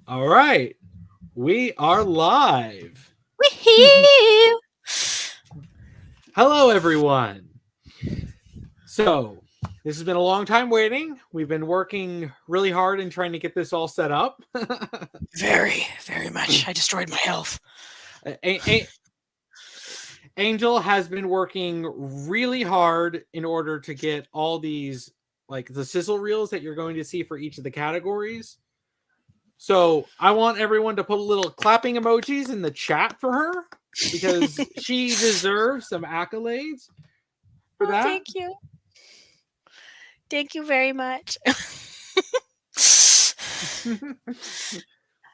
All right, we are live. Woohoo! Hello, everyone. So, this has been a long time waiting. We've been working really hard and trying to get this all set up. Very, very much. I destroyed my health. Angel has been working really hard in order to get all these, like the sizzle reels that you're going to see for each of the categories. So, I want everyone to put a little clapping emojis in the chat for her because she deserves some accolades for Oh, that. thank you. Thank you very much.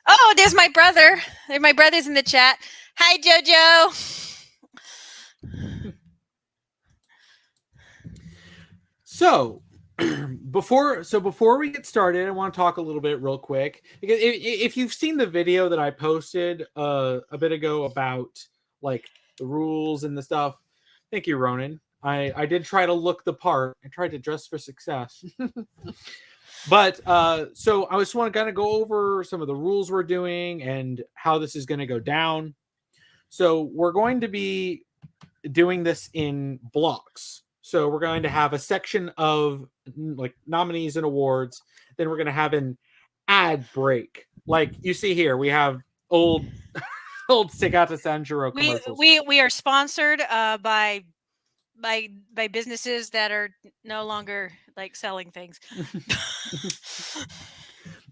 Oh, there's my brother. My brother's in the chat. Hi, Jojo. So, before we get started, I want to talk a little bit real quick. Because if you've seen the video that I posted a bit ago about like the rules and the stuff, thank you, Ronan. I did try to look the part. I tried to dress for success. But so I just want to kind of go over some of the rules we're doing and how this is going to go down. So we're going to be doing this in blocks. So we're going to have a section of like nominees and awards. Then we're going to have an ad break. Like you see here, we have old Segata Sanjuro commercials. We are sponsored by businesses that are no longer like selling things.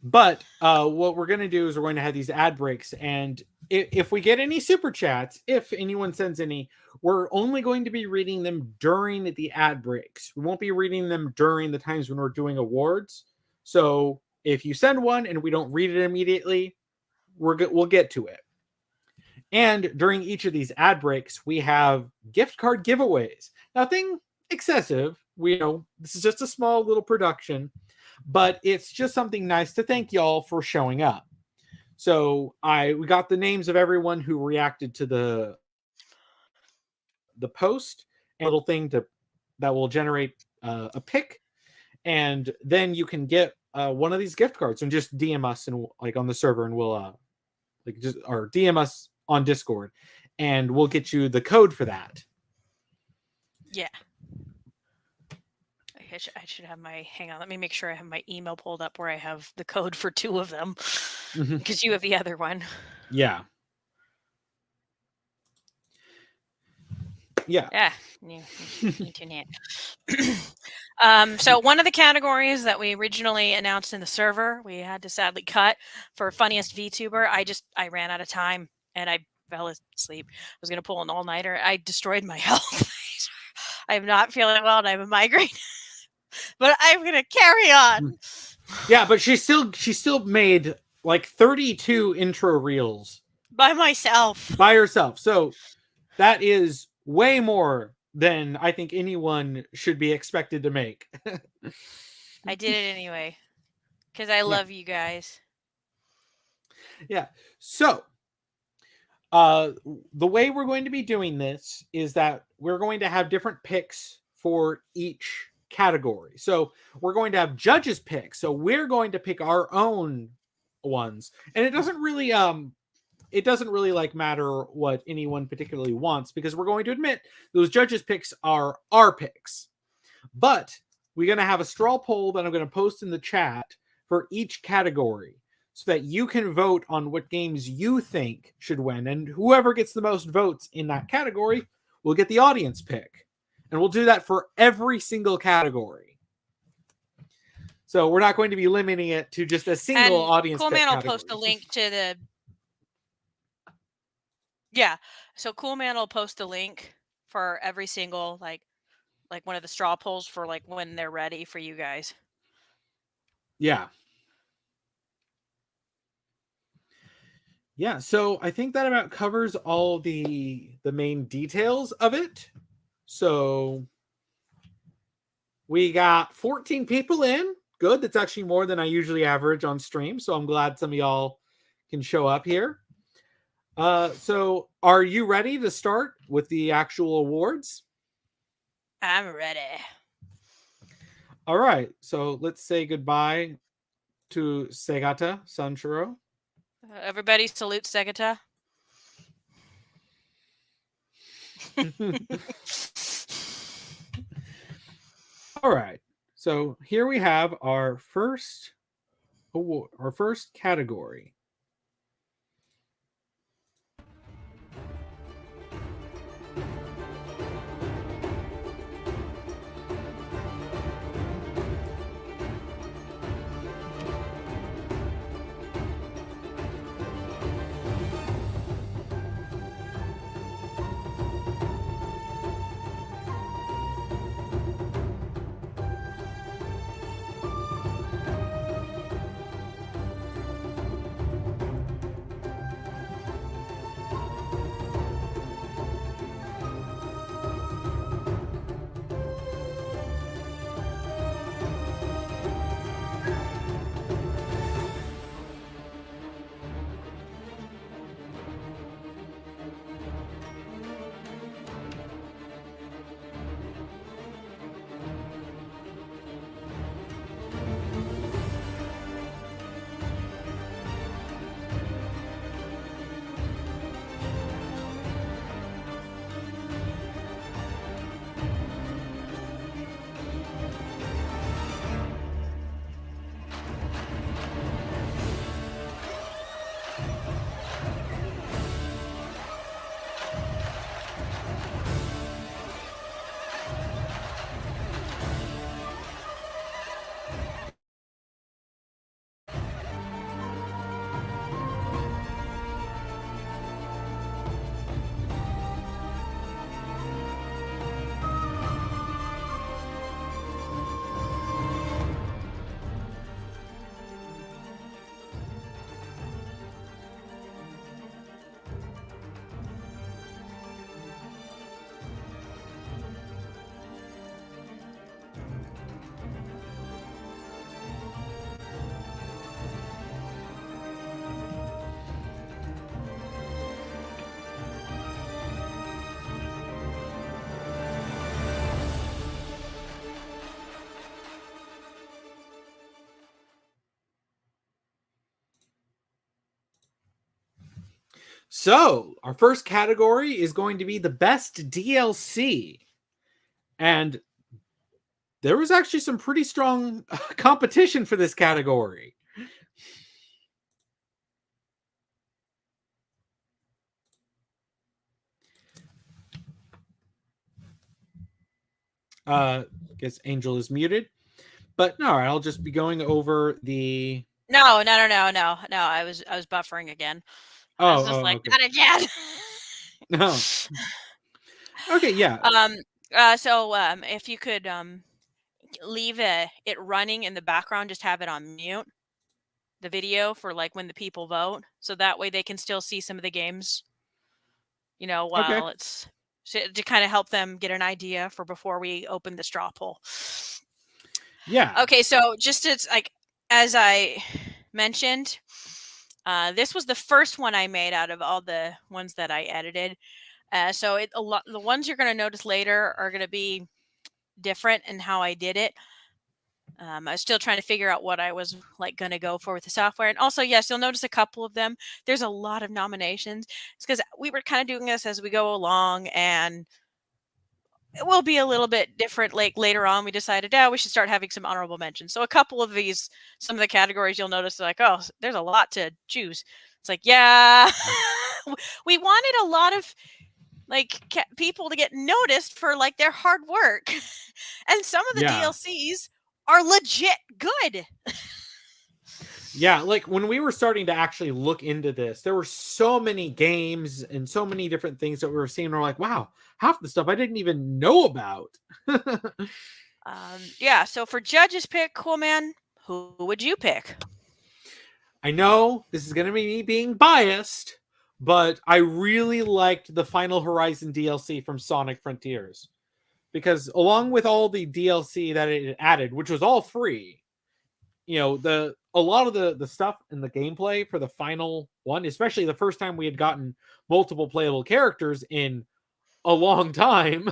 But what we're going to do is we're going to have these ad breaks. And if we get any super chats, if anyone sends any, we're only going to be reading them during the ad breaks. We won't be reading them during the times when we're doing awards. So if you send one and we don't read it immediately, we'll get to it. And during each of these ad breaks, we have gift card giveaways. Nothing excessive. We know this is just a small little production, but it's just something nice to thank y'all for showing up. So we got the names of everyone who reacted to the post, and a little thing that will generate a pick, and then you can get one of these gift cards and just DM us and like on the server, and we'll like just or DM us on Discord, and we'll get you the code for that. Yeah. I should have my, hang on, let me make sure I have my email pulled up where I have the code for two of them, because you have the other one. Yeah. Yeah. Internet. So one of the categories that we originally announced in the server, we had to sadly cut for funniest VTuber. I ran out of time and I fell asleep. I was going to pull an all-nighter. I destroyed my health. I'm not feeling well and I have a migraine. But I'm going to carry on. Yeah, but she still made like 32 intro reels by myself. By herself. So that is way more than I think anyone should be expected to make. I did it anyway because I love you guys. Yeah. So the way we're going to be doing this is that we're going to have different picks for each category. So we're going to have judges pick. So we're going to pick our own ones. And it doesn't really like matter what anyone particularly wants, because we're going to admit those judges picks are our picks. But we're going to have a straw poll that I'm going to post in the chat for each category, so that you can vote on what games you think should win. And whoever gets the most votes in that category will get the audience pick. And we'll do that for every single category. So we're not going to be limiting it to just a single audience pick Coolman will category. post a link to the... Yeah. So Coolman will post a link for every single, like one of the straw polls for like when they're ready for you guys. Yeah. Yeah, so I think that about covers all the main details of it. So we got 14 people in. Good. That's actually more than I usually average on stream. So I'm glad some of y'all can show up here. So are you ready to start with the actual awards? I'm ready. All right. So let's say goodbye to Segata Sanjuro. Everybody salute Segata. All right. So here we have our first category. So, our first category is going to be the best DLC. And there was actually some pretty strong competition for this category. Guess Angel is muted. But no, I'll just be going over the No. I was buffering again. I was just like, okay. not again. No. Okay, yeah. So if you could leave it running in the background, just have it on mute, the video for like when the people vote, so that way they can still see some of the games, Okay. while it's to kind of help them get an idea for before we open the straw poll. Yeah. Okay, so just as I mentioned, this was the first one I made out of all the ones that I edited. So the ones you're going to notice later are going to be different in how I did it. I was still trying to figure out what I was like going to go for with the software. And also, yes, you'll notice a couple of them. There's a lot of nominations. It's because we were kind of doing this as we go along, and it will be a little bit different. Like later on, we decided, we should start having some honorable mentions. So a couple of these, some of the categories you'll notice, like, oh, there's a lot to choose. It's like, yeah, we wanted a lot of like people to get noticed for like their hard work, and some of the DLCs are legit good. Yeah, like when we were starting to actually look into this, there were so many games and so many different things that we were seeing. We're like, wow, half the stuff I didn't even know about. Yeah, so for judges pick, cool man, who would you pick? I know this is going to be me being biased, but I really liked the Final Horizon DLC from Sonic Frontiers, because along with all the DLC that it added, which was all free, a lot of the stuff in the gameplay for the final one, especially the first time we had gotten multiple playable characters in a long time,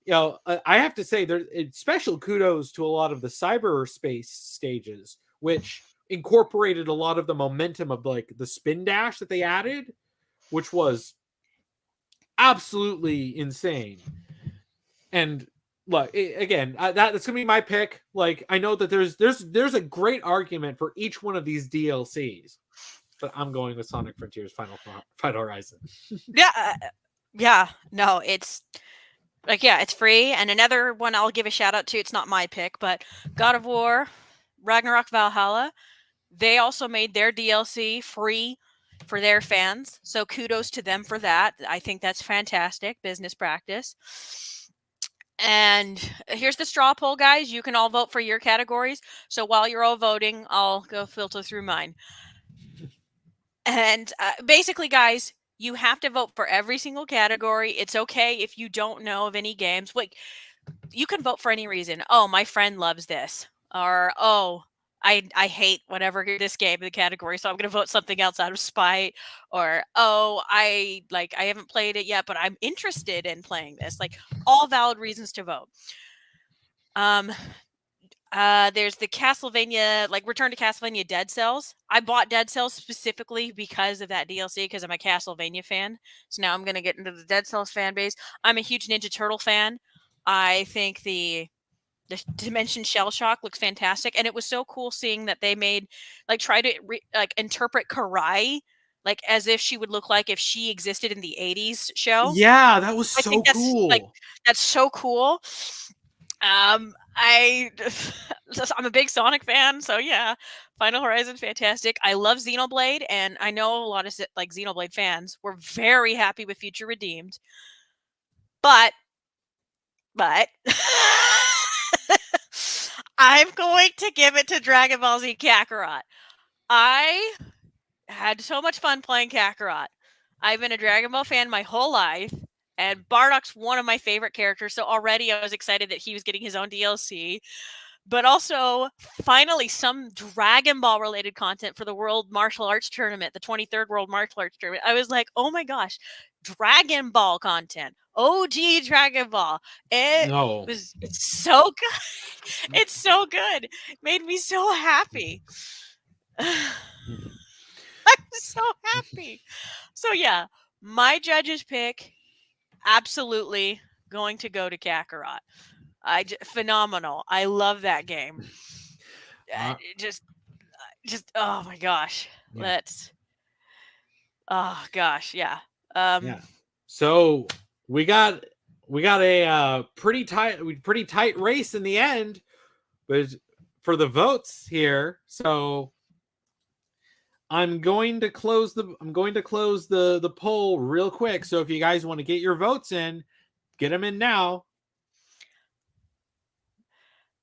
I have to say, there's special kudos to a lot of the cyberspace stages, which incorporated a lot of the momentum of like the spin dash that they added, which was absolutely insane. And look, again, that's gonna be my pick. Like, I know that there's a great argument for each one of these DLCs, but I'm going with Sonic Frontiers Final Horizon. Yeah, no, it's like, yeah, it's free. And another one I'll give a shout out to, it's not my pick, but God of War Ragnarok Valhalla, they also made their DLC free for their fans. So kudos to them for that. I think that's fantastic business practice. And here's the straw poll, guys. You can all vote for your categories. So while you're all voting, I'll go filter through mine. And basically, guys, you have to vote for every single category. It's okay if you don't know of any games. Like, you can vote for any reason. Oh, my friend loves this. Or, oh, I hate whatever this game in the category, so I'm going to vote something else out of spite. Or, oh, I haven't played it yet, but I'm interested in playing this. Like, all valid reasons to vote. There's the Castlevania, like Return to Castlevania Dead Cells. I bought Dead Cells specifically because of that DLC, because I'm a Castlevania fan. So now I'm going to get into the Dead Cells fan base. I'm a huge Ninja Turtle fan. I think the Dimension Shell Shock looks fantastic, and it was so cool seeing that they made try to interpret Karai like as if she would look like if she existed in the 80s show. Yeah, that was so cool. That's so cool. I'm a big Sonic fan, so yeah, Final Horizon, fantastic. I love Xenoblade, and I know a lot of Xenoblade fans were very happy with Future Redeemed, but I'm going to give it to Dragon Ball Z Kakarot. I had so much fun playing Kakarot. I've been a Dragon Ball fan my whole life, and Bardock's one of my favorite characters, so already I was excited that he was getting his own DLC. But also, finally, some Dragon Ball related content for the World Martial Arts Tournament, the 23rd World Martial Arts Tournament. I was like, oh my gosh, Dragon Ball content. OG Dragon Ball. It's so good. It's so good. It made me so happy. I'm so happy. So yeah, my judge's pick, absolutely going to go to Kakarot. Phenomenal. I love that game. Just oh my gosh. Yeah. Oh gosh, yeah. Yeah. So we got a pretty tight race in the end, but for the votes here. So I'm going to close the poll real quick. So if you guys want to get your votes in, get them in now.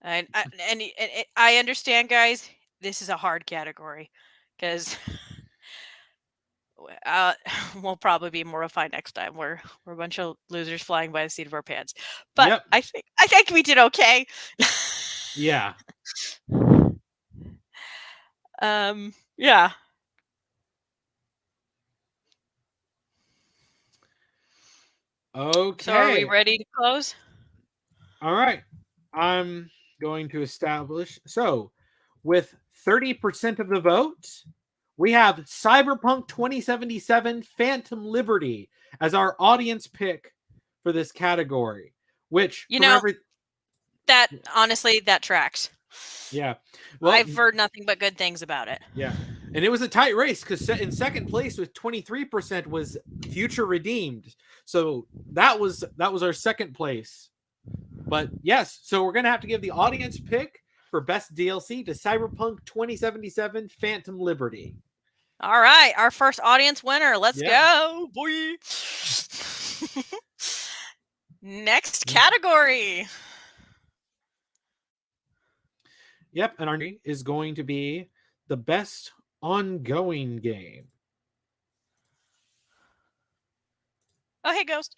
And I understand, guys. This is a hard category because we'll probably be more refined next time. We're a bunch of losers flying by the seat of our pants. But yep. I think we did okay. Yeah. Yeah. Okay. So are we ready to close? All right. I'm going to establish. So, with 30% of the vote, we have Cyberpunk 2077 Phantom Liberty as our audience pick for this category, which that honestly, that tracks. Yeah. Well, I've heard nothing but good things about it. Yeah. And it was a tight race because in second place with 23% was Future Redeemed. So that was our second place. But yes, so we're going to have to give the audience pick for best DLC to Cyberpunk 2077 Phantom Liberty. All right, our first audience winner. Let's go, boy. Next category. Yep, and our name is going to be the best ongoing game. Oh, hey, Ghost.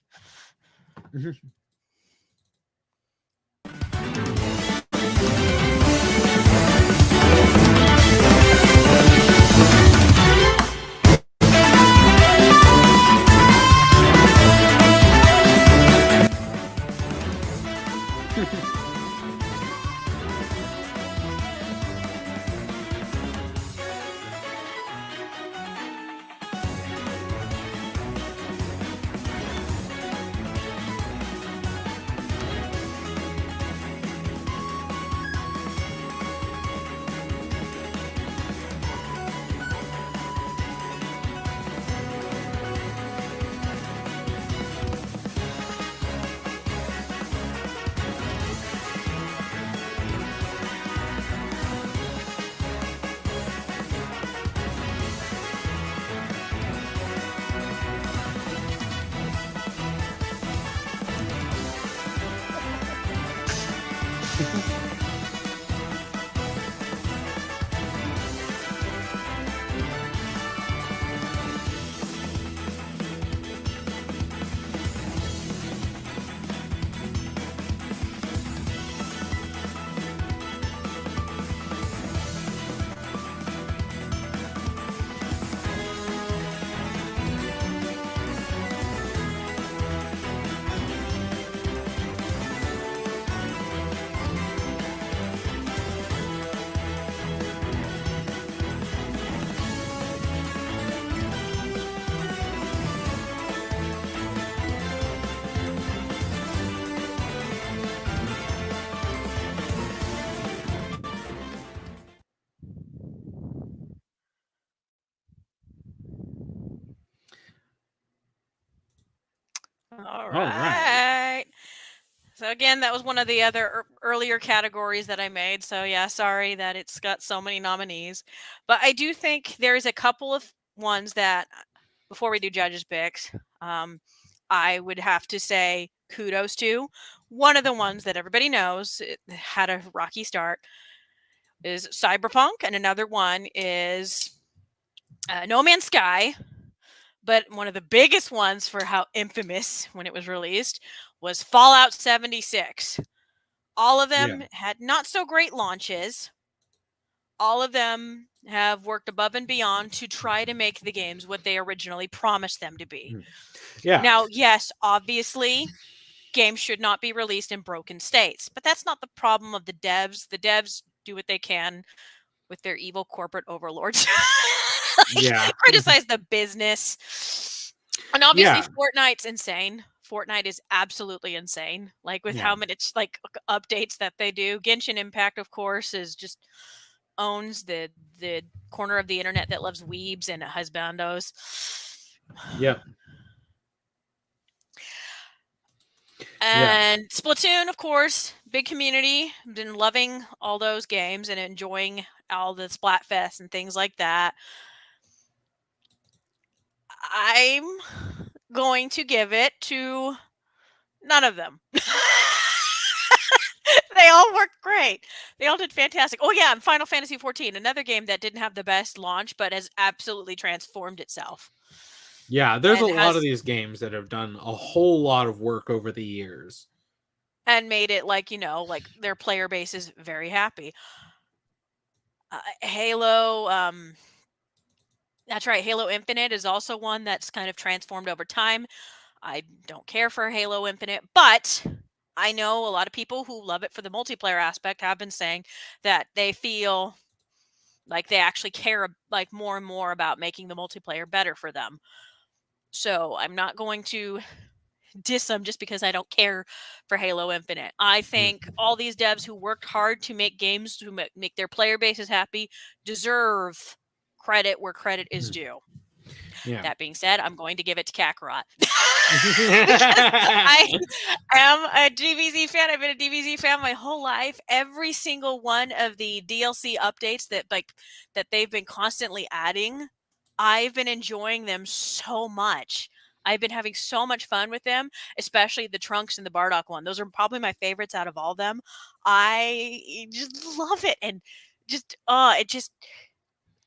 All All right. right. So again, that was one of the other earlier categories that I made. So yeah, sorry that it's got so many nominees. But I do think there's a couple of ones that before we do judges picks, I would have to say kudos to. One of the ones that everybody knows it had a rocky start is Cyberpunk, and another one is No Man's Sky. But one of the biggest ones for how infamous when it was released was Fallout 76. All of Yeah. them had not so great launches. All of them have worked above and beyond to try to make the games what they originally promised them to be. Yeah. Now, yes, obviously, games should not be released in broken states, but that's not the problem of the devs. The devs do what they can with their evil corporate overlords. Yeah. Criticize the business. And obviously Yeah. Fortnite's insane. Fortnite is absolutely insane. Like with Yeah. how many like updates that they do. Genshin Impact, of course, is just owns the corner of the internet that loves weebs and husbandos. Yep. Yeah. And Splatoon, of course, big community. Been loving all those games and enjoying all the Splatfest and things like that. I'm going to give it to none of them. They all worked great. They all did fantastic. Oh yeah, and Final Fantasy XIV, another game that didn't have the best launch, but has absolutely transformed itself. Yeah. There's a And lot of has these games that have done a whole lot of work over the years. and made it like, like their player base is very happy. Halo, that's right. Halo Infinite is also one that's kind of transformed over time. I don't care for Halo Infinite, but I know a lot of people who love it for the multiplayer aspect have been saying that they feel like they actually care like more and more about making the multiplayer better for them. So I'm not going to diss them just because I don't care for Halo Infinite. I think all these devs who worked hard to make games to make their player bases happy deserve credit where credit is due. Yeah. That being said, I'm going to give it to Kakarot. Because I am a DBZ fan. I've been a DBZ fan my whole life. Every single one of the DLC updates that they've been constantly adding, I've been enjoying them so much. I've been having so much fun with them, especially the Trunks and the Bardock one. Those are probably my favorites out of all of them. I just love it, and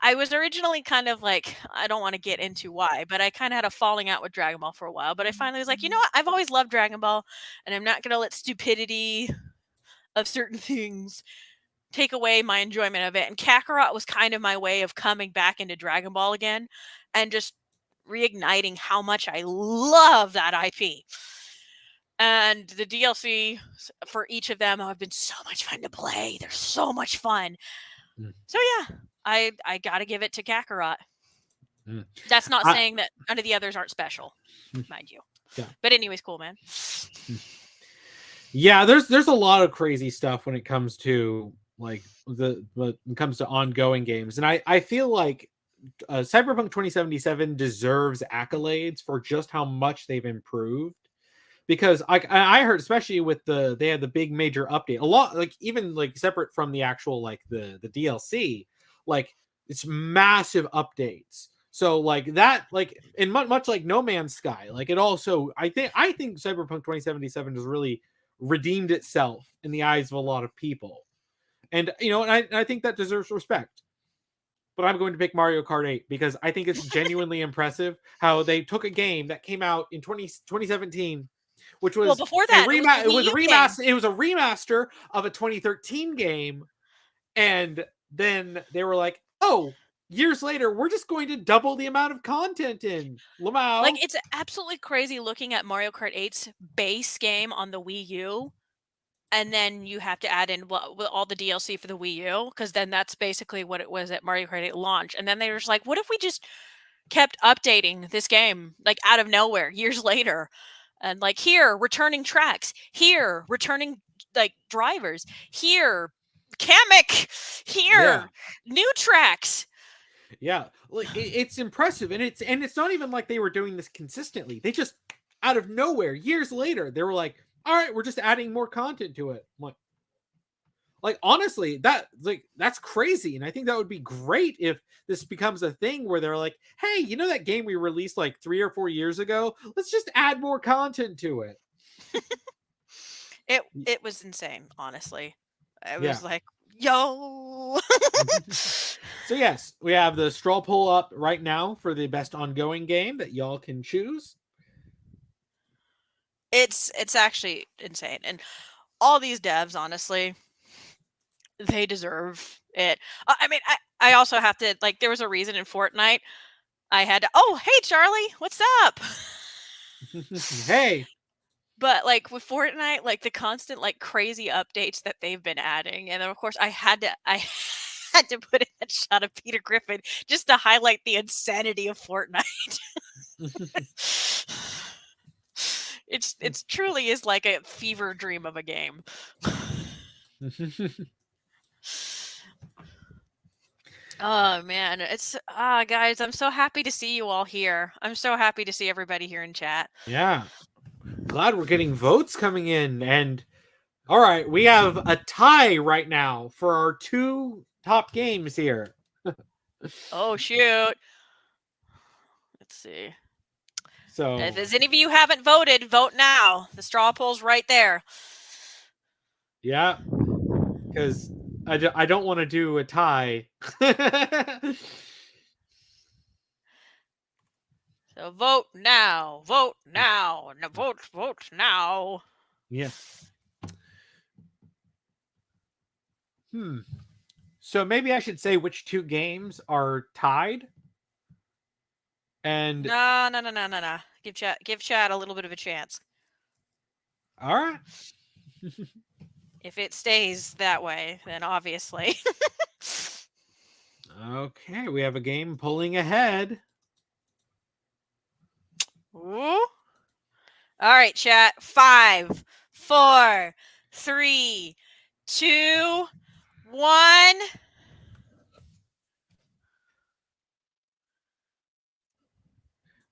I was originally kind of like, I don't want to get into why, but I kind of had a falling out with Dragon Ball for a while. But I finally was like, you know what? I've always loved Dragon Ball, and I'm not going to let stupidity of certain things take away my enjoyment of it. And Kakarot was kind of my way of coming back into Dragon Ball again and just reigniting how much I love that IP. And the DLC for each of them have been so much fun to play. They're so much fun. So yeah, I gotta give it to Kakarot. That's not saying that none of the others aren't special, mind you. Yeah. But anyways, cool, man. Yeah, there's a lot of crazy stuff when it comes to like when it comes to ongoing games, and I feel like Cyberpunk 2077 deserves accolades for just how much they've improved. Because I heard, especially with they had the big major update, a lot like even like separate from the actual like the DLC, like it's massive updates. So like that, like in much like No Man's Sky, like it also I think Cyberpunk 2077 has really redeemed itself in the eyes of a lot of people, and and I think that deserves respect. But I'm going to pick Mario Kart 8 because I think it's genuinely impressive how they took a game that came out in 2017, which was before that, it was a remaster. It was a remaster of a 2013 game, and then they were like, "Oh, years later, we're just going to double the amount of content in Lamau." Like it's absolutely crazy looking at Mario Kart 8's base game on the Wii U. And then you have to add in all the DLC for the Wii U, because then that's basically what it was at Mario Kart 8 launch. And then they were just like, what if we just kept updating this game like out of nowhere years later? And like here, returning tracks, here, returning like drivers, here, Kamek, here, new tracks. Yeah, like it's impressive, and it's not even like they were doing this consistently. They just out of nowhere, years later, they were like, all right, we're just adding more content to it. I'm like honestly, that's crazy. And I think that would be great if this becomes a thing where they're like, hey, you know that game we released like 3 or 4 years ago? Let's just add more content to it. It was insane, honestly. I Yeah. was like, yo. So yes, we have the straw poll up right now for the best ongoing game that y'all can choose. It's actually insane. And all these devs, honestly, they deserve it. I mean, I also have to, like, there was a reason in Fortnite I had to, oh, hey, Charlie, what's up? Hey. But, like, with Fortnite, like, the constant, like, crazy updates that they've been adding, and then, of course, I had to put in that shot of Peter Griffin just to highlight the insanity of Fortnite. It's truly is like a fever dream of a game. Oh man, it's guys, I'm so happy to see you all here. I'm so happy to see everybody here in chat. Yeah. Glad we're getting votes coming in. And all right, we have a tie right now for our 2 top games here. Oh shoot. Let's see. So If there's any of you haven't voted, vote now. The straw poll's right there. yeah, because I don't want to do a tie. So vote now. Vote now. No, vote now. Yes. So maybe I should say which 2 games are tied. And No. Give chat a little bit of a chance. All right. If it stays that way, then obviously. Okay, we have a game pulling ahead. Ooh. All right, chat. 5, 4, 3, 2, 1.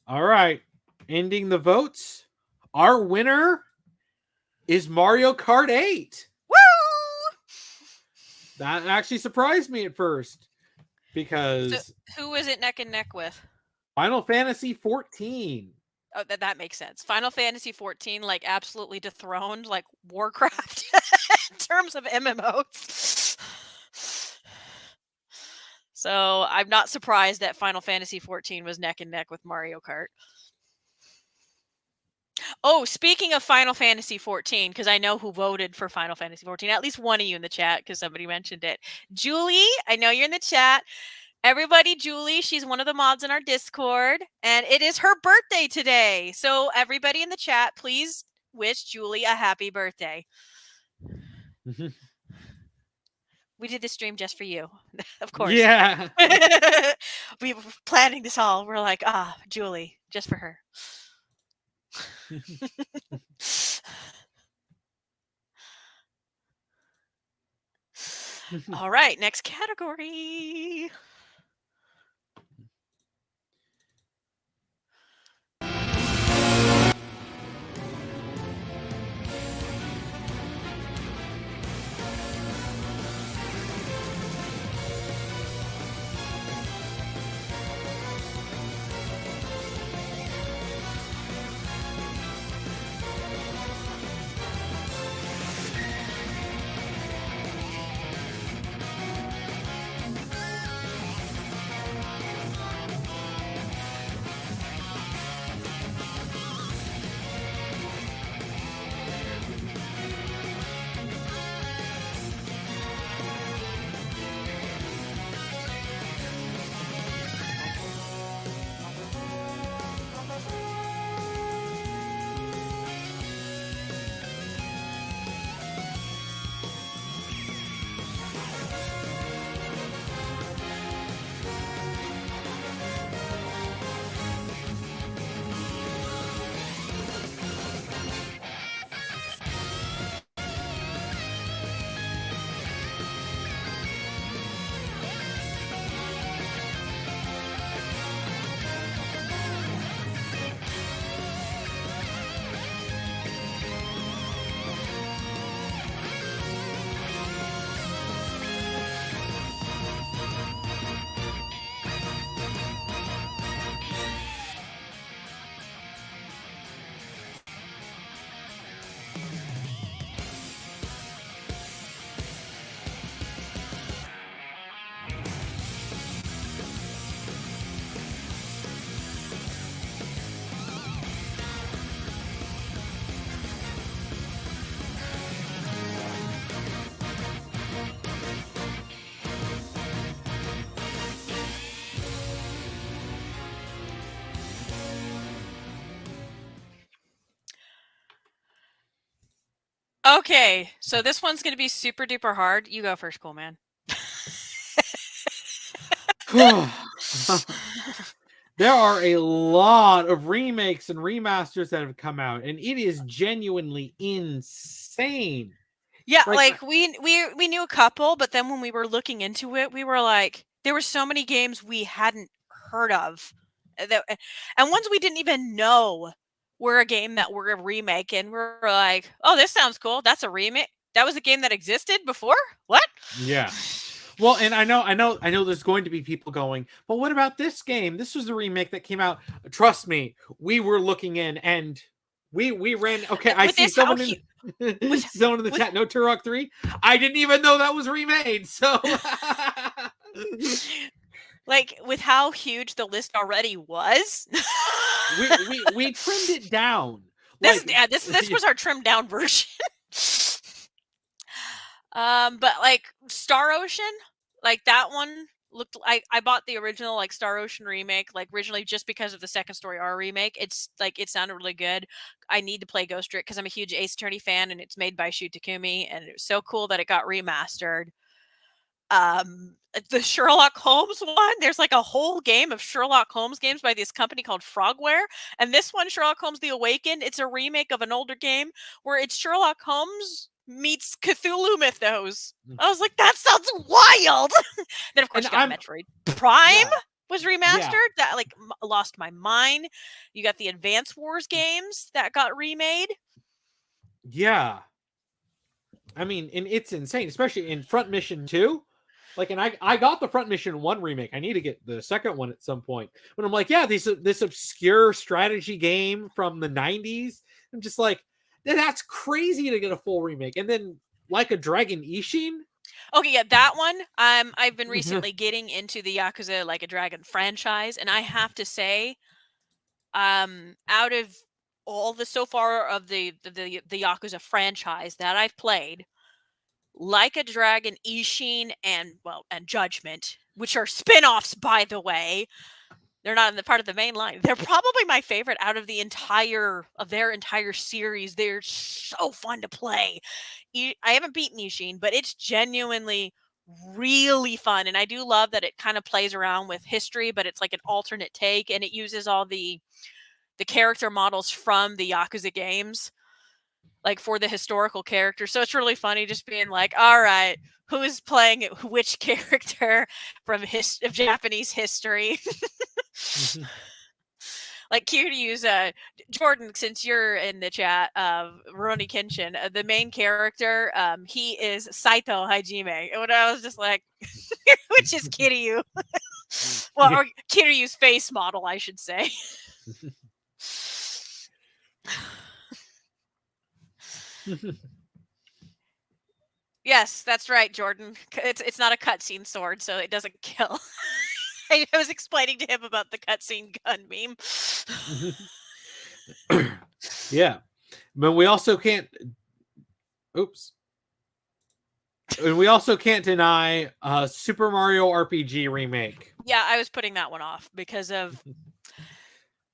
All right. Ending the votes. Our winner is Mario Kart 8. Woo! That actually surprised me at first because So, who is it neck and neck with? Final Fantasy 14. Oh, that makes sense. Final Fantasy 14, like, absolutely dethroned, like, Warcraft in terms of MMOs. So I'm not surprised that Final Fantasy 14 was neck and neck with Mario Kart. Oh, speaking of Final Fantasy 14, because I know who voted for Final Fantasy 14, at least one of you in the chat, because somebody mentioned it. Julie, I know you're in the chat. Everybody, Julie, she's one of the mods in our Discord, and it is her birthday today. So everybody in the chat, please wish Julie a happy birthday. We did this stream just for you, of course. Yeah. We were planning this all. We're like, Julie, just for her. All right, next category. Okay, so this one's gonna be super duper hard. You go first, cool man. There are a lot of remakes and remasters that have come out, and it is genuinely insane. Yeah, Like, like we knew a couple, but then when we were looking into it, we were like, there were so many games we hadn't heard of, and ones we didn't even know were a game that were a remake, and we're like, oh, this sounds cool. That's a remake. That was a game that existed before. What? yeah. Well, and I know there's going to be people going, but what about this game? This was the remake that came out. Trust me, we were looking in and we ran. Okay, I With see this, how someone in with someone in the with chat. No Turok 3. I didn't even know that was remade. So like with how huge the list already was. we trimmed it down. This Like, this was our trimmed down version. But like Star Ocean, like that one looked. I bought the original like Star Ocean remake, like originally just because of the Second Story R remake. It's like it sounded really good. I need to play Ghost Trick because I'm a huge Ace Attorney fan, and it's made by Shu Takumi, and it was so cool that it got remastered. The Sherlock Holmes one, there's like a whole game of Sherlock Holmes games by this company called Frogware, and this one, Sherlock Holmes The Awakened, it's a remake of an older game where it's Sherlock Holmes meets Cthulhu mythos. I was like, that sounds wild. Then of course you got Metroid Prime was remastered. That like lost my mind. You got the Advance Wars games that got remade. Yeah. I mean, and it's insane, especially in Front Mission 2. Like, and I got the Front Mission 1 remake. I need to get the second one at some point. But I'm like, yeah, this obscure strategy game from the 90s. I'm just like, that's crazy to get a full remake. And then Like a Dragon Ishin. Okay, yeah, that one. I've been recently getting into the Yakuza Like a Dragon franchise, and I have to say, out of all the so far of the Yakuza franchise that I've played, Like a Dragon, Ishin, and Judgment, which are spin-offs, by the way. They're not in the part of the main line. They're probably my favorite out of their entire series. They're so fun to play. I haven't beaten Ishin, but it's genuinely really fun, and I do love that it kind of plays around with history, but it's like an alternate take, and it uses all the character models from the Yakuza games, like for the historical characters. So it's really funny just being like, all right, who's playing which character from of Japanese history? Like Kiryu's Jordan, since you're in the chat, Rurouni Kenshin, the main character, he is Saito Hajime. And I was just like, which is Kiryu. Well, or Kiryu's face model, I should say. Yes, that's right, Jordan. It's not a cutscene sword, so it doesn't kill. I was explaining to him about the cutscene gun meme. Yeah, but we also can't. Oops. And we also can't deny Super Mario RPG remake. Yeah, I was putting that one off because of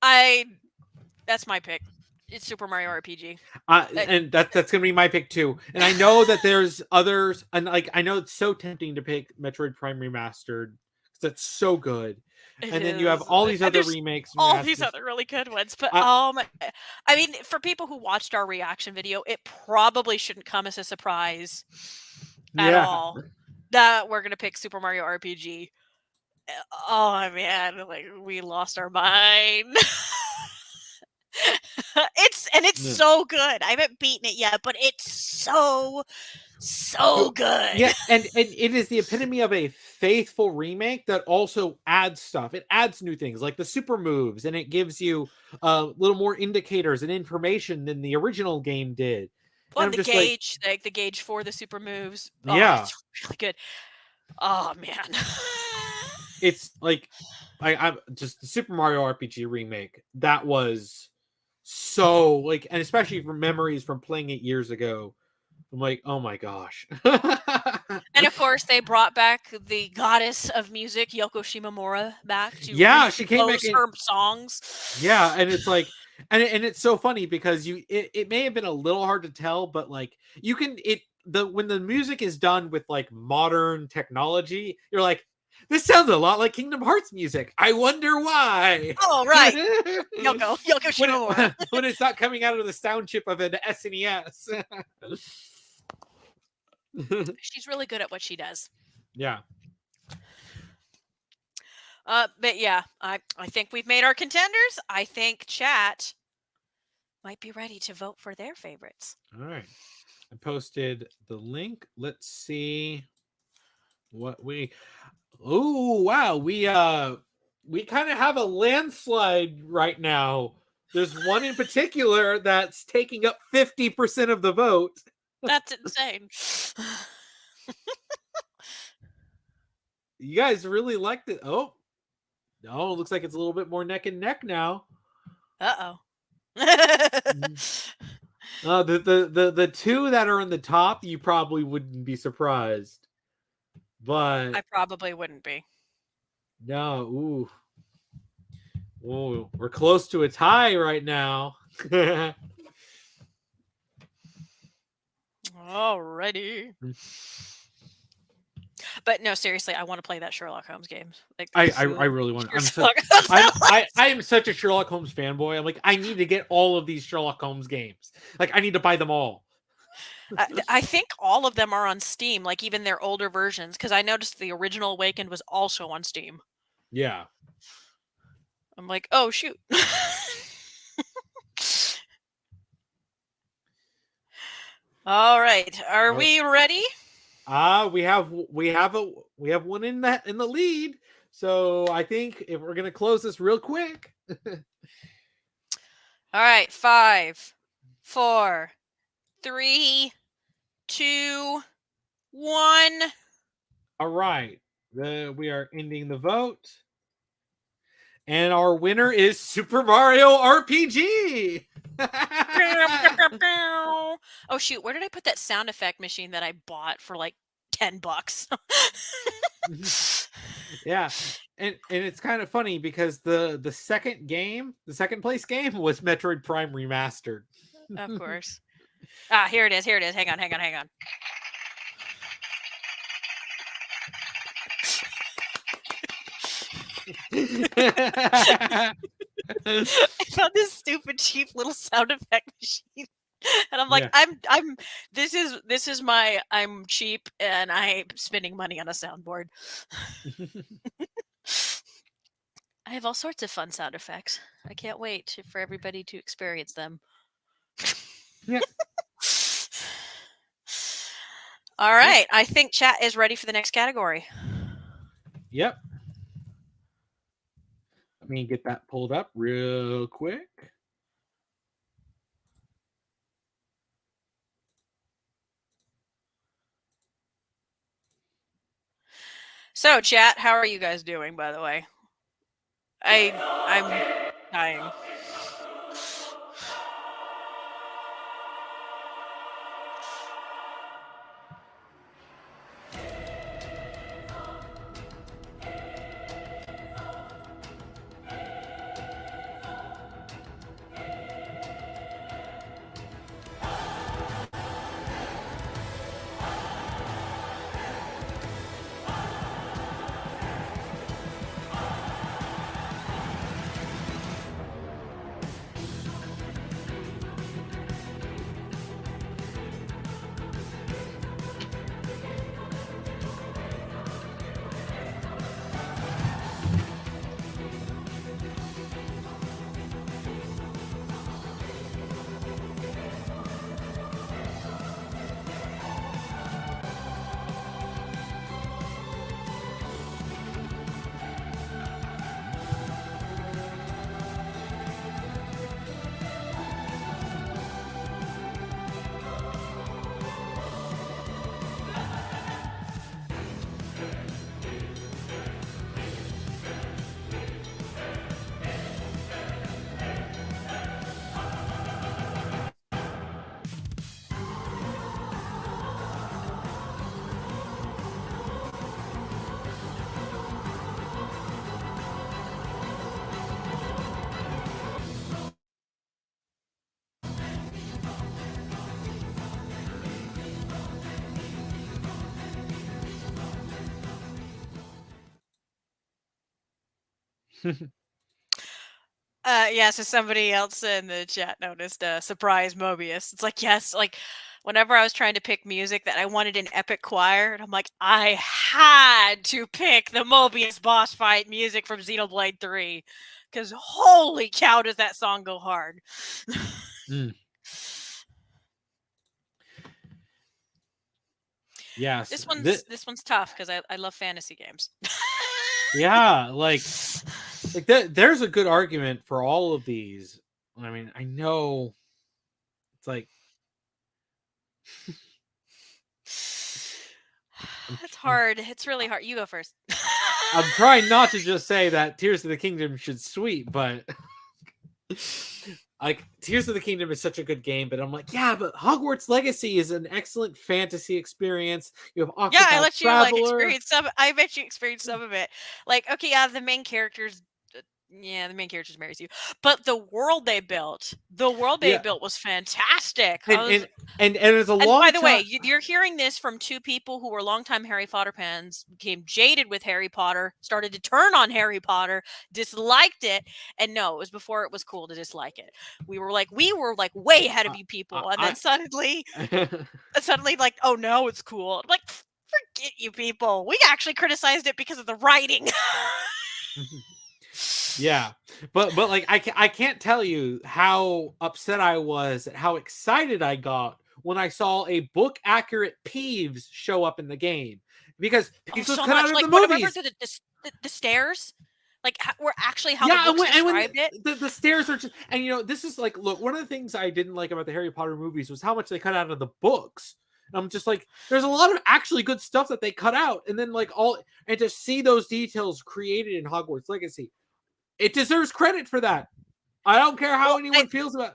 that's my pick. It's Super Mario RPG. And that's gonna be my pick too. And I know that there's others, and like I know it's so tempting to pick Metroid Prime Remastered because that's so good. And then you have all these other remakes, all these other really good ones. But I mean, for people who watched our reaction video, it probably shouldn't come as a surprise at all that we're gonna pick Super Mario RPG. Oh man, like we lost our mind. It's so good. I haven't beaten it yet, but it's so good. Yeah, and it is the epitome of a faithful remake that also adds stuff. It adds new things like the super moves, and it gives you a little more indicators and information than the original game did. Well, the gauge, like the gauge for the super moves. Oh, yeah, it's really good. Oh man. It's like I'm just the Super Mario RPG remake. That was so like, and especially from memories from playing it years ago. I'm like, oh my gosh. And of course, they brought back the goddess of music, Yoko Shimomura, back to she came back her songs. Yeah, and it's like And it's so funny because it may have been a little hard to tell, but like you can when the music is done with like modern technology, you're like, this sounds a lot like Kingdom Hearts music. I wonder why. Oh, right. Yoko when, Shimomura. when it's not coming out of the sound chip of an SNES. She's really good at what she does. Yeah. But yeah, I think we've made our contenders. I think chat might be ready to vote for their favorites. All right. I posted the link. Let's see what we. Oh wow, we kind of have a landslide right now. There's one in particular that's taking up 50% of the vote. That's insane. You guys really liked it. Oh, no, it looks like it's a little bit more neck and neck now. Uh-oh. The two that are in the top, you probably wouldn't be surprised. But I probably wouldn't be. No, ooh, we're close to a tie right now. Alrighty. But no, seriously, I want to play that Sherlock Holmes game. Like, I really want. I am such a Sherlock Holmes fanboy. I'm like, I need to get all of these Sherlock Holmes games. Like, I need to buy them all. I think all of them are on Steam, like even their older versions, because I noticed the original Awakened was also on Steam. Yeah. I'm like, oh shoot. All right, are we ready? We have one in the lead. So I think if we're gonna close this real quick. All right, 5, 4, 3, 2, 1. All right, we are ending the vote, and our winner is Super Mario RPG. Oh shoot, where did I put that sound effect machine that I bought for like $10? Yeah, and it's kind of funny because the second place game was Metroid Prime Remastered. Of course. Here it is. Hang on. I found this stupid cheap little sound effect machine. And I'm like, yeah. This is my, I'm cheap and I'm spending money on a soundboard. I have all sorts of fun sound effects. I can't wait for everybody to experience them. Yeah. All right. I think chat is ready for the next category. Yep. Let me get that pulled up real quick. So, chat, how are you guys doing, by the way? I'm dying. Yeah, so somebody else in the chat noticed surprise Mobius. It's like, yes, like whenever I was trying to pick music that I wanted an epic choir, and I'm like, I had to pick the Mobius boss fight music from Xenoblade 3. Because holy cow, does that song go hard. Mm. Yes. This one's tough because I love fantasy games. Yeah, like there's a good argument for all of these. I mean, I know it's like It's hard. It's really hard. You go first. I'm trying not to just say that Tears of the Kingdom should sweep, but like Tears of the Kingdom is such a good game, but I'm like, yeah, but Hogwarts Legacy is an excellent fantasy experience. You have Yeah, I Octopath let you like Traveler. experience some. I bet you experienced some of it. Like, okay, yeah, the main characters. Yeah, the main characters marries you, but the world they built, Yeah, was fantastic. and I was, and it's a and by long the way, time. you're hearing this from two people who were longtime Harry Potter fans, became jaded with Harry Potter, started to turn on Harry Potter, disliked it, and no, it was before it was cool to dislike it. We were like way ahead of you people, and then suddenly, like, oh no, it's cool. I'm like, forget you people. We actually criticized it because of the writing. Yeah, but like I can't tell you how upset I was, how excited I got when I saw a book accurate Peeves show up in the game, because Oh, Peeves was so cut out much. of the Like, what? Remember movies. the stairs? Like, were actually how the Yeah, books and when described it. the stairs are just, and this is like, look, one of the things I didn't like about the Harry Potter movies was how much they cut out of the books. And I'm just like, there's a lot of actually good stuff that they cut out, and then like and to see those details created in Hogwarts Legacy, it deserves credit for that. I don't care how Well, anyone feels about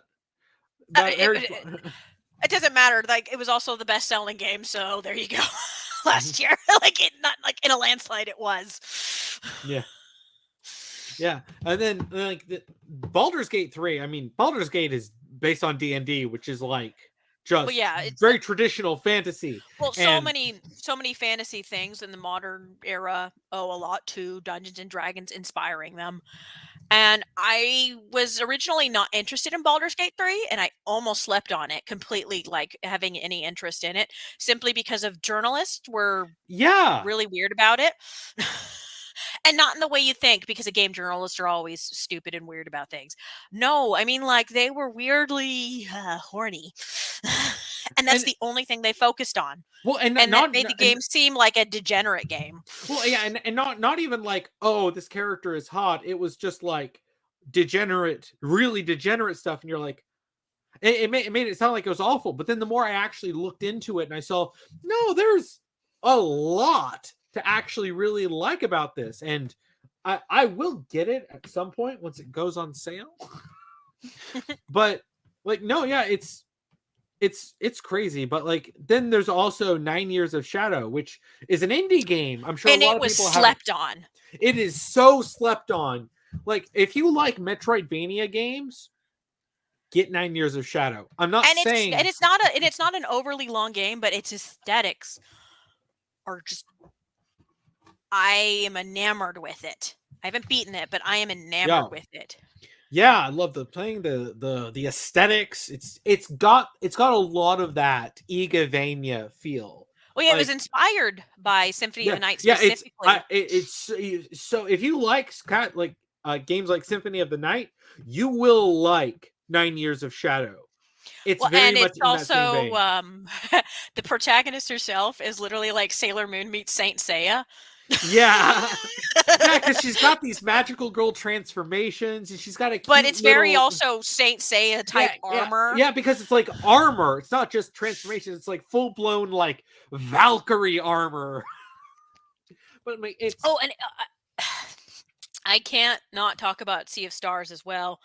it, Harry it, Potter. it doesn't matter. Like, it was also the best selling game, so there you go. Last year, like, it not like in a landslide, it was. Yeah. Yeah, and then like Baldur's Gate 3. I mean, Baldur's Gate is based on D&D, which is like Well, just yeah, it's very traditional fantasy. well, And so many fantasy things in the modern era owe a lot to Dungeons and Dragons inspiring them. And I was originally not interested in Baldur's Gate 3, and I almost slept on it completely, like having any interest in it, simply because of journalists were yeah, really weird about it. And not in the way you think, because the game journalists are always stupid and weird about things. No, I mean, like, they were weirdly horny. And that's and the only thing they focused on. well, and And that not made the and, game seem like a degenerate game. well, yeah, and not even like, oh, this character is hot. It was just like degenerate, really degenerate stuff, and you're like, it made it sound like it was awful. But then the more I actually looked into it, and I saw, no, there's a lot to actually really like about this, and I will get it at some point once it goes on sale. But like, no, yeah, it's crazy. But like, then there's also 9 Years of Shadow, which is an indie game. I'm sure And a lot it of was people haven't. slept on. It is so slept on. Like, if you like Metroidvania games, get 9 Years of Shadow. I'm not And saying it's not an overly long game, but its aesthetics are just, I am enamored with it. I haven't beaten it, but I am enamored with it. Yeah, I love playing the aesthetics. It's got a lot of that Igavania feel. Well, yeah, it was Like, inspired by Symphony of yeah, the Night yeah, specifically. it's so if you like games like Symphony of the Night, you will like 9 Years of Shadow. It's Well, very and much it's in that same also vein. the protagonist herself is literally like Sailor Moon meets Saint Seiya. Yeah. Yeah, because she's got these magical girl transformations, and she's got a But cute it's very little, also Saint Seiya type armor. yeah, because it's like armor. It's not just transformation. It's like full blown like Valkyrie armor. But like, it's Oh, and I can't not talk about Sea of Stars as well.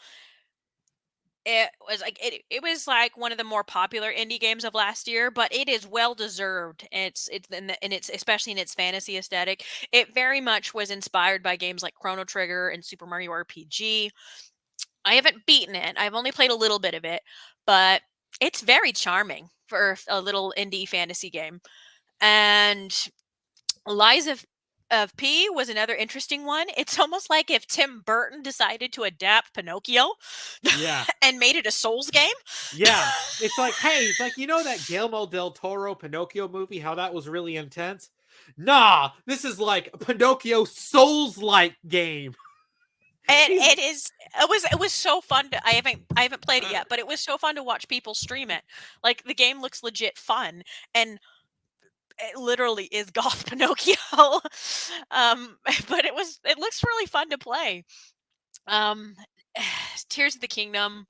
It was like one of the more popular indie games of last year, but it is well deserved. And it's especially in its fantasy aesthetic. It very much was inspired by games like Chrono Trigger and Super Mario RPG. I haven't beaten it. I've only played a little bit of it, but it's very charming for a little indie fantasy game. And Lies of of P was another interesting one. It's almost like if Tim Burton decided to adapt Pinocchio Yeah. and made it a Souls game. Yeah. It's like, hey, it's like, you know that Guillermo del Toro Pinocchio movie, how that was really intense? Nah, this is like a Pinocchio Souls-like game. And He's it was so fun to I haven't played it yet, but it was so fun to watch people stream it. Like the game looks legit fun, and it literally is goth Pinocchio. But it looks really fun to play. Um, Tears of the Kingdom.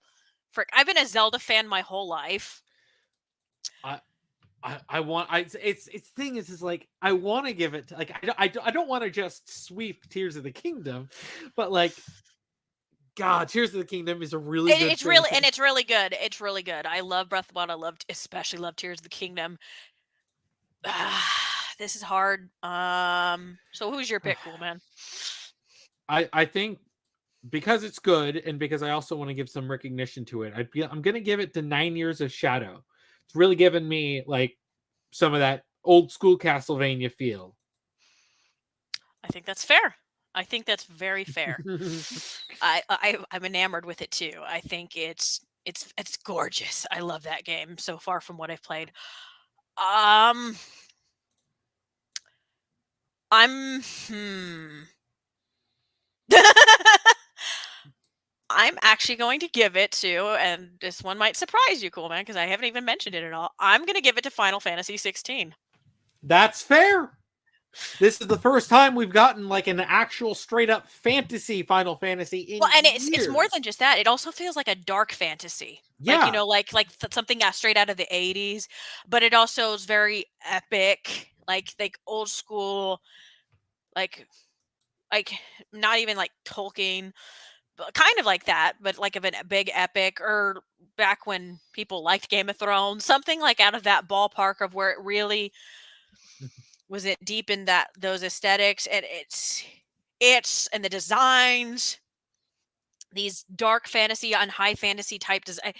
Frick, I've been a Zelda fan my whole life. I want it's thing is like I want to give it to, like I don't want to just sweep Tears of the Kingdom, but like God, Tears of the Kingdom is a really good It's really franchise. it's really good. It's really good. I love Breath of the Wild. Especially love Tears of the Kingdom. This is hard. So who's your pick, cool man? I think because it's good and because I also want to give some recognition to it, I'm gonna give it to 9 Years of Shadow. It's really given me like some of that old school Castlevania feel. I think that's fair. I think that's very fair. I'm enamored with it too. I think it's gorgeous. I love that game so far from what I've played. Um, I'm I'm actually going to give it to, and this one might surprise you, cool man, because I haven't even mentioned it at all. I'm going to give it to Final Fantasy 16. That's fair. This is the first time we've gotten like an actual straight up fantasy Final Fantasy in Well, and it's more years. than just that. It also feels like a dark fantasy. Like, Yeah. something straight out of the 80s, but it also is very epic, like old school, like like not even like Tolkien, but kind of like that, but like of a big epic, or back when people liked Game of Thrones, something like out of that ballpark of where it really was it deep in that those aesthetics, and it's and the designs, these dark fantasy and high fantasy type design,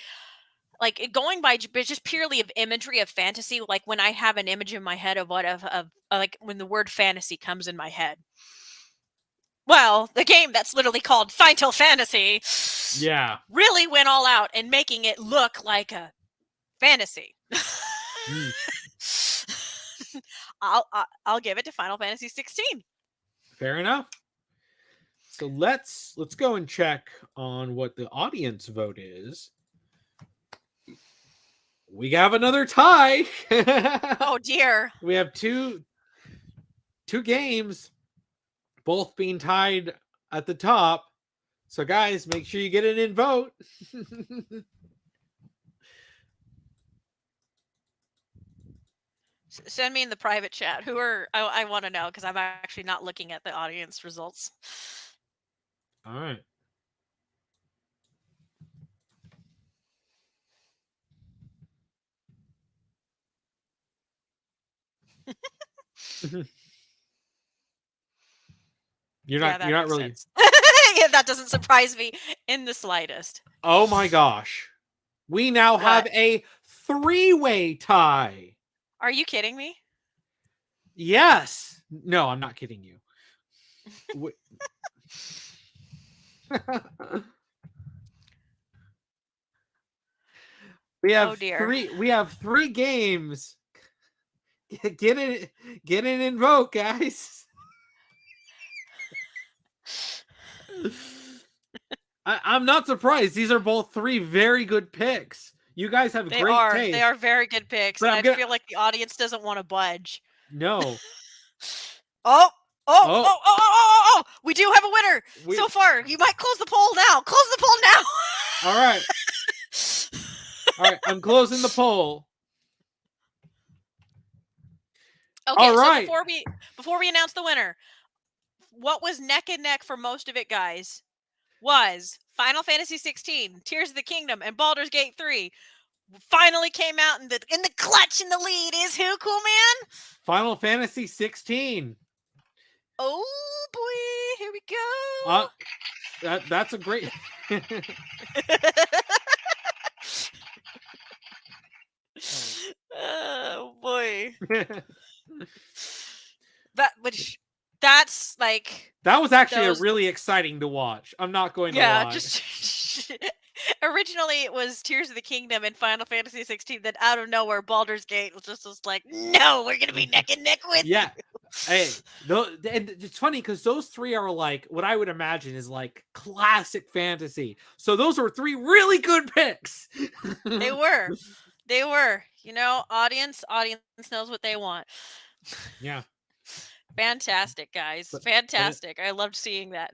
like going by just purely of imagery of fantasy. Like when I have an image in my head of of like when the word fantasy comes in my head, well, the game that's literally called Final Fantasy Yeah. really went all out in making it look like a fantasy. Mm. I'll give it to Final Fantasy 16. Fair enough. So let's go and check on what the audience vote is. We have another tie. Oh dear. We have two games both being tied at the top. So guys, make sure you get an in vote. Send me in the private chat. Who are I want to know because I'm actually not looking at the audience results. All right. You're Yeah, not that you're not makes really sense. Yeah, that doesn't surprise me in the slightest. Oh my gosh. We now have What? a three-way tie. Are you kidding me? Yes. No, I'm not kidding you. We have Oh dear. three games. Get it in vote, guys. I'm not surprised. These are both three very good picks. You guys have They great are. taste. They are very good picks, But and I'm I gonna feel like the audience doesn't want to budge. no. Oh, oh, oh, Oh, oh, oh, oh, oh! We do have a winner we, so far. You might close the poll now. Close the poll now. all right. All right, I'm closing the poll. Okay, All so right. before we announce the winner, what was neck and neck for most of it, guys, was Final Fantasy 16, Tears of the Kingdom, and Baldur's Gate 3. Finally came out in the clutch in the lead is who, cool man? Final Fantasy 16. Oh boy, here we go. That's a great Oh boy. like That was actually those. really exciting to watch. I'm not going to Yeah, lie. just originally it was Tears of the Kingdom and Final Fantasy 16. Then out of nowhere, Baldur's Gate was like, no, we're gonna be neck and neck with Yeah. you. Hey, and it's funny because those three are like what I would imagine is like classic fantasy. So those were three really good picks. They were. They were. You know, audience knows what they want. Yeah. Fantastic, guys. But Fantastic. I loved seeing that.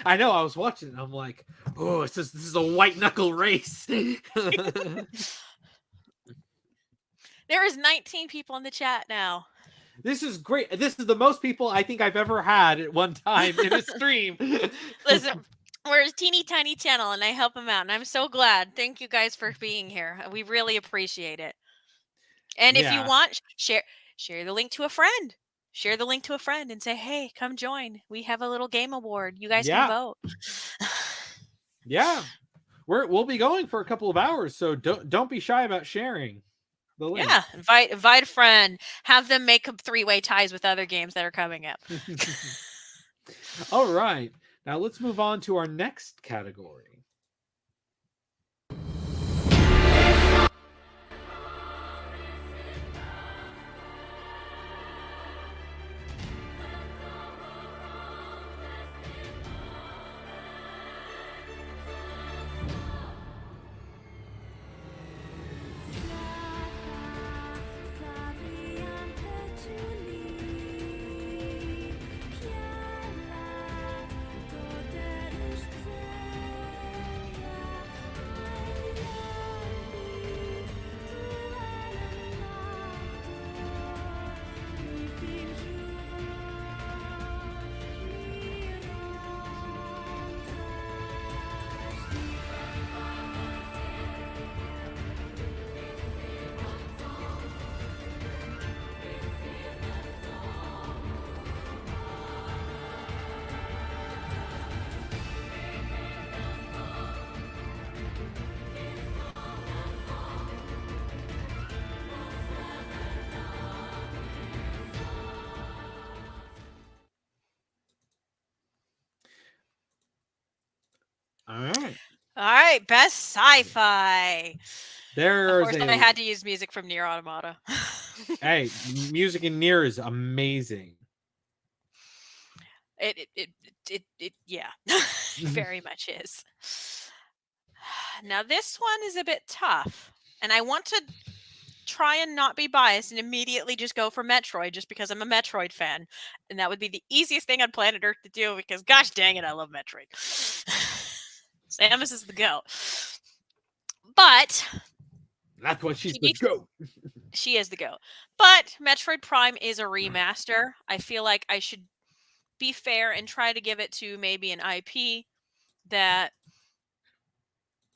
I know I was watching it. I'm like, oh, this is a white knuckle race. There is 19 people in the chat now. This is great. This is the most people I think I've ever had at one time in a stream. Listen, we're a teeny tiny channel and I help them out. And I'm so glad. Thank you guys for being here. We really appreciate it. And if you want, share the link to a friend. Share the link to a friend and say, hey, come join. We have a little game award. You guys can vote. Yeah. We'll be going for a couple of hours, so don't be shy about sharing the link. Yeah, invite a friend. Have them make up 3-way ties with other games that are coming up. All right. Now let's move on to our next category. All right, best sci-fi. There's of course, I had to use music from Nier Automata. Hey, music in Nier is amazing. It yeah, very much is. Now this one is a bit tough, and I want to try and not be biased and immediately just go for Metroid just because I'm a Metroid fan, and that would be the easiest thing on planet Earth to do because gosh dang it, I love Metroid. Samus is the GOAT. But that's why she's the GOAT. She is the GOAT. But Metroid Prime is a remaster. I feel like I should be fair and try to give it to maybe an IP that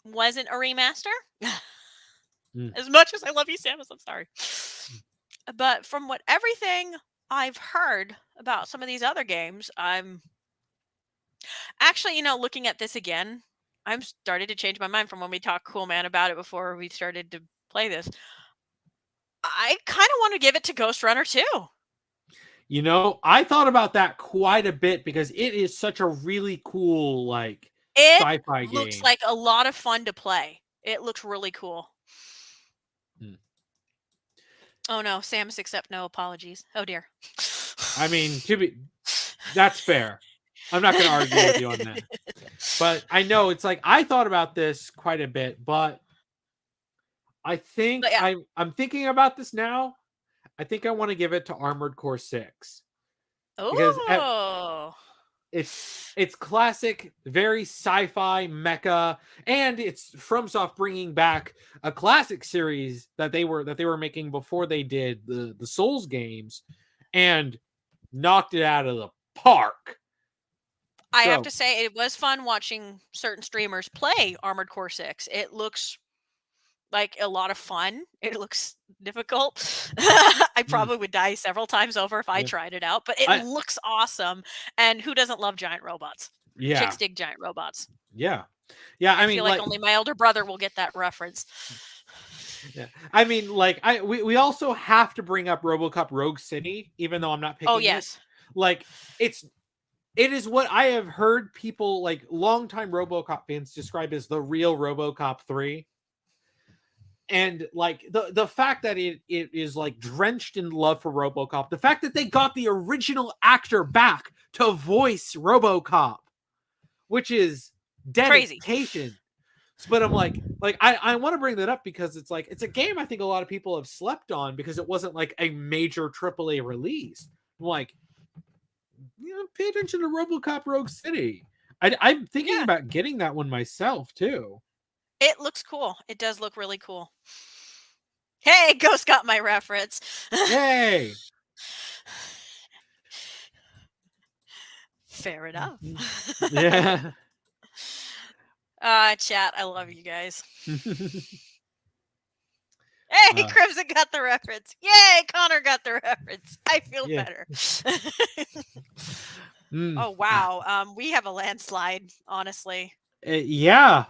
wasn't a remaster. As much as I love you, Samus, I'm sorry. But from everything I've heard about some of these other games, I'm actually, looking at this again, I'm starting to change my mind from when we talked Cool Man about it before we started to play this. I kind of want to give it to Ghost Runner 2. I thought about that quite a bit because it is such a really cool, sci-fi game. It looks like a lot of fun to play. It looks really cool. Oh no, Samus, accept no apologies. Oh dear. I mean, that's fair. I'm not going to argue with you on that. But I know it's like I thought about this quite a bit, but I think I'm thinking about this now. I think I want to give it to Armored Core 6. Oh. It's classic, very sci-fi mecha, and it's FromSoft bringing back a classic series that they were making before they did the Souls games, and knocked it out of the park. I have to say, it was fun watching certain streamers play Armored Core 6. It looks like a lot of fun. It looks difficult. I probably would die several times over if I tried it out, but it looks awesome. And who doesn't love giant robots? Yeah. Chicks dig giant robots. Yeah. Yeah. I mean, feel like only my older brother will get that reference. Yeah. I mean, we also have to bring up RoboCop Rogue City, even though I'm not picking it. Like it is what I have heard people like longtime RoboCop fans describe as the real RoboCop 3. And like the fact that it is like drenched in love for RoboCop, the fact that they got the original actor back to voice RoboCop, which is Crazy. dedication. But I'm like I want to bring that up because it's like it's a game I think a lot of people have slept on because it wasn't like a major AAA release. I'm like, pay attention to RoboCop Rogue City. I'm thinking about getting that one myself too. It looks cool. It does look really cool. Hey, Ghost got my reference. Yay! Fair enough. Yeah. Chat, I love you guys. Hey, Crimson got the reference. Yay, Connor got the reference. I feel better. Oh, wow. We have a landslide, honestly. Yeah.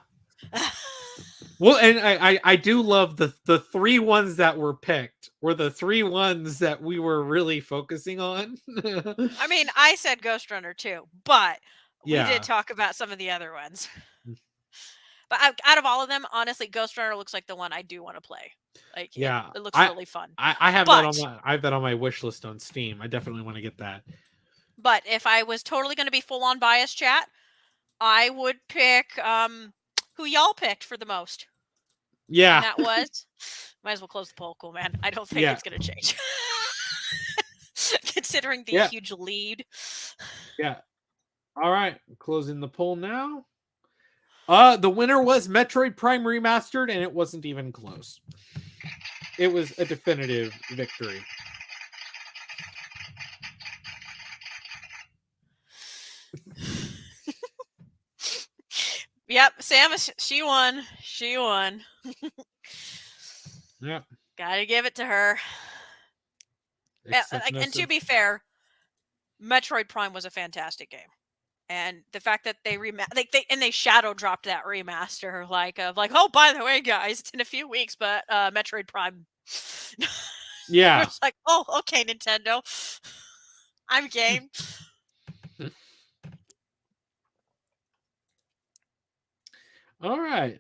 Well, and I do love the 3 ones that were picked were the 3 ones that we were really focusing on. I mean, I said Ghost Runner too, but we did talk about some of the other ones. But out of all of them, honestly, Ghost Runner looks like the one I do want to play. Like, yeah, it looks really fun. I have that on my wish list on Steam. I definitely want to get that. But if I was totally going to be full on bias, chat, I would pick who y'all picked for the most. Yeah, and that was. Might as well close the poll, cool man. I don't think it's going to change, considering the huge lead. Yeah. All right, closing the poll now. The winner was Metroid Prime Remastered, and it wasn't even close. It was a definitive victory. Yep, Samus, she won. She won. Yeah. Gotta give it to her. And to be fair, Metroid Prime was a fantastic game. And the fact that they they shadow dropped that remaster, like oh, by the way, guys, it's in a few weeks, but Metroid Prime. Yeah. It's like, oh, okay, Nintendo, I'm game. All right,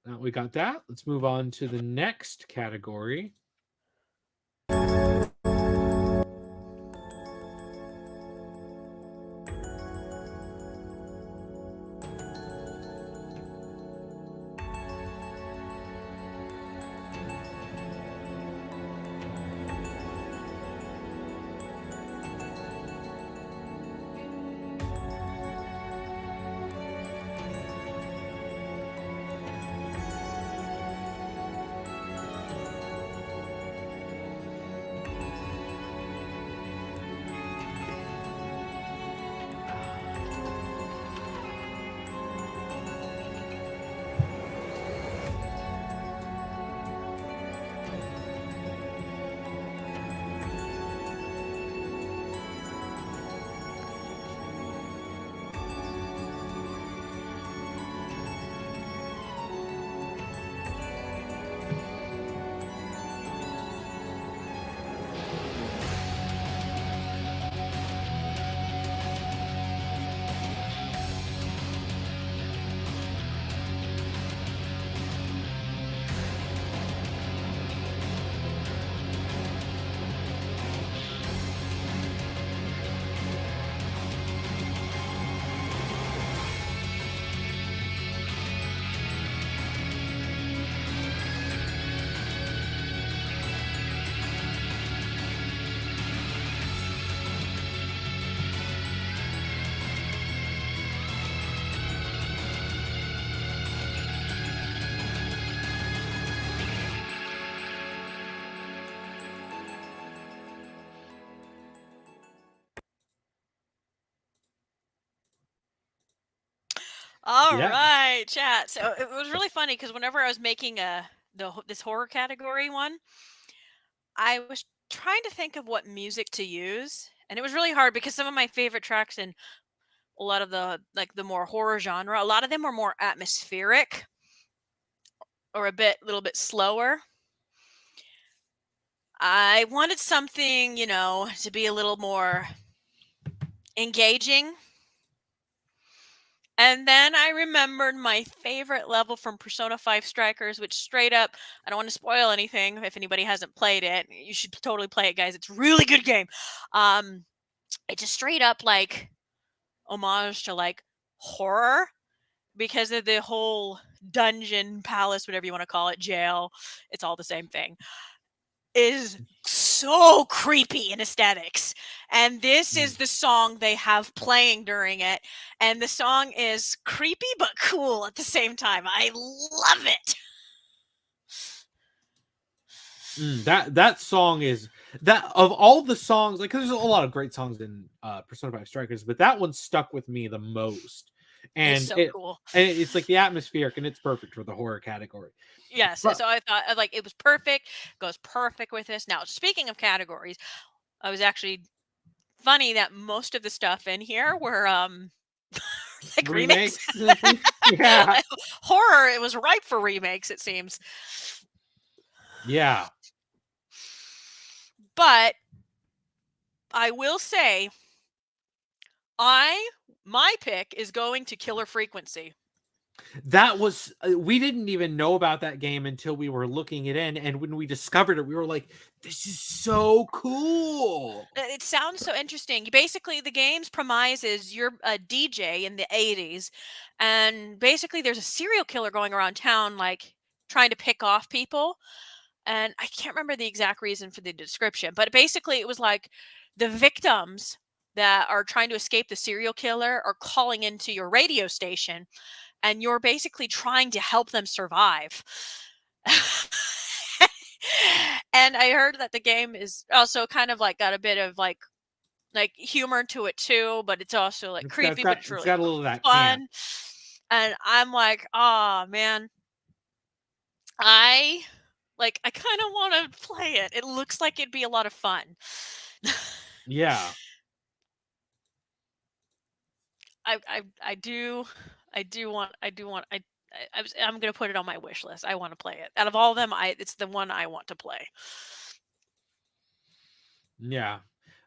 now we got that. Let's move on to the next category. All right, chat. So it was really funny because whenever I was making this horror category one, I was trying to think of what music to use, and it was really hard because some of my favorite tracks in a lot of the the more horror genre, a lot of them are more atmospheric or little bit slower. I wanted something, to be a little more engaging. And then I remembered my favorite level from Persona 5 Strikers, which straight up, I don't want to spoil anything if anybody hasn't played it. You should totally play it, guys. It's a really good game. It's a straight up like homage to like horror because of the whole dungeon, palace, whatever you want to call it, jail. It's all the same thing. Is so creepy in aesthetics. And this is the song they have playing during it. And the song is creepy but cool at the same time. I love it. That song is that of all the songs, like, 'cause there's a lot of great songs in Persona 5 Strikers, but that one stuck with me the most. It's And so cool. it's like the atmospheric, and it's perfect for the horror category. Yes. But So I thought like it was perfect, goes perfect with this. Now, speaking of categories, I was actually funny that most of the stuff in here were like remakes. remakes. Yeah. Horror, it was ripe for remakes, it seems. Yeah. But I will say my pick is going to Killer Frequency. That was we didn't even know about that game until we were looking it in, and when we discovered it, we were like, this is so cool. It sounds so interesting. Basically, the game's premise is you're a DJ in the 80s, and basically there's a serial killer going around town, like trying to pick off people. And I can't remember the exact reason for the description, but basically it was like the victims that are trying to escape the serial killer are calling into your radio station, and you're basically trying to help them survive. And I heard that the game is also kind of like got a bit of like humor to it too, but it's also like creepy, but it's It's really got a little of that camp. fun. And I'm like, oh man, I kind of want to play it. It looks like it'd be a lot of fun. Yeah. I'm gonna put it on my wish list. I want to play it. Out of all of them, it's the one I want to play. Yeah.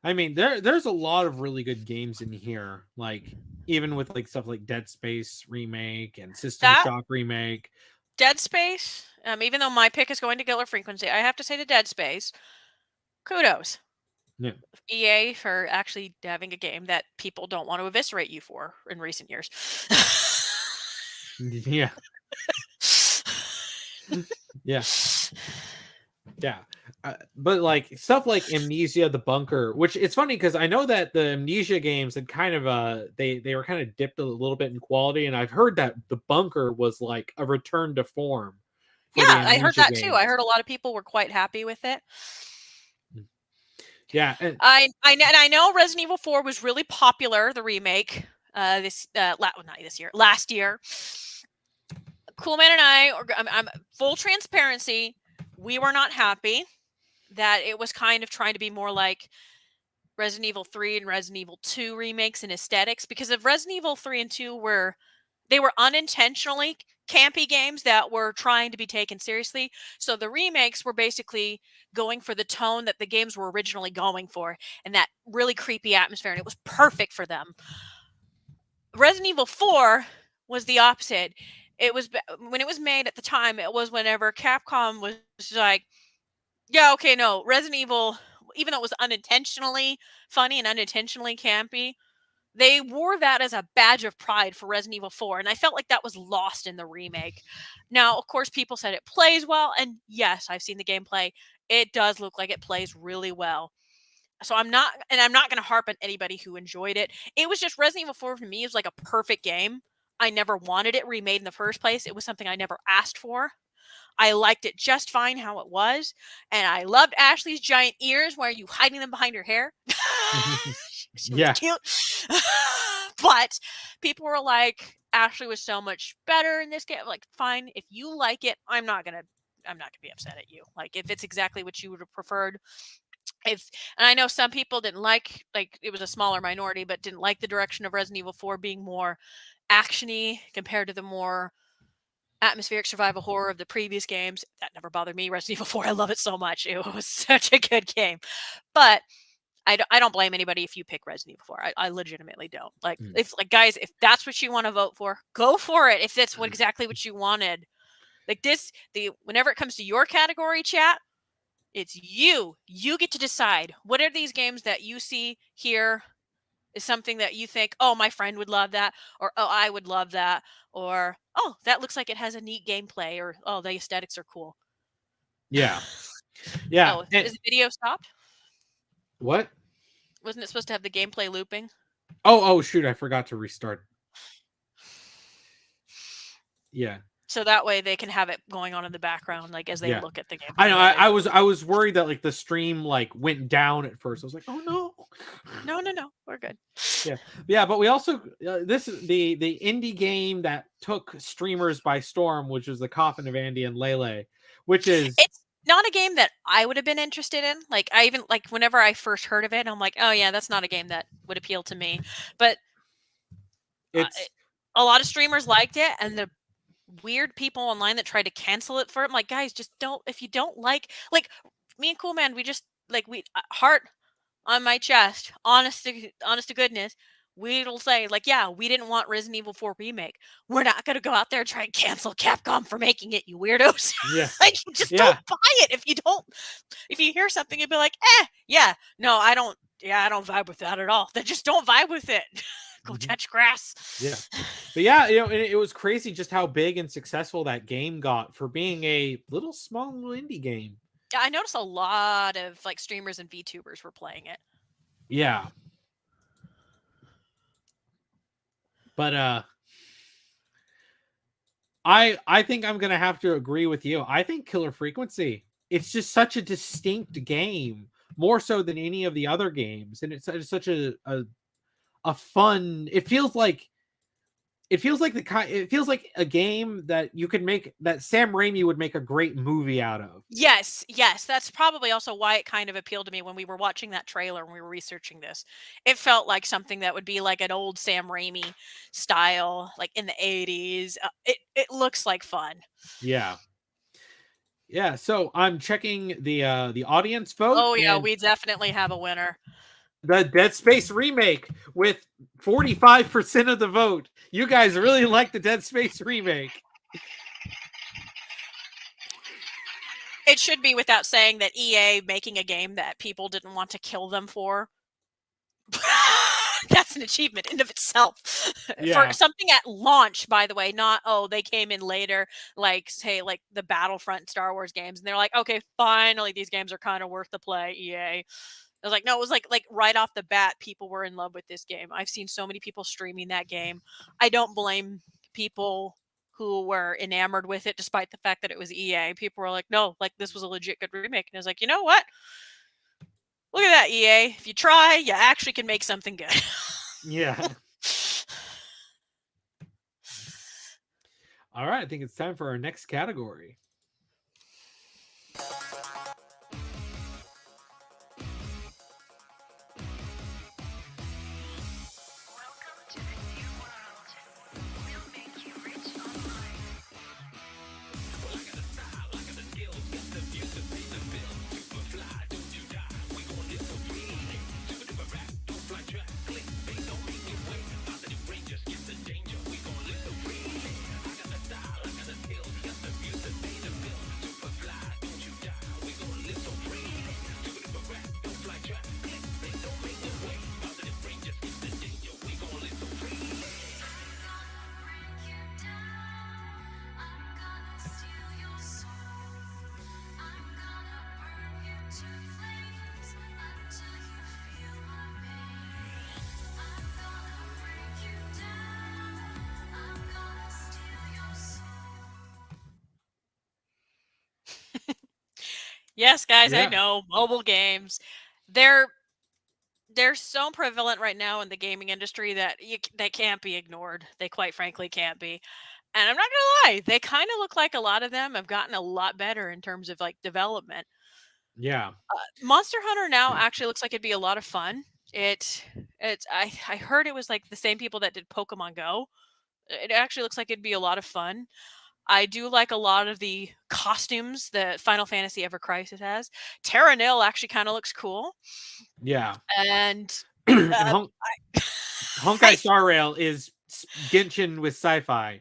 I mean, there's a lot of really good games in here, like even with like stuff like Dead Space remake and System That Shock remake. Dead Space, even though my pick is going to Killer Frequency, I have to say to Dead Space, kudos. Yeah. EA for actually having a game that people don't want to eviscerate you for in recent years. Yeah. Yeah. Yeah. But like stuff like Amnesia the Bunker, which it's funny because I know that the Amnesia games had kind of they were kind of dipped a little bit in quality, and I've heard that the Bunker was like a return to form for the Yeah, I heard Amnesia that too. I games. heard a lot of people were quite happy with it. Yeah, and I know Resident Evil 4 was really popular, the remake. Not this year, last year. Cool Man and I'm full transparency. We were not happy that it was kind of trying to be more like Resident Evil 3 and Resident Evil 2 remakes in aesthetics, because of Resident Evil 3 and 2 were unintentionally campy games that were trying to be taken seriously. So the remakes were basically going for the tone that the games were originally going for, and that really creepy atmosphere, and it was perfect for them. Resident Evil 4 was the opposite. It was when it was made at the time, it was whenever Capcom was like, yeah, okay, no, Resident Evil, even though it was unintentionally funny and unintentionally campy, they wore that as a badge of pride for Resident Evil 4, and I felt like that was lost in the remake. Now, of course, people said it plays well, and yes, I've seen the gameplay. It does look like it plays really well. So I'm not going to harp on anybody who enjoyed it. It was just Resident Evil 4 for me is like a perfect game. I never wanted it remade in the first place. It was something I never asked for. I liked it just fine how it was, and I loved Ashley's giant ears. Why are you hiding them behind her hair? She was yeah. cute. But people were like, Ashley was so much better in this game. Like, fine, if you like it, I'm not gonna be upset at you. Like, if it's exactly what you would have preferred. And I know some people didn't like it was a smaller minority, but didn't like the direction of Resident Evil 4 being more actiony compared to the more atmospheric survival horror of the previous games. That never bothered me. Resident Evil 4, I love it so much. It was such a good game. But I don't blame anybody if you pick Resident Evil 4. I legitimately don't. Like, Mm. if like guys, if that's what you want to vote for, go for it. If that's what exactly what you wanted. Like whenever it comes to your category, chat, it's you. You get to decide what are these games that you see here is something that you think, oh, my friend would love that, or oh, I would love that, or oh, that looks like it has a neat gameplay, or oh, the aesthetics are cool. Yeah. Yeah. Oh, is the video stopped? What? Wasn't it supposed to have the gameplay looping? Oh, shoot, I forgot to restart. Yeah. So that way they can have it going on in the background, like as they look at the gameplay. I know. I was worried that like the stream like went down at first. I was like, oh no. No, we're good. Yeah. But we also this is the indie game that took streamers by storm, which was the Coffin of Andy and Lele, which is it's not a game that I would have been interested in. Like I even like whenever I first heard of it, I'm like, oh yeah, that's not a game that would appeal to me. But it's a lot of streamers liked it, and the weird people online that tried to cancel it for it. I'm like, guys, just don't. If you don't like me and Cool Man, we just like we heart on my chest, honest to goodness. We'll say like, yeah, we didn't want Resident Evil 4 remake. We're not gonna go out there and try and cancel Capcom for making it, you weirdos. yeah. Like, just don't buy it. If you hear something, you'd be like, yeah, no, I don't vibe with that at all. Then just don't vibe with it. Go touch grass. Yeah. But yeah, it was crazy just how big and successful that game got for being a small little indie game. Yeah, I noticed a lot of like streamers and VTubers were playing it. Yeah. But I think I'm gonna have to agree with you. I think Killer Frequency, it's just such a distinct game, more so than any of the other games, and it's such a fun. It feels like a game that you could make, that Sam Raimi would make a great movie out of. Yes, that's probably also why it kind of appealed to me when we were watching that trailer and we were researching this. It felt like something that would be like an old Sam Raimi style, like in the 80s. It looks like fun. Yeah. So I'm checking the audience vote. Oh yeah, we definitely have a winner. The Dead Space remake with 45% of the vote. You guys really like the Dead Space remake. It should be without saying that EA making a game that people didn't want to kill them for. That's an achievement in of itself. For something at launch, by the way, not, oh, they came in later, like, say, like the Battlefront Star Wars games, and they're like, okay, finally, these games are kind of worth the play, EA. I was like, no, it was like right off the bat, people were in love with this game. I've seen so many people streaming that game. I don't blame people who were enamored with it, despite the fact that it was EA. People were like, no, like this was a legit good remake. And I was like, you know what? Look at that, EA. If you try, you actually can make something good. Yeah. All right, I think it's time for our next category. Yes, guys, I know. Mobile games. They're so prevalent right now in the gaming industry that they can't be ignored. They quite frankly can't be. And I'm not gonna lie, they kind of look like a lot of them have gotten a lot better in terms of like development. Yeah. Monster Hunter now actually looks like it'd be a lot of fun. I heard it was like the same people that did Pokemon Go. It actually looks like it'd be a lot of fun. I do like a lot of the costumes that Final Fantasy Ever Crisis has. Terra Nil actually kind of looks cool. Yeah. And And I, Honkai Star Rail is Genshin with sci-fi.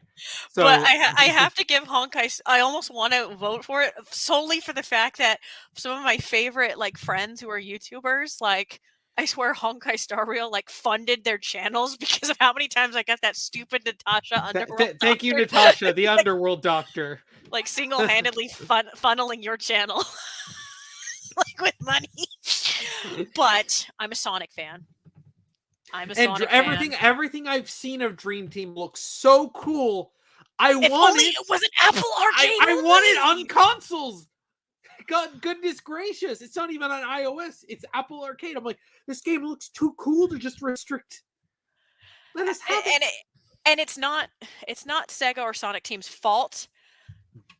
but So I have to give Honkai. I almost want to vote for it solely for the fact that some of my favorite like friends who are YouTubers, like I swear Honkai Star Rail like funded their channels because of how many times I got that stupid Natasha Underworld thank you, Doctor Natasha, the Underworld Doctor. like single-handedly funneling your channel like with money. But I'm a Sonic fan. I'm a And Sonic fan. everything I've seen of Dream Team looks so cool. I If want only it. it was an Apple Arcade I want it only! on consoles. God, goodness gracious! It's not even on iOS. It's Apple Arcade. I'm like, this game looks too cool to just restrict. Let us have it. And it's not Sega or Sonic Team's fault.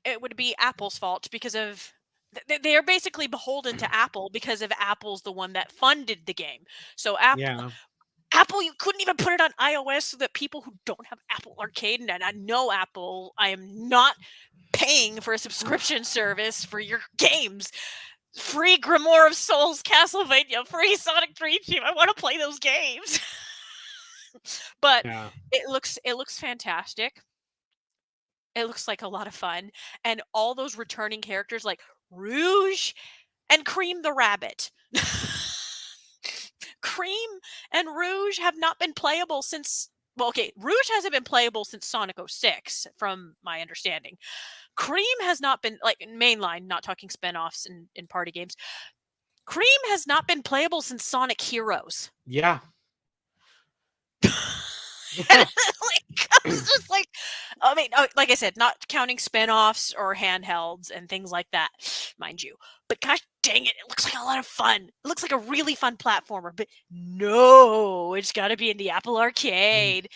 It would be Apple's fault because of they are basically beholden to Apple because of Apple's the one that funded the game. So Yeah. Apple, you couldn't even put it on iOS so that people who don't have Apple Arcade, and I know Apple, I am not paying for a subscription service for your games. Free Grimoire of Souls, Castlevania, free Sonic Dream Team. I want to play those games. But Yeah. it looks fantastic. It looks like a lot of fun. And all those returning characters like Rouge and Cream the Rabbit. Cream and Rouge have not been playable since. Well, okay, Rouge hasn't been playable since Sonic 06, from my understanding. Cream has not been, like, mainline, not talking spin-offs in party games. Cream has not been playable since Sonic Heroes. Yeah. Like, it's just like, I mean, like I said, not counting spin-offs or handhelds and things like that, mind you. But gosh dang it, it looks like a lot of fun. It looks like a really fun platformer, but no, it's got to be in the Apple Arcade.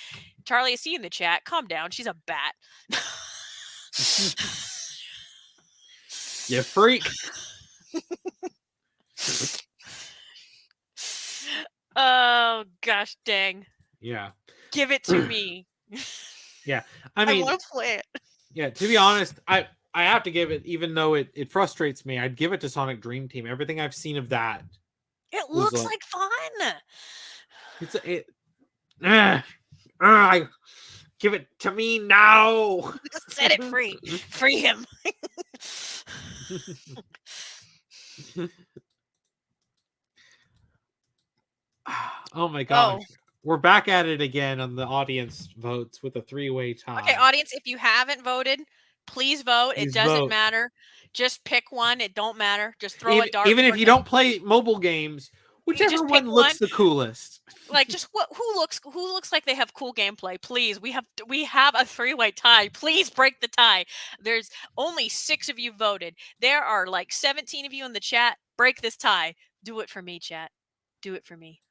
Charlie, I see you in the chat. Calm down. She's a bat. You freak. Oh, gosh dang. Yeah. Give it to me. Yeah. I mean, want to play it. yeah, to be honest, I have to give it, even though it frustrates me, I'd give it to Sonic Dream Team. Everything I've seen of that. It Was looks like fun. It's I give it to me now. Set it free. Free him. Oh my gosh. Oh. We're back at it again on the audience votes with a 3-way tie. Okay, audience, if you haven't voted, please vote. Please it doesn't vote. matter. Just pick one. It don't matter. Just throw a dart. Even if you don't play mobile games, whichever just one pick looks one. the coolest. Like, just who looks like they have cool gameplay. Please, we have a 3-way tie. Please break the tie. There's only 6 of you voted. There are like 17 of you in the chat. Break this tie. Do it for me, chat. Do it for me.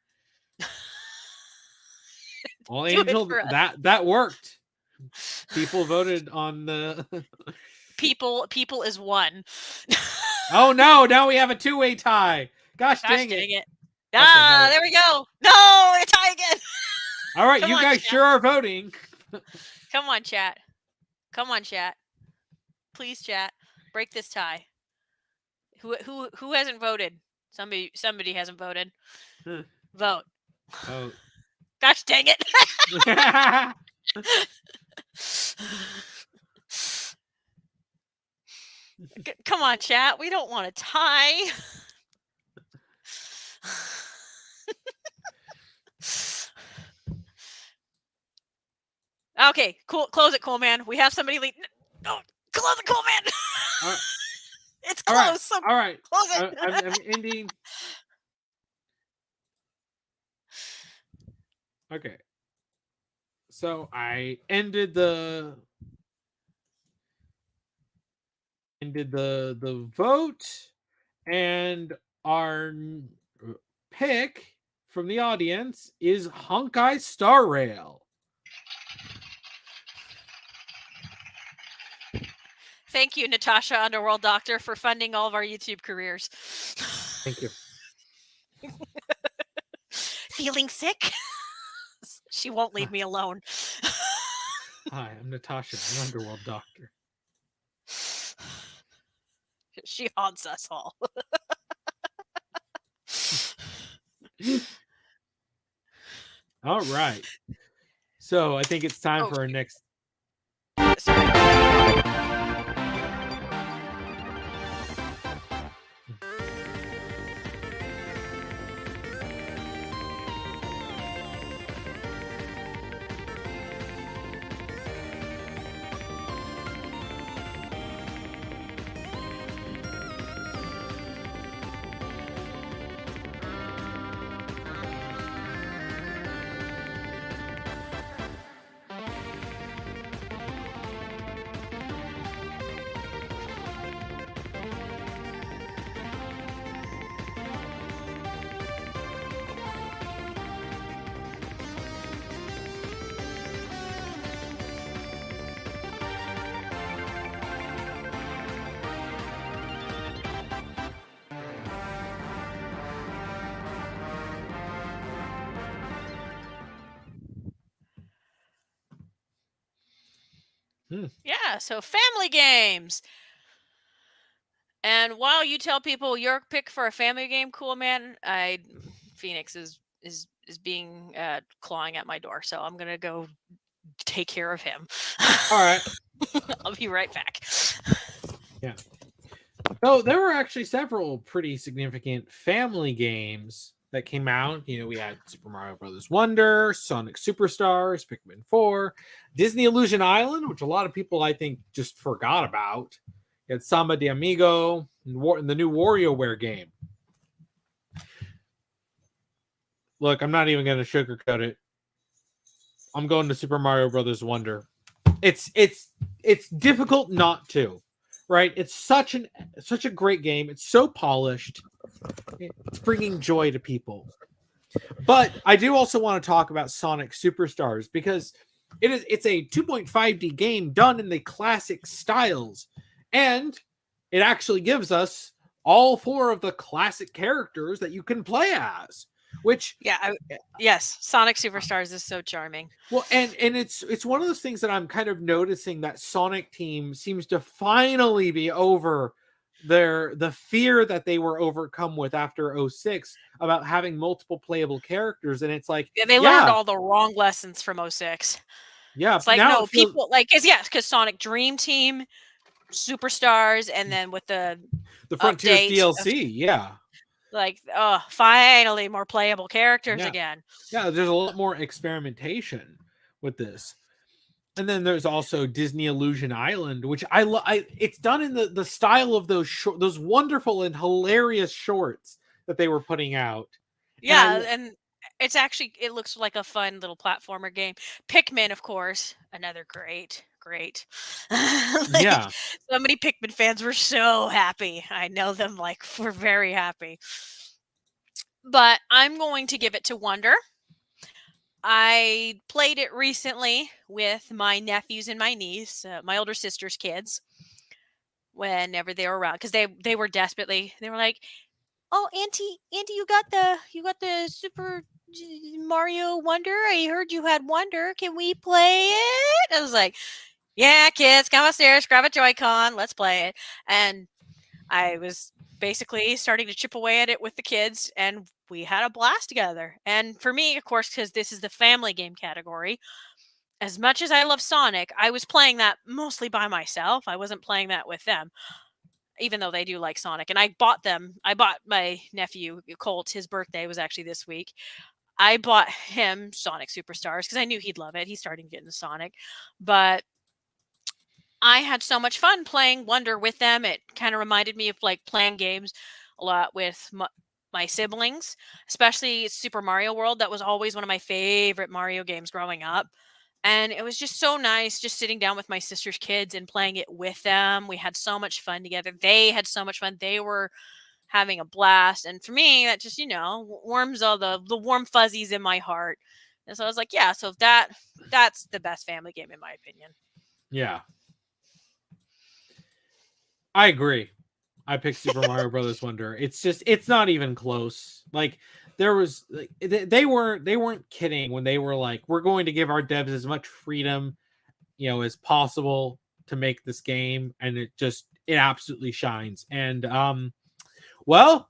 Well, Angel, that worked. People voted on the people is 1. Oh no, now we have a 2-way tie. Gosh dang it. Okay, there we go. No, we're tie again. All right, you guys sure are voting. Come on, chat. Come on, chat. Please, chat. Break this tie. Who hasn't voted? Somebody hasn't voted. Vote. Vote. Gosh dang it. Come on, chat. We don't want to tie. Okay, cool. Close it, cool man. We have somebody lead. No, close it, cool man. It's close. All right. Close it. I'm ending. Okay. So I ended the vote, and our pick from the audience is Honkai Star Rail. Thank you, Natasha Underworld Doctor, for funding all of our YouTube careers. Thank you. Feeling sick? She won't leave me alone. Hi, I'm Natasha, the Underworld Doctor. She haunts us all. All right. So I think it's time Oh, for our shoot. next. Sorry. Yeah, so family games. And while you tell people your pick for a family game, cool man, Phoenix is being clawing at my door, so I'm gonna go take care of him. All right. I'll be right back. Yeah. So there were actually several pretty significant family games that came out. We had Super Mario Brothers Wonder, Sonic Superstars, Pikmin 4, Disney Illusion Island, which a lot of people I think just forgot about. You had Samba de Amigo and the new WarioWare game. Look, I'm not even going to sugarcoat it. I'm going to Super Mario Brothers Wonder. It's difficult not to, right? It's such a great game. It's so polished. It's bringing joy to people. But I do also want to talk about Sonic Superstars because it's a 2.5D game done in the classic styles, and it actually gives us all 4 of the classic characters that you can play as. Which yes, Sonic Superstars is so charming. Well, and it's one of those things that I'm kind of noticing that Sonic Team seems to finally be over the fear that they were overcome with after 06 about having multiple playable characters, and it's like, Yeah, they learned all the wrong lessons from 06. Yeah, it's like now no people like because Sonic Dream Team, Superstars, and then with the Frontiers update DLC, yeah. Like, oh, finally more playable characters again. Yeah, there's a lot more experimentation with this. And then there's also Disney Illusion Island, which it's done in the style of those wonderful and hilarious shorts that they were putting out. Yeah, and it's actually, it looks like a fun little platformer game. Pikmin, of course, another great. Yeah. So many Pikmin fans were so happy. I know them, we're very happy. But I'm going to give it to Wonder. I played it recently with my nephews and my niece, my older sister's kids, whenever they were around, because they were desperately, they were like, "Oh, auntie, you got the Super Mario Wonder. I heard you had Wonder. Can we play it?" I was like, "Yeah, kids, come upstairs, grab a Joy-Con, let's play it." And I was basically starting to chip away at it with the kids, and we had a blast together. And for me, of course, because this is the family game category, as much as I love Sonic, I was playing that mostly by myself. I wasn't playing that with them, even though they do like Sonic. And I bought my nephew, Colt, his birthday was actually this week. I bought him Sonic Superstars because I knew he'd love it. He's starting to get into Sonic. But I had so much fun playing Wonder with them. It kind of reminded me of playing games a lot with my siblings, especially Super Mario World. That was always one of my favorite Mario games growing up. And it was just so nice just sitting down with my sister's kids and playing it with them. We had so much fun together. They had so much fun. They were having a blast. And for me, that just, warms all the warm fuzzies in my heart. And so I was like, yeah, so that's the best family game in my opinion. Yeah. I agree. I picked Super Mario Brothers Wonder. It's not even close. There was they weren't kidding when they were like, we're going to give our devs as much freedom, as possible to make this game, and it absolutely shines. And well,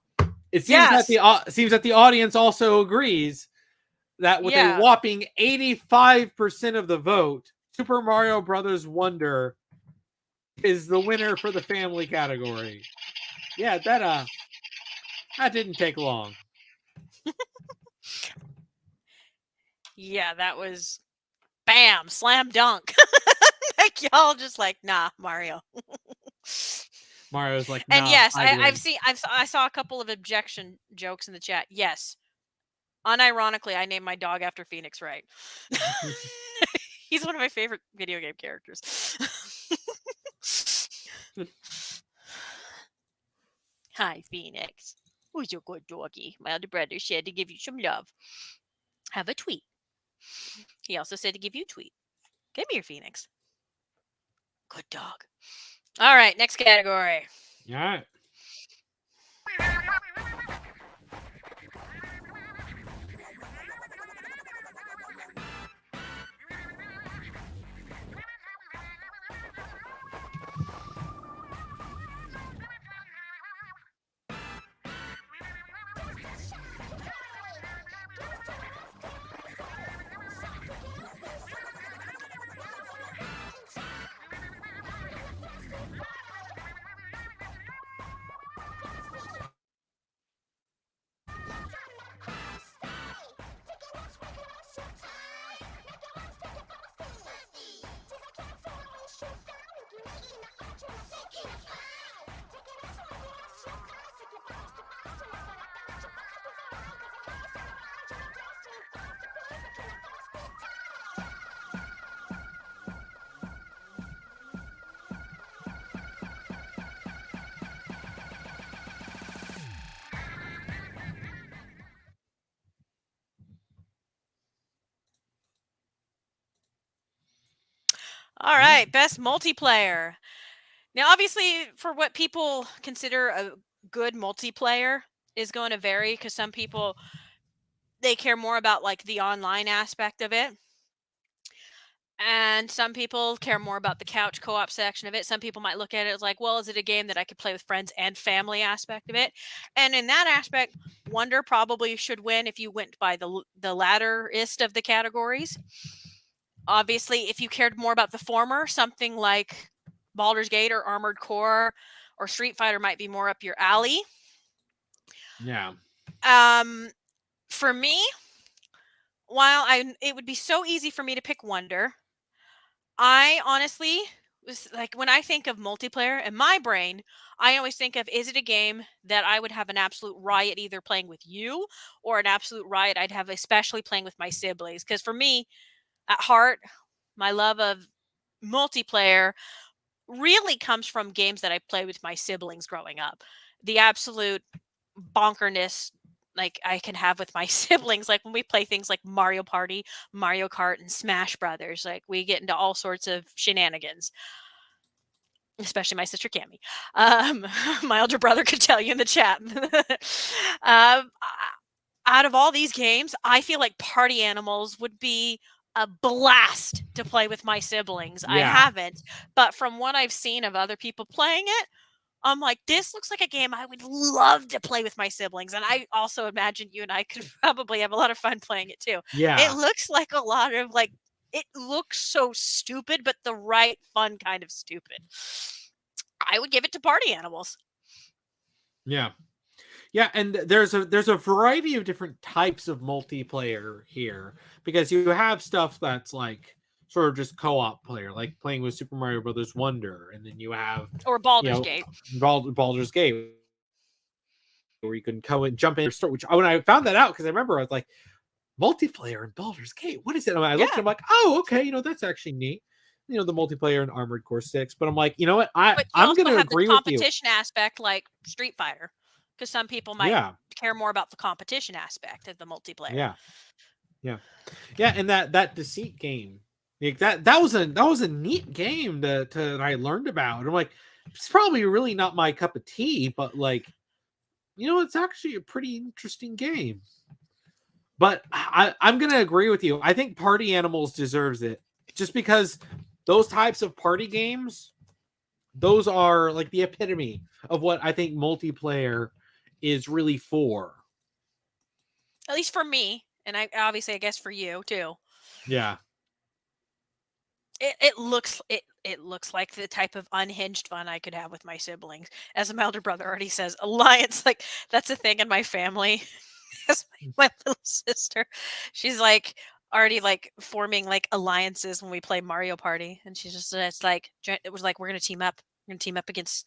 it seems that the audience also agrees that with a whopping 85% of the vote, Super Mario Brothers Wonder is the winner for the family category. Yeah, that didn't take long. Yeah, that was bam, slam dunk. Like y'all just like, nah, Mario. Mario's like, nah, and yes, I saw a couple of objection jokes in the chat. Yes, unironically, I named my dog after Phoenix Wright. He's one of my favorite video game characters. Hi, Phoenix. Who's your good doggy? My older brother said to give you some love. Have a tweet. He also said to give you a tweet. Come here, Phoenix. Good dog. All right, next category. All right. All right, best multiplayer. Now, obviously, for what people consider a good multiplayer is going to vary because some people, they care more about like the online aspect of it. And some people care more about the couch co-op section of it. Some people might look at it as like, well, is it a game that I could play with friends and family aspect of it? And in that aspect, Wonder probably should win if you went by the latterist of the categories. Obviously, if you cared more about the former, something like Baldur's Gate or Armored Core or Street Fighter might be more up your alley. Yeah. For me, while it would be so easy for me to pick Wonder, I honestly was like, when I think of multiplayer in my brain, I always think of, is it a game that I would have an absolute riot either playing with you or an absolute riot I'd have especially playing with my siblings? Because for me, at heart, my love of multiplayer really comes from games that I played with my siblings growing up. The absolute bonkerness like I can have with my siblings, like when we play things like Mario Party, Mario Kart, and Smash Brothers, like we get into all sorts of shenanigans. Especially my sister Cammy. My older brother could tell you in the chat. Out of all these games, I feel like Party Animals would be a blast to play with my siblings. Yeah. I haven't, but from what I've seen of other people playing it, I'm like, this looks like a game I would love to play with my siblings. And I also imagine you and I could probably have a lot of fun playing it too. Yeah. It looks like a lot of like, it looks so stupid, but the right fun kind of stupid. I would give it to Party Animals. Yeah. Yeah, and there's a variety of different types of multiplayer here because you have stuff that's like sort of just co-op player, like playing with Super Mario Brothers Wonder, and then you have Baldur's Gate. Baldur's Gate, where you can go and jump in your store. Which when I found that out, because I remember I was like, multiplayer in Baldur's Gate, what is it? And I looked, and I'm like, oh, okay, that's actually neat. The multiplayer in Armored Core 6, but I'm like, you know what? I'm going to agree with you. Competition aspect like Street Fighter. Because some people might care more about the competition aspect of the multiplayer. Yeah, and that Deceit game, like that was a neat game that I learned about. I'm like, it's probably really not my cup of tea, but like, it's actually a pretty interesting game. But I'm gonna agree with you. I think Party Animals deserves it just because those types of party games those are like the epitome of what I think multiplayer is really for. At least for me, and I obviously I guess for you too. Yeah. It looks like the type of unhinged fun I could have with my siblings. As my elder brother already says, alliance, like that's a thing in my family. As my little sister, she's like already like forming like alliances when we play Mario Party, and she's just it's like it was like we're gonna team up. We're gonna team up against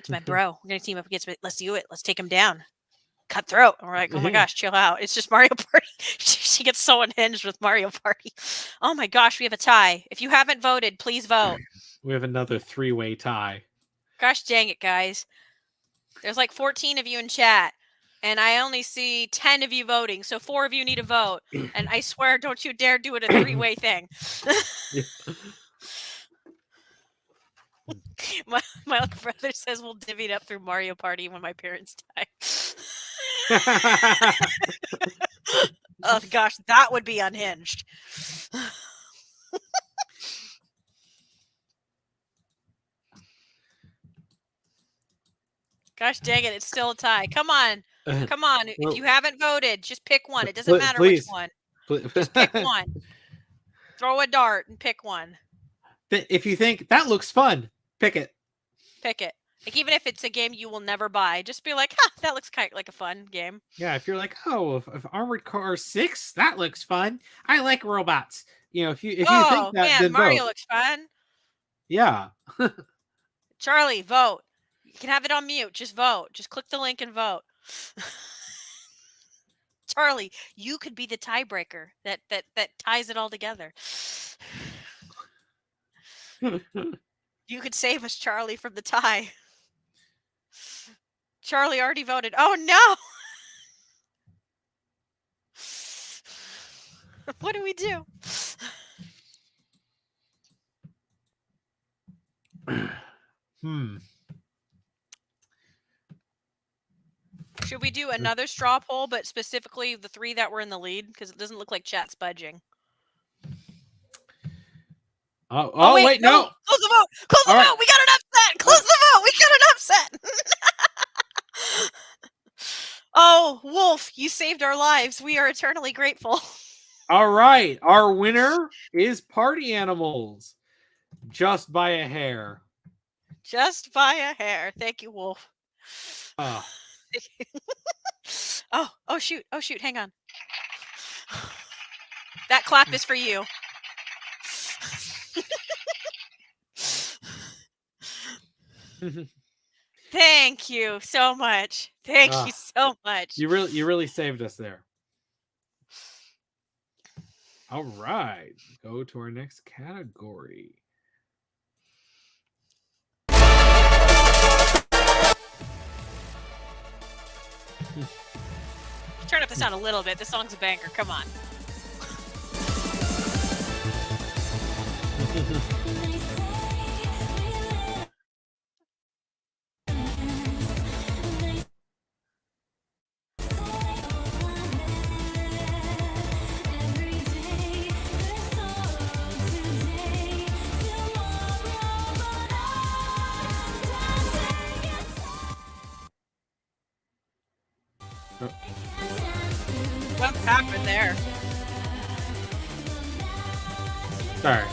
my bro. We're gonna team up against. Let's do it. Let's take him down. Cutthroat. And we're like, oh my gosh, chill out. It's just Mario Party. She gets so unhinged with Mario Party. Oh my gosh, we have a tie. If you haven't voted, please vote. We have another 3-way tie. Gosh dang it, guys. There's like 14 of you in chat, and I only see 10 of you voting. So 4 of you need to vote. And I swear, don't you dare do it a 3-way thing. My older brother says we'll divvy it up through Mario Party when my parents die. Oh gosh, that would be unhinged. Gosh dang it, it's still a tie. Come on. Come on. If you haven't voted, just pick one. It doesn't matter which one. Just pick one. Throw a dart and pick one. If you think that looks fun, pick it. Pick it. Like, even if it's a game you will never buy, just be like, ha, that looks kind of like a fun game. Yeah, if you're like, oh, if Armored Car 6, that looks fun. I like robots. You know, if you think that, man, then Mario vote. looks fun. Yeah. Charlie, vote. You can have it on mute. Just vote. Just click the link and vote. Charlie, you could be the tiebreaker that ties it all together. You could save us, Charlie, from the tie. Charlie already voted. Oh no! What do we do? Should we do another straw poll, but specifically the 3 that were in the lead? Because it doesn't look like chat's budging. Oh wait, no! Close the vote! Close the vote! We got an upset! Close the vote! We got an upset! Oh, Wolf, you saved our lives. We are eternally grateful. All right, our winner is Party Animals. Just by a hair. Just by a hair. Thank you, Wolf. Oh, shoot. Oh, shoot. Hang on. That clap is for you. Thank you so much. Thank you so much. You really saved us there. All right, go to our next category. Turn up the sound a little bit. This song's a banger. Come on. What happened there? Sorry.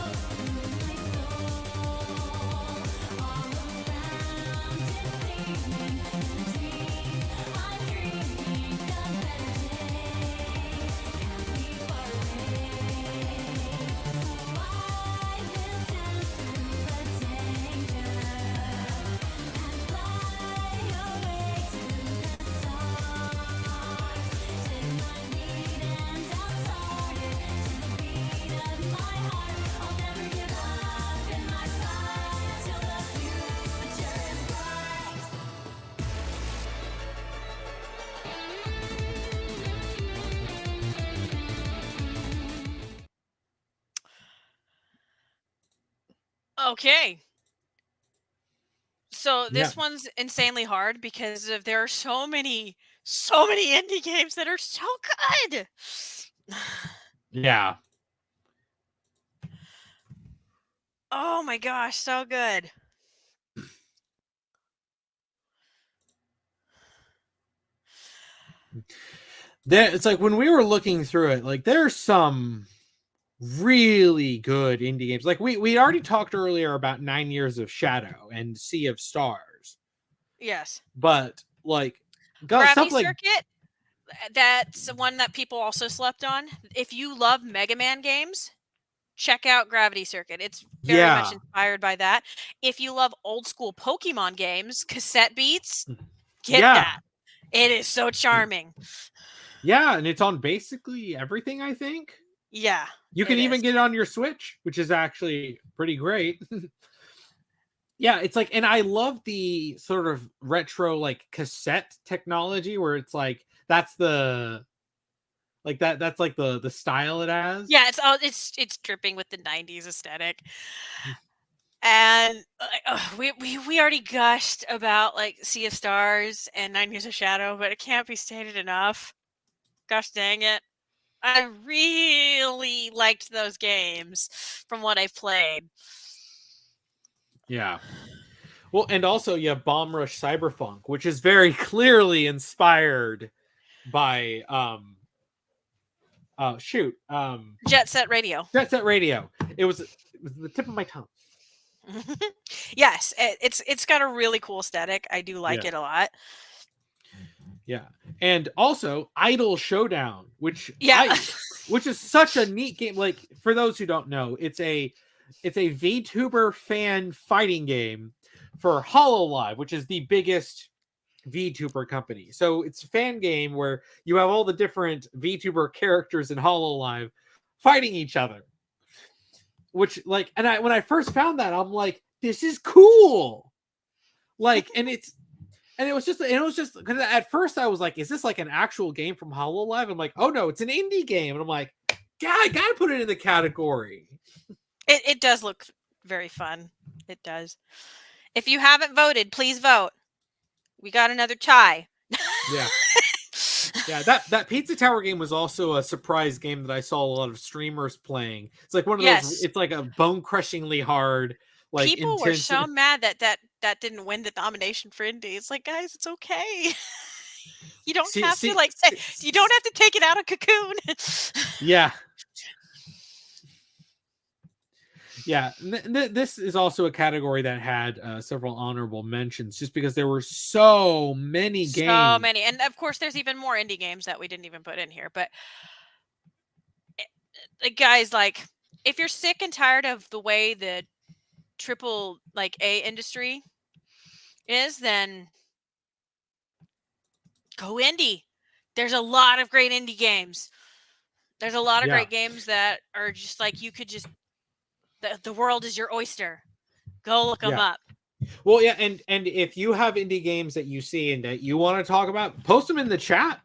Okay. So this one's insanely hard because there are so many indie games that are so good. Yeah. Oh my gosh, so good. It's like when we were looking through it, like there's some really good indie games. Like we already talked earlier about 9 Years of Shadow and Sea of Stars, Yes. but like got Gravity stuff like Circuit, that's one that people also slept on. If you love Mega Man games, check out Gravity Circuit. It's very much yeah, inspired by that. If you love old school Pokemon games, cassette beats, get yeah, that. It is so charming. yeah, and it's on basically everything. I think Yeah, you can it even is. get it on your Switch, which is actually pretty great. Yeah, it's like, and I love the sort of retro like cassette technology where it's like that's the like that's like the style it has. Yeah, it's dripping with the 90s aesthetic. And we already gushed about like Sea of Stars and 9 Years of Shadow, but it can't be stated enough. Gosh dang it. I really liked those games from what I've played. Yeah. Well, and also you have Bomb Rush Cyberpunk, which is very clearly inspired by shoot Jet Set Radio. Jet Set Radio. It was the tip of my tongue. Yes, it's got a really cool aesthetic. I do like Yeah. it a lot. Yeah. And also Idol Showdown, Yeah. which is such a neat game. Like for those who don't know, it's a VTuber fan fighting game for HoloLive, which is the biggest VTuber company. So it's a fan game where you have all the different VTuber characters in HoloLive fighting each other. Which like, and when I first found that, I'm like, this is cool. Like, and it was just because at first I was like, is this like an actual game from HoloLive? I'm like, oh no, it's an indie game. And I'm like, yeah, I gotta put it in the category. It does look very fun. It does. If you haven't voted, please vote. We got another tie. Yeah. Yeah, that Pizza Tower game was also a surprise game that I saw a lot of streamers playing. It's like one of those. Yes. It's like a bone-crushingly hard, like People were intense. so mad that didn't win the nomination for indie. It's like, guys, it's okay. You don't have to like say you don't have to take it out of Cocoon. Yeah. Yeah, this is also a category that had several honorable mentions just because there were so many games. So many. And of course, there's even more indie games that we didn't even put in here. But guys, like, if you're sick and tired of the way the triple like A industry is, then go indie. There's a lot of great indie games. There's a lot of great games that are just like you could just the world is your oyster. Go look them up. Well, yeah, and if you have indie games that you see and that you want to talk about, post them in the chat.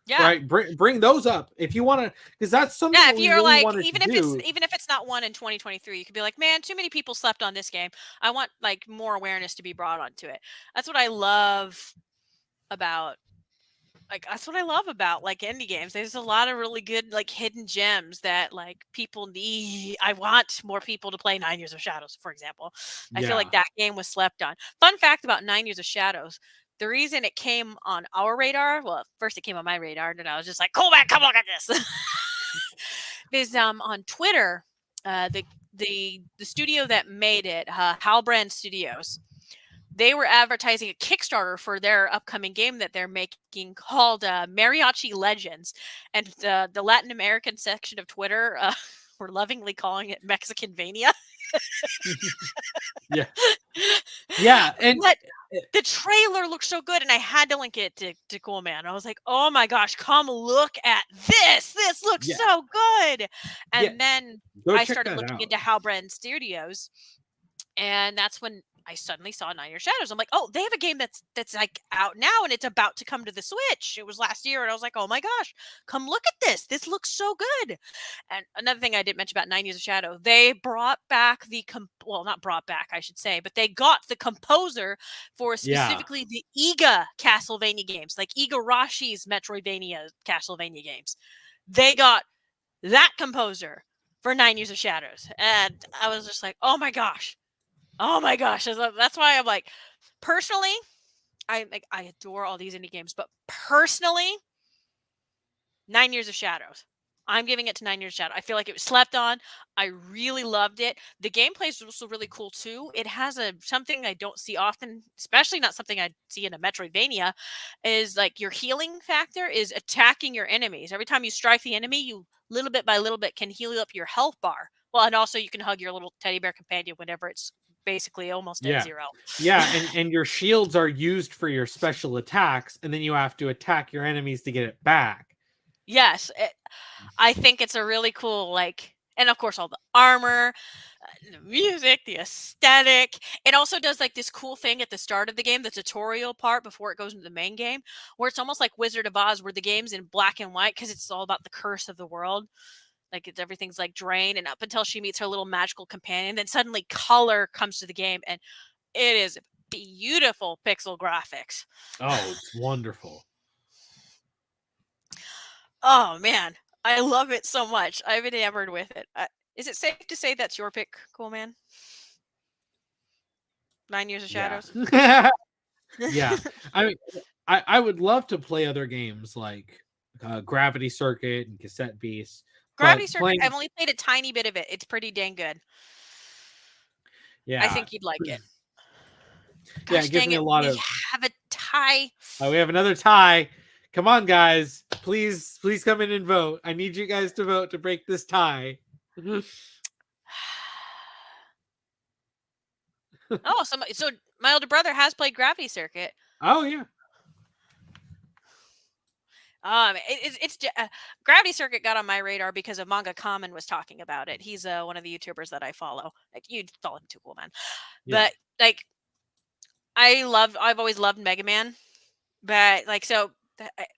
Yeah, right. Bring those up if you want to, because that's something. Yeah, if you're really like, even if it's not one in 2023, you could be like, man, too many people slept on this game. I want like more awareness to be brought onto it. That's what I love about. Like that's what I love about like indie games. There's a lot of really good like hidden gems that like people need. I want more people to play 9 Years of Shadows, for example. I feel like that game was slept on. Fun fact about 9 Years of Shadows. The reason it came on our radar, well, first it came on my radar, and I was just like, cool man, come look at this. Is on Twitter, the studio that made it, Halbrand Studios, they were advertising a Kickstarter for their upcoming game that they're making called Mariachi Legends. And the Latin American section of Twitter were lovingly calling it Mexicanvania. Yeah. Yeah. And but the trailer looked so good, and I had to link it to Cool Man. I was like, oh my gosh, come look at this. This looks so good. And then I started looking into Halbrand Studios, and that's when I suddenly saw 9 Years Shadows. I'm like, oh, they have a game that's like out now, and it's about to come to the Switch. It was last year, and I was like, oh my gosh, come look at this. This looks so good. And another thing I didn't mention about 9 Years of Shadow, they brought back not brought back, I should say, but they got the composer for specifically the Iga Castlevania games, like Igarashi's Metroidvania Castlevania games. They got that composer for 9 Years of Shadows. And I was just like, oh my gosh. Oh my gosh. That's why I'm like, personally, I adore all these indie games, but personally, 9 Years of Shadows. I'm giving it to 9 Years of Shadow. I feel like it was slept on. I really loved it. The gameplay is also really cool too. It has something I don't see often, especially not something I see in a Metroidvania, is like your healing factor is attacking your enemies. Every time you strike the enemy, you little bit by little bit can heal up your health bar. Well, and also you can hug your little teddy bear companion whenever it's basically almost at Yeah. 0. Yeah, and your shields are used for your special attacks, and then you have to attack your enemies to get it back. Yes, I think it's a really cool, like, and of course all the armor, the music, the aesthetic. It also does like this cool thing at the start of the game, the tutorial part before it goes into the main game, where it's almost like Wizard of Oz, where the game's in black and white because it's all about the curse of the world. Like everything's like drained, and up until she meets her little magical companion, then suddenly color comes to the game, and it is beautiful pixel graphics. Oh, it's wonderful. Oh man, I love it so much. I've been enamored with it. Is it safe to say that's your pick, Cool Man? 9 Years of Shadows. Yeah. Yeah. I mean, I would love to play other games like Gravity Circuit and Cassette Beast. Gravity But Circuit. playing, I've only played a tiny bit of it. It's pretty dang good. yeah, I think you'd like it. yeah, Gosh it gives dang me it! a lot We of. have a tie. We have another tie. Come on, guys! Please come in and vote. I need you guys to vote to break this tie. Oh, so my older brother has played Gravity Circuit. Oh yeah. Gravity Circuit got on my radar because of Manga Common was talking about it. He's one of the YouTubers that I follow. Like you'd follow him too, Cool Man. Yeah. But like, I've always loved Mega Man. But like, so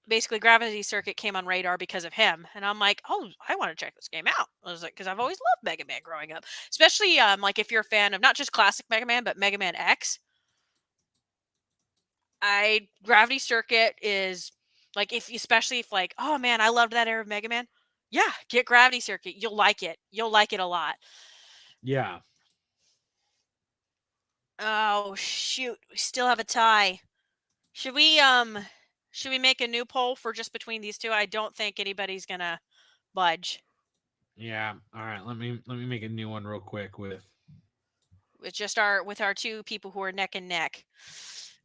basically, Gravity Circuit came on radar because of him, and I'm like, oh, I want to check this game out. I was like, because I've always loved Mega Man growing up, especially like if you're a fan of not just classic Mega Man, but Mega Man X. Gravity Circuit is like especially if like, oh man, I loved that era of Mega Man. Yeah, get Gravity Circuit. You'll like it. You'll like it a lot. Yeah. Oh shoot, we still have a tie. Should we make a new poll for just between these two? I don't think anybody's gonna budge. Yeah. All right. Let me make a new one real quick with With our two people who are neck and neck.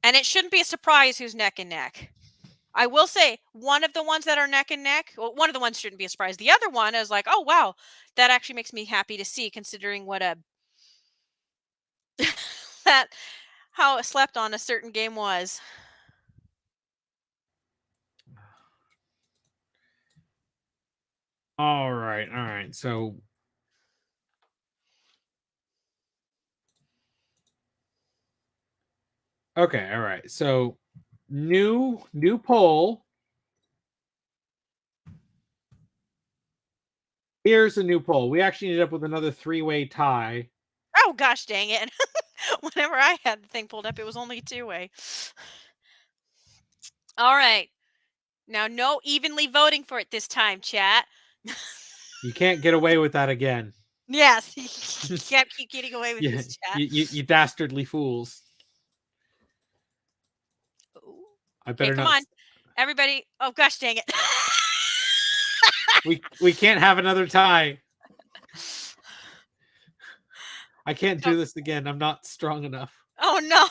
And it shouldn't be a surprise who's neck and neck. I will say one of the ones that are neck and neck, well, one of the ones shouldn't be a surprise. The other one is like, oh wow, that actually makes me happy to see, considering what a that how slept on a certain game was. All right. So okay, all right. So new poll. Here's a new poll. We actually ended up with another 3-way tie. Oh gosh dang it. Whenever I had the thing pulled up, it was only 2-way. All right. Now no evenly voting for it this time, chat. You can't get away with that again. Yes. You can't keep getting away with this, chat. You dastardly fools. Ooh. I better come not. on. Everybody. Oh gosh dang it. we can't have another tie. I can't do this again. I'm not strong enough. Oh no.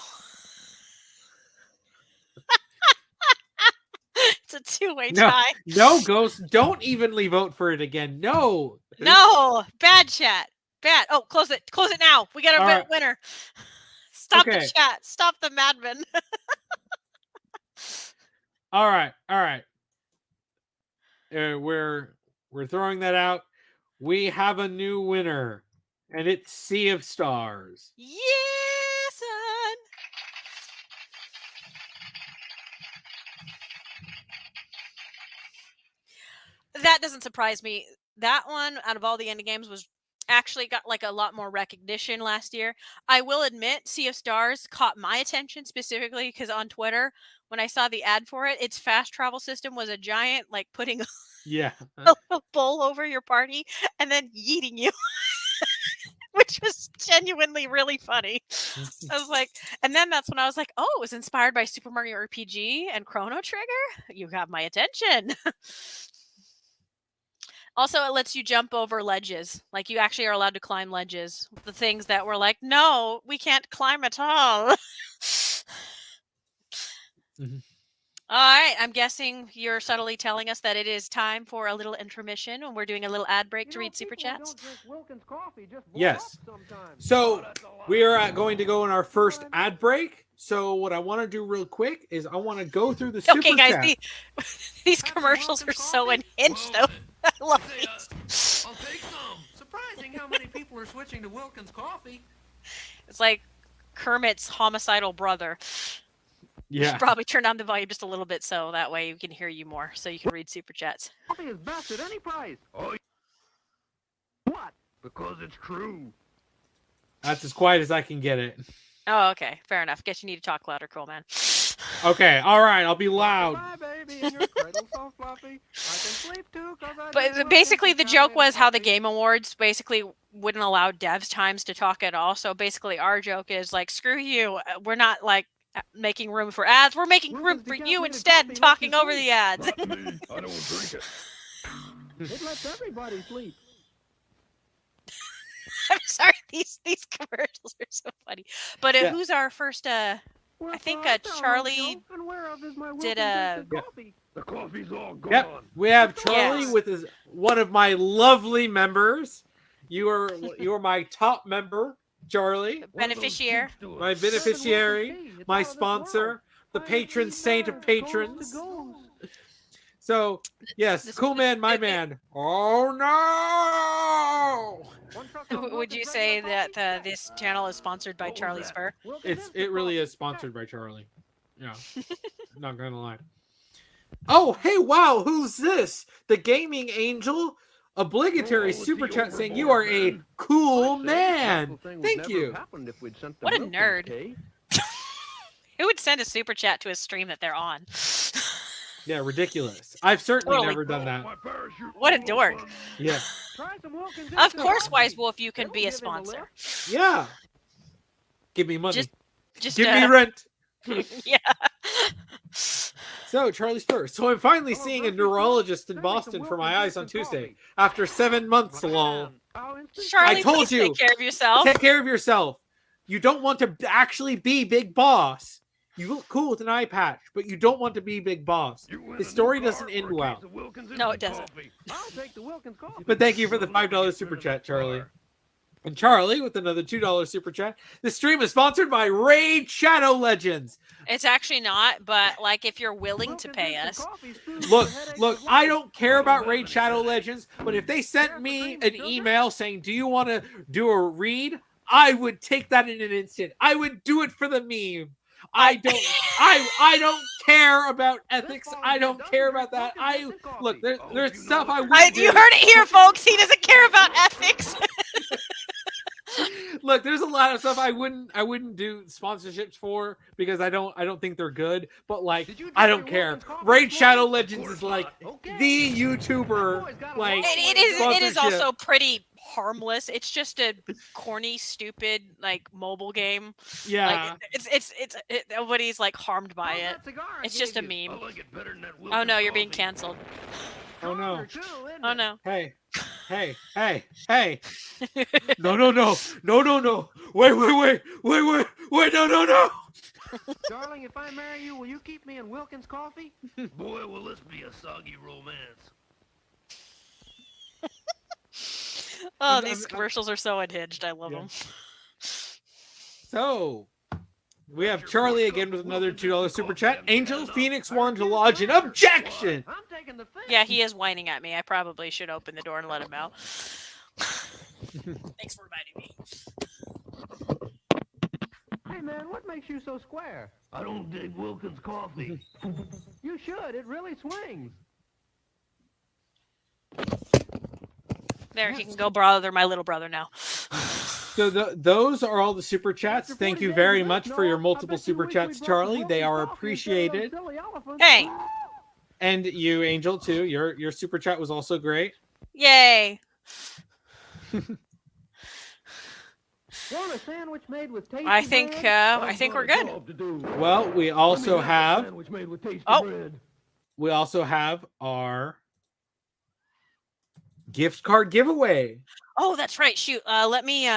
It's a 2-way tie. No, Ghost. Don't evenly vote for it again. No. No. Bad chat. Bad. Oh, close it. Close it now. We got a winner. Stop the chat. Stop the madman. All right. We're throwing that out. We have a new winner, and it's Sea of Stars. Yeah, son. That doesn't surprise me. That one, out of all the indie games, was actually got like a lot more recognition last year. I will admit, Sea of Stars caught my attention specifically because on Twitter, when I saw the ad for it, its fast travel system was a giant, like putting Yeah. a bowl over your party and then yeeting you. which was genuinely really funny. I was like, and then that's when I was like, oh, it was inspired by Super Mario RPG and Chrono Trigger. You have my attention. Also, it lets you jump over ledges. Like, you actually are allowed to climb ledges. The things that were like, no, we can't climb at all. Mhm. All right, I'm guessing you're subtly telling us that it is time for a little intermission, and we're doing a little ad break to read super chats. Yes. So we are going to go in our first ad break. So what I want to do real quick is I want to go through the super Okay, guys, chat. these commercials are so unhinged, though. I love these. I'll take some. Surprising how many people are switching to Wilkins coffee. It's like Kermit's homicidal brother. You Yeah. should probably turn down the volume just a little bit so that way we can hear you more, so you can read super chats. Coffee is best at any price. Oh, what? Because it's true. That's as quiet as I can get it. Oh, okay, fair enough. Guess you need to talk louder, cool man. Okay, all right, I'll be loud. Bye, baby, in your cradle so fluffy. I can sleep too, 'cause I But drink basically, Wilkins the joke Italian was how the coffee. Game Awards basically wouldn't allow devs times to talk at all. So basically, our joke is like, screw you. We're not like making room for ads. We're making room for you instead, talking over the ads. Not me. I don't drink it. It lets everybody sleep. I'm sorry, these commercials are so funny. But Yeah. who's our first? I think Charlie did a. The coffee's all gone. Yep, we have Charlie Yes. with one of my lovely members. You are my top member, Charlie, Beneficiary. my beneficiary, my sponsor, the patron saint of patrons. So yes, cool man, my man. Oh no! Would you say that this channel is sponsored by Charlie Spur? It really is sponsored by Charlie. Yeah, not gonna lie. Oh, hey, wow, who's this? The Gaming Angel? Obligatory super chat saying you are a cool man. Thank you. What a nerd. Who would send a super chat to a stream that they're on? Yeah, ridiculous. I've certainly Totally. never done that. What a dork. Yeah. Of course, Wise Wolf, you can be a sponsor. Yeah. Give me money. Just Give me rent. yeah. So, Charlie's first. So I'm finally seeing a neurologist in Boston for my eyes on Tuesday. After 7 months alone. Charlie, I told please you. take care of yourself. Take care of yourself. You don't want to actually be Big Boss. You look cool with an eye patch, but you don't want to be Big Boss. His story doesn't end well. No, it doesn't. But thank you for the $5 super chat, Charlie. And Charlie with another $2 super chat. The stream is sponsored by Raid Shadow Legends. It's actually not, but like if you're willing to pay us. Look, I don't care about Raid Shadow Legends, but if they sent me an email saying, do you want to do a read? I would take that in an instant. I would do it for the meme. I don't care about ethics. I don't care about that. Look, there's stuff I wouldn't do. You heard it here, folks. He doesn't care about ethics. Look, there's a lot of stuff I wouldn't do sponsorships for because I don't think they're good. But like, I don't care. Raid Shadow Legends is like the YouTuber. Like it is also pretty harmless. It's just a corny, stupid like mobile game. Yeah, like, nobody's like harmed by it. It's just a meme. Oh no, you're being canceled. Oh no. Oh no. Hey. No. Wait, no. Darling, if I marry you, will you keep me in Wilkins coffee? Boy, will this be a soggy romance. Oh, these commercials are so unhinged. I love them. So, we have Charlie again with another $2 super chat. Angel Phoenix wanted to lodge an objection. Yeah, he is whining at me. I probably should open the door and let him out. Thanks for reminding me. Hey man, what makes you so square? I don't dig Wilkins coffee. You should. It really swings. There, he can go bother my little brother now. So those are all the super chats. Thank you very much for your multiple super chats, Charlie. They are appreciated. Hey. And you, Angel, too. Your super chat was also great. Yay. Want a sandwich made with tasty I think bread? I think we're good. Well, we also have Oh. we also have our gift card giveaway. Oh, that's right. Shoot. Let me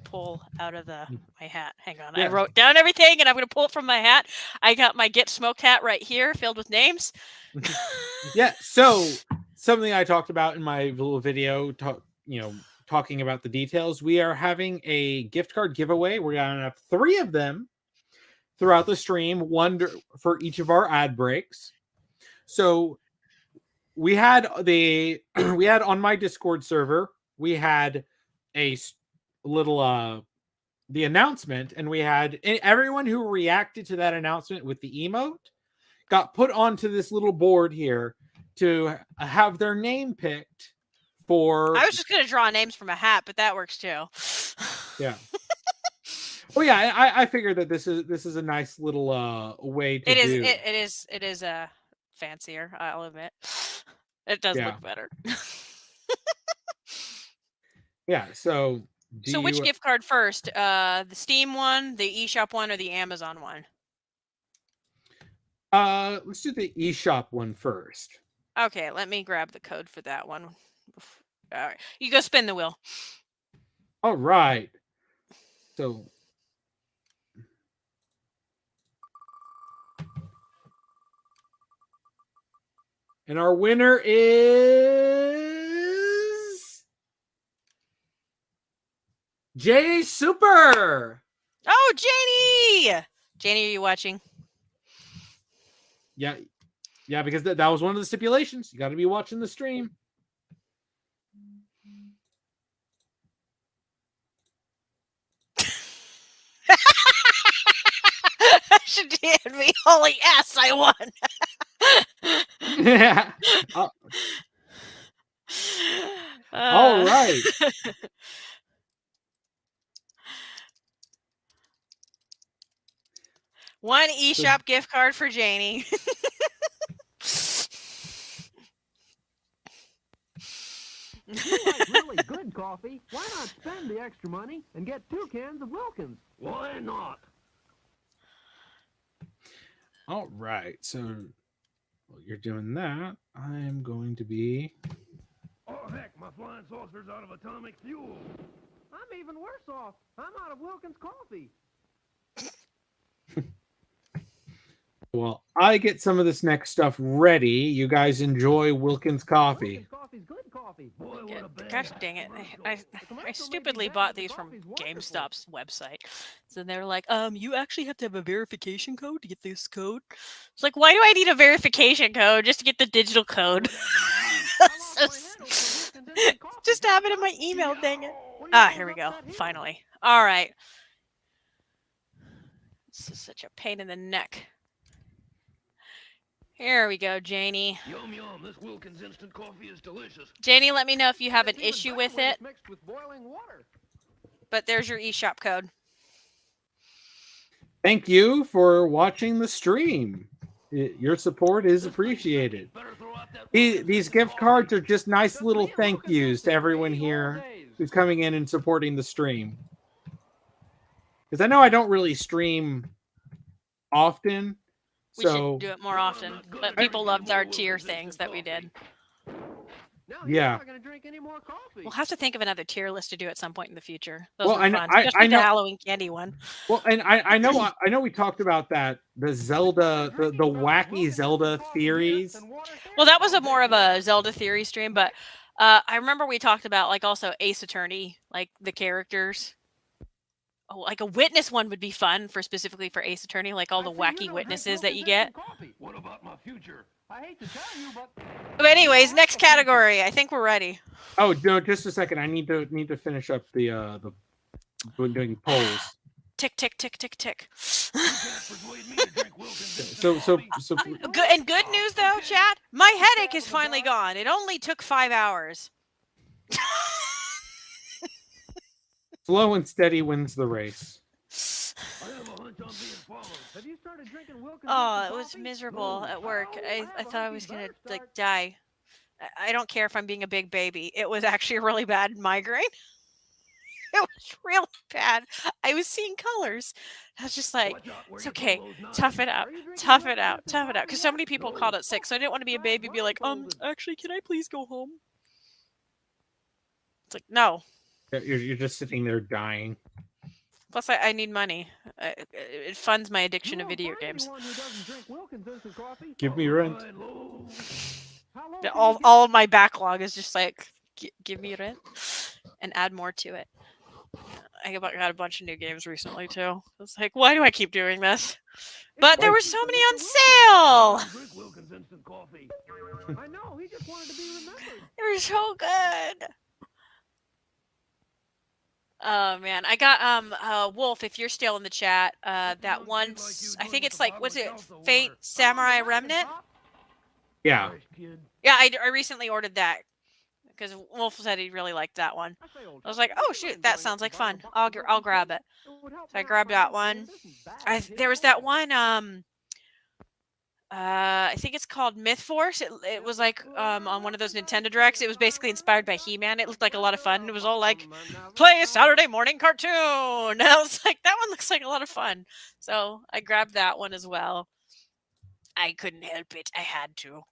pull out of my hat. Hang on. I Yeah. wrote down everything, and I'm gonna pull it from my hat. I got my Get Smoked hat right here, filled with names. Yeah. So something I talked about in my little video, talking about the details. We are having a gift card giveaway. We're gonna have 3 of them throughout the stream, one for each of our ad breaks. So we had we had on my Discord server, we had a little the announcement, and we had everyone who reacted to that announcement with the emote got put onto this little board here to have their name picked for. I was just gonna draw names from a hat, but that works too. Yeah. Oh yeah, I figured that this is a nice little way to do. It is fancier. I'll admit, it does look better. Yeah. So. So which gift card first? The Steam one, the eShop one, or the Amazon one? Let's do the eShop one first. Okay, let me grab the code for that one. All right, you go spin the wheel. All right. So. And our winner is Jay Super. Oh, Janie! Janie, are you watching? Yeah, because that was one of the stipulations. You got to be watching the stream. Should hand me holy ass, I won. Yeah. All right. One eShop gift card for Janie. You like really good coffee? Why not spend the extra money and get 2 cans of Wilkins? Why not? All right. So while you're doing that, I am going to be. Oh, heck, my flying saucer's out of atomic fuel. I'm even worse off. I'm out of Wilkins coffee. Well, I get some of this next stuff ready. You guys enjoy Wilkins coffee. Wilkins coffee's good coffee. Boy, Yeah, gosh dang it. I stupidly bought these from GameStop's website. So they're like, you actually have to have a verification code to get this code. It's like, why do I need a verification code just to get the digital code? Just have it in my email, dang it. Ah, here we go. Finally. All right. This is such a pain in the neck. Here we go, Janie. Yum yum, this Wilkins instant coffee is delicious. Janie, let me know if you have an issue with it. Mixed with boiling water. But there's your eShop code. Thank you for watching the stream. Your support is appreciated. These gift cards are just nice little thank yous to everyone here who's coming in and supporting the stream. Because I know I don't really stream often. We should do it more often. But people loved our tier things that we did. Yeah. We'll have to think of another tier list to do at some point in the future. Those Well, were fun. Especially the Halloween candy one. Well, and I know we talked about that, the Zelda, the wacky Zelda theories. Well, that was more of a Zelda theory stream, but I remember we talked about like also Ace Attorney, like the characters. Oh, like a witness one would be fun specifically for Ace Attorney, like all the wacky witnesses that you get. What about my future? I hate to tell you, but anyways, next category. I think we're ready. Oh no, just a second. I need to finish up the doing polls. Tick tick tick tick tick. So good news though, chat. My headache is finally gone. It only took 5 hours. Slow and steady wins the race. Oh, it was miserable at work. I thought I was gonna like die. I don't care if I'm being a big baby. It was actually a really bad migraine. It was really bad. I was seeing colors. I was just like, it's okay. Tough it out. Tough it out. Tough it out. Because so many people called it sick. So I didn't want to be a baby and be like, actually, can I please go home? It's like, no. You're just sitting there dying. Plus, I need money. It funds my addiction to video games. Give me rent. All of my backlog is just like, give me rent and add more to it. I got a bunch of new games recently too. It's like, why do I keep doing this? But there were so many on sale. I know, he just wanted to be remembered. They were so good. Oh man, I got Wolf. If you're still in the chat, that one. I think it's like, what's it? Fate Samurai Remnant. Yeah. Yeah, I recently ordered that because Wolf said he really liked that one. I was like, oh shoot, that sounds like fun. I'll grab it. So I grabbed that one. There was that one. I think it's called Myth Force. It was like on one of those Nintendo Directs. It was basically inspired by He-Man. It looked like a lot of fun. It was all like, play a Saturday morning cartoon. And I was like, that one looks like a lot of fun. So I grabbed that one as well. I couldn't help it. I had to.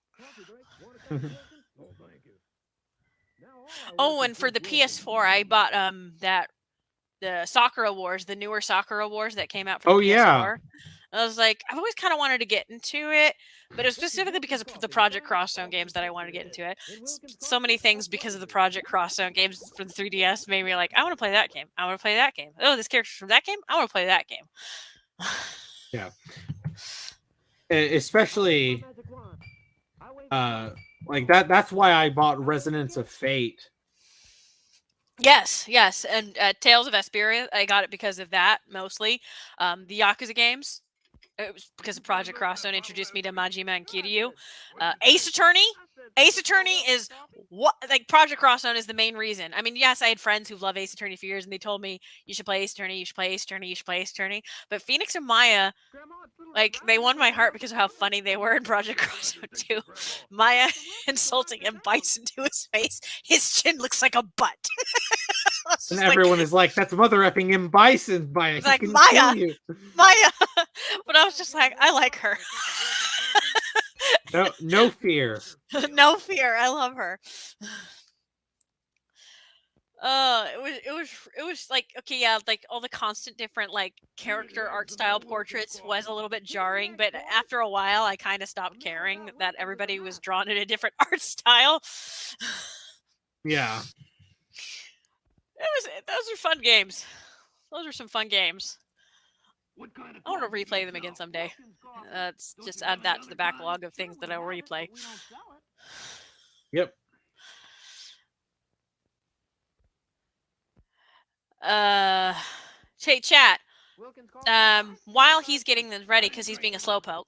Oh, and for the PS4, I bought the Sakura Wars, the newer Sakura Wars that came out for the PS4. Yeah. I was like, I've always kind of wanted to get into it, but it was specifically because of the Project Crosszone games that I wanted to get into it. So many things because of the Project Crosszone games for the 3DS made me like, I want to play that game. I want to play that game. Oh, this character's from that game? I want to play that game. Yeah. Especially like that's why I bought Resonance of Fate. Yes, and Tales of Vesperia, I got it because of that mostly. The Yakuza games, it was because of Project Crosszone introduced me to Majima and Kiryu. Ace Attorney is what, like, Project Crosszone is the main reason. I mean, yes, I had friends who love Ace Attorney for years, and they told me you should play Ace Attorney, you should play Ace Attorney, you should play Ace Attorney. But Phoenix and Maya, like, they won my heart because of how funny they were in Project Crosszone too. Maya insulting him, bites into his face. His chin looks like a butt. And everyone is like, that's mother effing him bison, Maya. Like, Maya. But I was just like, I like her. No fear. No fear. I love her. It was like, okay, yeah, like all the constant different like character art style portraits was a little bit jarring, but after a while I kind of stopped caring that everybody was drawn in a different art style. Yeah. Those are fun games. Those are some fun games. I want to replay them again someday. Let's just add that to the backlog of things that I'll replay. Yep. Chat. While he's getting this ready, because he's being a slowpoke.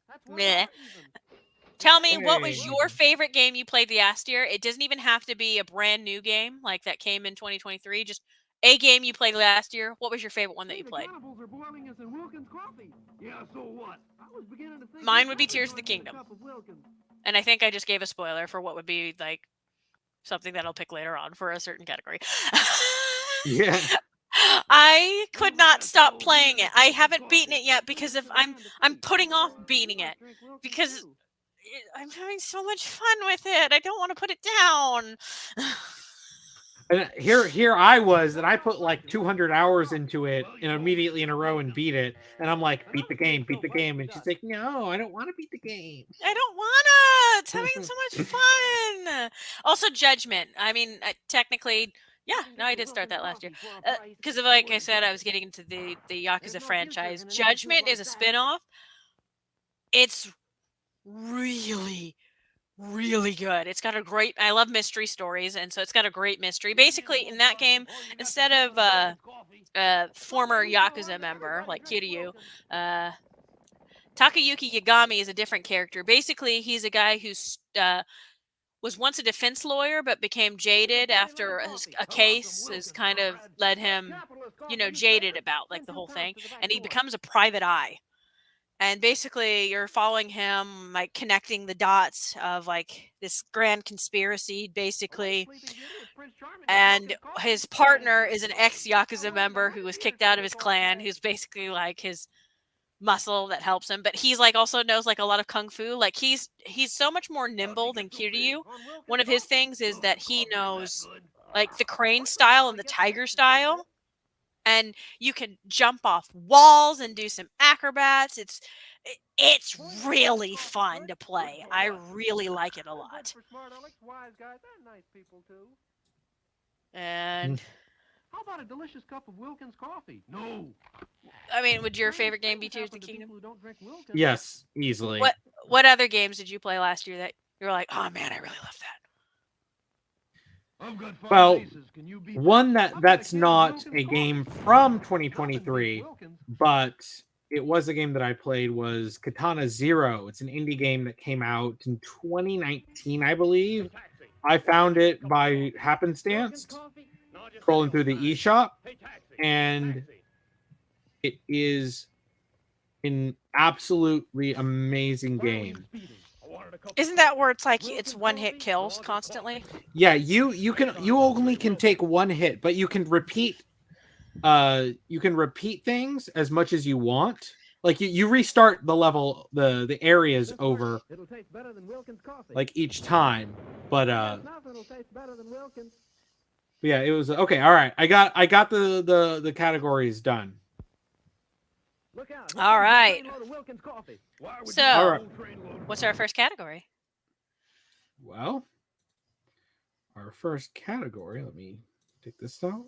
Tell me, what was your favorite game you played last year? It doesn't even have to be a brand new game like that came in 2023. Just a game you played last year. What was your favorite one that you played? Mine would be Tears of the Kingdom. And I think I just gave a spoiler for what would be like something that I'll pick later on for a certain category. Yeah. I could not stop playing it. I haven't beaten it yet because I'm putting off beating it because I'm having so much fun with it. I don't want to put it down. And here I was, and I put like 200 hours into it and immediately in a row and beat it. And I'm like, beat the game. And she's like, no, I don't want to beat the game. I don't want to. It's having so much fun. Also, Judgment. I mean, technically, yeah, no, I did start that last year. Because of, like I said, I was getting into the Yakuza franchise. Judgment is a spinoff. It's really, really good. It's got a great, I love mystery stories, and so it's got a great mystery. Basically, in that game, instead of a former Yakuza member like Kiryu, Takayuki Yagami is a different character. Basically, he's a guy who's was once a defense lawyer, but became jaded after a case has kind of led him, jaded about like the whole thing, and he becomes a private eye. And basically, you're following him, like connecting the dots of like this grand conspiracy, basically and his partner is an ex-Yakuza member who was kicked out of his clan, who's basically like his muscle that helps him, but he's like also knows like a lot of kung fu. Like he's so much more nimble than Kiryu. One of his things is that he knows like the crane style and the tiger style, and you can jump off walls and do some acrobats. It's really fun to play. I really like it a lot. And How about a delicious cup of Wilkins coffee? No. I mean, would your favorite game be Tears of the Kingdom? Yes, easily. What other games did you play last year that you were like, oh man, I really love that? Well, one that's not a game from 2023, but it was a game that I played was Katana Zero. It's an indie game that came out in 2019, I believe. I found it by happenstance, scrolling through the eShop, and it is an absolutely amazing game. Isn't that where it's like it's one-hit kills constantly? Yeah, you only can take one hit, but you can repeat things as much as you want. Like you restart the level, the areas over like each time. But yeah, it was okay. All right, I got the categories done. All right. So, All right. What's our first category? Well, our first category. Let me take this out.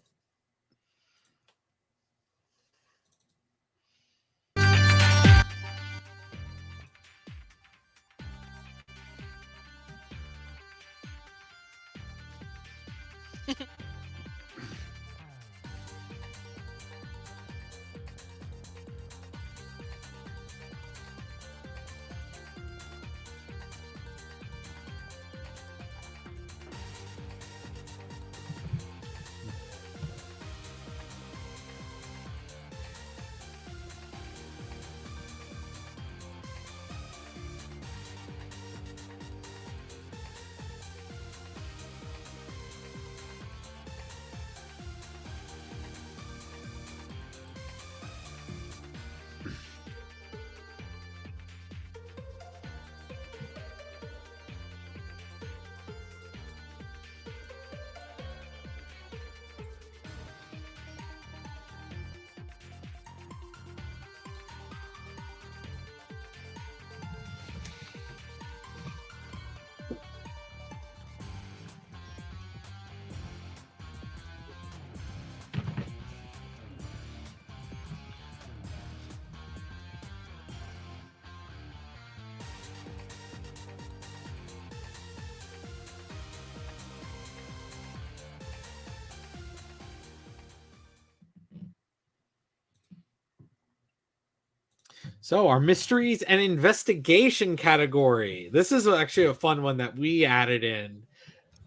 So our mysteries and investigation category. This is actually a fun one that we added in.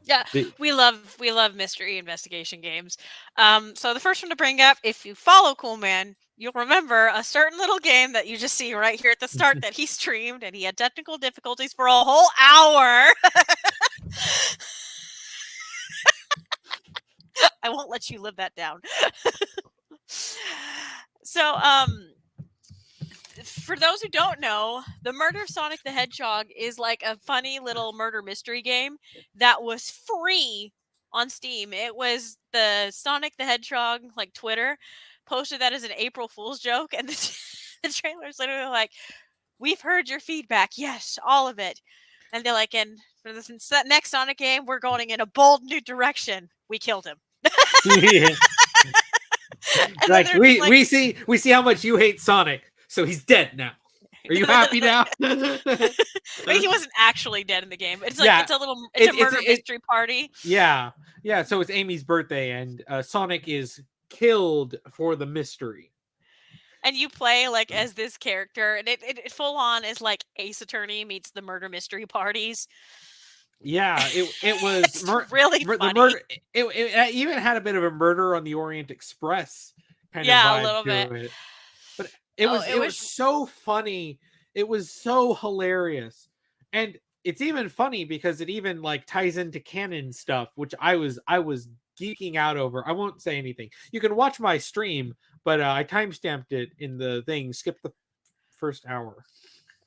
Yeah, we love mystery investigation games. So the first one to bring up, if you follow Cool Man, you'll remember a certain little game that you just see right here at the start that he streamed, and he had technical difficulties for a whole hour. I won't let you live that down. So, for those who don't know, the Murder of Sonic the Hedgehog is like a funny little murder mystery game that was free on Steam. It was the Sonic the Hedgehog, like Twitter, posted that as an April Fool's joke, and the trailer's literally like, "We've heard your feedback. Yes, all of it." And they're like, "And for this next Sonic game, we're going in a bold new direction. We killed him." Yeah. Like we see how much you hate Sonic, so he's dead now. Are you happy now? But he wasn't actually dead in the game. It's like it's a murder mystery party. Yeah. So it's Amy's birthday, and Sonic is killed for the mystery. And you play like as this character, and it full on is like Ace Attorney meets the murder mystery parties. Yeah, it was really funny. The murder. It even had a bit of a Murder on the Orient Express kind of vibe a little bit. It. But it was so funny. It was so hilarious, and it's even funny because it even like ties into canon stuff, which I was geeking out over. I won't say anything. You can watch my stream, but I timestamped it in the thing. Skip the first hour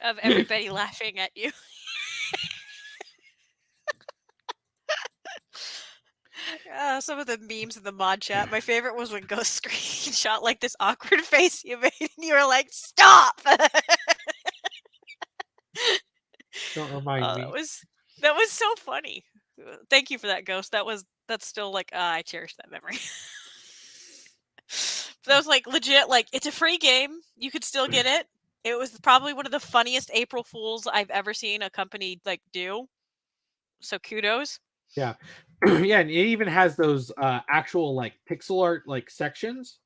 of everybody laughing at you. Some of the memes in the mod chat. My favorite was when Ghost screenshot like this awkward face you made, and you were like, "Stop!" Don't remind me. That was so funny. Thank you for that, Ghost. That's still like I cherish that memory. That was like legit. Like it's a free game. You could still get it. It was probably one of the funniest April Fools I've ever seen a company like do. So kudos. Yeah. Yeah, and it even has those actual like pixel art like sections.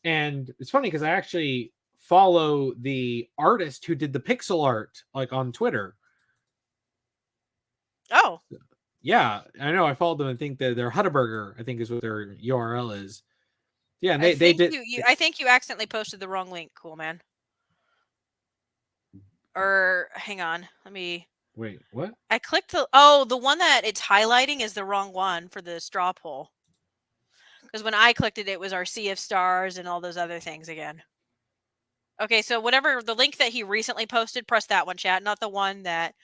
And it's funny because I actually follow the artist who did the pixel art like on Twitter. Oh. Yeah, I know. I followed them and think that they're Hutterburger, I think is what their URL is. Yeah, and they did. I think you accidentally posted the wrong link, cool man. Or hang on, let me. Wait, what? I clicked the one that it's highlighting is the wrong one for the straw poll. Because when I clicked it, it was our Sea of Stars and all those other things again. Okay, so whatever the link that he recently posted, press that one, chat, not the one that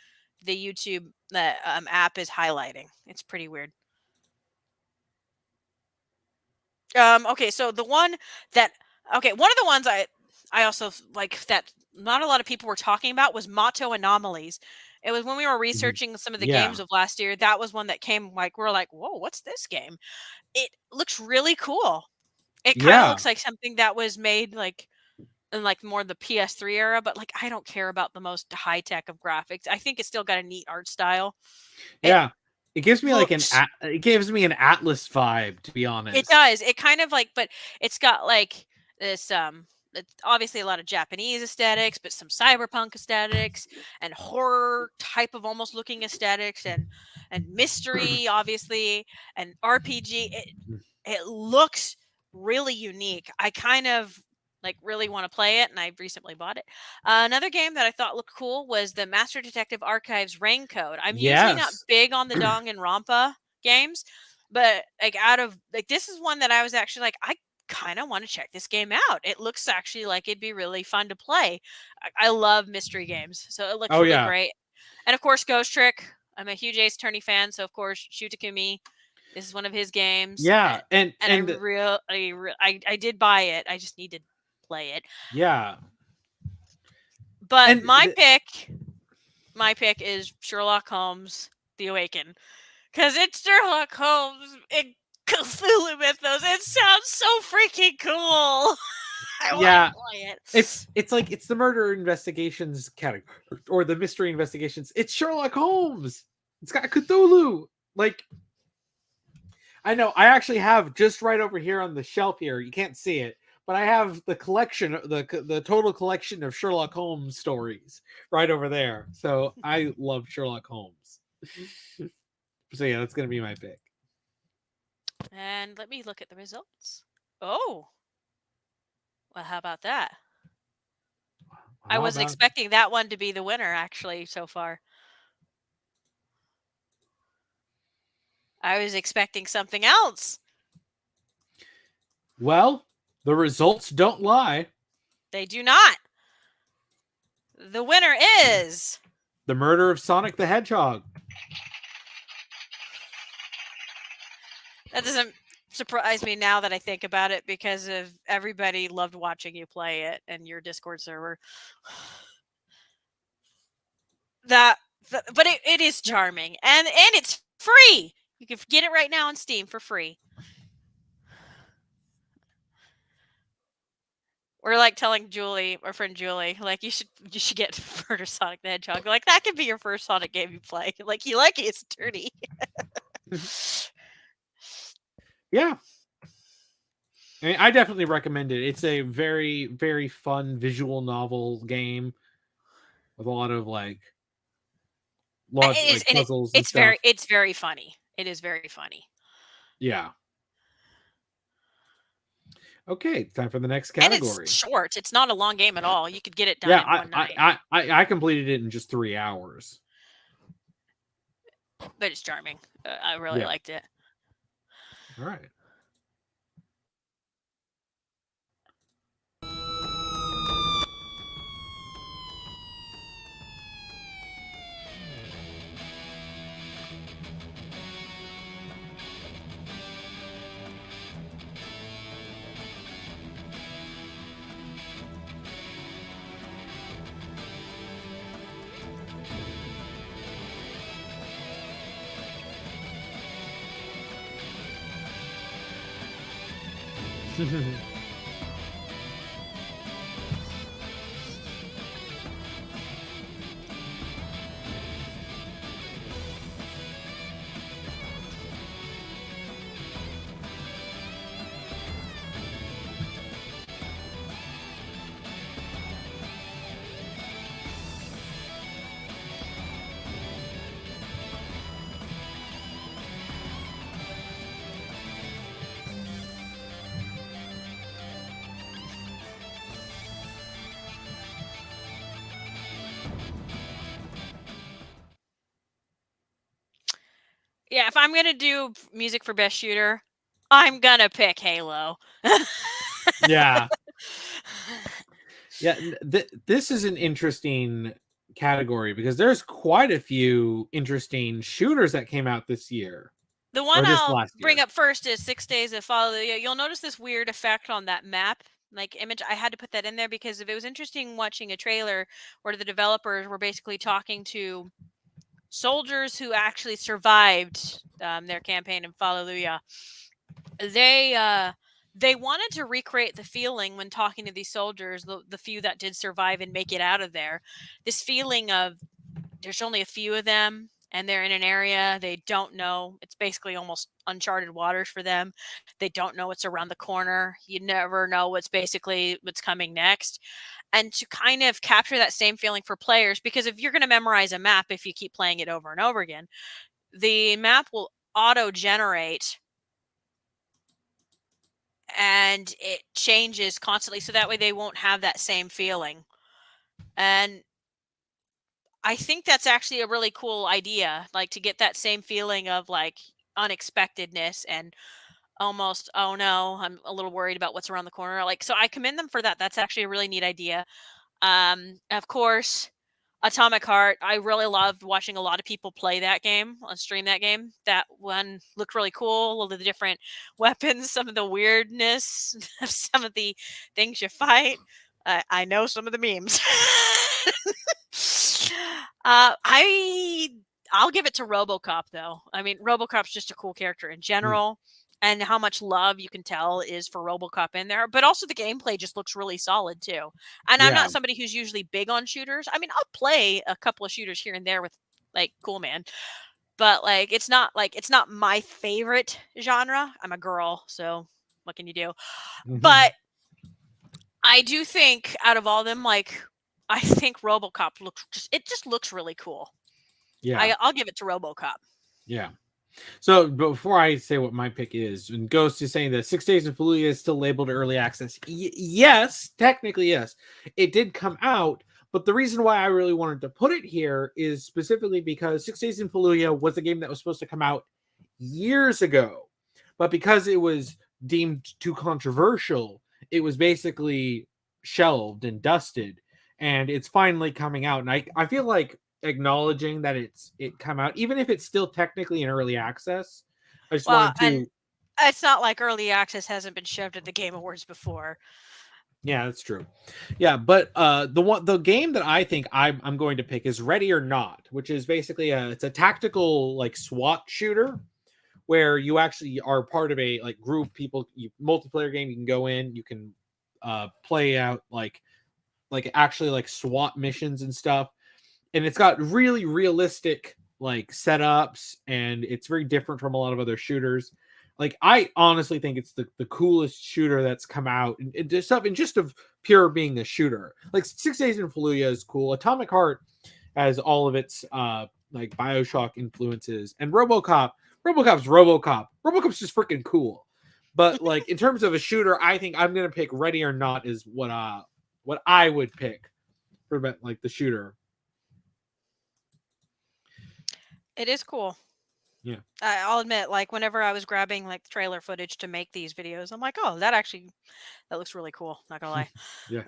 the YouTube app is highlighting. It's pretty weird. Okay, so the one that one of the ones I also like that not a lot of people were talking about was Motto Anomalies. It was when we were researching some of the games of last year. That was one that came like we're like, whoa, what's this game? It looks really cool. It kind of looks like something that was made like in like more the PS3 era, but like I don't care about the most high tech of graphics. I think it's still got a neat art style. Yeah. It gives me like it gives me an Atlas vibe, to be honest. It does. It kind of like, but it's got like this it's obviously a lot of Japanese aesthetics, but some cyberpunk aesthetics and horror type of almost looking aesthetics and mystery obviously and RPG. It looks really unique. I kind of like really want to play it, and I recently bought it. Another game that I thought looked cool was the Master Detective Archives Raincoat. I'm usually not big on the Danganronpa games, but like out of like this is one that I was actually like I kind of want to check this game out. It looks actually like it'd be really fun to play. I love mystery games, so it looks really great. And of course, Ghost Trick. I'm a huge Ace Attorney fan, so of course, Shutakumi. This is one of his games. Yeah, and I did buy it. I just need to play it. Yeah. But my pick is Sherlock Holmes: The Awaken, because it's Sherlock Holmes in Cthulhu Mythos. It sounds so freaking cool. I want to play it. It's like it's the murder investigations category or the mystery investigations. It's Sherlock Holmes. It's got Cthulhu. Like I know I actually have just right over here on the shelf here. You can't see it, but I have the collection, the total collection of Sherlock Holmes stories right over there. So I love Sherlock Holmes. So yeah, that's gonna be my pick. And let me look at the results. Oh, well, how about that? I wasn't expecting that one to be the winner, actually, so far. I was expecting something else. Well, the results don't lie. They do not. The winner is... The Murder of Sonic the Hedgehog. That doesn't surprise me now that I think about it, because of everybody loved watching you play it and your Discord server. But it is charming, and it's free. You can get it right now on Steam for free. We're like telling Julie, our friend Julie, like you should get Murder Sonic the Hedgehog. Like that could be your first Sonic game you play. Like you like Ace Attorney. Yeah. I mean, I definitely recommend it. It's a very, very fun visual novel game with a lot of puzzles and stuff. It's very funny. It is very funny. Yeah. Okay, time for the next category. And it's short. It's not a long game at all. You could get it done in one night. I completed it in just 3 hours. but it's charming. I really liked it. All right. Yeah, if I'm gonna do music for best shooter, I'm gonna pick Halo. Yeah. Yeah, this is an interesting category because there's quite a few interesting shooters that came out this year. The one Or this I'll last bring year. up first is 6 Days of Fallujah. You'll notice this weird effect on that map, like image. I had to put that in there because if it was interesting watching a trailer where the developers were basically talking to soldiers who actually survived their campaign in Fallujah. They wanted to recreate the feeling when talking to these soldiers, the few that did survive and make it out of there. This feeling of there's only a few of them and they're in an area they don't know. It's basically almost uncharted waters for them. They don't know what's around the corner. You never know what's coming next. And to kind of capture that same feeling for players, because if you're going to memorize a map, if you keep playing it over and over again, the map will auto generate and it changes constantly. So that way they won't have that same feeling. And I think that's actually a really cool idea, like to get that same feeling of like unexpectedness and almost, oh no, I'm a little worried about what's around the corner. Like, so I commend them for that. That's actually a really neat idea. Of course, Atomic Heart. I really loved watching a lot of people play that game on stream. That game, that one looked really cool. All of the different weapons, some of the weirdness of some of the things you fight. I know some of the memes. I'll give it to RoboCop though. I mean, RoboCop's just a cool character in general, and how much love you can tell is for RoboCop in there. But also the gameplay just looks really solid too. And I'm Yeah. not somebody who's usually big on shooters. I mean, I'll play a couple of shooters here and there with like Cool Man, but it's not my favorite genre. I'm a girl, so what can you do? But I do think out of all of them, I think RoboCop just looks really cool. Yeah. I'll give it to RoboCop. Yeah. So before I say what my pick is, and Ghost is saying that 6 Days in Fallujah is still labeled early access. Yes, technically yes. It did come out, but the reason why I really wanted to put it here is specifically because 6 Days in Fallujah was a game that was supposed to come out years ago. But because it was deemed too controversial, it was basically shelved and dusted. And it's finally coming out. And I feel like acknowledging that it come out, even if it's still technically in early access. I just wanted to. And it's not like early access hasn't been shoved at the Game Awards before. Yeah, that's true. Yeah, but the game that I think I'm going to pick is Ready or Not, which is basically it's a tactical like SWAT shooter where you actually are part of a like group people, multiplayer game. You can go in, you can play out like actually like SWAT missions and stuff. And it's got really realistic like setups, and it's very different from a lot of other shooters. Like I honestly think it's the coolest shooter that's come out, and stuff, and just of pure being a shooter. Like 6 Days in Fallujah is cool. Atomic Heart has all of its like BioShock influences, and RoboCop's RoboCop. RoboCop's just freaking cool. But like in terms of a shooter, I think I'm gonna pick Ready or Not is what I would pick for like the shooter. It is cool. I'll admit, like whenever I was grabbing like trailer footage to make these videos, I'm like, oh, that looks really cool. Not gonna lie. Yeah.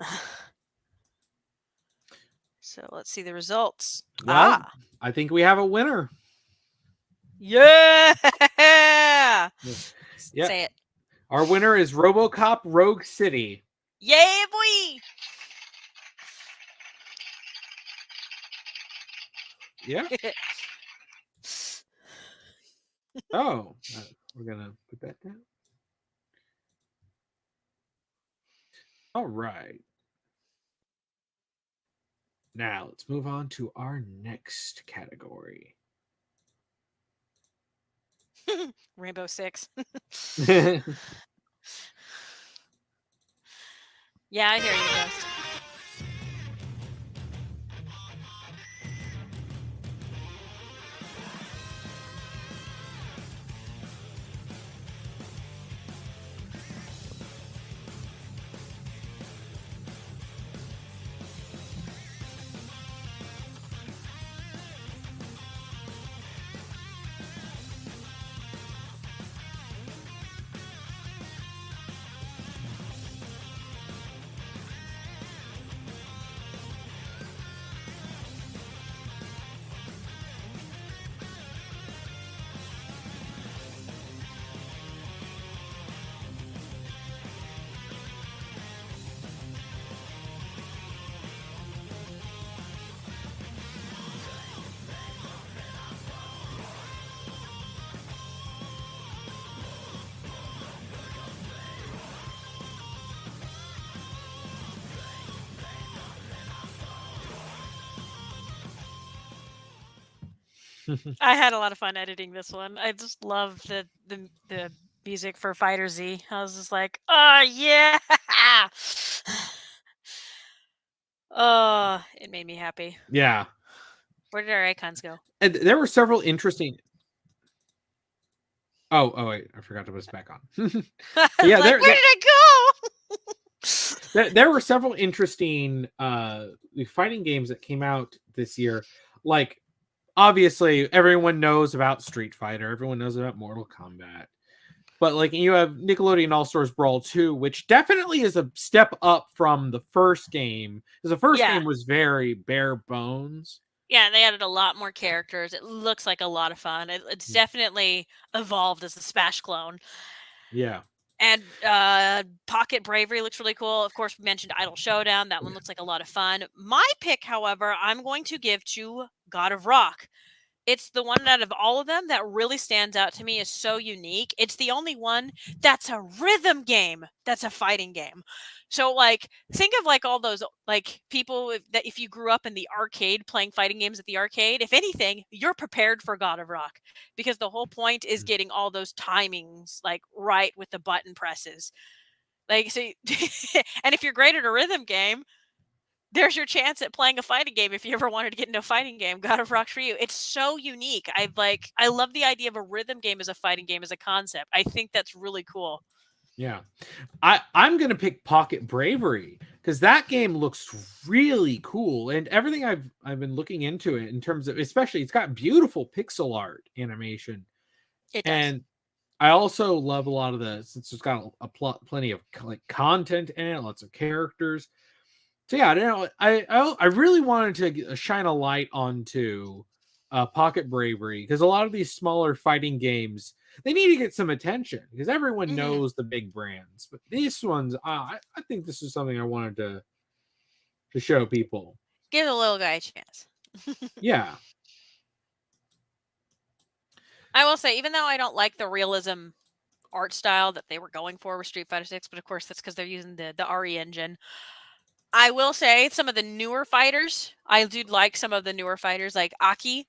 So let's see the results. Well, I think we have a winner. Yeah. Yeah. Say it. Our winner is RoboCop Rogue City. Yay, boy! Yeah. Oh, we're gonna put that down. All right. Now let's move on to our next category. Rainbow Six. Yeah, I hear you, Ghost. I had a lot of fun editing this one. I just love the music for Fighter Z. I was just like, oh yeah. Oh, it made me happy. Yeah. Where did our icons go? And there were several interesting. Oh wait, I forgot to put this back on. Yeah, like, where did it go? There were several interesting fighting games that came out this year. Like, obviously, everyone knows about Street Fighter. Everyone knows about Mortal Kombat. But like, you have Nickelodeon All Stars Brawl 2, which definitely is a step up from the first game. Because the first game was very bare bones. Yeah, they added a lot more characters. It looks like a lot of fun. It's definitely evolved as a Smash clone. Yeah. And Pocket Bravery looks really cool. Of course, we mentioned Idle Showdown. That one looks like a lot of fun. My pick, however, I'm going to give to God of Rock. It's the one out of all of them that really stands out to me, is so unique. It's the only one that's a rhythm game that's a fighting game. So, like, think of like all those like people that if you grew up in the arcade playing fighting games at the arcade, if anything, you're prepared for God of Rock, because the whole point is getting all those timings like right with the button presses. Like, so, and if you're great at a rhythm game, there's your chance at playing a fighting game. If you ever wanted to get into a fighting game, God of Rock's for you. It's so unique. I love the idea of a rhythm game as a fighting game as a concept. I think that's really cool. Yeah. I'm gonna pick Pocket Bravery because that game looks really cool, and everything I've been looking into it in terms of, especially, it's got beautiful pixel art animation. It does. And I also love a lot of since it's got plenty of like content in it, lots of characters. So yeah, I really wanted to shine a light onto Pocket Bravery, because a lot of these smaller fighting games, they need to get some attention because everyone knows the big brands, but these ones, I think this is something I wanted to show people. Give the little guy a chance. Yeah. I will say, even though I don't like the realism art style that they were going for with Street Fighter 6, but of course that's because they're using the RE engine. I will say some of the newer fighters, I do like some of the newer fighters, like Aki.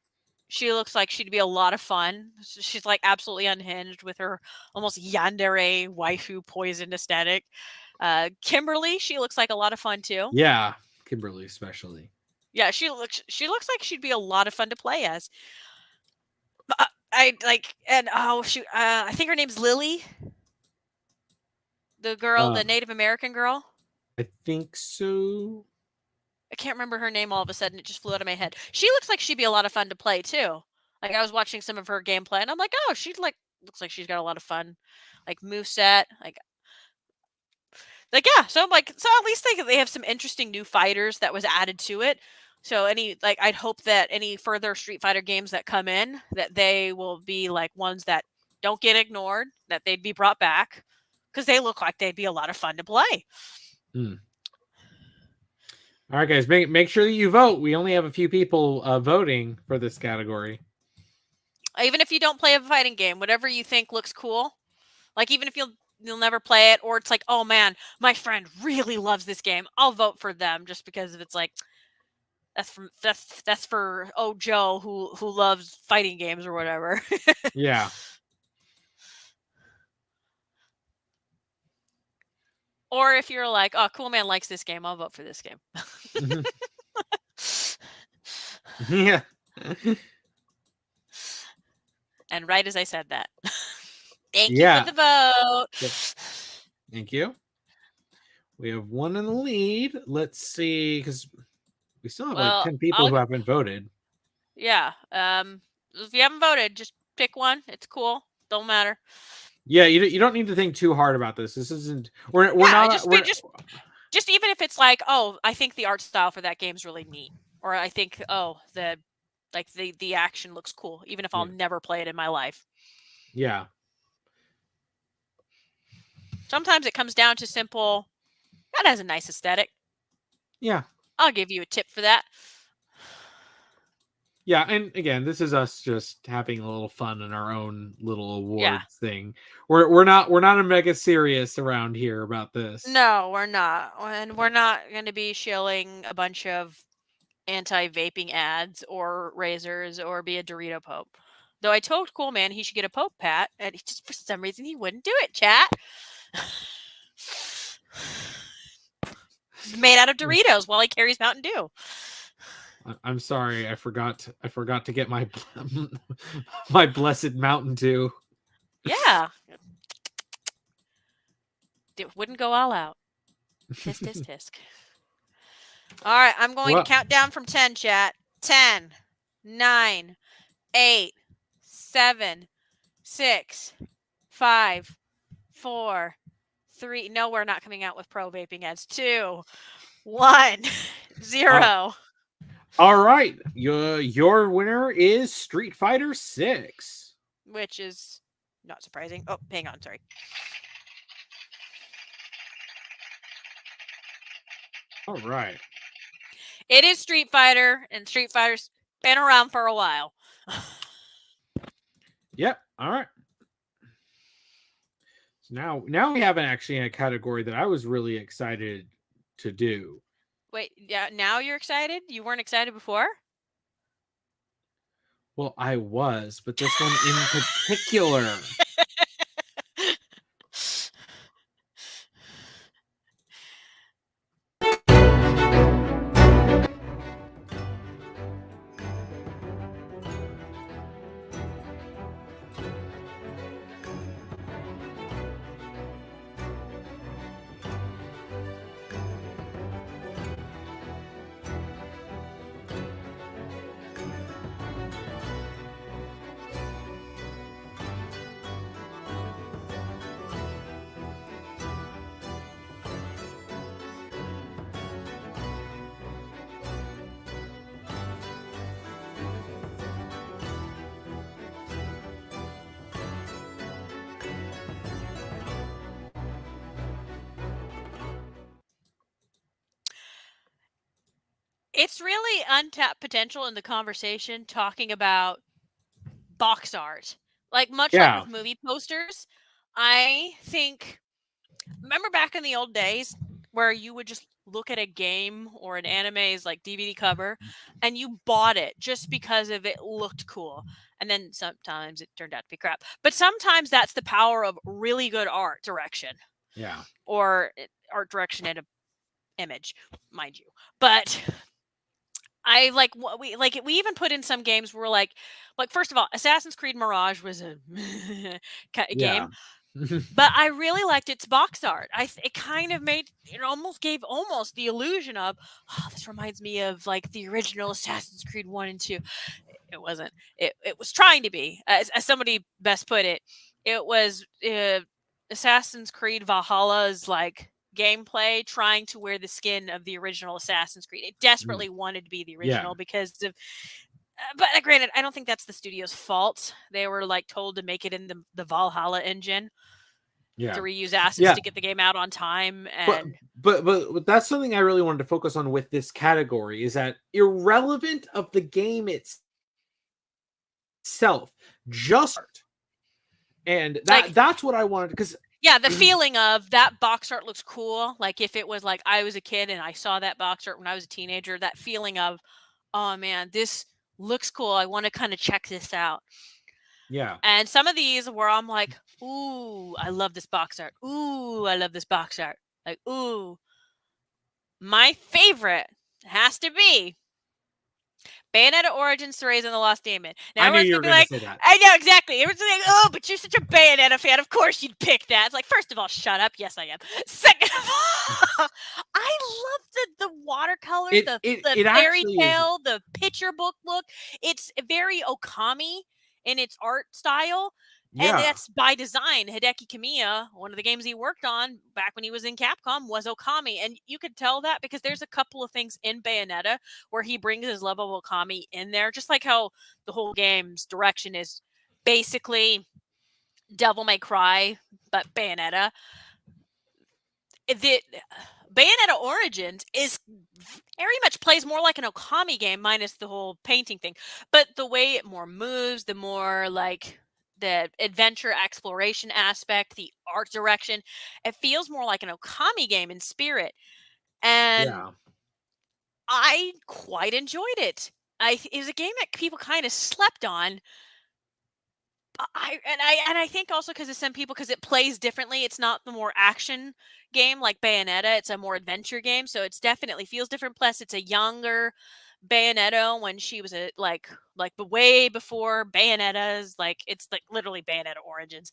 She looks like she'd be a lot of fun. She's like absolutely unhinged with her almost yandere waifu poison aesthetic. Kimberly, she looks like a lot of fun too. Yeah, Kimberly especially. Yeah, she looks like she'd be a lot of fun to play as. I like, and oh shoot, I think her name's Lily. The girl, the Native American girl. I think so. I can't remember her name all of a sudden. It just flew out of my head. She looks like she'd be a lot of fun to play too. Like I was watching some of her gameplay, and I'm like, oh, she's like looks like she's got a lot of fun, like moveset, like yeah. So I'm like, so at least they have some interesting new fighters that was added to it. So I'd hope that any further Street Fighter games that come in, that they will be like ones that don't get ignored, that they'd be brought back because they look like they'd be a lot of fun to play. All right, guys, make sure that you vote. We only have a few people voting for this category. Even if you don't play a fighting game, whatever you think looks cool, like even if you'll never play it, or it's like, oh man, my friend really loves this game, I'll vote for them just because if it's like that's for Joe who loves fighting games or whatever. Yeah. Or if you're like, oh, cool man likes this game, I'll vote for this game. Yeah. And right as I said that. Thank you Yeah. for the vote. Yep. Thank you. We have one in the lead. Let's see, because we still have like 10 people who haven't voted. Yeah. If you haven't voted, just pick one. It's cool. Don't matter. Yeah, you don't need to think too hard about this. This isn't we're not just even if it's like, oh, I think the art style for that game's really neat, or I think the action looks cool, even if I'll never play it in my life. Yeah. Sometimes it comes down to simple, that has a nice aesthetic. Yeah. I'll give you a tip for that. Yeah, and again, this is us just having a little fun in our own little awards thing. We're not a mega serious around here about this. No, we're not. And we're not going to be shilling a bunch of anti-vaping ads or razors or be a Dorito Pope. Though I told Cool Man he should get a Pope Pat, and just for some reason he wouldn't do it, chat. He's made out of Doritos while he carries Mountain Dew. I'm sorry, I forgot to get my my blessed Mountain Dew. Yeah. It wouldn't go all out. Tisk, tisk, tisk. All right, I'm going to count down from 10, chat. 10, 9, 8, 7, 6, 5, 4, 3. No, we're not coming out with pro vaping ads. 2, 1, 0. All right, your winner is Street Fighter 6, which is not surprising. Oh, hang on, sorry. All right. It is Street Fighter, and Street Fighter's been around for a while. Yep. All right. So now we have actually a category that I was really excited to do. Wait, yeah, now you're excited? You weren't excited before? Well, I was, but this one in particular. It's really untapped potential in the conversation talking about box art. Like much like with movie posters, I think remember back in the old days where you would just look at a game or an anime's like DVD cover and you bought it just because of it looked cool. And then sometimes it turned out to be crap. But sometimes that's the power of really good art direction. Yeah. Or art direction and an image, mind you. But I like we even put in some games where like first of all, Assassin's Creed Mirage was a game. But I really liked its box art. It kind of made it almost gave almost the illusion of, oh, this reminds me of like the original Assassin's Creed 1 and 2. It wasn't. It was trying to be, as somebody best put it. It was Assassin's Creed Valhalla's like gameplay trying to wear the skin of the original Assassin's Creed. It desperately wanted to be the original because of. But granted, I don't think that's the studio's fault. They were like told to make it in the Valhalla engine to reuse assets to get the game out on time. And but that's something I really wanted to focus on with this category is that irrelevant of the game itself, just art. And that's what I wanted, because the feeling of that box art looks cool. Like if it was like I was a kid and I saw that box art when I was a teenager, that feeling of, oh man, this looks cool. I want to kind of check this out. Yeah. And some of these where I'm like, ooh, I love this box art. Ooh, I love this box art. Like, ooh. My favorite has to be Bayonetta Origins 3 and the Lost Demon. Now, I knew you were going to say that. I know, exactly. Everyone's like, oh, but you're such a Bayonetta fan. Of course you'd pick that. It's like, first of all, shut up. Yes, I am. Second of all, I love the watercolors, the fairy tale, the picture book look. It's very Okami in its art style. And that's by design. Hideki Kamiya, one of the games he worked on back when he was in Capcom, was Okami. And you could tell that because there's a couple of things in Bayonetta where he brings his love of Okami in there. Just like how the whole game's direction is basically Devil May Cry, but Bayonetta. The Bayonetta Origins is very much plays more like an Okami game, minus the whole painting thing. But the way it more moves, the more like the adventure exploration aspect, the art direction, it feels more like an Okami game in spirit. And I quite enjoyed it. It was a game that people kind of slept on. I think also because of some people, because it plays differently. It's not the more action game like Bayonetta. It's a more adventure game, so it's definitely feels different. Plus, it's a younger Bayonetta when she was like way before Bayonetta's. Like it's like literally Bayonetta Origins.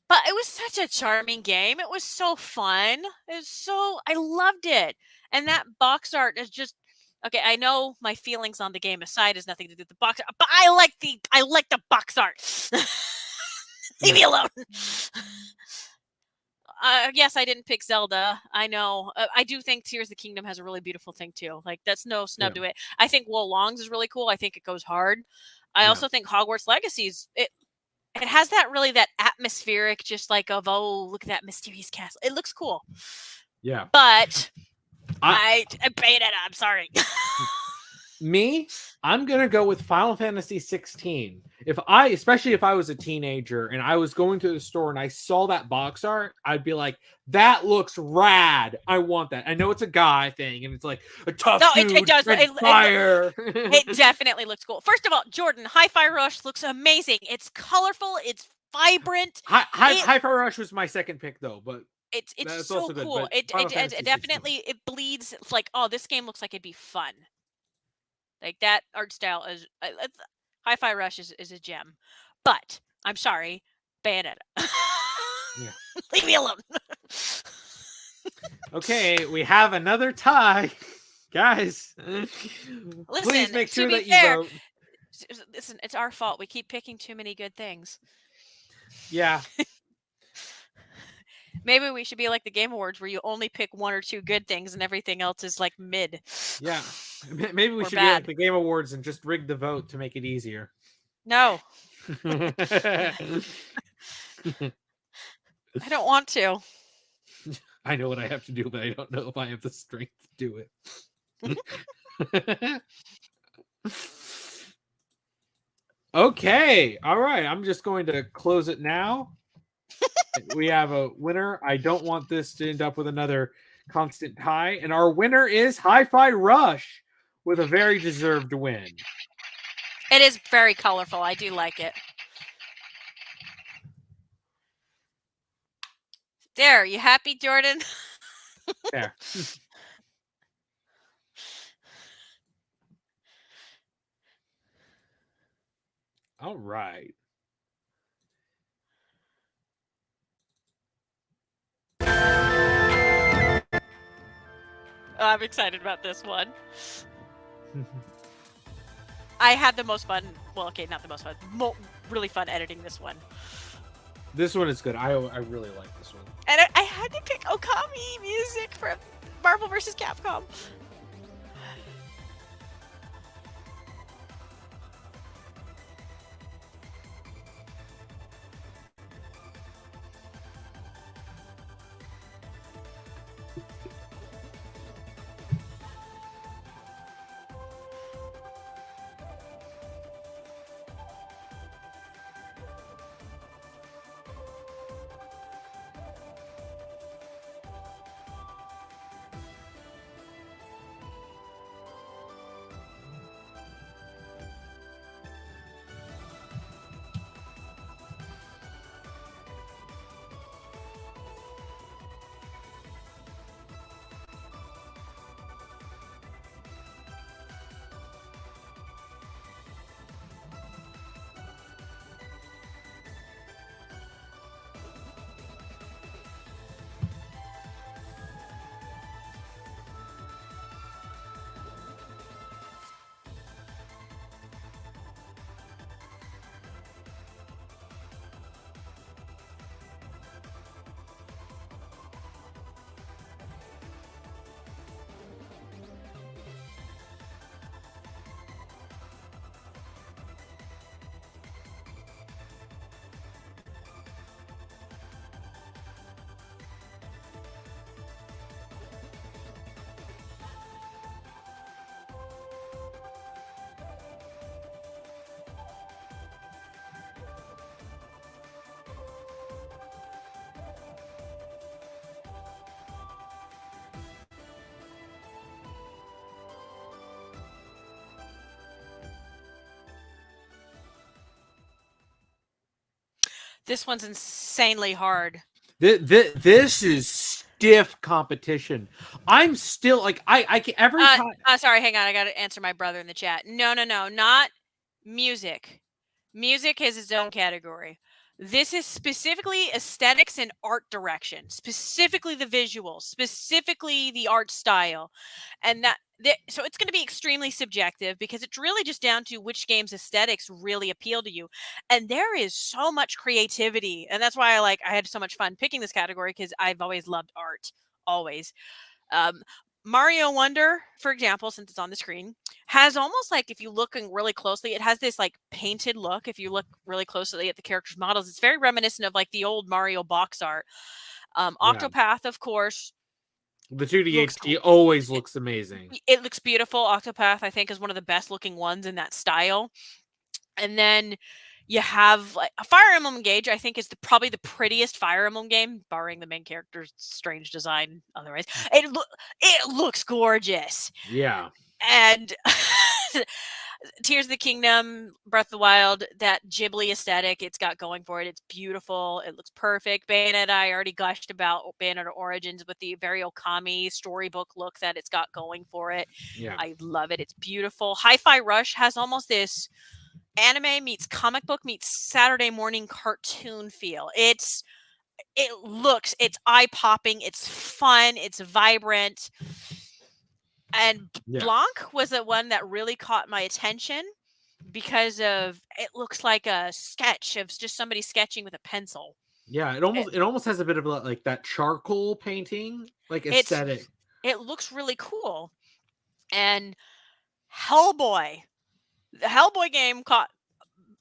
But it was such a charming game. It was so fun. I loved it. And that box art is just okay. I know my feelings on the game aside has nothing to do with the box art, but I like the box art. Leave me alone. Yes, I didn't pick Zelda. I know. I do think Tears of the Kingdom has a really beautiful thing too. Like that's no snub to it. I think Wo Long's is really cool. I think it goes hard. I also think Hogwarts Legacy's it has that atmospheric, just like of, oh, look at that mysterious castle. It looks cool. Yeah. But I paid it. I'm sorry. I'm gonna go with Final Fantasy 16. Especially if I was a teenager and I was going to the store and I saw that box art, I'd be like, that looks rad. I want that. I know it's a guy thing and it's like a tough dude, it does. Fire. It definitely looks cool. First of all, Jordan, Hi-Fi Rush looks amazing. It's colorful. It's vibrant. Hi-Fi Rush was my second pick though, but it's so cool. It definitely it bleeds like, oh, this game looks like it'd be fun. Like that art style is Hi-Fi Rush is a gem. But I'm sorry, Bayonetta. Leave me alone. Okay, we have another tie. Guys, please make sure that you vote. Listen, it's our fault. We keep picking too many good things. Yeah. Maybe we should be like the Game Awards where you only pick one or two good things and everything else is like mid. Yeah. Maybe we should be like the Game Awards and just rig the vote to make it easier. No. I don't want to. I know what I have to do, but I don't know if I have the strength to do it. Okay. All right. I'm just going to close it now. We have a winner. I don't want this to end up with another constant tie. And our winner is Hi-Fi Rush with a very deserved win. It is very colorful. I do like it. There. You happy, Jordan? There. All right. I'm excited about this one. I had the most fun. Well, okay, not the most fun. Really fun editing this one. This one is good. I really like this one. And I had to pick Okami music for Marvel vs. Capcom. This one's insanely hard. This is stiff competition. I'm still like I can every time. Sorry, hang on. I got to answer my brother in the chat. No, not music. Music is its own category. This is specifically aesthetics and art direction, specifically the visuals, specifically the art style, and so it's going to be extremely subjective because it's really just down to which game's aesthetics really appeal to you. And there is so much creativity, and that's why I had so much fun picking this category because I've always loved art, always. Mario Wonder, for example, since it's on the screen, has almost like, if you looking really closely, it has this like painted look. If you look really closely at the characters' models, it's very reminiscent of like the old Mario box art. Octopath, of course. The 2D HD always looks amazing. It looks beautiful. Octopath, I think, is one of the best looking ones in that style. And then you have like a Fire Emblem Engage, I think, is probably the prettiest Fire Emblem game, barring the main character's strange design. Otherwise, it looks gorgeous. Yeah. And Tears of the Kingdom, Breath of the Wild, that Ghibli aesthetic it's got going for it. It's beautiful. It looks perfect. Bayonetta, I already gushed about Bayonetta Origins with the very Okami storybook look that it's got going for it. Yeah. I love it. It's beautiful. Hi-Fi Rush has almost this anime meets comic book meets Saturday morning cartoon feel. It's eye-popping, it's fun, it's vibrant. And Blanc was the one that really caught my attention because of it looks like a sketch of just somebody sketching with a pencil. Yeah, it almost has a bit of like that charcoal painting like aesthetic. It looks really cool. And Hellboy. The Hellboy game caught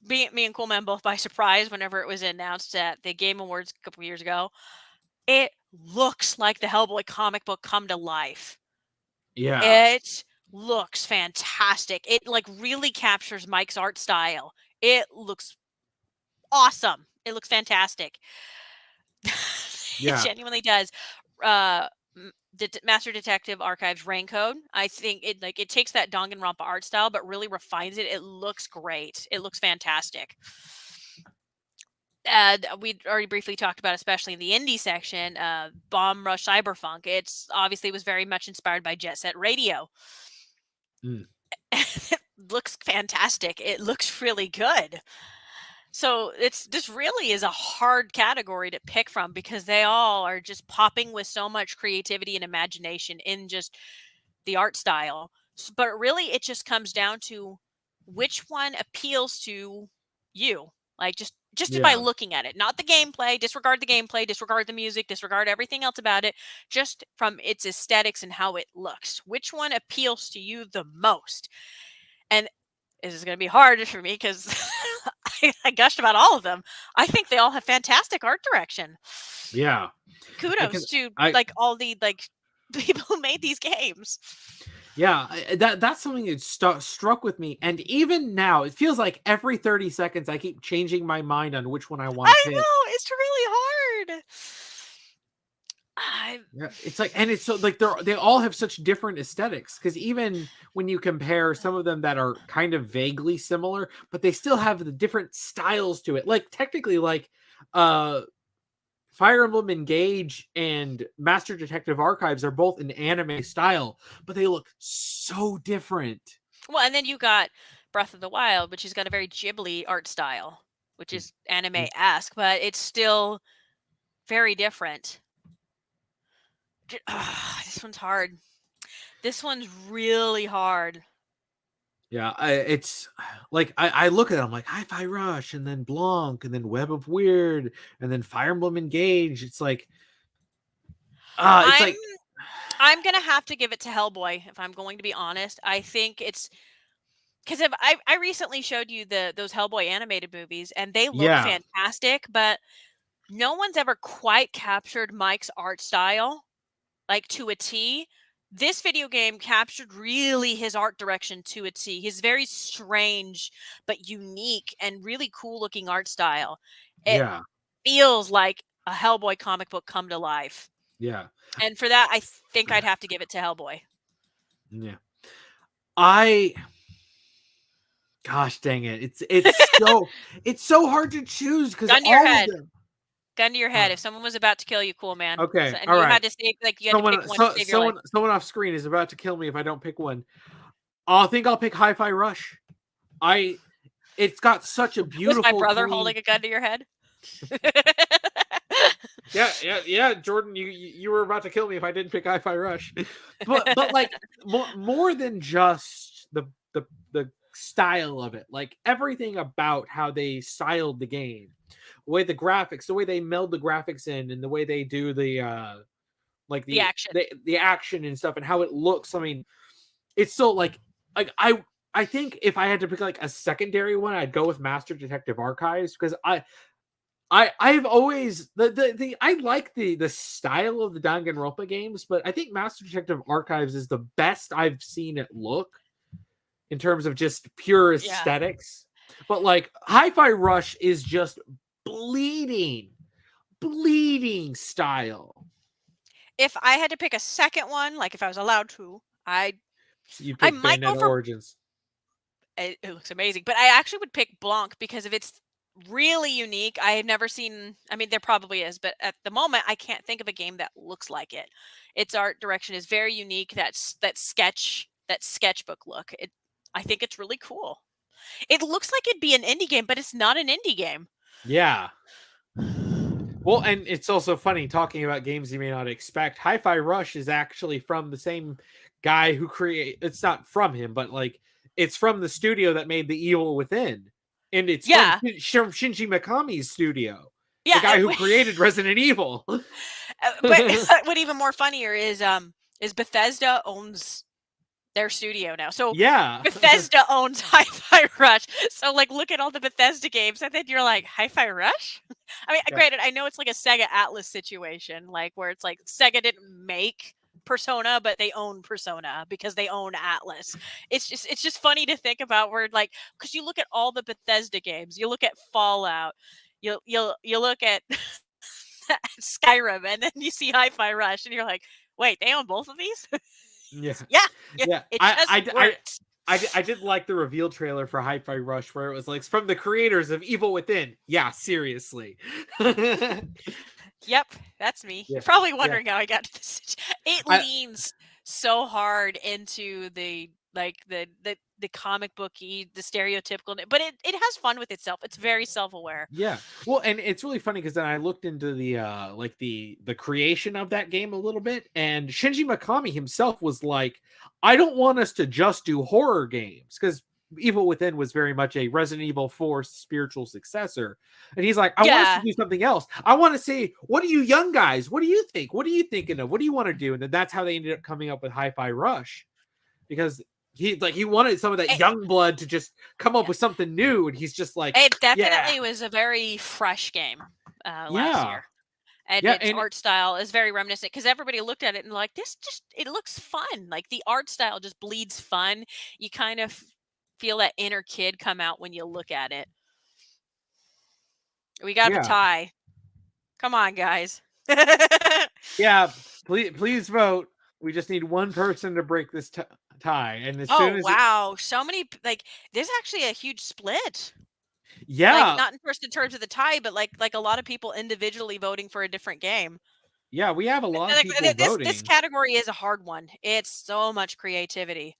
me and Coolman both by surprise whenever it was announced at the Game Awards a couple years ago. It looks like the Hellboy comic book come to life. Yeah. It looks fantastic. It like really captures Mike's art style. It looks awesome. It looks fantastic. Yeah. It genuinely does. Master Detective Archives Raincode. I think it takes that Danganronpa art style, but really refines it. It looks great. It looks fantastic. We already briefly talked about, especially in the indie section, Bomb Rush Cyberpunk. It's obviously was very much inspired by Jet Set Radio. It looks fantastic. It looks really good. So this really is a hard category to pick from because they all are just popping with so much creativity and imagination in just the art style. But really, it just comes down to which one appeals to you. Like just by Yeah. looking at it, not the gameplay. Disregard the gameplay, disregard the music, disregard everything else about it. Just from its aesthetics and how it looks. Which one appeals to you the most? And this is going to be hard for me because I gushed about all of them. I think they all have fantastic art direction. Yeah. Kudos Because to I all the people who made these games. Yeah, that's something that struck with me, and even now, it feels like every 30 seconds I keep changing my mind on which one I want to I pick. know, it's really hard. Yeah, it's like, and it's so like they all have such different aesthetics, because even when you compare some of them that are kind of vaguely similar, but they still have the different styles to it. Like technically, like uh Fire Emblem Engage and Master Detective Archives are both in anime style, but they look so different. Well, and then you got Breath of the Wild, which has got a very Ghibli art style, which is anime-esque, but it's still very different. This one's hard. This one's really hard. Yeah, it's like I look at it, I'm like Hi-Fi Rush, and then Blanc, and then Web of Weird, and then Fire Emblem Engage. It's like, it's like, I'm gonna have to give it to Hellboy if I'm going to be honest. I think it's because I recently showed you those Hellboy animated movies, and they look yeah, fantastic, but no one's ever quite captured Mike's art style like to a T. This video game captured really his art direction to a T. His very strange but unique and really cool looking art style. It yeah, feels like a Hellboy comic book come to life. yeah, And for that, I think I'd have to give it to Hellboy. yeah. Gosh dang it! It's so hard to choose because Gun to your all of head. them. Gun to your head. If someone was about to kill you, cool, man. Okay, And all you right. had to save, you had to pick one to save your life. Someone off screen is about to kill me if I don't pick one. I think I'll pick Hi-Fi Rush. It's got such a beautiful. Was my brother holding a gun to your head? Yeah, Jordan, you were about to kill me if I didn't pick Hi-Fi Rush. But like more than just the style of it, like everything about how they styled the game, the way the graphics, the way they meld the graphics in, and the way they do the like the action. the action and stuff, and how it looks. I mean, it's so like I think if I had to pick like a secondary one, I'd go with Master Detective Archives, because I've always I like the style of the Danganronpa games, but I think Master Detective Archives is the best I've seen it look in terms of just pure aesthetics. Yeah. But like Hi-Fi Rush is just bleeding style. If I had to pick a second one, like if I was allowed to, I might go for Origins. It looks amazing, but I actually would pick Blanc because if it's really unique, I have never seen. I mean, there probably is, but at the moment, I can't think of a game that looks like it. Its art direction is very unique. That sketchbook look. I think it's really cool. It looks like it'd be an indie game, but it's not an indie game. Yeah. Well, and it's also funny talking about games you may not expect. Hi-Fi Rush is actually from the same guy who it's not from him, but like it's from the studio that made The Evil Within. And it's from Shinji Mikami's studio. Yeah, the guy who created Resident Evil. But what even more funnier is Bethesda owns their studio now. So yeah, Bethesda owns Hi-Fi Rush. So like look at all the Bethesda games and then you're like, Hi-Fi Rush? I mean, granted, I know it's like a Sega Atlas situation, like where it's like Sega didn't make Persona, but they own Persona because they own Atlas. It's just funny to think about where like, because you look at all the Bethesda games, you look at Fallout, you look at Skyrim, and then you see Hi-Fi Rush, and you're like, wait, they own both of these? Yeah. It just worked. I did like the reveal trailer for Hi-Fi Rush where it was like from the creators of Evil Within. Yeah, seriously. Yep, that's me. You're probably wondering how I got to this. It leans so hard into the comic booky, the stereotypical, but it has fun with itself. It's very self-aware. Yeah. Well, and it's really funny because then I looked into the like the creation of that game a little bit, and Shinji Mikami himself was like, I don't want us to just do horror games, because Evil Within was very much a Resident Evil 4 spiritual successor. And he's like, I want us to do something else. I want to say, what do you young guys, what do you think? What are you thinking of? What do you want to do? And then that's how they ended up coming up with Hi-Fi Rush, because he wanted some of that young blood to just come up with something new, and he's just like, it definitely was a very fresh game last year. And its art style is very reminiscent, because everybody looked at it and like, it looks fun. Like the art style just bleeds fun. You kind of feel that inner kid come out when you look at it. We got a tie. Come on, guys. Yeah, please vote. We just need one person to break this tie. And as soon as so many, like, there's actually a huge split. Yeah. Like, not in terms of the tie, but like a lot of people individually voting for a different game. Yeah, we have a lot of people voting. This category is a hard one. It's so much creativity.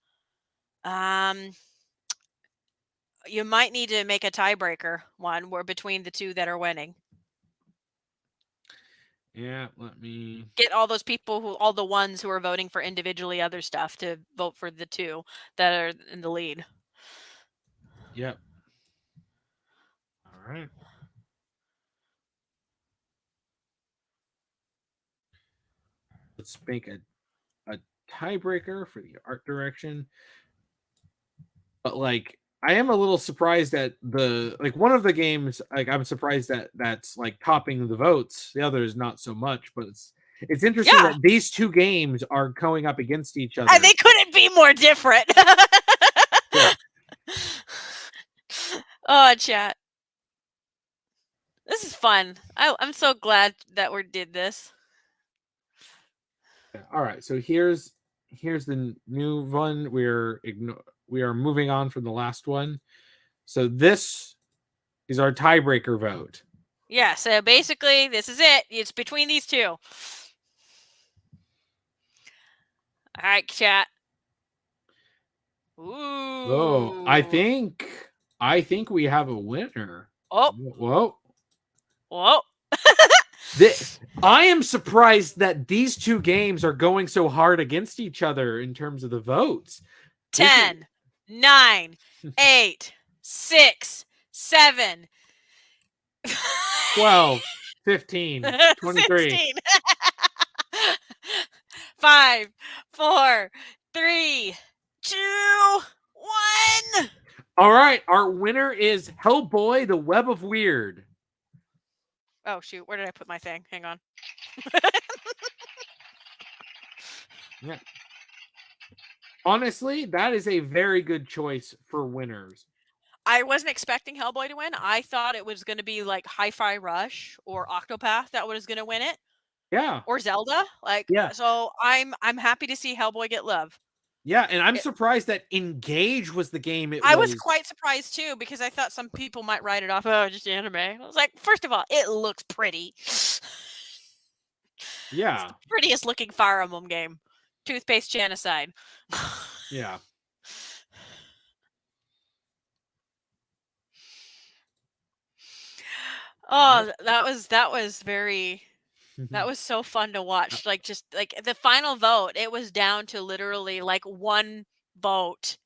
You might need to make a tiebreaker one where between the two that are winning. Yeah, let me get all those people all the ones who are voting for individually other stuff to vote for the two that are in the lead. Yep. All right. Let's make a tiebreaker for the art direction. But like, I am a little surprised at one of the games, like I'm surprised that that's like topping the votes. The other is not so much, but it's interesting that these two games are going up against each other. They couldn't be more different. Oh, chat. This is fun. I'm so glad that we did this. All right, so here's the new one. We are moving on from the last one. So this is our tiebreaker vote. Yeah, so basically this is it. It's between these two. All right, chat. Ooh. Oh, I think we have a winner. Oh. Whoa. I am surprised that these two games are going so hard against each other in terms of the votes. 10, 9, 8, 6, 7, 12, 15, 23. 16. 5, 4, 3, 2, 1. All right, our winner is Hellboy: The Web of Weird. Oh shoot, where did I put my thing? Hang on. Yeah. Honestly, that is a very good choice for winners. I wasn't expecting Hellboy to win. I thought it was going to be like Hi-Fi Rush or Octopath that was going to win it. Yeah. Or Zelda. So I'm happy to see Hellboy get love. Yeah, and I'm surprised that Engage was the game I was quite surprised too, because I thought some people might write it off. Oh, just anime. I was like, first of all, it looks pretty. Yeah. It's the prettiest looking Fire Emblem game. Toothpaste genocide. Yeah. Oh, that was very that was so fun to watch. Like, just like the final vote, it was down to literally like one vote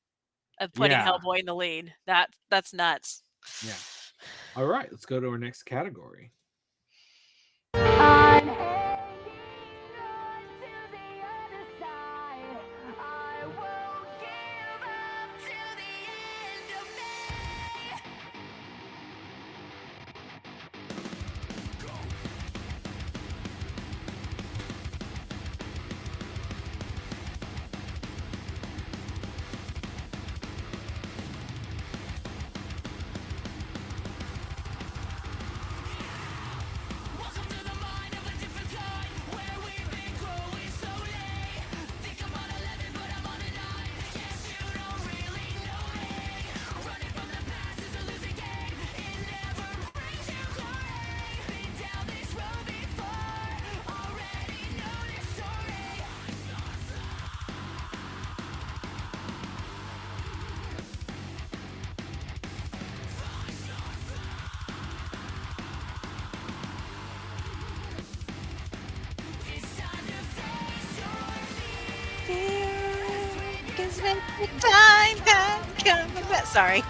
of putting Hellboy in the lead. That's nuts. Yeah. All right, let's go to our next category. 'cause when the time comes. Sorry.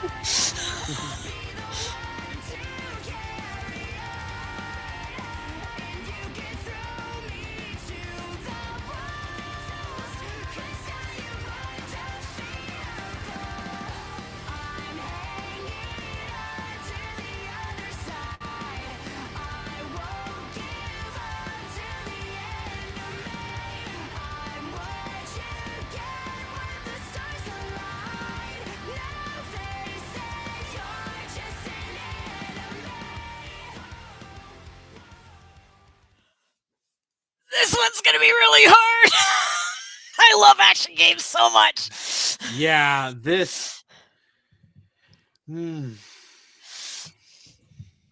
This one's gonna be really hard. I love action games so much. Yeah, this.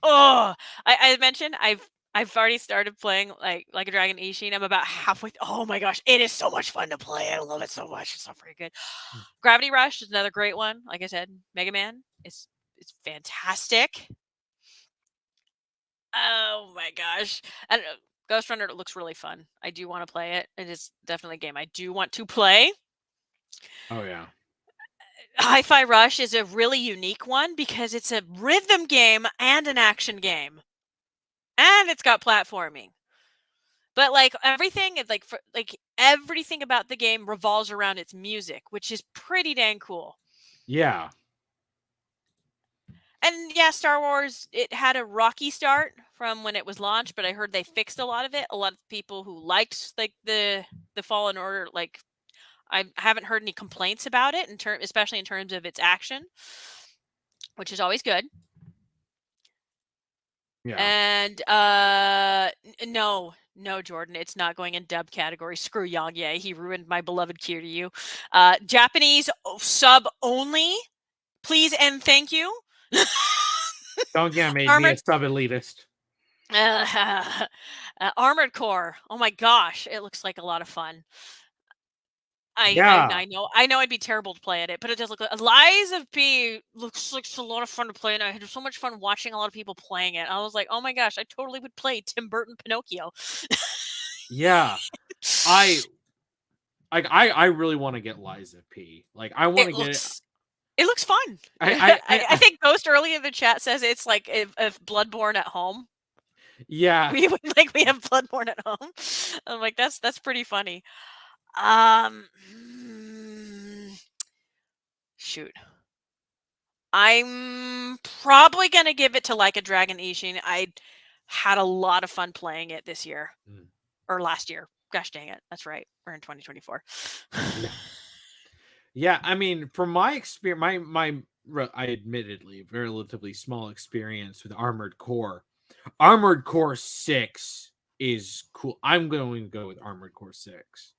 Oh, I mentioned I've already started playing like a Dragon Ishin. I'm about halfway. Oh my gosh, it is so much fun to play. I love it so much. It's so freaking good. Gravity Rush is another great one. Like I said, Mega Man is it's fantastic. Oh my gosh, and Ghost Runner looks really fun. I do want to play it. It is definitely a game I do want to play. Oh yeah. Hi-Fi Rush is a really unique one because it's a rhythm game and an action game. And it's got platforming. But like everything everything about the game revolves around its music, which is pretty dang cool. Yeah. And yeah, Star Wars, it had a rocky start from when it was launched, but I heard they fixed a lot of it. A lot of people who liked like the Fallen Order, like I haven't heard any complaints about it especially in terms of its action, which is always good. Yeah. And no, Jordan, it's not going in dub category. Screw Yang Ye. He ruined my beloved Kiryu. Japanese sub only, please and thank you. Don't get me a sub elitist. Armored Core. Oh my gosh, it looks like a lot of fun. I know I'd be terrible to play at it, but it does look like Lies of P looks like a lot of fun to play, and I had so much fun watching a lot of people playing it. I was like, oh my gosh, I totally would play Tim Burton Pinocchio. Yeah. I really want to get Lies of P. Like I want to get it. It looks fun. I think Ghost early in the chat says it's like if Bloodborne at home. Yeah. We have Bloodborne at home. I'm like, that's pretty funny. Shoot. I'm probably gonna give it to Like a Dragon Ishin. I had a lot of fun playing it this year. Or last year. Gosh dang it. That's right. We're in 2024. Yeah, I mean, from my experience, my I admittedly relatively small experience with Armored Core. Armored Core 6 is cool. I'm going to go with Armored Core 6.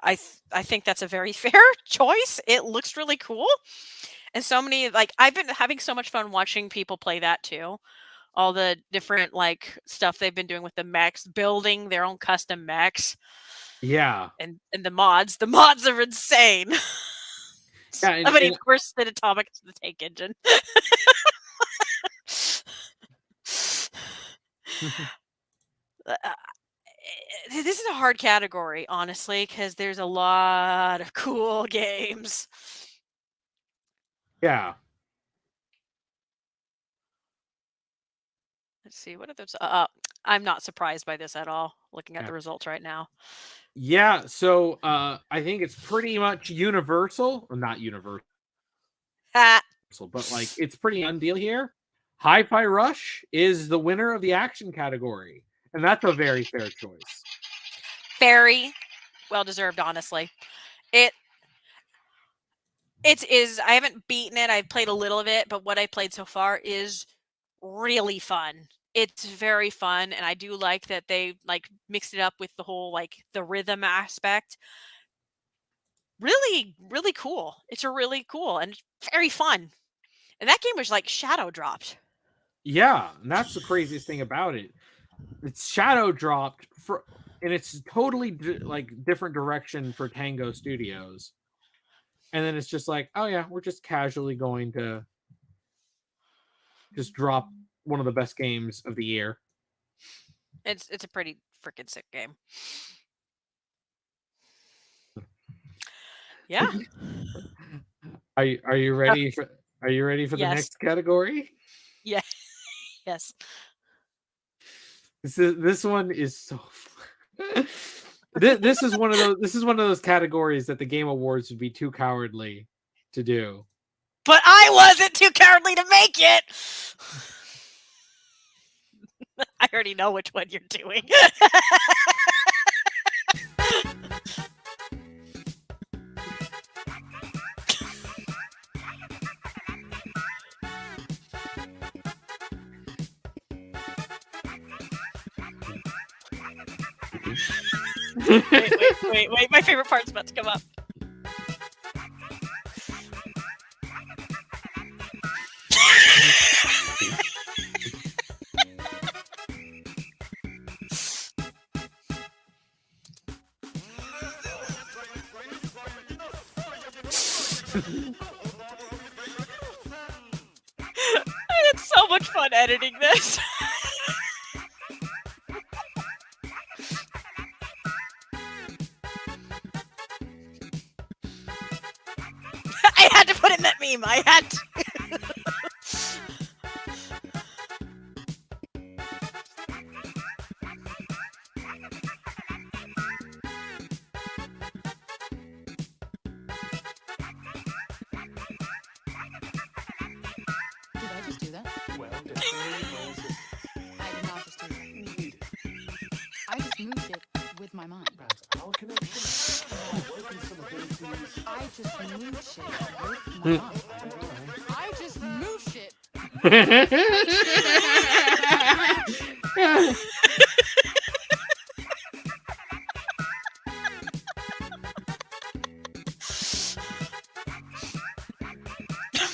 I think that's a very fair choice. It looks really cool. And so many I've been having so much fun watching people play that too. All the different stuff they've been doing with the mechs, building their own custom mechs. Yeah. And the mods. The mods are insane. Yeah, Somebody, of course, did Atomic to the tank engine. This is a hard category, honestly, because there's a lot of cool games. Yeah. Let's see, what are those? I'm not surprised by this at all, looking at the results right now. Yeah, so I think it's pretty much universal, or not universal, but like it's pretty undeal here. Hi-Fi Rush is the winner of the action category, and that's a very fair choice. Very well deserved, honestly. It is. I haven't beaten it. I've played a little of it, but what I played so far is really fun. It's very fun, and I do like that they mixed it up with the whole the rhythm aspect. Really, really cool. It's a really cool and very fun. And that game was shadow dropped. Yeah, and that's the craziest thing about it. It's shadow dropped and it's totally different direction for Tango Studios. And then it's just like, oh yeah, we're just casually going to just drop one of the best games of the year. It's a pretty freaking sick game. Yeah. Are you ready for the Yes. next category? Yeah. Yes. This one is so this is one of those categories that the Game Awards would be too cowardly to do. But I wasn't too cowardly to make it. I already know which one you're doing. Wait. My favorite part's about to come up. I had so much fun editing this. I had to put in that meme. I had to. Did I just do that? Well, I did not just do that. I just moved it with my mind. our connection. I just moved shit with my mind. I just moved shit.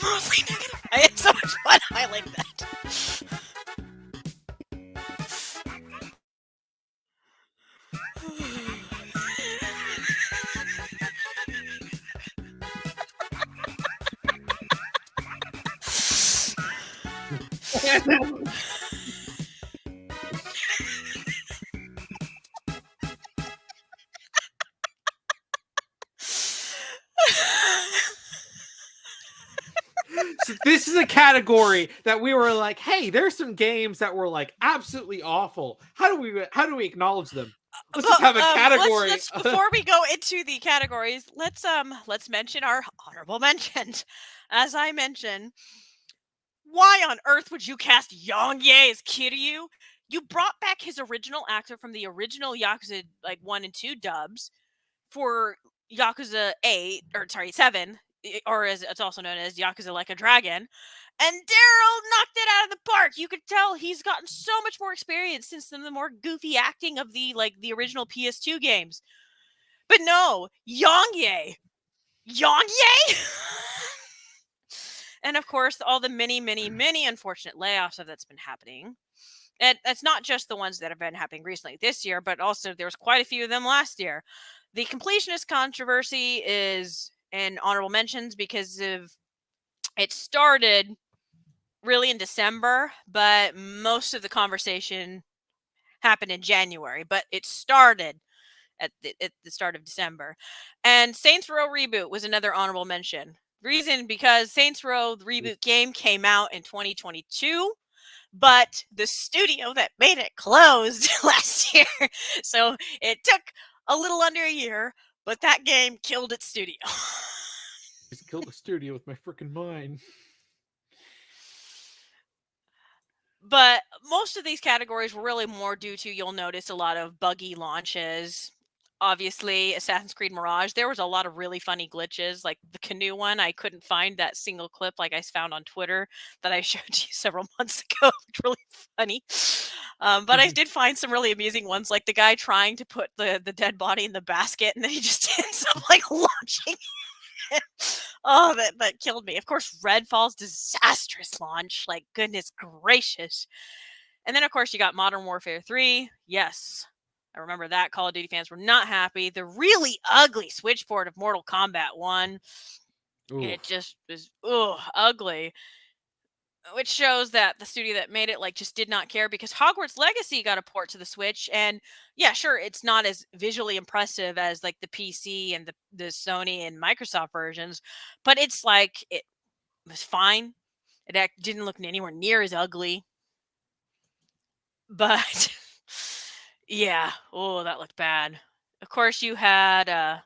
Mostly negative. I had so much fun. I like that. So this is a category that we were like, hey, there's some games that were like absolutely awful. How do we acknowledge them? Let's just have a category. Let's before we go into the categories, let's mention our honorable mentions. As I mentioned, why on earth would you cast Yongye as Kiryu? You brought back his original actor from the original Yakuza 1 and 2 dubs for Yakuza 7, or as it's also known as Yakuza Like a Dragon. And Daryl knocked it out of the park. You could tell he's gotten so much more experience since the more goofy acting of the original PS2 games. But no, Yongye. And of course, all the many unfortunate layoffs that's been happening. And that's not just the ones that have been happening recently this year, but also there was quite a few of them last year. The completionist controversy is in honorable mentions because it started really in December, but most of the conversation happened in January, but it started at the start of December. And Saints Row Reboot was another honorable mention. Reason because Saints Row the reboot game came out in 2022, but the studio that made it closed last year. So it took a little under a year, but that game killed its studio. Just killed the studio with my freaking mind. But most of these categories were really more due to, you'll notice, a lot of buggy launches. Obviously, Assassin's Creed Mirage, there was a lot of really funny glitches. Like the canoe one, I couldn't find that single clip like I found on Twitter that I showed you several months ago. It's really funny. But I did find some really amusing ones, like the guy trying to put the dead body in the basket, and then he just ends up launching it. Oh, that killed me. Of course, Redfall's disastrous launch. Goodness gracious. And then, of course, you got Modern Warfare 3. Yes, I remember that. Call of Duty fans were not happy. The really ugly switchboard of Mortal Kombat 1. It just was ugly. which shows that the studio that made it like just did not care, because Hogwarts Legacy got a port to the Switch, and yeah, sure, it's not as visually impressive as like the PC and the Sony and Microsoft versions, but it's like it was fine. It didn't look anywhere near as ugly, but yeah, oh, that looked bad. Of course, you had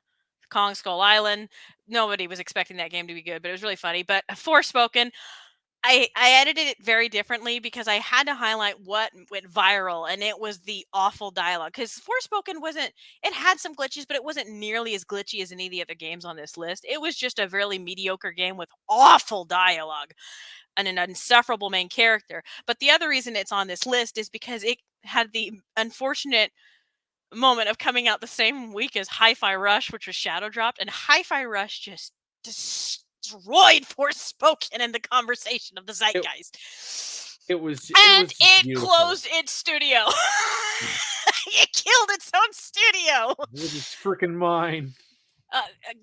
Kong Skull Island. Nobody was expecting that game to be good, but it was really funny. But Forspoken, I edited it very differently because I had to highlight what went viral, and it was the awful dialogue. Because Forspoken wasn't, it had some glitches, but it wasn't nearly as glitchy as any of the other games on this list. It was just a really mediocre game with awful dialogue and an insufferable main character. But the other reason it's on this list is because it had the unfortunate moment of coming out the same week as Hi-Fi Rush, which was shadow dropped, and Hi-Fi Rush just destroyed Forspoken in the conversation of the zeitgeist. It was beautiful. Closed its studio. It killed its own studio. It was freaking mine.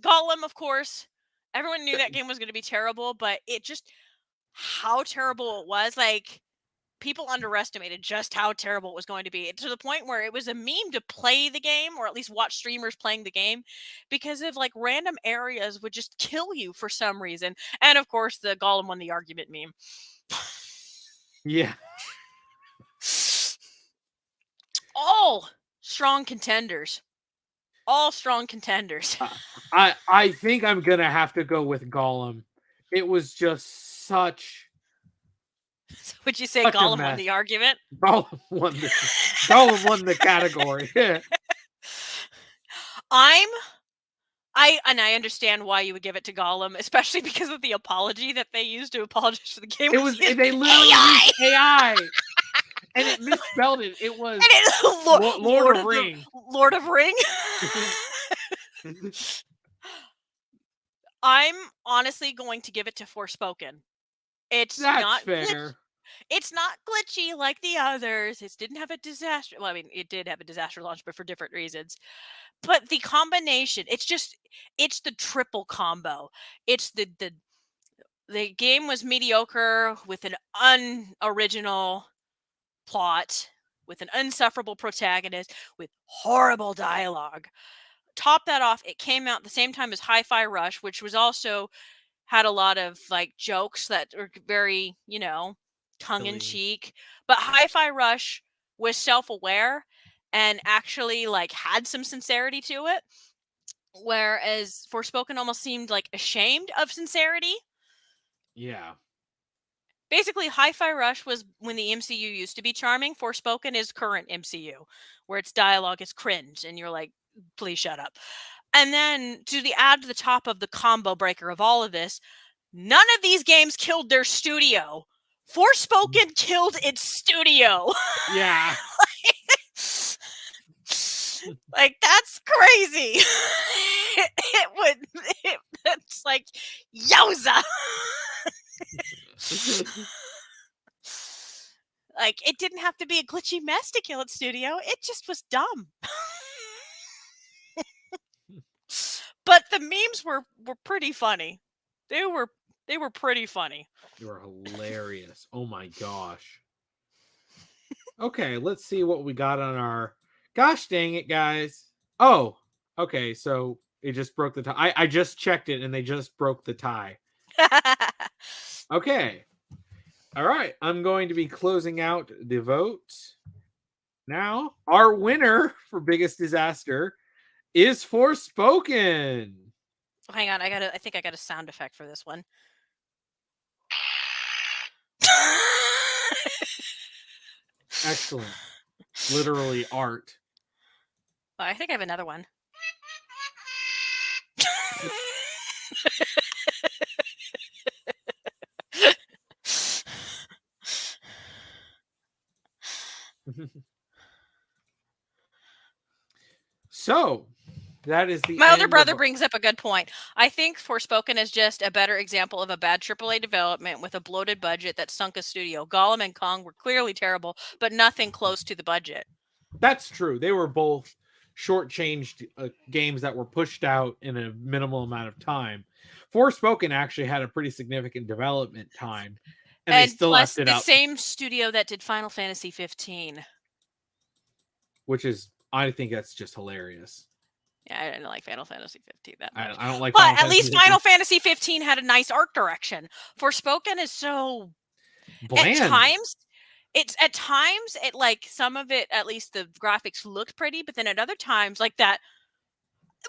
Gollum, of course. Everyone knew that game was going to be terrible, but it just, how terrible it was, like, people underestimated just how terrible it was going to be, to the point where it was a meme to play the game, or at least watch streamers playing the game, because of like random areas would just kill you for some reason. And of course, the Gollum won the argument meme. Yeah. All strong contenders. All strong contenders. I think I'm gonna have to go with Gollum. It was just such. Would you say Gollum won the argument? Gollum won the category. Yeah. I understand why you would give it to Gollum, especially because of the apology that they used to apologize for the game. They literally used AI. And it misspelled it. It was Lord of Ring. Lord of Ring. I'm honestly going to give it to Forspoken. That's not fair. It's not glitchy like the others. It didn't have a disaster. Well, I mean, it did have a disaster launch, but for different reasons. But the combination, it's the triple combo. It's the game was mediocre with an unoriginal plot, with an insufferable protagonist, with horrible dialogue. Top that off, it came out the same time as Hi-Fi Rush, which was also had a lot of like jokes that were very, tongue-in-cheek. But Hi-Fi Rush was self-aware and actually like had some sincerity to it, whereas Forspoken almost seemed like ashamed of sincerity. Yeah. Basically, Hi-Fi Rush was when the MCU used to be charming. Forspoken is current MCU, where its dialogue is cringe, and you're like, please shut up. And then to add to the top of the combo breaker of all of this, none of these games killed their studio. Forspoken killed its studio. Yeah. Like, that's crazy. It's like, yowza. Like, it didn't have to be a glitchy mess to kill its studio. It just was dumb. But the memes were pretty funny. They were pretty funny. They were hilarious. Oh my gosh. Okay, let's see what we got on our. Gosh dang it, guys. Oh, okay. So it just broke the tie. I just checked it and they just broke the tie. Okay. All right. I'm going to be closing out the vote now. Our winner for biggest disaster is Forspoken. Hang on. I think I got a sound effect for this one. Excellent. Literally art. I think I have another one. So that is the. My older brother brings up a good point. I think Forspoken is just a better example of a bad AAA development with a bloated budget that sunk a studio. Gollum and Kong were clearly terrible, but nothing close to the budget. That's true. They were both shortchanged games that were pushed out in a minimal amount of time. Forspoken actually had a pretty significant development time. And they And still plus left it the up, same studio that did Final Fantasy 15. which is, I think that's just hilarious. Yeah, I didn't like Final Fantasy 15 that much. I don't like But Final at Fantasy least 15. Final Fantasy 15 had a nice art direction. Forspoken is so Bland. at times it like some of it, at least the graphics looked pretty, but then at other times like that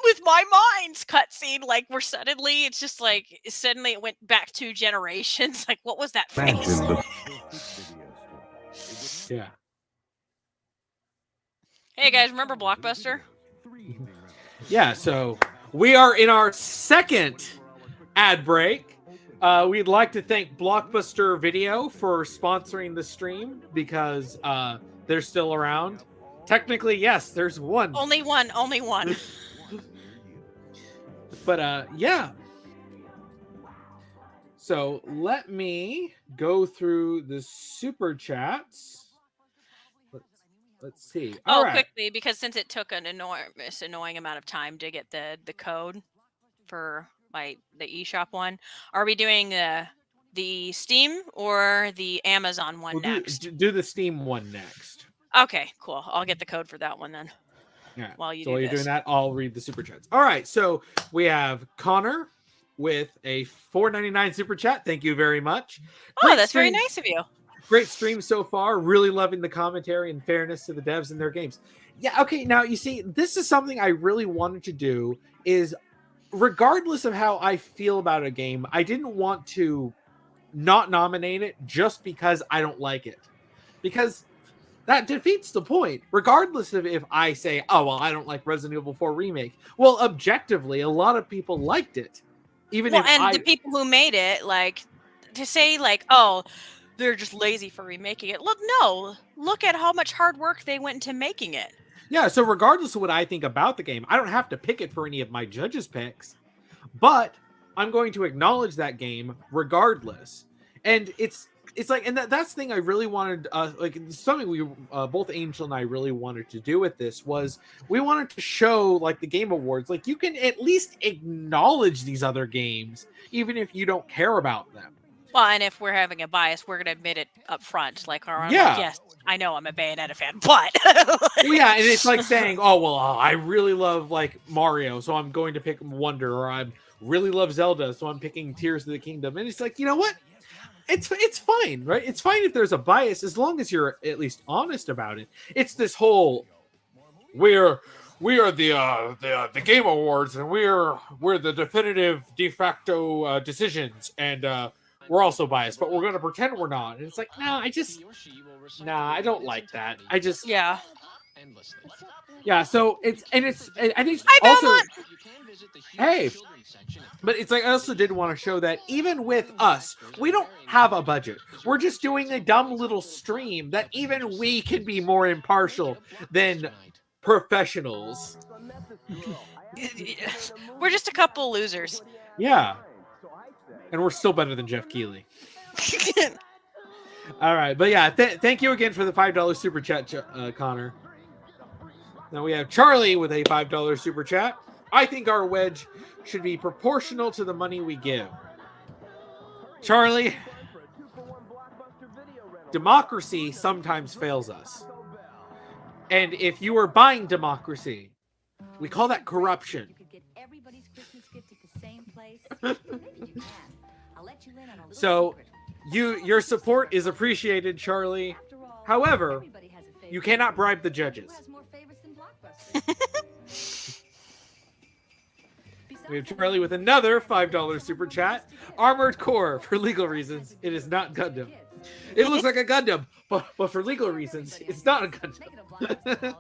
with my mind's cutscene, like we're suddenly it's just like suddenly it went back 2 generations. Like what was that face? Yeah. Hey guys, remember Blockbuster? Yeah, so we are in our second ad break. We'd like to thank Blockbuster Video for sponsoring the stream because they're still around. Technically, yes, there's one. Only one. But yeah. So let me go through the super chats. Let's see. All right. Quickly, because since it took an annoying amount of time to get the code for the eShop one, are we doing the Steam or the Amazon one next? Do the Steam one next. Okay, cool. I'll get the code for that one then. Yeah. While you so do while you're this. doing that, I'll read the super chats. All right. So we have Connor with a $4.99 super chat. Thank you very much. Oh, that's very nice of you. Great stream so far. Really loving the commentary and fairness to the devs and their games. Yeah, okay. Now, you see, this is something I really wanted to do is regardless of how I feel about a game, I didn't want to not nominate it just because I don't like it. Because that defeats the point. Regardless of if I say, oh, well, I don't like Resident Evil 4 Remake. Well, objectively, a lot of people liked it. The people who made it, like, to say, like, oh, they're just lazy for remaking it. Look at how much hard work they went into making it. Yeah, so regardless of what I think about the game, I don't have to pick it for any of my judges' picks, but I'm going to acknowledge that game regardless. And it's like, and that's the thing I really wanted, like something we both Angel and I really wanted to do with this was we wanted to show like the Game Awards, like you can at least acknowledge these other games, even if you don't care about them. Well, and if we're having a bias, we're going to admit it up front. Like, yes, I know I'm a Bayonetta fan, but... Well, yeah, and it's like saying, oh, well, I really love, like, Mario, so I'm going to pick Wonder, or I really love Zelda, so I'm picking Tears of the Kingdom. And it's like, you know what? It's fine, right? It's fine if there's a bias, as long as you're at least honest about it. It's this whole, we are the Game Awards, and we're the definitive de facto decisions, and... we're also biased, but we're going to pretend we're not. And it's like, no, I don't like that. Yeah. Yeah, so I think also, hey, but it's like, I also did want to show that even with us, we don't have a budget. We're just doing a dumb little stream that even we can be more impartial than professionals. We're just a couple losers. Yeah. And we're still better than Geoff Keighley. All right. But yeah, thank you again for the $5 super chat, Connor. Now we have Charlie with a $5 super chat. I think our wedge should be proportional to the money we give. Charlie, democracy sometimes fails us. And if you are buying democracy, we call that corruption. So your support is appreciated, Charlie. However, you cannot bribe the judges. We have Charlie with another $5 super chat. Armored Core, for legal reasons, it is not Gundam. It looks like a Gundam, but for legal reasons, it's not a Gundam.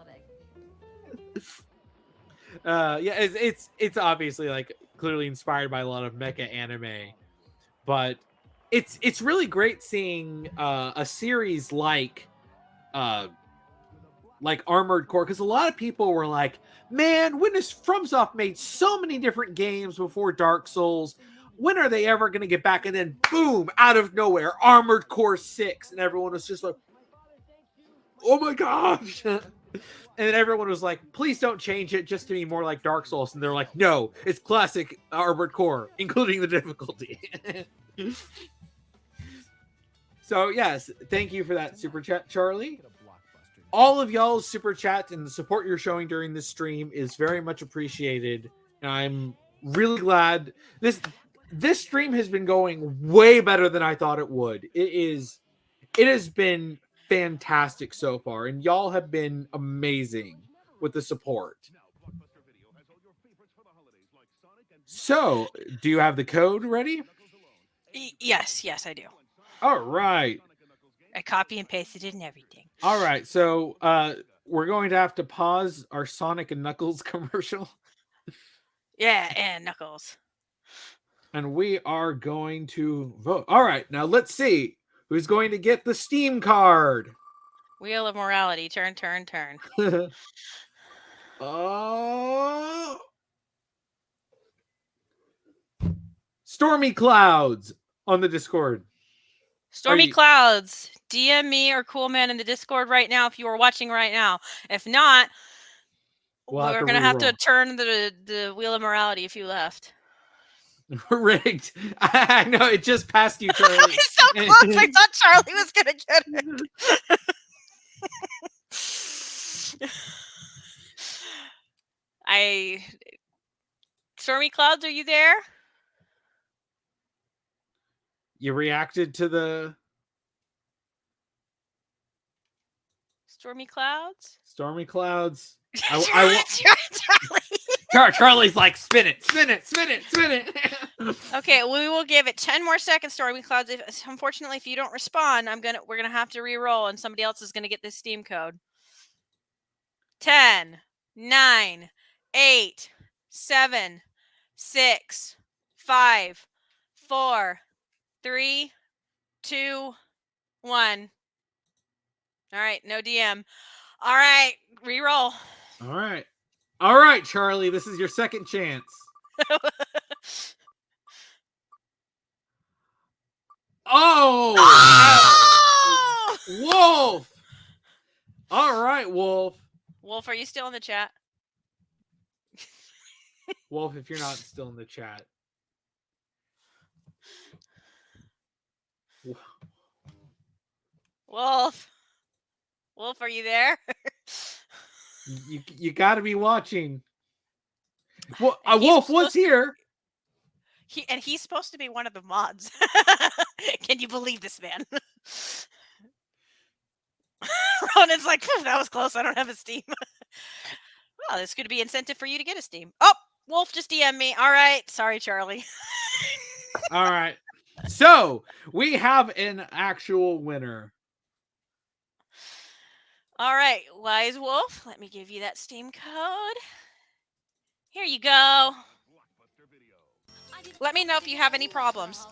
Yeah, it's obviously like clearly inspired by a lot of mecha anime, but it's really great seeing a series like Armored Core, because a lot of people were like, man, when has FromSoft made so many different games before Dark Souls? When are they ever going to get back? And then boom, out of nowhere, Armored Core 6, and everyone was just like, oh my gosh. And then everyone was like, please don't change it just to be more like Dark Souls. And they're like, no, it's classic Armored Core, including the difficulty. So yes, thank you for that super chat, Charlie. All of y'all's super chat and the support you're showing during this stream is very much appreciated. And I'm really glad this stream has been going way better than I thought it would. It has been fantastic so far, and y'all have been amazing with the support. So, do you have the code ready? Yes, I do. All right. I copy and pasted it and everything. All right. So, we're going to have to pause our Sonic and Knuckles commercial. Yeah, and Knuckles. And we are going to vote. All right. Now, let's see who's going to get the Steam card. Wheel of Morality. Turn. Oh. Stormy Clouds on the Discord. Stormy Clouds. DM me or Cool Man in the Discord right now if you are watching right now. If not, we're going to have to turn the Wheel of Morality if you left. Rigged. I know, it just passed you, Charlie. He's so close. I thought Charlie was going to get it. Stormy Clouds, are you there? You reacted to the Stormy Clouds? Stormy Clouds. Charlie's like, spin it. Okay, we will give it 10 more seconds, Stormy Clouds. Unfortunately, if you don't respond, we're gonna have to re-roll, and somebody else is gonna get this Steam code. 10, 9, 8, 7, 6, 5, 4, 3, 2, 1. All right, no DM. All right, re-roll. All right, Charlie, this is your second chance. Oh! Wolf! All right, Wolf. Wolf, are you still in the chat? Wolf, if you're not still in the chat. Wolf, are you there? You got to be watching. Well, Wolf was here. He's supposed to be one of the mods. Can you believe this, man? Ronan's like, that was close. I don't have a Steam. Well, this could be incentive for you to get a Steam. Oh, Wolf just DM me. All right. Sorry, Charlie. All right. So we have an actual winner. All right, Wise Wolf. Let me give you that Steam code. Here you go. Let me know if you have any problems.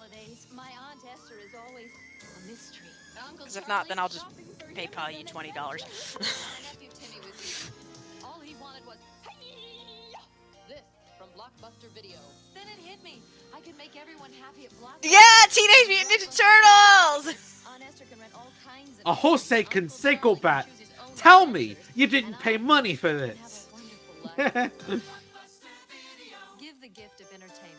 Because if not, then I'll just PayPal you $20. All he wanted was this from Blockbuster Video. Then it hit me. I can make everyone happy at Blockbuster. Yeah, Teenage Mutant Ninja Turtles. A Jose Canseco bat. Tell me you didn't pay money for this. Give the gift of entertainment.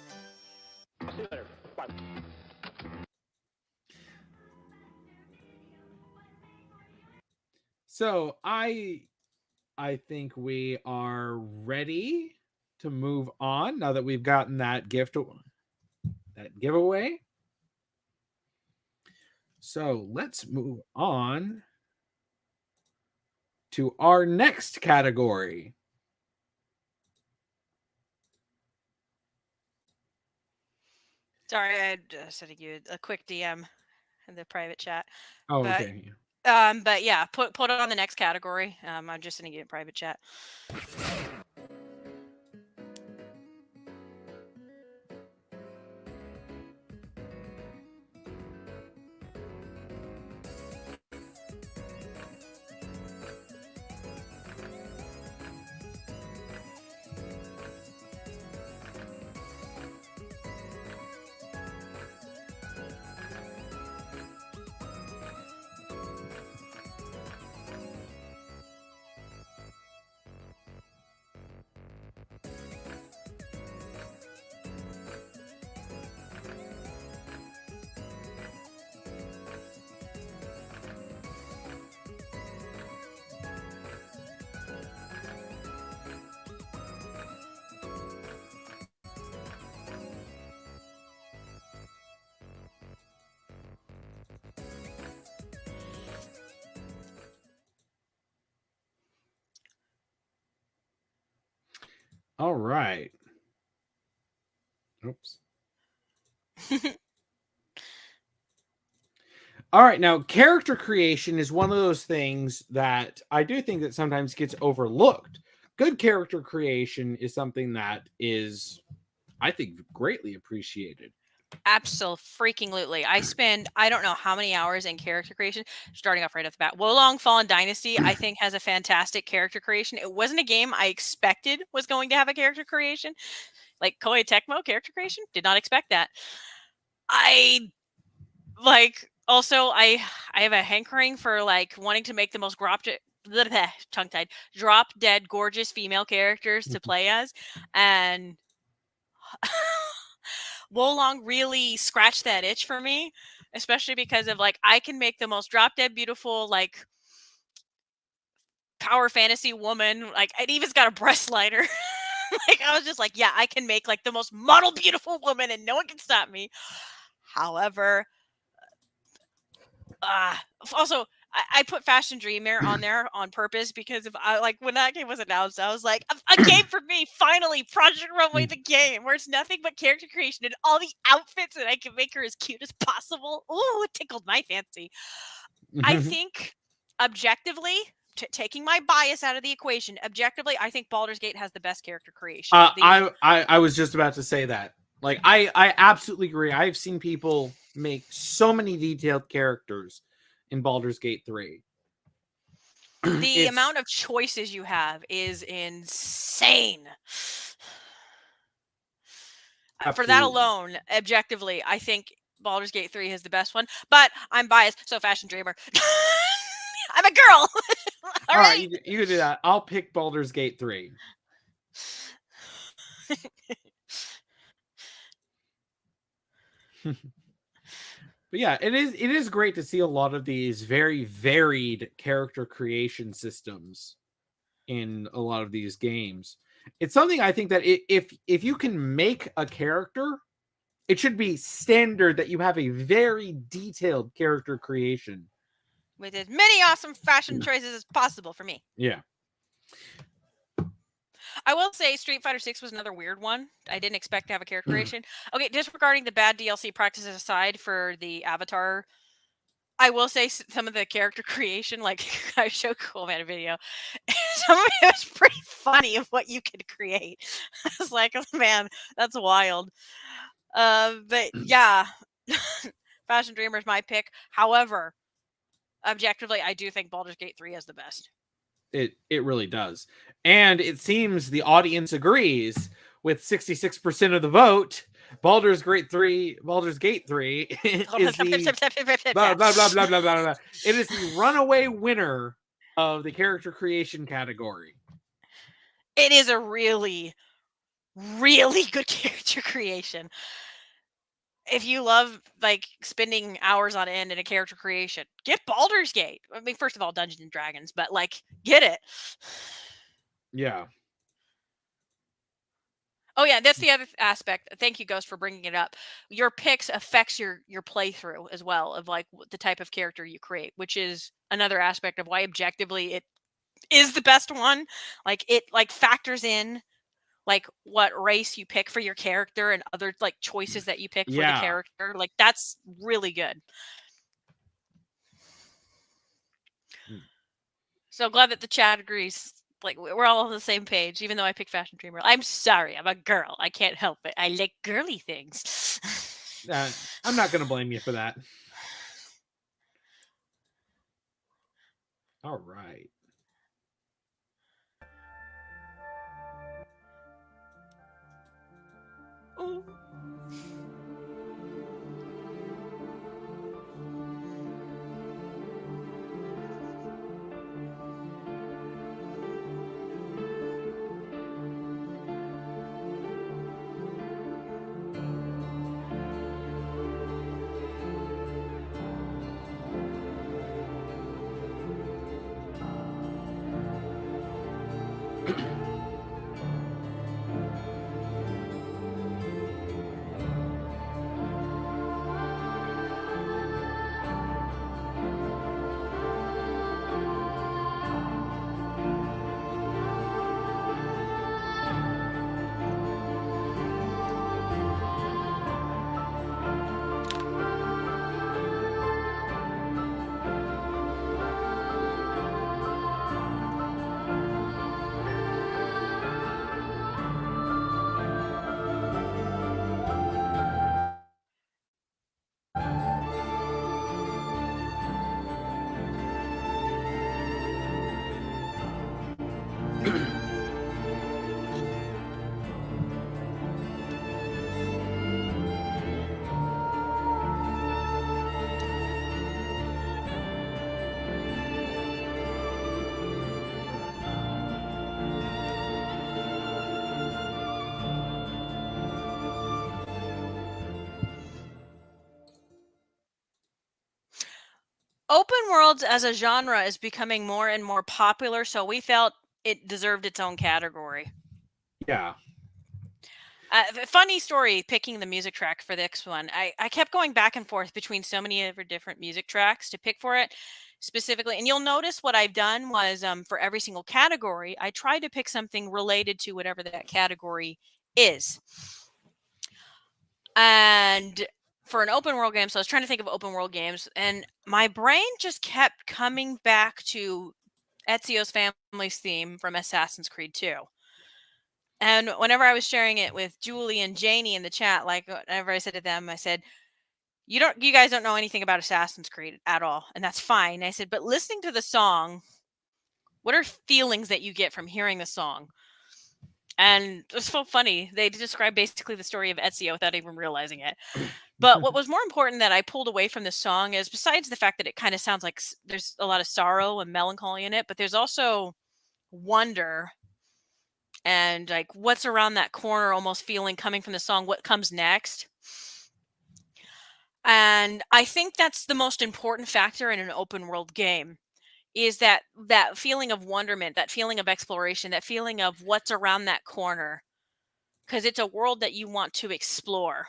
So I think we are ready to move on now that we've gotten that giveaway. So let's move on to our next category. Sorry, I sent you a quick DM in the private chat. Oh, okay. But yeah, put it on the next category. I'm just gonna get in private chat. All right. Oops. All right, now character creation is one of those things that I do think that sometimes gets overlooked. Good character creation is something that is, I think, greatly appreciated. Absolutely. I spend I don't know how many hours in character creation. Starting off right off the bat, Wolong Fallen Dynasty I think has a fantastic character creation. It wasn't a game I expected was going to have a character creation, like Koei Tecmo character creation. Did not expect that. I like also I have a hankering for like wanting to make the most tongue tied drop dead gorgeous female characters to play as, and Wolong really scratched that itch for me, especially because of like I can make the most drop dead beautiful like power fantasy woman. Like it even's got a breast liner. Like I was just like, yeah, I can make like the most model beautiful woman and no one can stop me. However, also I put Fashion Dreamer on there on purpose because if I like when that game was announced, I was like, a game for me, finally, Project Runway the game, where it's nothing but character creation and all the outfits and I can make her as cute as possible. Ooh, it tickled my fancy. I think objectively, taking my bias out of the equation, objectively, I think Baldur's Gate has the best character creation. I was just about to say that. Like I absolutely agree. I've seen people make so many detailed characters in Baldur's Gate 3. The amount of choices you have is insane. For that alone, objectively, I think Baldur's Gate 3 is the best one. But I'm biased, so Fashion Dreamer. I'm a girl. All right, you can do that. I'll pick Baldur's Gate 3. But yeah, it is great to see a lot of these very varied character creation systems in a lot of these games. It's something I think that if you can make a character, it should be standard that you have a very detailed character creation with as many awesome fashion choices as possible for me. Yeah. I will say Street Fighter 6 was another weird one. I didn't expect to have a character creation. Okay, disregarding the bad DLC practices aside for the Avatar, I will say some of the character creation, like I showed Coolman a video, some of it was pretty funny of what you could create. I was like, oh, man, that's wild. But yeah, Fashion Dreamer is my pick. However, objectively, I do think Baldur's Gate 3 is the best. It really does. And it seems the audience agrees with 66% of the vote. Baldur's Gate 3 is the blah, blah, blah, blah, blah, blah, blah. It is the runaway winner of the character creation category. It is a really, really good character creation. If you love like spending hours on end in a character creation, get Baldur's Gate. I mean, first of all, Dungeons and Dragons, but like, get it. Yeah. Oh yeah, that's the other aspect. Thank you, Ghost, for bringing it up. Your picks affects your playthrough as well of like the type of character you create, which is another aspect of why objectively it is the best one. Like it like factors in like what race you pick for your character and other like choices that you pick for the character. Like that's really good. So glad that the chat agrees. Like we're all on the same page, even though I picked Fashion Dreamer. I'm sorry, I'm a girl. I can't help it. I like girly things. I'm not going to blame you for that. All right. Ooh. Open worlds as a genre is becoming more and more popular, so we felt it deserved its own category. Yeah. Funny story picking the music track for this one. I kept going back and forth between so many different music tracks to pick for it specifically. And you'll notice what I've done was for every single category, I tried to pick something related to whatever that category is. And for an open world game, so I was trying to think of open world games, and my brain just kept coming back to Ezio's family's theme from Assassin's Creed 2. And whenever I was sharing it with Julie and Janie in the chat, like whenever I said to them, I said, you guys don't know anything about Assassin's Creed at all, and that's fine. I said, but listening to the song, what are feelings that you get from hearing the song? And it's so funny. They describe basically the story of Ezio without even realizing it. But what was more important that I pulled away from the song is, besides the fact that it kind of sounds like there's a lot of sorrow and melancholy in it, but there's also wonder and like what's around that corner almost feeling coming from the song, what comes next. And I think that's the most important factor in an open world game, is that feeling of wonderment, that feeling of exploration, that feeling of what's around that corner, because it's a world that you want to explore.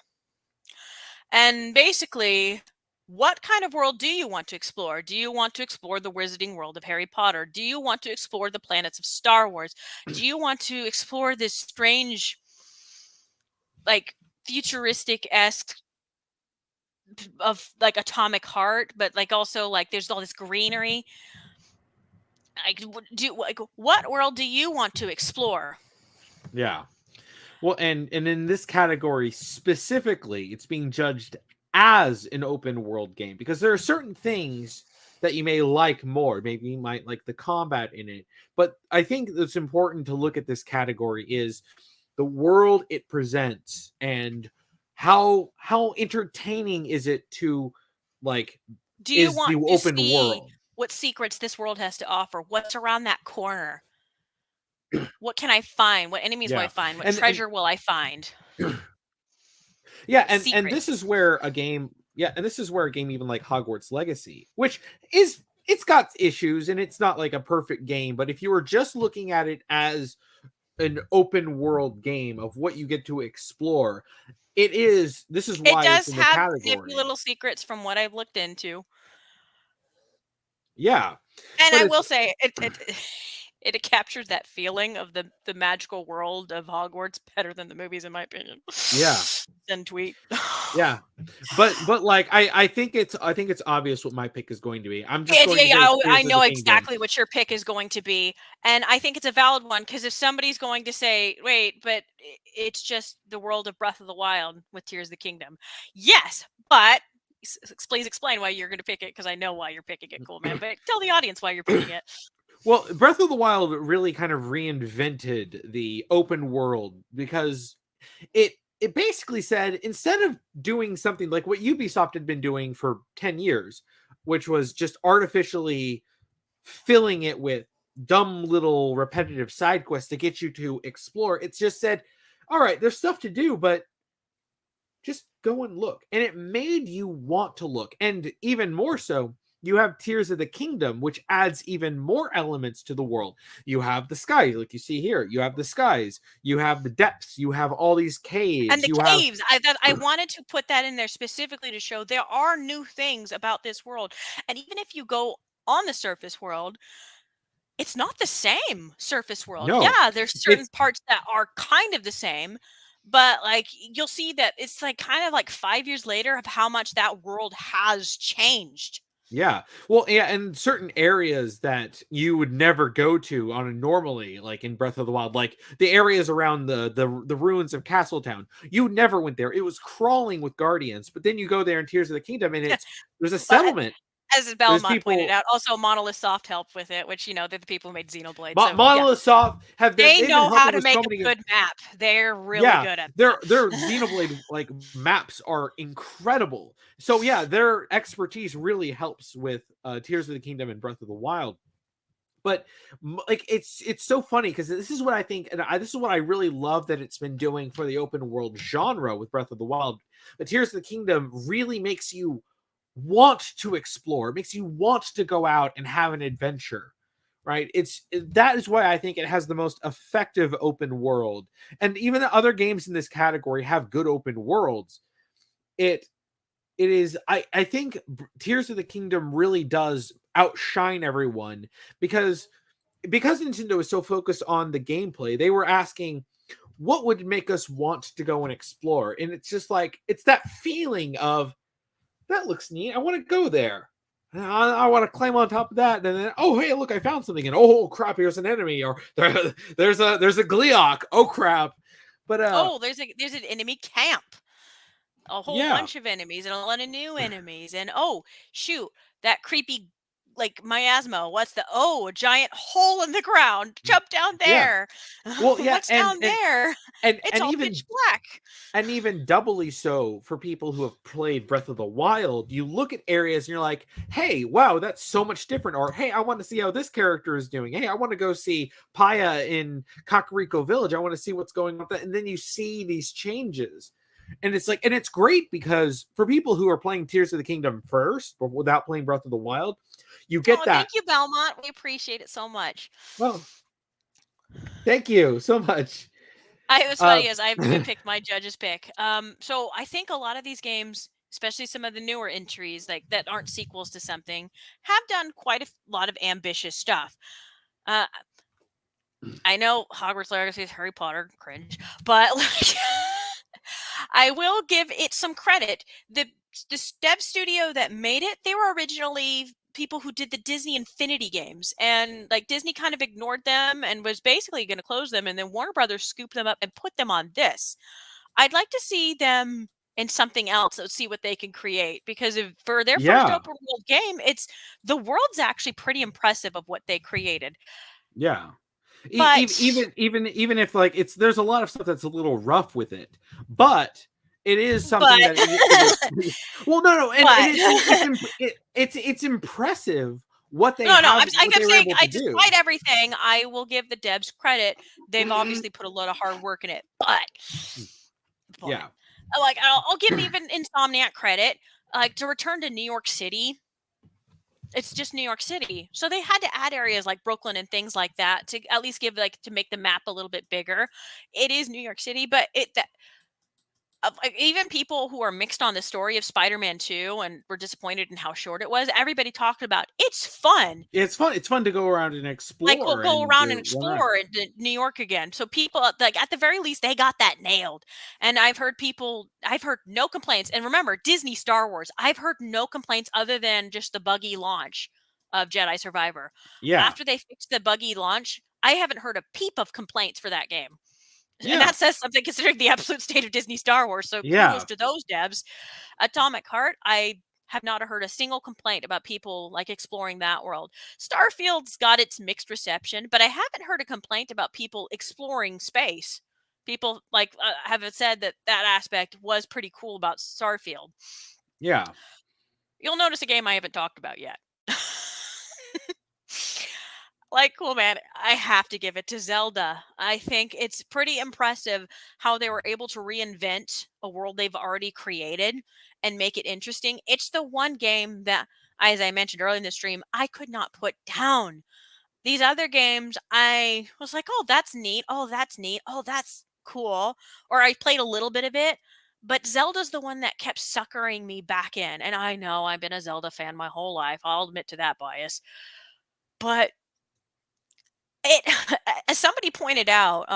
And basically, what kind of world do you want to explore? Do you want to explore the wizarding world of Harry Potter? Do you want to explore the planets of Star Wars? Do you want to explore this strange, like, futuristic-esque of like Atomic Heart, but like also like there's all this greenery? Like, what world do you want to explore? Yeah. Well, and in this category specifically, it's being judged as an open world game because there are certain things that you may like more. Maybe you might like the combat in it. But I think it's important to look at this category is the world it presents and how entertaining is it to like Do you is want the to open see world. what secrets this world has to offer? What's around that corner? What can I find? What enemies will I Yeah. find? What And treasure will I find? yeah, What and this secrets? is where a game and this is where a game even like Hogwarts Legacy, which is it's got issues and it's not like a perfect game, but if you were just looking at it as an open world game of what you get to explore, this is It why it's does in the have nifty category. little secrets from what I've looked into. Yeah. And But I it's will say it captures that feeling of the magical world of Hogwarts better than the movies, in my opinion. yeah. Send tweet. Yeah. But like I think it's obvious what my pick is going to be. I'm just Yeah, going to yeah, say I Tears of know the Kingdom. exactly what your pick is going to be, and I think it's a valid one, because if somebody's going to say, "Wait, but it's just the world of Breath of the Wild with Tears of the Kingdom," yes, but please explain why you're going to pick it, because I know why you're picking it, cool man. But tell the audience why you're picking it. Well, Breath of the Wild really kind of reinvented the open world because it basically said instead of doing something like what Ubisoft had been doing for 10 years, which was just artificially filling it with dumb little repetitive side quests to get you to explore, it's just said, all right, there's stuff to do, but just go and look. And it made you want to look. And even more so, you have Tears of the Kingdom, which adds even more elements to the world. You have the sky, like you see here. You have the skies. You have the depths. You have all these caves. And the You have caves, I wanted to put that in there specifically to show there are new things about this world. And even if you go on the surface world, it's not the same surface world. no. Yeah, there's certain It's parts that are kind of the same, but like you'll see that it's like kind of like 5 years later of how much that world has changed. yeah. Well, yeah, and certain areas that you would never go to on a normally, like in Breath of the Wild, like the areas around the ruins of Castletown, you never went there. It was crawling with guardians, but then you go there in Tears of the Kingdom, and there's a Well, settlement. as There's Belmont pointed people. out, also Monolith Soft helped with it, which they're the people who made Xenoblade. So yeah, Monolith Soft they they've been know how helping to with make so a many. good map. They're really Yeah, good at their that. Xenoblade like maps are incredible. So yeah, their expertise really helps with Tears of the Kingdom and Breath of the Wild. But like it's so funny because this is what I think, and this is what I really love that it's been doing for the open world genre with Breath of the Wild. But Tears of the Kingdom really makes you want to explore. It makes you want to go out and have an adventure, right? That is why I think it has the most effective open world. And even the other games in this category have good open worlds. It is, I think Tears of the Kingdom really does outshine everyone because Nintendo is so focused on the gameplay. They were asking what would make us want to go and explore, and it's just like it's that feeling of that looks neat. I want to go there. I want to climb on top of that, and then oh hey look, I found something, and oh crap, here's an enemy, or there's a Gleeok. Oh crap, but Oh, there's an enemy camp. A whole yeah. bunch of enemies and a lot of new enemies. And oh, shoot, that creepy like miasma. What's a giant hole in the ground. Jump down there. Well, yeah, What's down there? It's all even pitch black. and even doubly so for people who have played Breath of the Wild. You look at areas and you're like, hey, wow, that's so much different. Or hey, I want to see how this character is doing. Hey, I want to go see Paya in Kakariko Village. I want to see what's going on. And then you see these changes. And it's like, and it's great because for people who are playing Tears of the Kingdom first, but without playing Breath of the Wild, you get that. Thank you, Belmont. We appreciate it so much. Well, thank you so much. It was funny as I picked my judge's pick. So I think a lot of these games, especially some of the newer entries, like that aren't sequels to something, have done quite a lot of ambitious stuff. I know Hogwarts Legacy is Harry Potter, cringe, but like, I will give it some credit. The dev studio that made it, they were originally people who did the Disney Infinity games, and like Disney kind of ignored them and was basically going to close them, and then Warner Brothers scooped them up and put them on this. I'd like to see them in something else. Let's see what they can create, because for their first open world game, the world's actually pretty impressive of what they created. Yeah. But even if like there's a lot of stuff that's a little rough with it, but it is something that well no and it's impressive what they I'm saying despite everything, I will give the devs credit. They've obviously put a lot of hard work in it, but yeah, like I'll give even Insomniac credit, like to return to New York City. It's just New York City. So they had to add areas like Brooklyn and things like that to at least to make the map a little bit bigger. It is New York City, but even people who are mixed on the story of Spider-Man 2 and were disappointed in how short it was, everybody talked about it's fun. It's fun. It's fun to go around and explore. Like we'll go around and explore in New York again. So people, like at the very least, they got that nailed. And I've heard no complaints. And remember, Disney Star Wars, I've heard no complaints other than just the buggy launch of Jedi Survivor. Yeah. After they fixed the buggy launch, I haven't heard a peep of complaints for that game. Yeah. And that says something considering the absolute state of Disney Star Wars. So kudos to those devs. Atomic Heart, I have not heard a single complaint about people like exploring that world. Starfield's got its mixed reception, but I haven't heard a complaint about people exploring space. People like have said that aspect was pretty cool about Starfield. Yeah. You'll notice a game I haven't talked about yet. Like, cool, man. I have to give it to Zelda. I think it's pretty impressive how they were able to reinvent a world they've already created and make it interesting. It's the one game that, as I mentioned earlier in the stream, I could not put down. These other games, I was like, oh, that's neat. Oh, that's neat. Oh, that's cool. Or I played a little bit of it. But Zelda's the one that kept suckering me back in. And I know I've been a Zelda fan my whole life. I'll admit to that bias. But as somebody pointed out,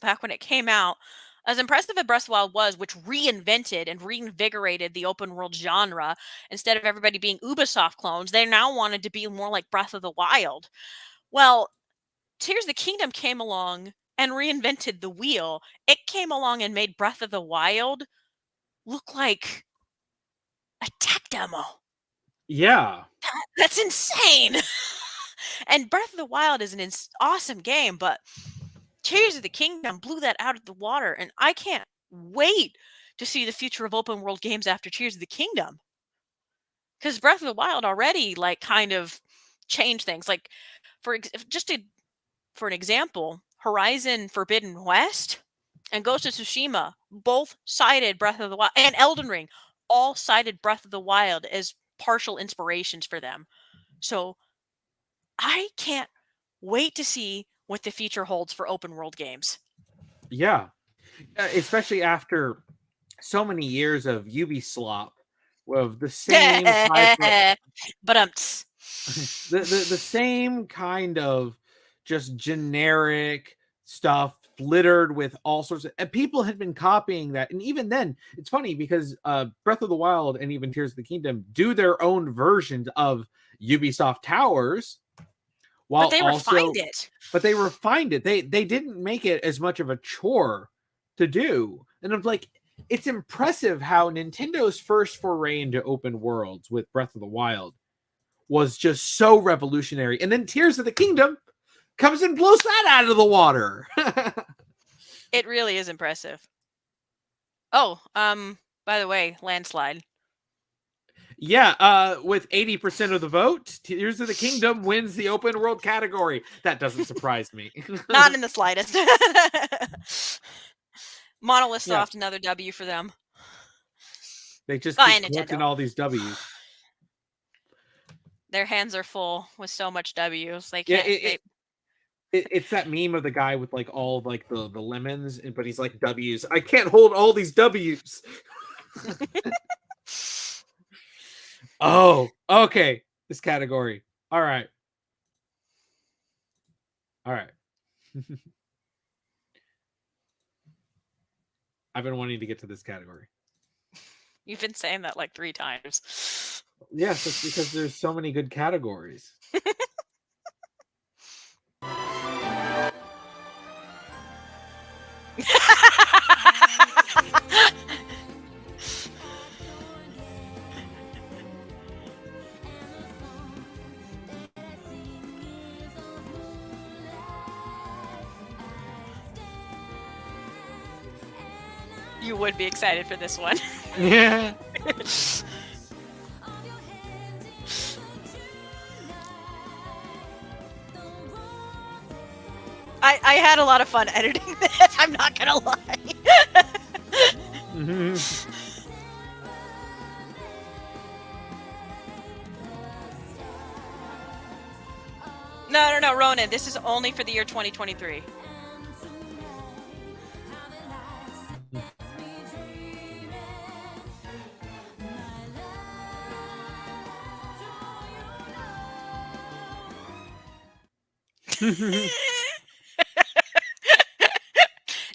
back when it came out, as impressive as Breath of the Wild was, which reinvented and reinvigorated the open world genre, instead of everybody being Ubisoft clones, they now wanted to be more like Breath of the Wild. Well, Tears of the Kingdom came along and reinvented the wheel. It came along and made Breath of the Wild look like a tech demo. Yeah. That's insane. And Breath of the Wild is an awesome game, but Tears of the Kingdom blew that out of the water, and I can't wait to see the future of open world games after Tears of the Kingdom. Because Breath of the Wild already, like, kind of changed things. Like, for an example, Horizon Forbidden West and Ghost of Tsushima both cited Breath of the Wild, and Elden Ring all cited Breath of the Wild as partial inspirations for them. So I can't wait to see what the future holds for open world games. Yeah, especially after so many years of Ubi slop with the same type of But the same kind of just generic stuff littered with all sorts of, and people had been copying that. And even then, it's funny because Breath of the Wild and even Tears of the Kingdom do their own versions of Ubisoft Towers, while but they refined it. But they refined it. They didn't make it as much of a chore to do. And I'm like, it's impressive how Nintendo's first foray into open worlds with Breath of the Wild was just so revolutionary. And then Tears of the Kingdom comes and blows that out of the water. It really is impressive. Oh, by the way, landslide. Yeah, with 80% of the vote, Tears of the Kingdom wins the open world category. That doesn't surprise me. Not in the slightest. Monolith Soft, another W for them. They just keep collecting all these W's. Their hands are full with so much W's. They can't. It's that meme of the guy with like all like the lemons, but he's like W's. I can't hold all these W's. Oh, okay. This category. All right. I've been wanting to get to this category. You've been saying that like 3 times. Yes, it's because there's so many good categories. You would be excited for this one. Yeah. I had a lot of fun editing this. I'm not gonna lie. No, Ronan. This is only for the year 2023.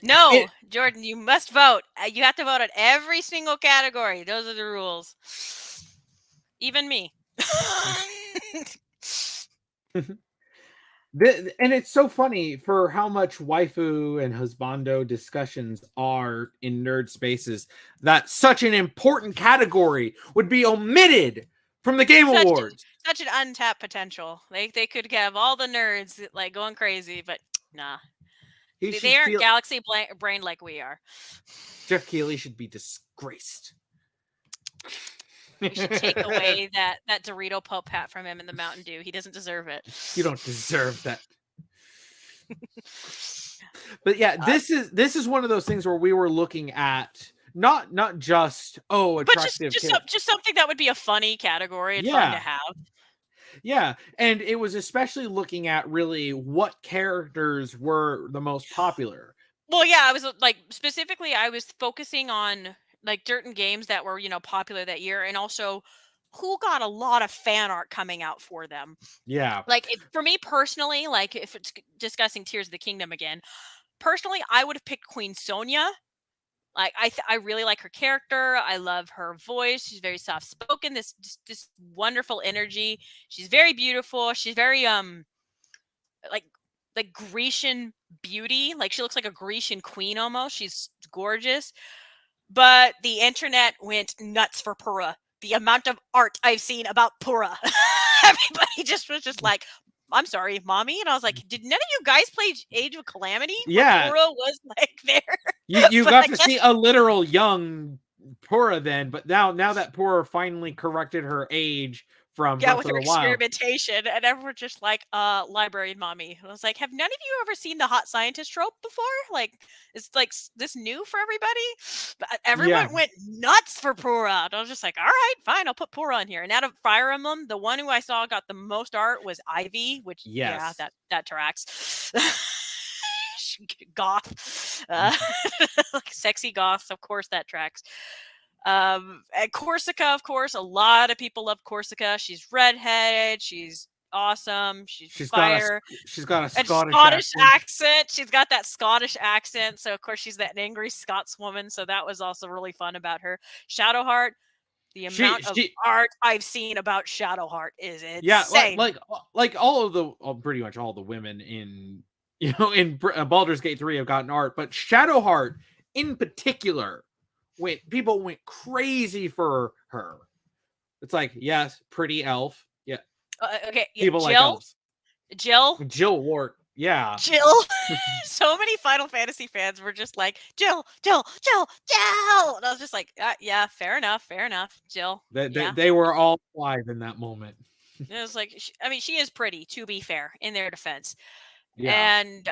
No, Jordan, you must vote. You have to vote on every single category. Those are the rules. Even me. And it's so funny for how much waifu and husbando discussions are in nerd spaces that such an important category would be omitted from the Game Awards. Such an untapped potential. They could have all the nerds like going crazy, but nah. They aren't galaxy brained like we are. Geoff Keighley should be disgraced. We should take away that Dorito Pope hat from him in the Mountain Dew. He doesn't deserve it. You don't deserve that. But yeah, this is one of those things where we were looking at not just attractive, but just something that would be a funny category and fun to have. Yeah, and it was especially looking at really what characters were the most popular. Well, yeah, I was like specifically I was focusing on like certain games that were, popular that year, and also who got a lot of fan art coming out for them. Yeah. Like for me personally, like if it's discussing Tears of the Kingdom again, personally, I would have picked Queen Sonia. Like I really like her character. I love her voice. She's very soft spoken. This wonderful energy. She's very beautiful. She's very like Grecian beauty. Like she looks like a Grecian queen almost. She's gorgeous. But the internet went nuts for Pura. The amount of art I've seen about Pura. Everybody was just like, I'm sorry, mommy. And I was like, did none of you guys play Age of Calamity? Yeah. Pura was like there. You got to see a literal young Pura then, but now that Pura finally corrected her age from Yeah, Breath with of her the Wild. experimentation, and everyone's just like, librarian mommy. And I was like, have none of you ever seen the hot scientist trope before? Like, it's like this new for everybody? But Yeah. everyone went nuts for Pura. And I was just like, all right, fine, I'll put Pura on here. And out of Fire Emblem, the one who I saw got the most art was Ivy, which, yeah, Yes. that tracks. Goth. Like sexy goths, of course that tracks. And Corsica, of course, a lot of people love Corsica. She's redheaded, she's awesome, she's fire. She's got a And Scottish accent. She's got that Scottish accent. So of course she's that angry Scotswoman. So that was also really fun about her. Shadowheart, the amount of art I've seen about Shadowheart is insane. Like all of the pretty much all the women in in Baldur's Gate 3 have gotten art, but Shadowheart in particular, people went crazy for her. It's like, yes, pretty elf. Yeah. Okay. Yeah, people like elves. Jill Ward. Yeah. Jill. So many Final Fantasy fans were just like, Jill. And I was just like, yeah, fair enough. Jill. They were all alive in that moment. It was like, she is pretty, to be fair, in their defense. Yeah. And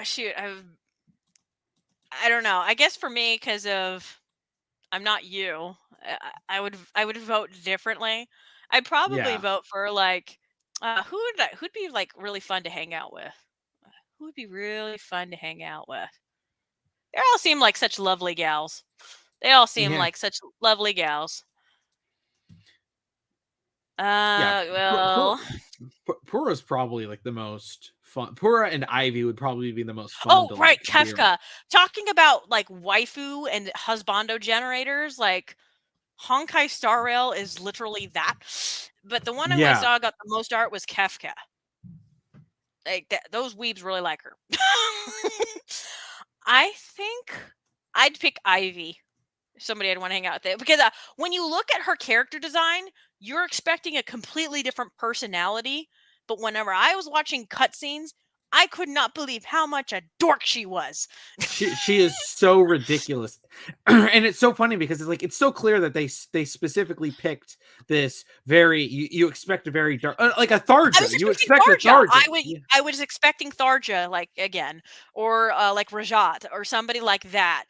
shoot, I don't know. I guess for me, because of I'm not you, I would vote differently. I'd probably vote for like who'd be like really fun to hang out with. Who would be really fun to hang out with? They all seem like such lovely gals. Well, Pura's probably like the most fun. Pura and Ivy would probably be the most fun. Oh, right, Kefka. Talking about like waifu and husbando generators, like Honkai Star Rail is literally that. But the one who I saw got the most art was Kefka. Like those weebs really like her. I think I'd pick Ivy. Somebody I'd want to hang out with, because when you look at her character design, you're expecting a completely different personality. But whenever I was watching cutscenes, I could not believe how much a dork she was. She is so ridiculous. And it's so funny because it's so clear that they specifically picked this very you expect a very dark, like a Tharja. You expect Tharja. a Tharja. I was expecting Tharja, like, again, or like Rajat or somebody like that.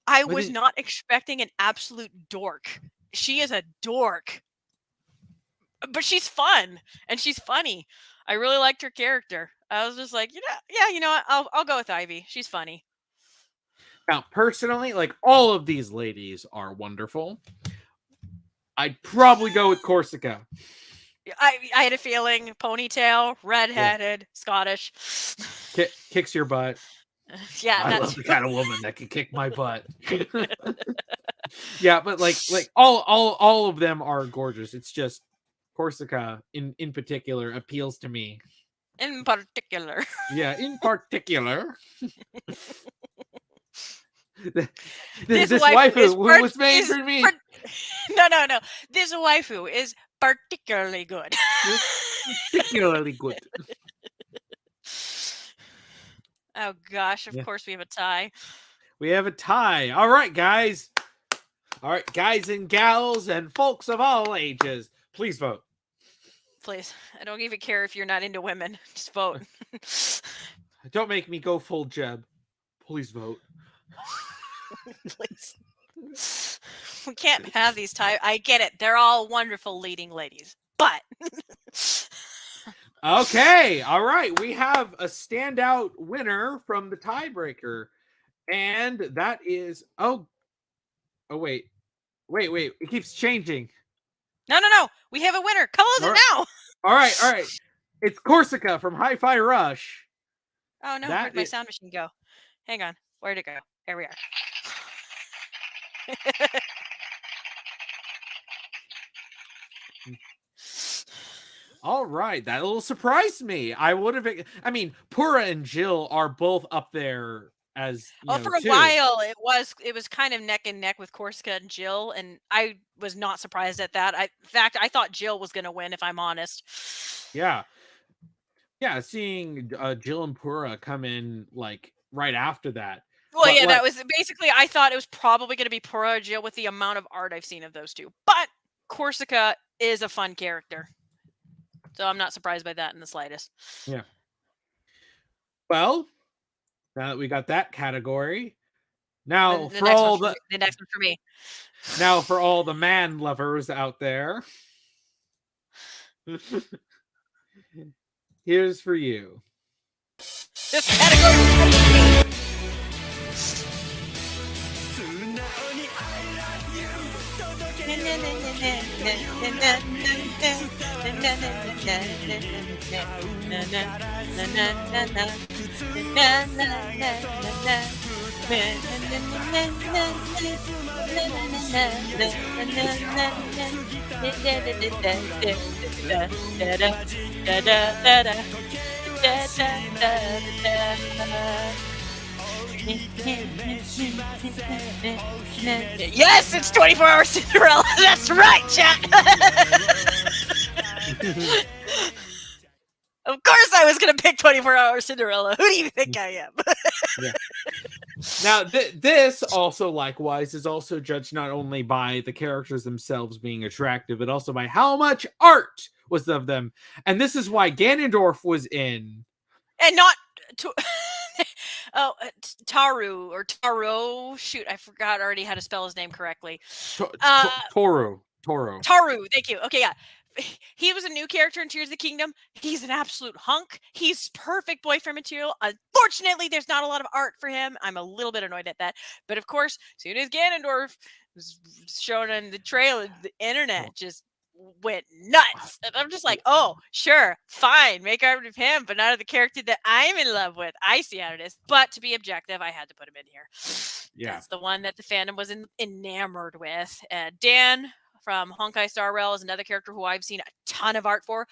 I was not expecting an absolute dork. She is a dork. But she's fun and she's funny. I really liked her character. I was just like, you know what? I'll go with Ivy. She's funny. Now, personally, like, all of these ladies are wonderful. I'd probably go with Corsica. I had a feeling. Ponytail, redheaded, Scottish. Kicks your butt. Yeah, I love the kind of woman that can kick my butt. Yeah, but like all of them are gorgeous. It's just Corsica in particular appeals to me. In particular. Yeah, in particular. This waifu was made for me. No. This waifu is particularly good. Particularly good. Oh gosh, of course we have a tie. We have a tie. All right, guys. All right, guys and gals and folks of all ages, please vote. Please. I don't even care if you're not into women. Just vote. Don't make me go full Jeb. Please vote. Please. We can't have these ties. I get it. They're all wonderful leading ladies. But okay, all right. We have a standout winner from the tiebreaker, and that is wait. It keeps changing. No. We have a winner. Close it now. All right. It's Corsica from Hi-Fi Rush. Oh no, where'd my sound machine go? Hang on. Where'd it go? Here we are. All right, that little surprised me. I mean, Pura and Jill are both up there as for a while it was kind of neck and neck with Corsica and Jill, and I was not surprised at that. In fact, I thought Jill was going to win, if I'm honest. Yeah, seeing Jill and Pura come in like right after that, Well, What- yeah, that what? was basically. I thought it was probably going to be Perogia with the amount of art I've seen of those two. But Corsica is a fun character, so I'm not surprised by that in the slightest. Yeah. Well, now that we got that category, now The for next all one, the next one for me. now for all the man lovers out there, here's for you. This category. Yes, it's 24 Hour Cinderella. That's right, chat. Of course I was going to pick 24 Hour Cinderella. Who do you think I am? Yeah. Now, this also likewise is also judged not only by the characters themselves being attractive, but also by how much art was of them. And this is why Ganondorf was in. And not... Taru or Taro. Shoot, I forgot already how to spell his name correctly. Toru. Taru, thank you. Okay, yeah. He was a new character in Tears of the Kingdom. He's an absolute hunk. He's perfect boyfriend material. Unfortunately, there's not a lot of art for him. I'm a little bit annoyed at that. But of course, as soon as Ganondorf was shown on the trailer, the internet just went nuts. And I'm just like, oh, sure, fine, make art of him, but not of the character that I'm in love with. I see how it is. But to be objective, I had to put him in here. Yeah. That's the one that the fandom was enamored with. Dan from Honkai Star Rail is another character who I've seen a ton of art for.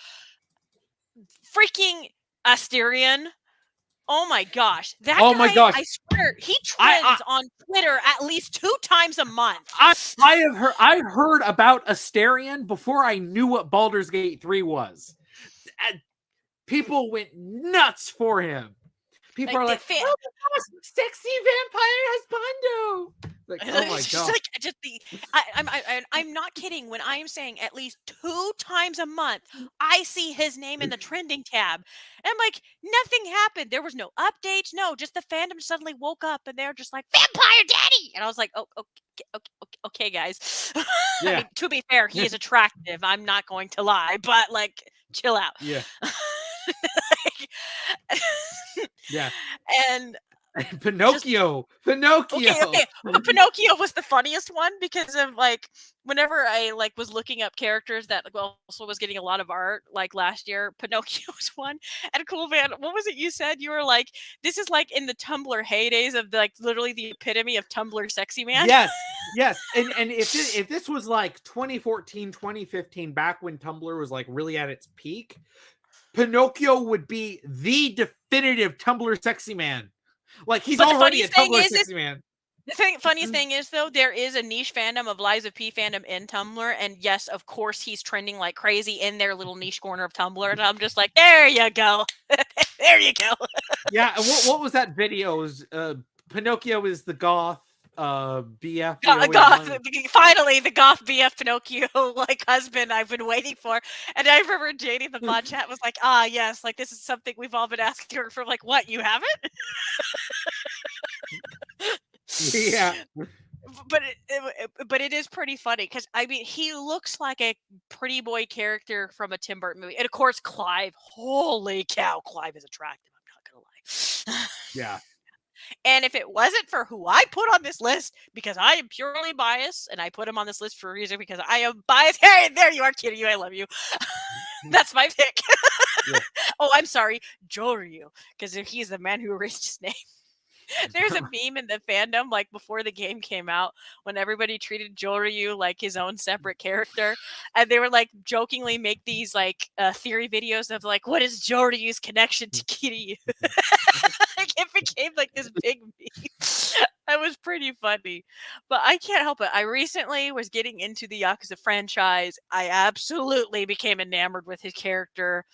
Freaking Asterion. Oh my gosh. That Oh guy, my gosh. I swear, he trends on Twitter at least 2 times a month. I've heard about Asterion before I knew what Baldur's Gate 3 was. People went nuts for him. People are like, oh my gosh, sexy vampire husbando. Like, oh my god. I'm not kidding when I'm saying at least 2 times a month I see his name in the trending tab. And I'm like, nothing happened. There was no updates. No, just the fandom suddenly woke up and they're just like, Vampire Daddy! And I was like, oh, okay, guys. Yeah. I mean, to be fair, he is attractive. I'm not going to lie, but like, chill out. Yeah. Yeah. And Pinocchio. Okay. But Pinocchio was the funniest one because of like whenever I like was looking up characters that also was getting a lot of art like last year, Pinocchio was one. And Cool Man, what was it you said? You were like, this is like in the Tumblr heydays of like literally the epitome of Tumblr sexy man. Yes. And if this was like 2014, 2015, back when Tumblr was like really at its peak, Pinocchio would be the definitive Tumblr sexy man. Like he's already a Tumblr sexy man. The funniest thing is though, there is a niche fandom of Lies of P fandom in Tumblr, and yes, of course, he's trending like crazy in their little niche corner of Tumblr. And I'm just like, there you go, there you go. Yeah, and what was that video? It was Pinocchio is the goth BF. Finally, the goth BF Pinocchio like husband I've been waiting for. And I remember JD in the bot chat was like, yes, like this is something we've all been asking her for. Like, what, you haven't? Yeah. But it is pretty funny because I mean he looks like a pretty boy character from a Tim Burton movie, and of course Clive. Holy cow, Clive is attractive. I'm not gonna lie. Yeah. And if it wasn't for who I put on this list, because I am purely biased, and I put him on this list for a reason because I am biased. Hey, there you are, Kitty. I love you. That's my pick. Yeah. Oh, I'm sorry, Joryu, because he's the man who erased his name. There's a meme in the fandom, like before the game came out, when everybody treated Joryu like his own separate character, and they were like jokingly make these like theory videos of like, what is Joryu's connection to Kiryu? Like, it became like this big meme. It was pretty funny, but I can't help it. I recently was getting into the Yakuza franchise. I absolutely became enamored with his character.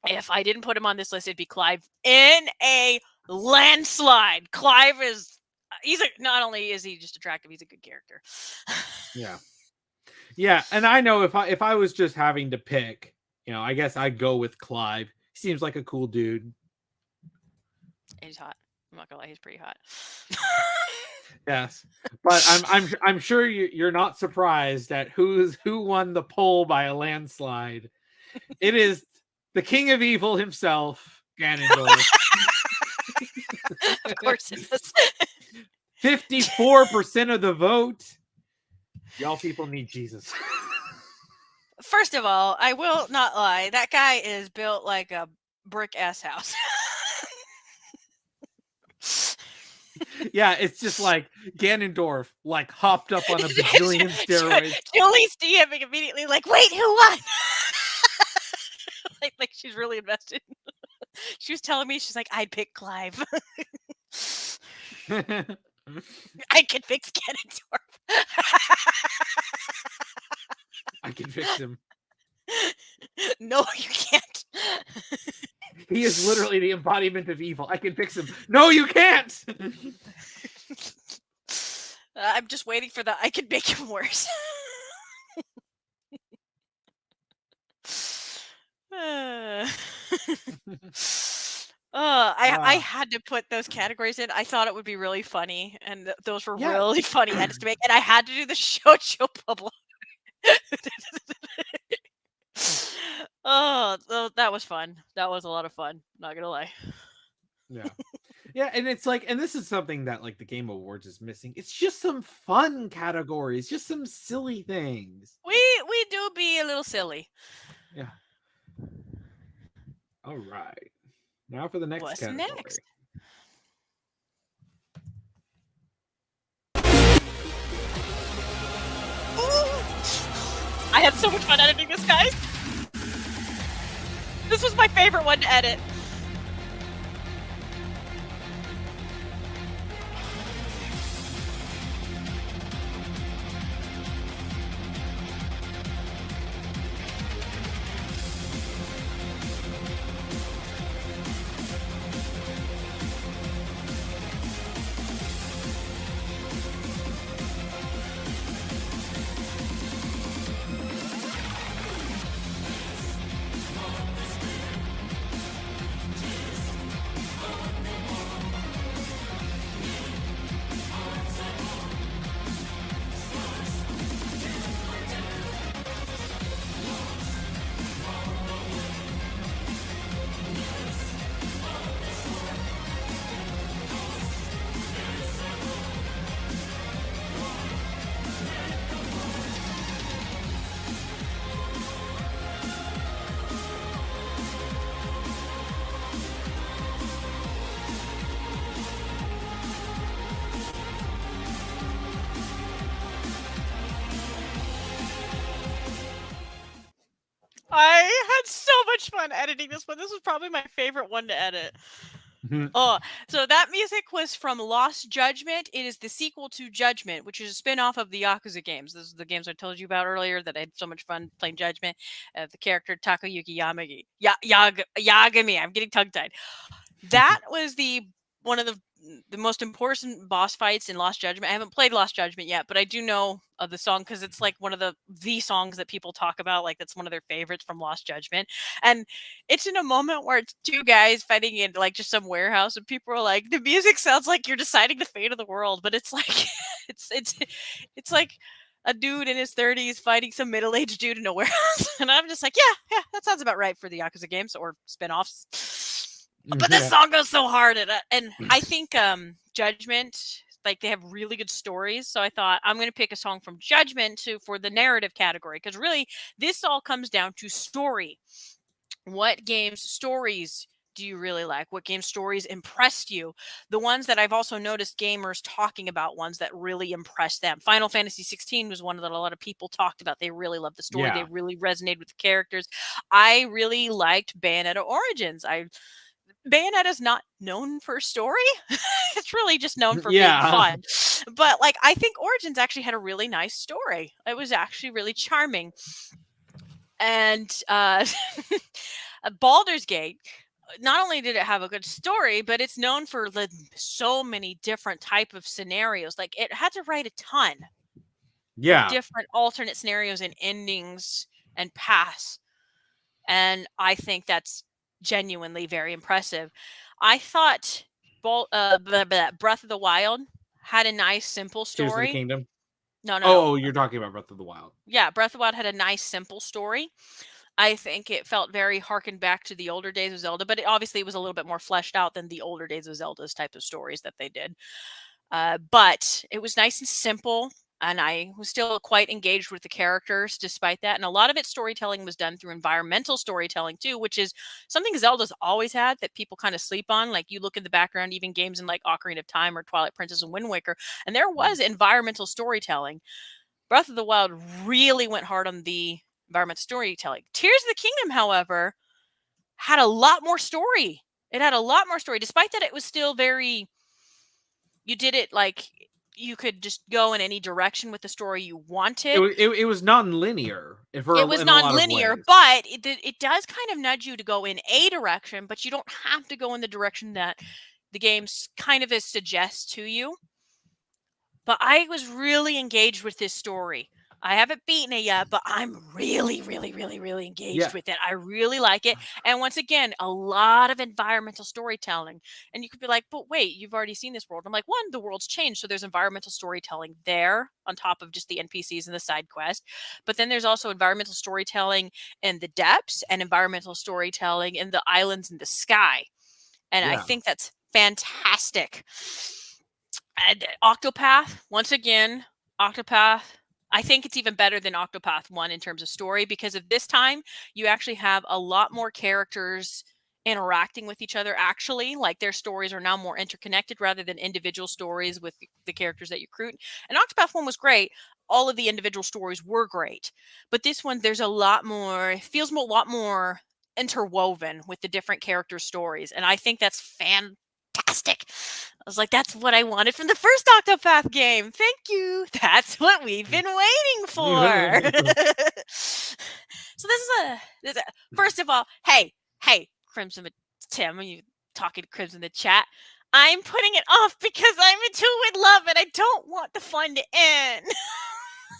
If I didn't put him on this list, it'd be Clive in a landslide. Clive is not only is he just attractive, he's a good character. Yeah, and I know if I was just having to pick, I guess I'd go with Clive. He seems like a cool dude. He's hot. I'm not gonna lie, he's pretty hot. Yes, but I'm sure you're not surprised at who won the poll by a landslide. It is the King of Evil himself, Ganondorf. Of course it is. 54% of the vote. Y'all people need Jesus. First of all, I will not lie. That guy is built like a brick ass house. Yeah, it's just like Ganondorf, like hopped up on a bajillion steroids. Julie's DMing immediately, like, wait, who won? like she's really invested. She was telling me, she's like, I'd pick Clive. I can fix Ganondorf. I can fix him. No, you can't. He is literally the embodiment of evil. I can fix him. No, you can't. I'm just waiting for the I can make him worse. I had to put those categories in. I thought it would be really funny, and those were really funny edits to make. And I had to do the Shoujo Pueblo. Oh, that was fun. That was a lot of fun. Not gonna lie. Yeah, and it's like, and this is something that like the Game Awards is missing. It's just some fun categories, just some silly things. We do be a little silly. Yeah. All right. Now for the next category. Next? I had so much fun editing this, guys. This was my favorite one to edit. I had so much fun editing this one. This was probably my favorite one to edit. Oh, so that music was from Lost Judgment. It is the sequel to Judgment, which is a spin-off of the Yakuza games. This is the games I told you about earlier that I had so much fun playing Judgment. The character Takayuki Yagami. I'm getting tongue-tied. That was one of the most important boss fights in Lost Judgment. I haven't played Lost Judgment yet, but I do know of the song because it's like one of the songs that people talk about. Like that's one of their favorites from Lost Judgment. And it's in a moment where it's two guys fighting in like just some warehouse, and people are like, the music sounds like you're deciding the fate of the world, but it's like it's like a dude in his 30s fighting some middle-aged dude in a warehouse. And I'm just like, yeah, that sounds about right for the Yakuza games or spin-offs. But this song goes so hard, and I think Judgment, like they have really good stories. So I thought I'm going to pick a song from Judgment for the narrative category, because really this all comes down to story. What games stories do you really like? What game stories impressed you? The ones that I've also noticed gamers talking about, ones that really impressed them. Final Fantasy 16 was one that a lot of people talked about. They really loved the story. They really resonated with the characters. I really liked Bayonetta Origins. Bayonetta's not known for story. It's really just known for being fun. But like, I think Origins actually had a really nice story. It was actually really charming. And Baldur's Gate, not only did it have a good story, but it's known for so many different type of scenarios. Like it had to write a ton of different alternate scenarios and endings and paths. And I think that's genuinely very impressive. I thought Breath of the Wild had a nice, simple Tears of the story. Kingdom. No. Oh, you're talking about Breath of the Wild. Yeah, Breath of the Wild had a nice, simple story. I think it felt very harkened back to the older days of Zelda, but obviously it was a little bit more fleshed out than the older days of Zelda's type of stories that they did. But it was nice and simple, and I was still quite engaged with the characters despite that. And a lot of its storytelling was done through environmental storytelling too, which is something Zelda's always had that people kind of sleep on. Like you look in the background, even games in like Ocarina of Time or Twilight Princess and Wind Waker, and there was environmental storytelling. Breath of the Wild really went hard on the environmental storytelling. Tears of the Kingdom, however, had a lot more story. It had a lot more story, despite that it was still very, you did it like you could just go in any direction with the story you wanted. It was non-linear. It was non-linear, but it does kind of nudge you to go in a direction, but you don't have to go in the direction that the game kind of suggests to you. But I was really engaged with this story. I haven't beaten it yet, but I'm really, really, really, really engaged with it. I really like it. And once again, a lot of environmental storytelling. And you could be like, but wait, you've already seen this world. I'm like, one, the world's changed. So there's environmental storytelling there on top of just the NPCs and the side quest. But then there's also environmental storytelling in the depths and environmental storytelling in the islands and the sky. And I think that's fantastic. And Octopath, once again, Octopath, I think it's even better than Octopath 1 in terms of story, because of this time, you actually have a lot more characters interacting with each other, actually. Like, their stories are now more interconnected rather than individual stories with the characters that you recruit. And Octopath 1 was great. All of the individual stories were great. But this one, there's a lot more, it feels a lot more interwoven with the different character stories. And I think that's fantastic. I was like, that's what I wanted from the first Octopath game. Thank you. That's what we've been waiting for. So this is first of all, hey, Crimson Tim, when you talking to Crimson in the chat, I'm putting it off because I'm into it with love and I don't want the fun to end.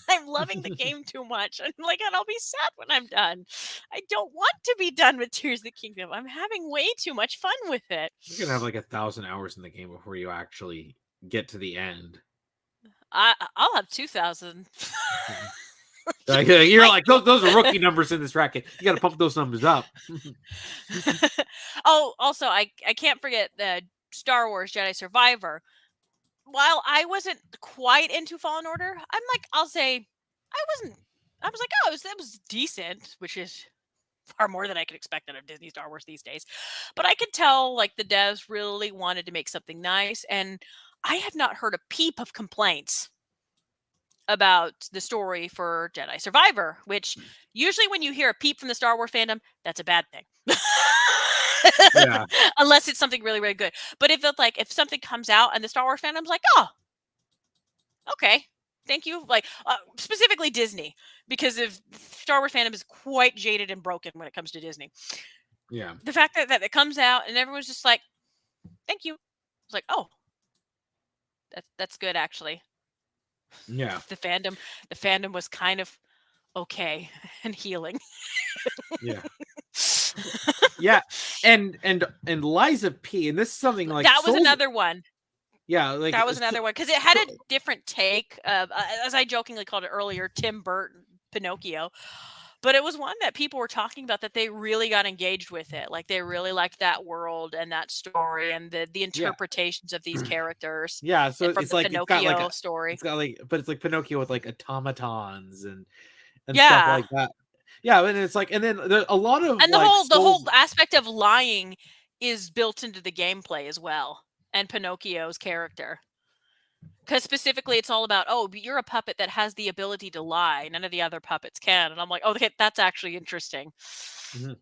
I'm loving the game too much. I'm like, and I'll be sad when I'm done. I don't want to be done with Tears of the Kingdom. I'm having way too much fun with it. You're gonna have like 1,000 hours in the game before you actually get to the end. I'll have 2,000. You're like, those are rookie numbers in this racket. You got to pump those numbers up. Oh, also, I can't forget the Star Wars Jedi Survivor. While I wasn't quite into Fallen Order, I'm like, I'll say, I was like, oh, that was decent, which is far more than I could expect out of Disney Star Wars these days. But I could tell, like, the devs really wanted to make something nice, and I have not heard a peep of complaints about the story for Jedi Survivor, which usually when you hear a peep from the Star Wars fandom, that's a bad thing. Yeah. Unless it's something really, really good. But if something comes out and the Star Wars fandom's like, oh, okay, thank you. Like, specifically Disney, because if Star Wars fandom is quite jaded and broken when it comes to Disney. Yeah. The fact that it comes out and everyone's just like, thank you. It's like, oh, that's good, actually. Yeah. The fandom was kind of okay and healing. Yeah. Yeah. And Liza P, and this is something like that was another one. Yeah, like that was another one because it had a different take. As I jokingly called it earlier, Tim Burton Pinocchio. But it was one that people were talking about that they really got engaged with it. Like, they really liked that world and that story and the interpretations of these characters. Yeah, so from it's the like Pinocchio it's got like story. It's got like, but it's like Pinocchio with like automatons and stuff like that. Yeah, and it's like, and then there's a lot of, and the whole aspect of lying is built into the gameplay as well, and Pinocchio's character. Because specifically, it's all about, oh, you're a puppet that has the ability to lie. None of the other puppets can. And I'm like, okay, that's actually interesting. Mm-hmm.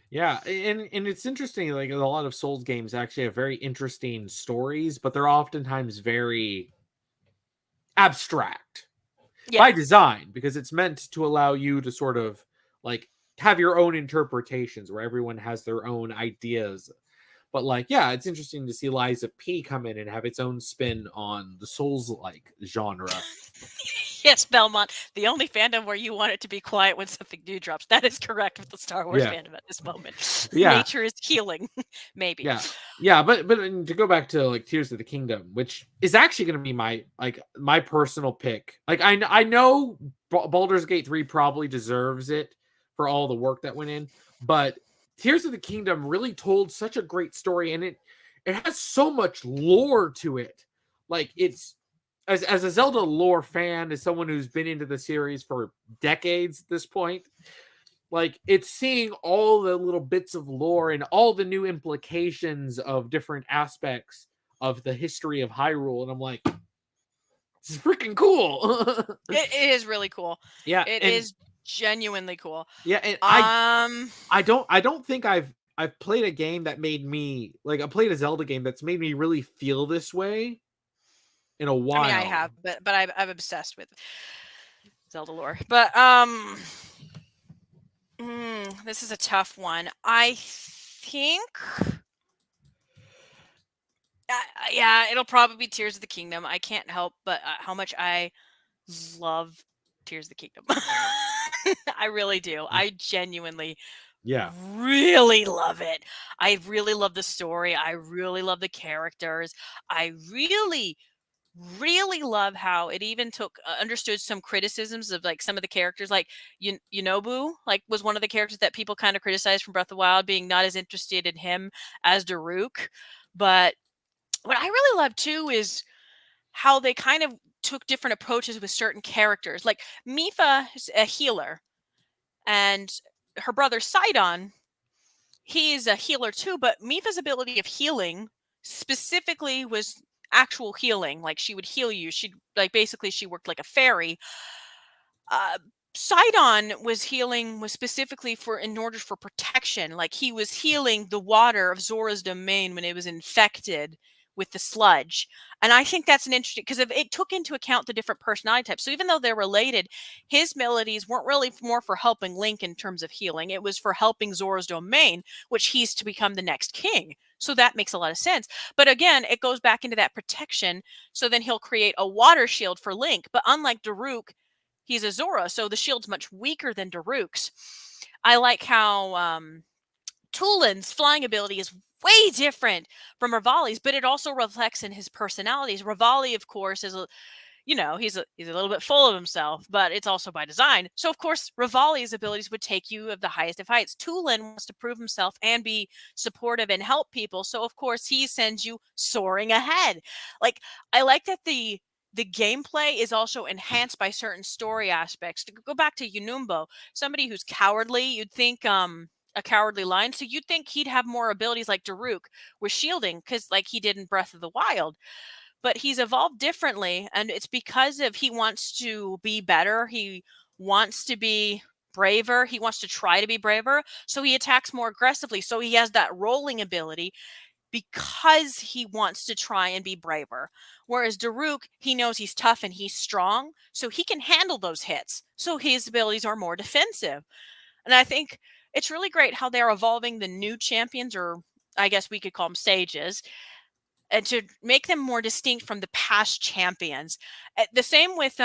Yeah, and it's interesting. Like, a lot of Souls games actually have very interesting stories, but they're oftentimes very abstract by design, because it's meant to allow you to sort of like have your own interpretations where everyone has their own ideas. But like, yeah, it's interesting to see Liza P come in and have its own spin on the Souls-like genre. Yes, Belmont, the only fandom where you want it to be quiet when something new drops. That is correct with the Star Wars Yeah. fandom at this moment. Yeah. Nature is healing, maybe. Yeah, but to go back to like Tears of the Kingdom, which is actually going to be my personal pick. Like I know Baldur's Gate 3 probably deserves it for all the work that went in, but Tears of the Kingdom really told such a great story, and it has so much lore to it. Like, it's as a Zelda lore fan, as someone who's been into the series for decades at this point, like, it's seeing all the little bits of lore and all the new implications of different aspects of the history of Hyrule, and I'm like, this is freaking cool. It is really cool. Yeah, It is genuinely cool. Yeah, and I don't think I've played a game that made me like I played a Zelda game that's made me really feel this way in a while. I mean, I have, but I'm obsessed with Zelda lore. But this is a tough one. I think, yeah, it'll probably be Tears of the Kingdom. I can't help but how much I love Tears of the Kingdom. I really do. I genuinely really love it. I really love the story. I really love the characters. I really love how it even took understood some criticisms of like some of the characters, like Yunobu, like was one of the characters that people kind of criticized from Breath of the Wild, being not as interested in him as Daruk. But what I really love too is how they kind of took different approaches with certain characters. Like Mipha is a healer, and her brother Sidon, he's a healer too, but Mipha's ability of healing specifically was actual healing. Like, she would heal you. She'd like, basically she worked like a fairy. Sidon was specifically in order for protection. Like, he was healing the water of Zora's domain when it was infected with the sludge. And I think that's an interesting, because it took into account the different personality types. So even though they're related, his melodies weren't really more for helping Link in terms of healing. It was for helping Zora's domain, which he's to become the next king. So that makes a lot of sense. But again, it goes back into that protection. So then he'll create a water shield for Link. But unlike Daruk, he's a Zora, so the shield's much weaker than Daruk's. I like how Tulin's flying ability is way different from Rivali's, but it also reflects in his personalities. Rivali, of course, is he's a little bit full of himself, but it's also by design. So, of course, Rivali's abilities would take you of the highest of heights. Tulin wants to prove himself and be supportive and help people. So, of course, he sends you soaring ahead. Like, I like that the gameplay is also enhanced by certain story aspects. To go back to Yunumbo, somebody who's cowardly, you'd think a cowardly lion, so you'd think he'd have more abilities like Daruk with shielding, because like he did in Breath of the Wild. But he's evolved differently, and it's because of he wants to be better. He wants to be braver. He wants to try to be braver. So he attacks more aggressively. So he has that rolling ability because he wants to try and be braver. Whereas Daruk, he knows he's tough and he's strong, so he can handle those hits. So his abilities are more defensive. And I think it's really great how they're evolving the new champions, or I guess we could call them sages, and to make them more distinct from the past champions. The same with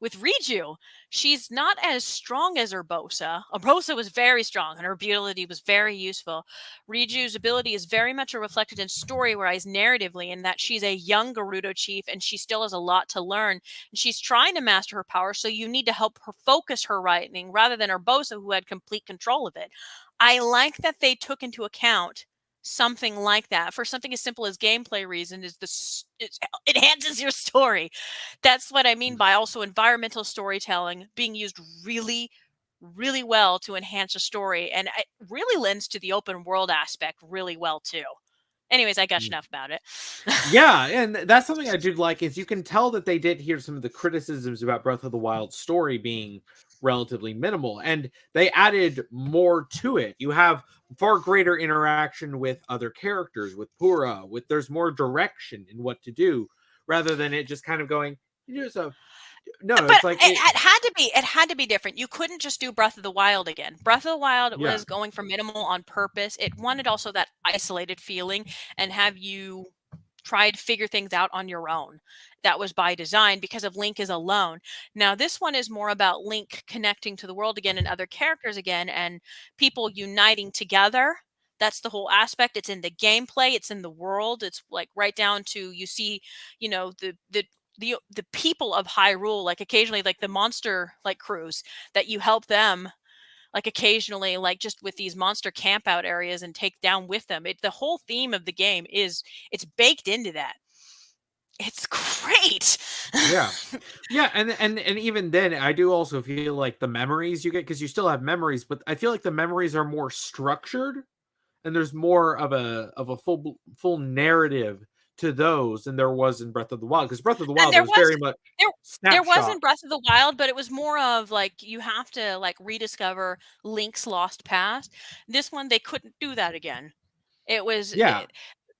with Riju. She's not as strong as Urbosa. Urbosa was very strong and her ability was very useful. Riju's ability is very much reflected in story, whereas narratively, in that she's a young Gerudo chief and she still has a lot to learn. And she's trying to master her power, so you need to help her focus her writing rather than Urbosa, who had complete control of it. I like that they took into account something like that for something as simple as gameplay reason. It enhances your story. That's what I mean by also environmental storytelling being used really well to enhance a story, and it really lends to the open world aspect really well too. Anyways, I gush enough about it. Yeah, and that's something I do like, is you can tell that they did hear some of the criticisms about Breath of the Wild story being relatively minimal, and they added more to it. You have far greater interaction with other characters, with Pura, there's more direction in what to do, rather than it just kind of going, here's a No, But it's like it had to be. It had to be different. You couldn't just do Breath of the Wild again. Breath of the Wild yeah, was going for minimal on purpose. It wanted also that isolated feeling and have you try to figure things out on your own. That was by design because of Link is alone. Now this one is more about Link connecting to the world again and other characters again and people uniting together. That's the whole aspect. It's in the gameplay, it's in the world. It's like right down to you see, the people of Hyrule, like occasionally like the monster like crews that you help them like occasionally like just with these monster camp out areas and take down with them. The whole theme of the game is it's baked into that. It's great. yeah, yeah, and even then, I do also feel like the memories you get because you still have memories, but I feel like the memories are more structured, and there's more of a full narrative to those than there was in Breath of the Wild. Because Breath of the And Wild, it was very much there was snapshot. in Breath of the Wild, but it was more of like you have to like rediscover Link's lost past. This one they couldn't do that again. It was Yeah,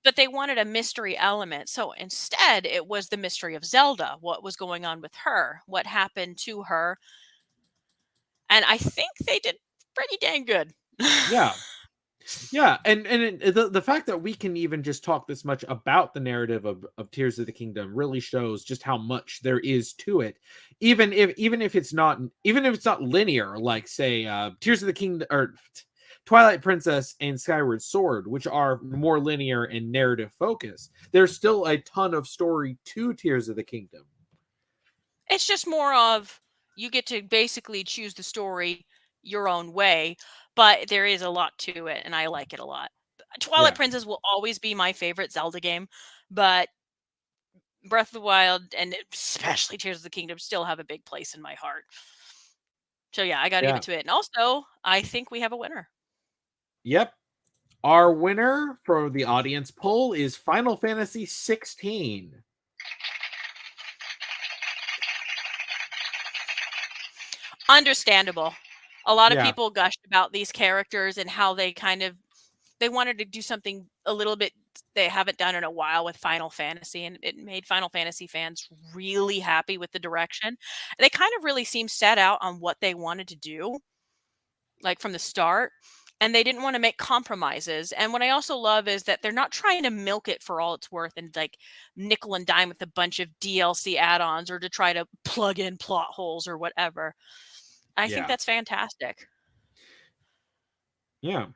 but they wanted a mystery element. So instead, it was the mystery of Zelda, what was going on with her, what happened to her. And I think they did pretty dang good. yeah. Yeah, the fact that we can even just talk this much about the narrative of Tears of the Kingdom really shows just how much there is to it. Even if it's not linear, like say Tears of the Kingdom or Twilight Princess and Skyward Sword, which are more linear and narrative focused. There's still a ton of story to Tears of the Kingdom. It's just more of you get to basically choose the story your own way, but there is a lot to it, and I like it a lot. Twilight Yeah, Princess will always be my favorite Zelda game, but Breath of the Wild and especially Tears of the Kingdom still have a big place in my heart. So yeah, I got to give yeah, it to it. And also, I think we have a winner. yep. Our winner for the audience poll is Final Fantasy 16. Understandable. A lot of Yeah, people gushed about these characters and how they wanted to do something a little bit they haven't done in a while with Final Fantasy, and it made Final Fantasy fans really happy with the direction. They kind of really seemed set out on what they wanted to do, like from the start, and they didn't want to make compromises. And what I also love is that they're not trying to milk it for all it's worth and like nickel and dime with a bunch of DLC add-ons or to try to plug in plot holes or whatever. I think yeah, that's fantastic. yeah.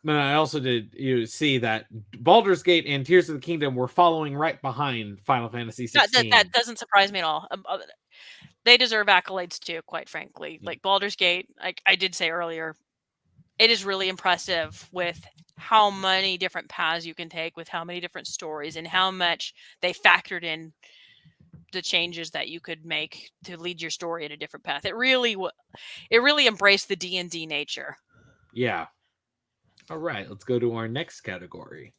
But I also did see that Baldur's Gate and Tears of the Kingdom were following right behind Final Fantasy That 16. doesn't surprise me at all. They deserve accolades too, quite frankly. Yeah. Like Baldur's Gate, like I did say earlier, it is really impressive with how many different paths you can take, with how many different stories, and how much they factored in the changes that you could make to lead your story in a different path. It really embraced the D&D nature. Yeah. All right, let's go to our next category.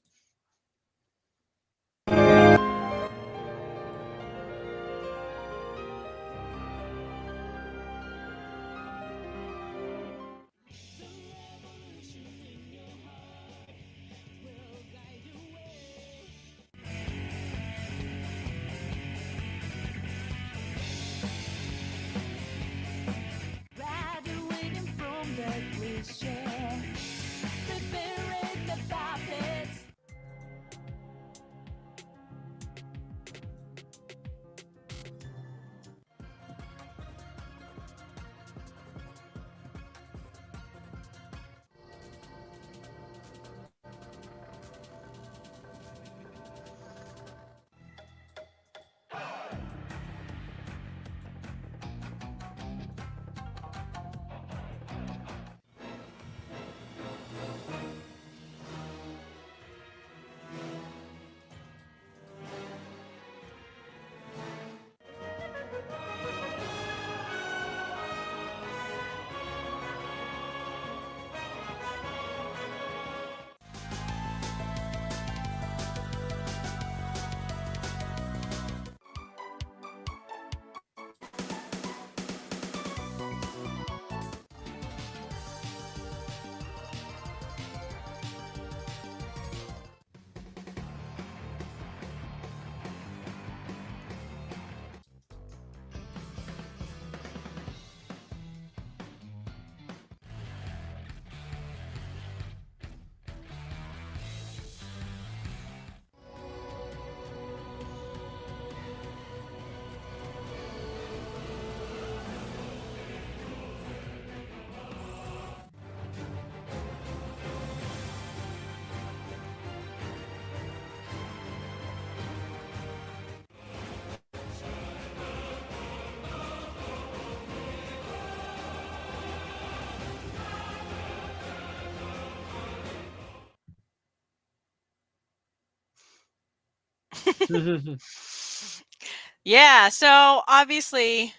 Yeah, so obviously,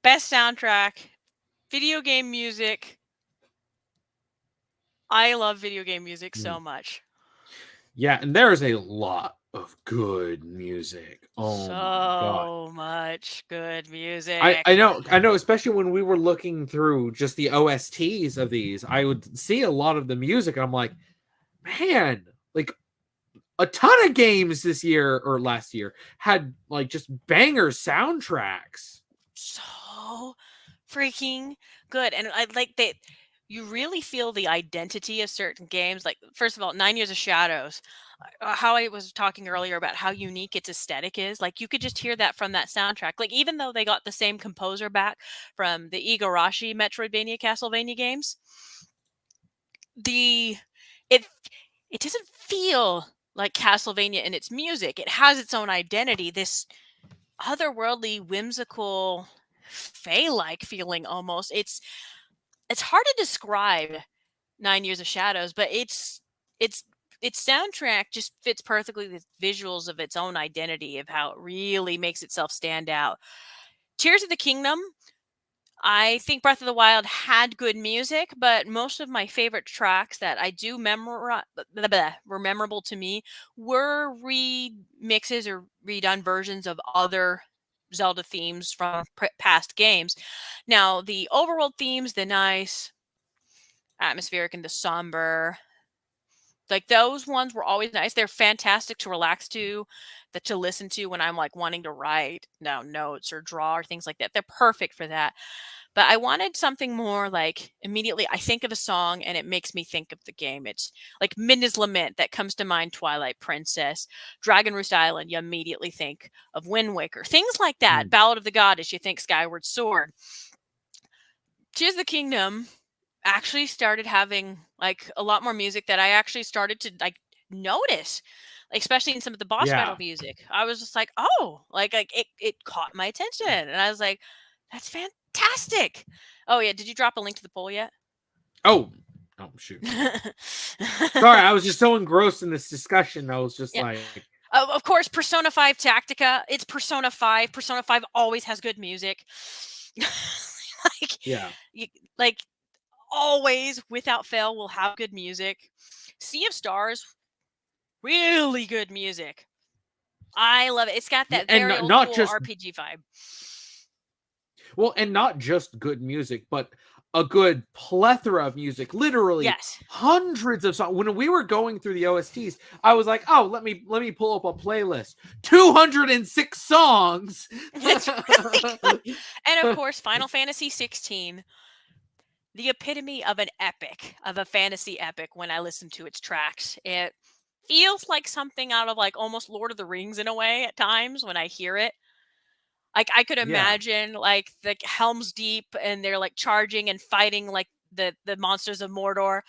best soundtrack, video game music. I love video game music so much. Yeah, and there's a lot of good music. Oh my god. So much good music. I know, especially when we were looking through just the OSTs of these, I would see a lot of the music and I'm like, man, like a ton of games this year or last year had like just banger soundtracks. So freaking good. And I like that you really feel the identity of certain games. Like, first of all, 9 Years of Shadows. How I was talking earlier about how unique its aesthetic is. Like, you could just hear that from that soundtrack. Like, even though they got the same composer back from the Igarashi Metroidvania Castlevania games, the it it doesn't feel like Castlevania in its music. It has its own identity. This otherworldly, whimsical, fey-like feeling almost. It's hard to describe 9 Years of Shadows, but its soundtrack just fits perfectly with visuals of its own identity of how it really makes itself stand out. Tears of the Kingdom, I think Breath of the Wild had good music, but most of my favorite tracks that I do were memorable to me were remixes or redone versions of other Zelda themes from past games. Now, the overworld themes, the nice, atmospheric, and the somber, like those ones were always nice. They're fantastic to relax to, to listen to when I'm like wanting to write down notes or draw or things like that. They're perfect for that. But I wanted something more like immediately I think of a song and it makes me think of the game. It's like Midna's Lament that comes to mind, Twilight Princess, Dragon Roost Island, you immediately think of Wind Waker. Things like that. Ballad of the Goddess, you think Skyward Sword. Tears of the Kingdom actually started having like a lot more music that I actually started to like notice, especially in some of the boss battle music. I was just like, oh, like it caught my attention, and I was like, that's fantastic. Oh yeah, did you drop a link to the poll yet? Oh shoot. Sorry, I was just so engrossed in this discussion. I was just like, of course, Persona 5 Tactica. It's Persona 5. Persona 5 always has good music. Like always, without fail, will have good music. Sea of Stars, really good music. I love it. It's got that very old school RPG vibe. Well, and not just good music, but a good plethora of music. Literally, hundreds of songs. When we were going through the OSTs, I was like, "Oh, let me pull up a playlist. 206 songs." It's really good. And of course, Final Fantasy 16. The epitome of an epic, of a fantasy epic when I listen to its tracks. It feels like something out of like almost Lord of the Rings in a way at times when I hear it. Like I could imagine like the Helm's Deep and they're like charging and fighting like the monsters of Mordor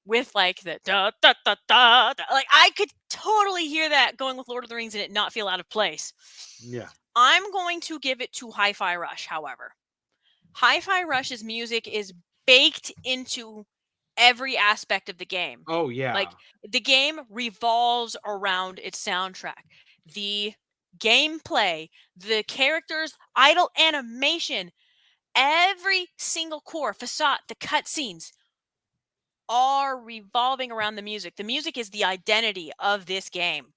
with like the da da da da. Like I could totally hear that going with Lord of the Rings and it not feel out of place. Yeah. I'm going to give it to Hi-Fi Rush, however. Hi-Fi Rush's music is baked into every aspect of the game. Oh yeah. Like the game revolves around its soundtrack. The gameplay, the characters, idle animation, every single core, facade, the cutscenes are revolving around the music. The music is the identity of this game.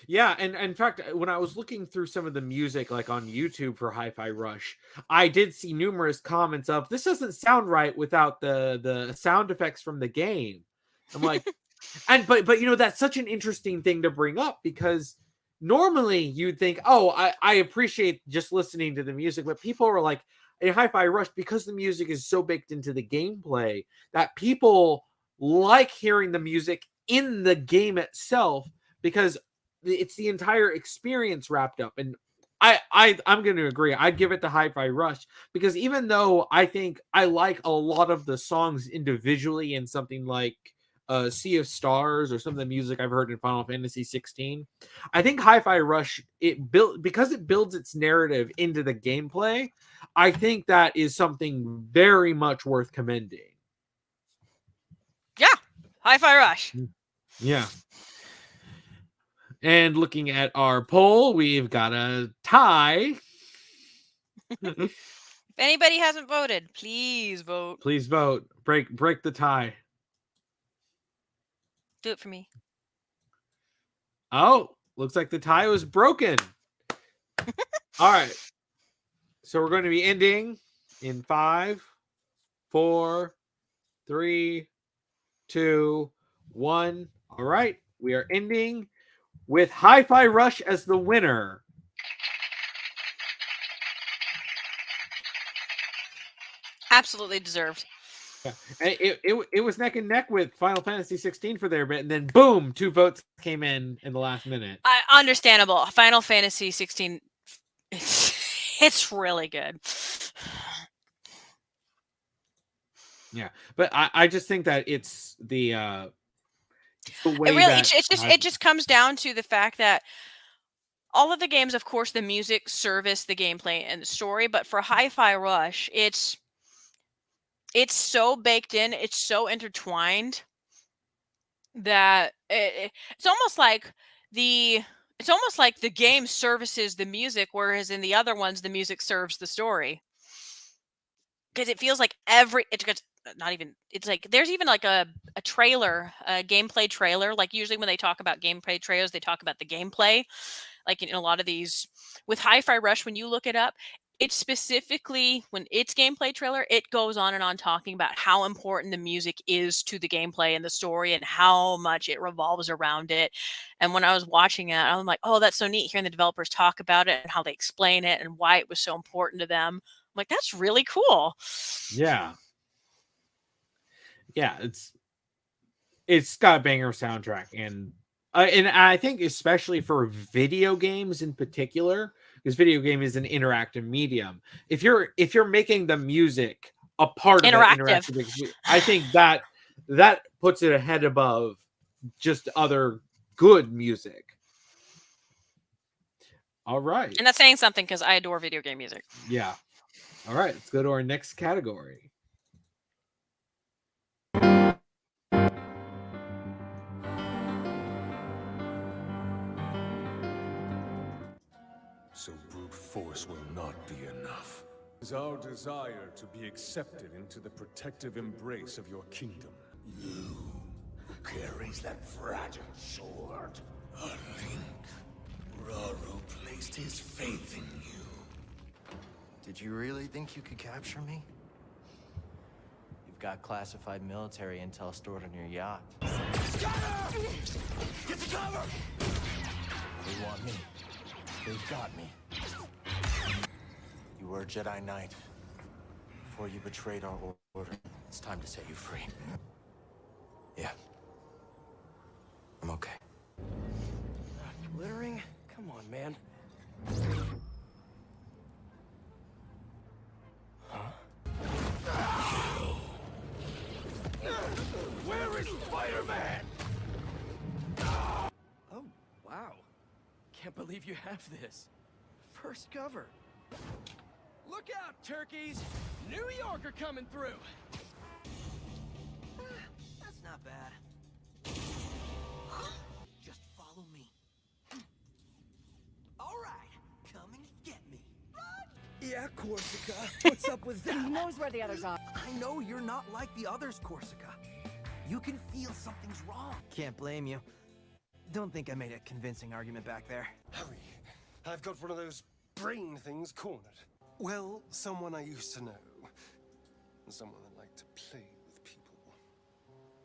Yeah, and in fact, when I was looking through some of the music, like on YouTube for Hi-Fi Rush, I did see numerous comments of this doesn't sound right without the sound effects from the game. I'm like, but you know that's such an interesting thing to bring up because normally you'd think, oh, I appreciate just listening to the music, but people are like in Hi-Fi Rush because the music is so baked into the gameplay that people like hearing the music in the game itself because it's the entire experience wrapped up. And I'm going to agree. I'd give it the Hi-Fi Rush because even though I think I like a lot of the songs individually in something like Sea of Stars or some of the music I've heard in Final Fantasy 16, I think Hi-Fi Rush because it builds its narrative into the gameplay. I think that is something very much worth commending. Yeah, Hi-Fi Rush. Yeah. And looking at our poll, we've got a tie. If anybody hasn't voted, please vote. Please vote. Break the tie. Do it for me. Oh, looks like the tie was broken. All right. So we're going to be ending in 5, 4, 3, 2, 1. All right. We are ending with Hi-Fi Rush as the winner. Absolutely deserved. Yeah. It was neck and neck with Final Fantasy 16 for their bit, and then boom, 2 votes came in the last minute. Understandable. Final Fantasy 16, it's really good. Yeah, but I just think that it's the way It really, that it just comes down to the fact that all of the games, of course, the music service the gameplay and the story, but for Hi-Fi Rush, it's so baked in, it's so intertwined that it's almost like the game services the music, whereas in the other ones the music serves the story. Because it feels like it's like there's even like a trailer, a gameplay trailer. Like usually when they talk about gameplay trailers, they talk about the gameplay. Like in a lot of these with Hi-Fi Rush, when you look it up, it's specifically when it's gameplay trailer, it goes on and on talking about how important the music is to the gameplay and the story and how much it revolves around it. And when I was watching it, I'm like, oh, that's so neat hearing the developers talk about it and how they explain it and why it was so important to them. I'm like, that's really cool. Yeah. Yeah, it's got a banger soundtrack, and I think especially for video games in particular, because video game is an interactive medium. If you're making the music a part of that interactive, I think that puts it ahead above just other good music. All right. And that's saying something because I adore video game music. Yeah. All right, let's go to our next category. So brute force will not be enough. It is our desire to be accepted into the protective embrace of your kingdom. You carries that fragile sword. A link. Raru placed his faith in you. Did you really think you could capture me? You've got classified military intel stored on your yacht. Get to cover! They want me. They've got me. You were a Jedi Knight. Before you betrayed our order, it's time to set you free. Yeah. I'm okay. Littering? Come on, man. Where is Spider-Man? Oh, wow. Can't believe you have this. First cover. Look out, turkeys! New Yorker coming through! That's not bad. Just follow me. All right, come and get me. Yeah, Corsica. What's up with that? He knows where the others are. I know you're not like the others, Corsica. You can feel something's wrong. Can't blame you. Don't think I made a convincing argument back there. Harry, I've got one of those brain things cornered. Well, someone I used to know. Someone that liked to play with people.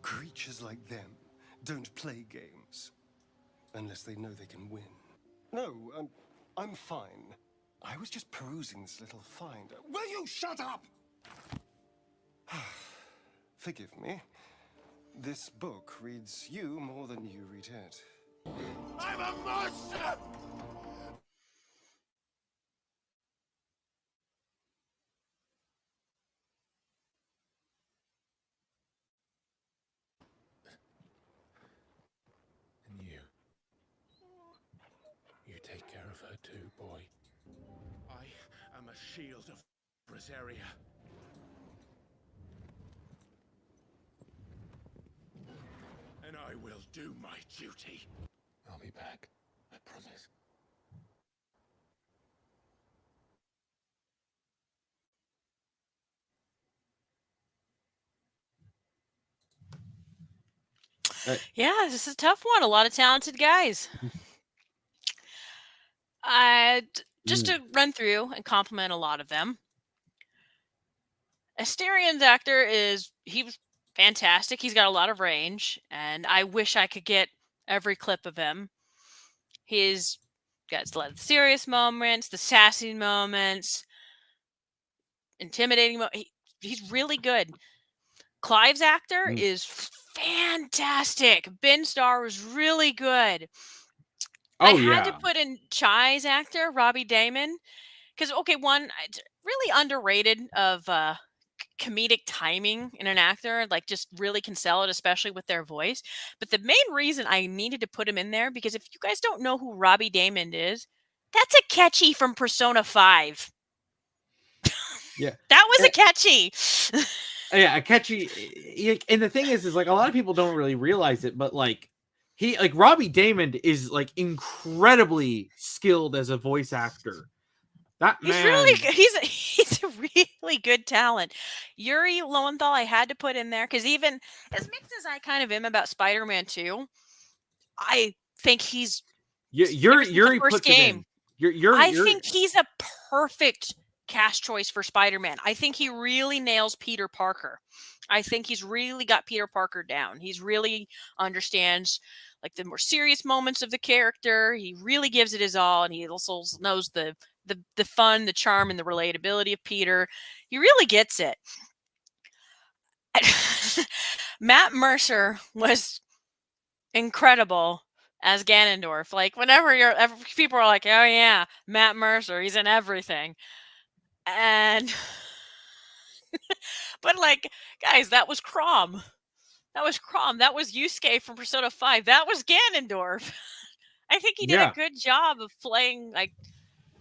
Creatures like them don't play games. Unless they know they can win. No, I'm fine. I was just perusing this little find. Will you shut up? Forgive me. This book reads you more than you read it. I'm a monster! And you take care of her too, boy. I am a shield of Brasaria. And I will do my duty. I'll be back. Yeah, this is a tough one. A lot of talented guys. Just to run through and compliment a lot of them. Asterian's actor he was fantastic. He's got a lot of range, and I wish I could get every clip of him. He's got a lot of serious moments, the sassy moments, intimidating he's really good. Clive's actor is fantastic. Ben Starr was really good. I had to put in Chai's actor, Robbie Damon, because one, it's really underrated of comedic timing in an actor, like just really can sell it, especially with their voice. But the main reason I needed to put him in there, because if you guys don't know who Robbie Damon is, that's Akechi from Persona 5. Yeah, that was Akechi. Yeah, Akechi. And the thing is like a lot of people don't really realize it, but like Robbie Damon is like incredibly skilled as a voice actor. That man, he's a really good talent. Yuri Lowenthal, I had to put in there because even as mixed as I kind of am about Spider-Man 2, I think he's Yuri puts it in. I think he's a perfect cast choice for Spider-Man. I think he really nails Peter Parker. I think he's really got Peter Parker down. He's really understands like the more serious moments of the character. He really gives it his all, and he also knows the fun, the charm, and the relatability of Peter. He really gets it. Matt Mercer was incredible as Ganondorf. Like whenever people are like, "Oh yeah, Matt Mercer, he's in everything," and but like, guys, that was Chrom. That was Chrom. That was Yusuke from Persona 5. That was Ganondorf. I think he did a good job of playing like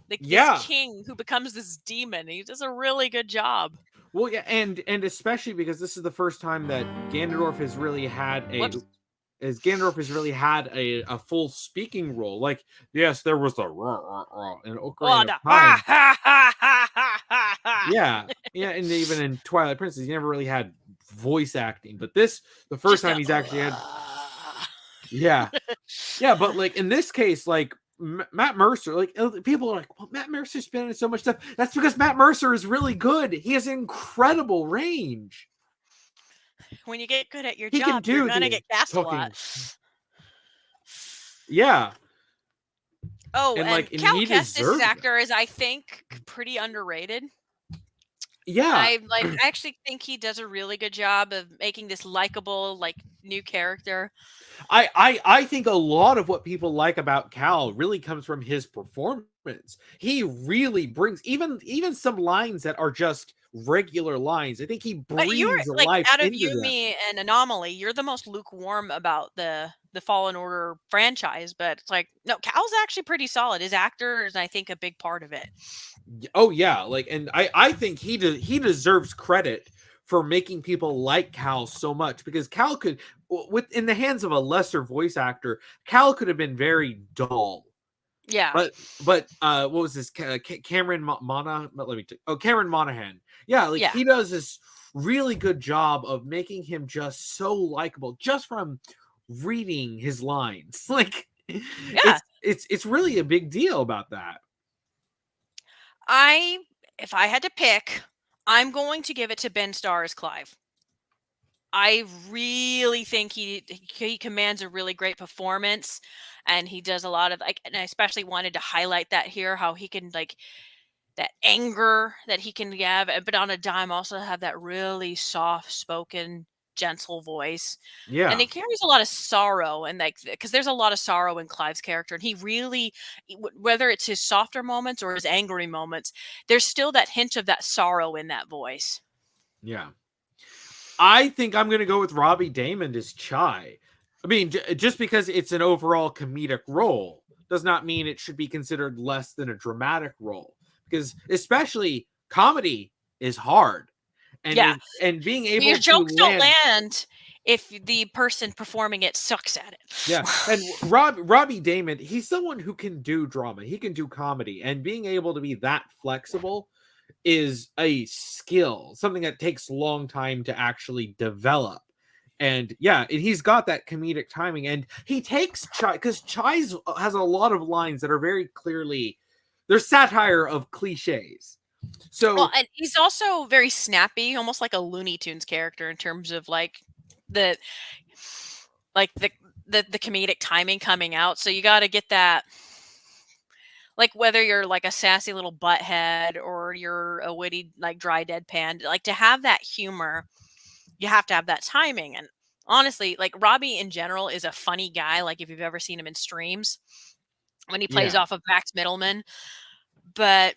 this king who becomes this demon. He does a really good job. Well, yeah, and especially because this is the first time that Ganondorf has really had a full speaking role. Like, yes, there was the rah, rah, rah in Ocarina of Time. Yeah, and even in Twilight Princess, he never really had voice acting. But the first time he's actually had. Yeah, but like in this case, like Matt Mercer, like people are like, well, Matt Mercer's been in so much stuff. That's because Matt Mercer is really good. He has incredible range. When you get good at your job, you're gonna get cast a lot. Yeah. Oh, and Cal Kestis' actor is, I think, pretty underrated. Yeah, I actually think he does a really good job of making this likable, like new character. I think a lot of what people like about Cal really comes from his performance. He really brings even some lines that are just regular lines. I think he breathes like life out of into them. Yumi and Anomaly, you're the most lukewarm about the Fallen Order franchise, but it's like no, Cal's actually pretty solid. His actor is, I think, a big part of it. Oh yeah, like, and I think he deserves credit for making people like Cal so much, because Cal could, in the hands of a lesser voice actor, Cal could have been very dull. Yeah. But what was this? Cameron Cameron Monaghan. Yeah, like he does this really good job of making him just so likable just from reading his lines. Like, it's really a big deal about that. If I had to pick, I'm going to give it to Ben Starr as Clive. I really think he commands a really great performance, and he does a lot of like, and I especially wanted to highlight that here, how he can like that anger that he can have, but on a dime also have that really soft spoken, gentle voice. Yeah. And he carries a lot of sorrow, and like, because there's a lot of sorrow in Clive's character, and he really, whether it's his softer moments or his angry moments, there's still that hint of that sorrow in that voice. Yeah. I think I'm going to go with Robbie Damon as Chai. I mean, just because it's an overall comedic role does not mean it should be considered less than a dramatic role, because especially comedy is hard. And and being able your jokes to don't land if the person performing it sucks at it. Yeah, and Robbie Damon, he's someone who can do drama, he can do comedy, and being able to be that flexible is a skill, something that takes a long time to actually develop. And yeah, and he's got that comedic timing, and he takes Chai, because Chai's has a lot of lines that are very clearly, they're satire of cliches. So Well, and he's also very snappy, almost like a Looney Tunes character in terms of like the the comedic timing coming out. So you got to get that, like whether you're like a sassy little butthead or you're a witty like dry deadpan, like to have that humor, you have to have that timing. And honestly, like Robbie in general is a funny guy. Like if you've ever seen him in streams when he plays Yeah. off of Max Middleman, but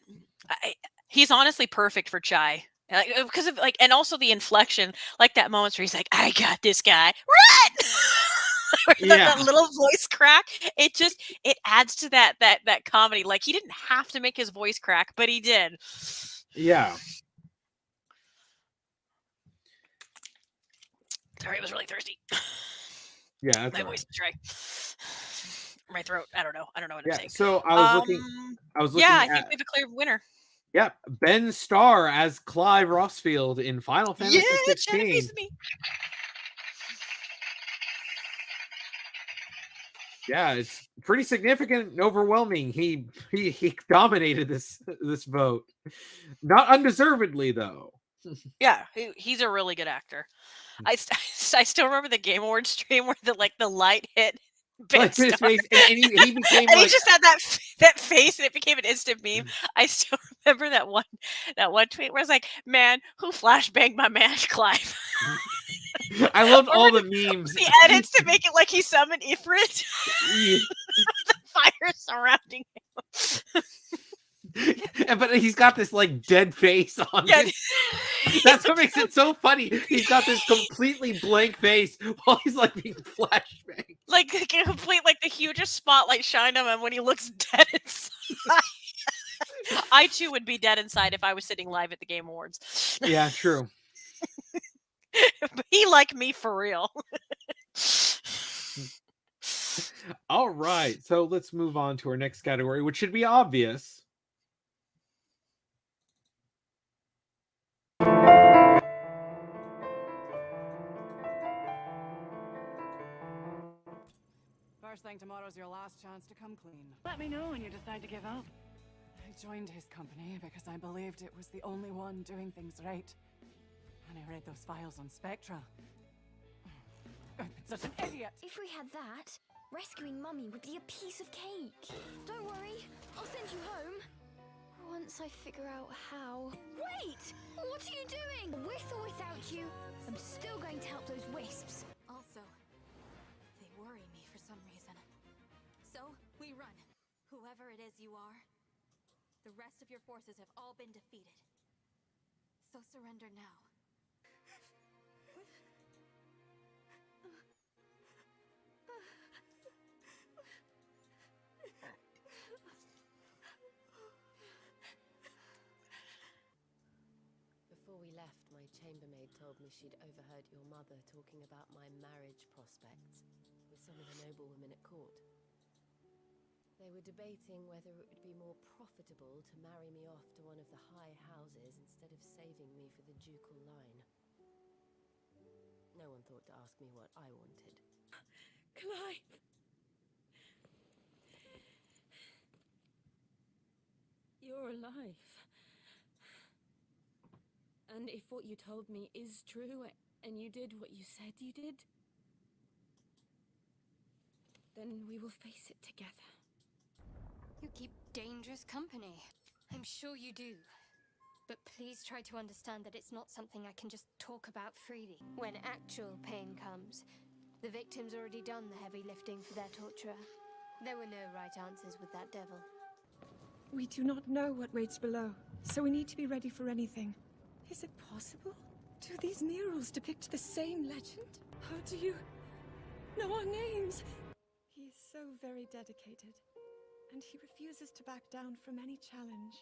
he's honestly perfect for Chai. Like, because of like, and also the inflection, like that moments where he's like, "I got this guy," run. That little voice crack, it adds to that comedy. Like he didn't have to make his voice crack, but he did. Yeah. Sorry, I was really thirsty. Yeah, that's my all voice is dry. My throat. I don't know what I'm saying. So I was looking. Yeah, I think we have a clear winner. Yep, Ben Starr as Clive Rossfield in Final Fantasy Yeah, 16. Yeah, it's pretty significant and overwhelming. He dominated this vote. Not undeservedly, though. Yeah, he's a really good actor. I still remember the Game Awards stream where the light hit Ben Starr. His face, and he became and like, he just had that face, and it became an instant meme. I still remember that one tweet where it's like, "Man, who flashbanged my man Clive?" I loved all the memes. The edits to make it like he summoned Ifrit. The fire surrounding him. But he's got this like dead face on him. That's what makes it so funny. He's got this completely blank face while he's like being flashbanged. Like complete, like the hugest spotlight shined on him when he looks dead inside. I too would be dead inside if I was sitting live at the Game Awards. Yeah, true. But he like me for real. All right, so let's move on to our next category, which should be obvious. First thing tomorrow's your last chance to come clean. Let me know when you decide to give up. I joined his company because I believed it was the only one doing things right. And I read those files on Spectra. I've been such an idiot! If we had that, rescuing Mummy would be a piece of cake. Don't worry, I'll send you home. Once I figure out how. Wait! What are you doing? With or without you, I'm still going to help those wisps. Also, they worry me for some reason. So, we run. Whoever it is you are. The rest of your forces have all been defeated. So surrender now. Before we left, my chambermaid told me she'd overheard your mother talking about my marriage prospects with some of the noblewomen at court. They were debating whether it would be more profitable to marry me off to one of the high houses instead of saving me for the ducal line. No one thought to ask me what I wanted. Clive! You're alive. And if what you told me is true, and you did what you said you did, then we will face it together. You keep dangerous company. I'm sure you do. But please try to understand that it's not something I can just talk about freely. When actual pain comes, the victim's already done the heavy lifting for their torturer. There were no right answers with that devil. We do not know what waits below, so we need to be ready for anything. Is it possible? Do these murals depict the same legend? How do you know our names? He is so very dedicated, and he refuses to back down from any challenge.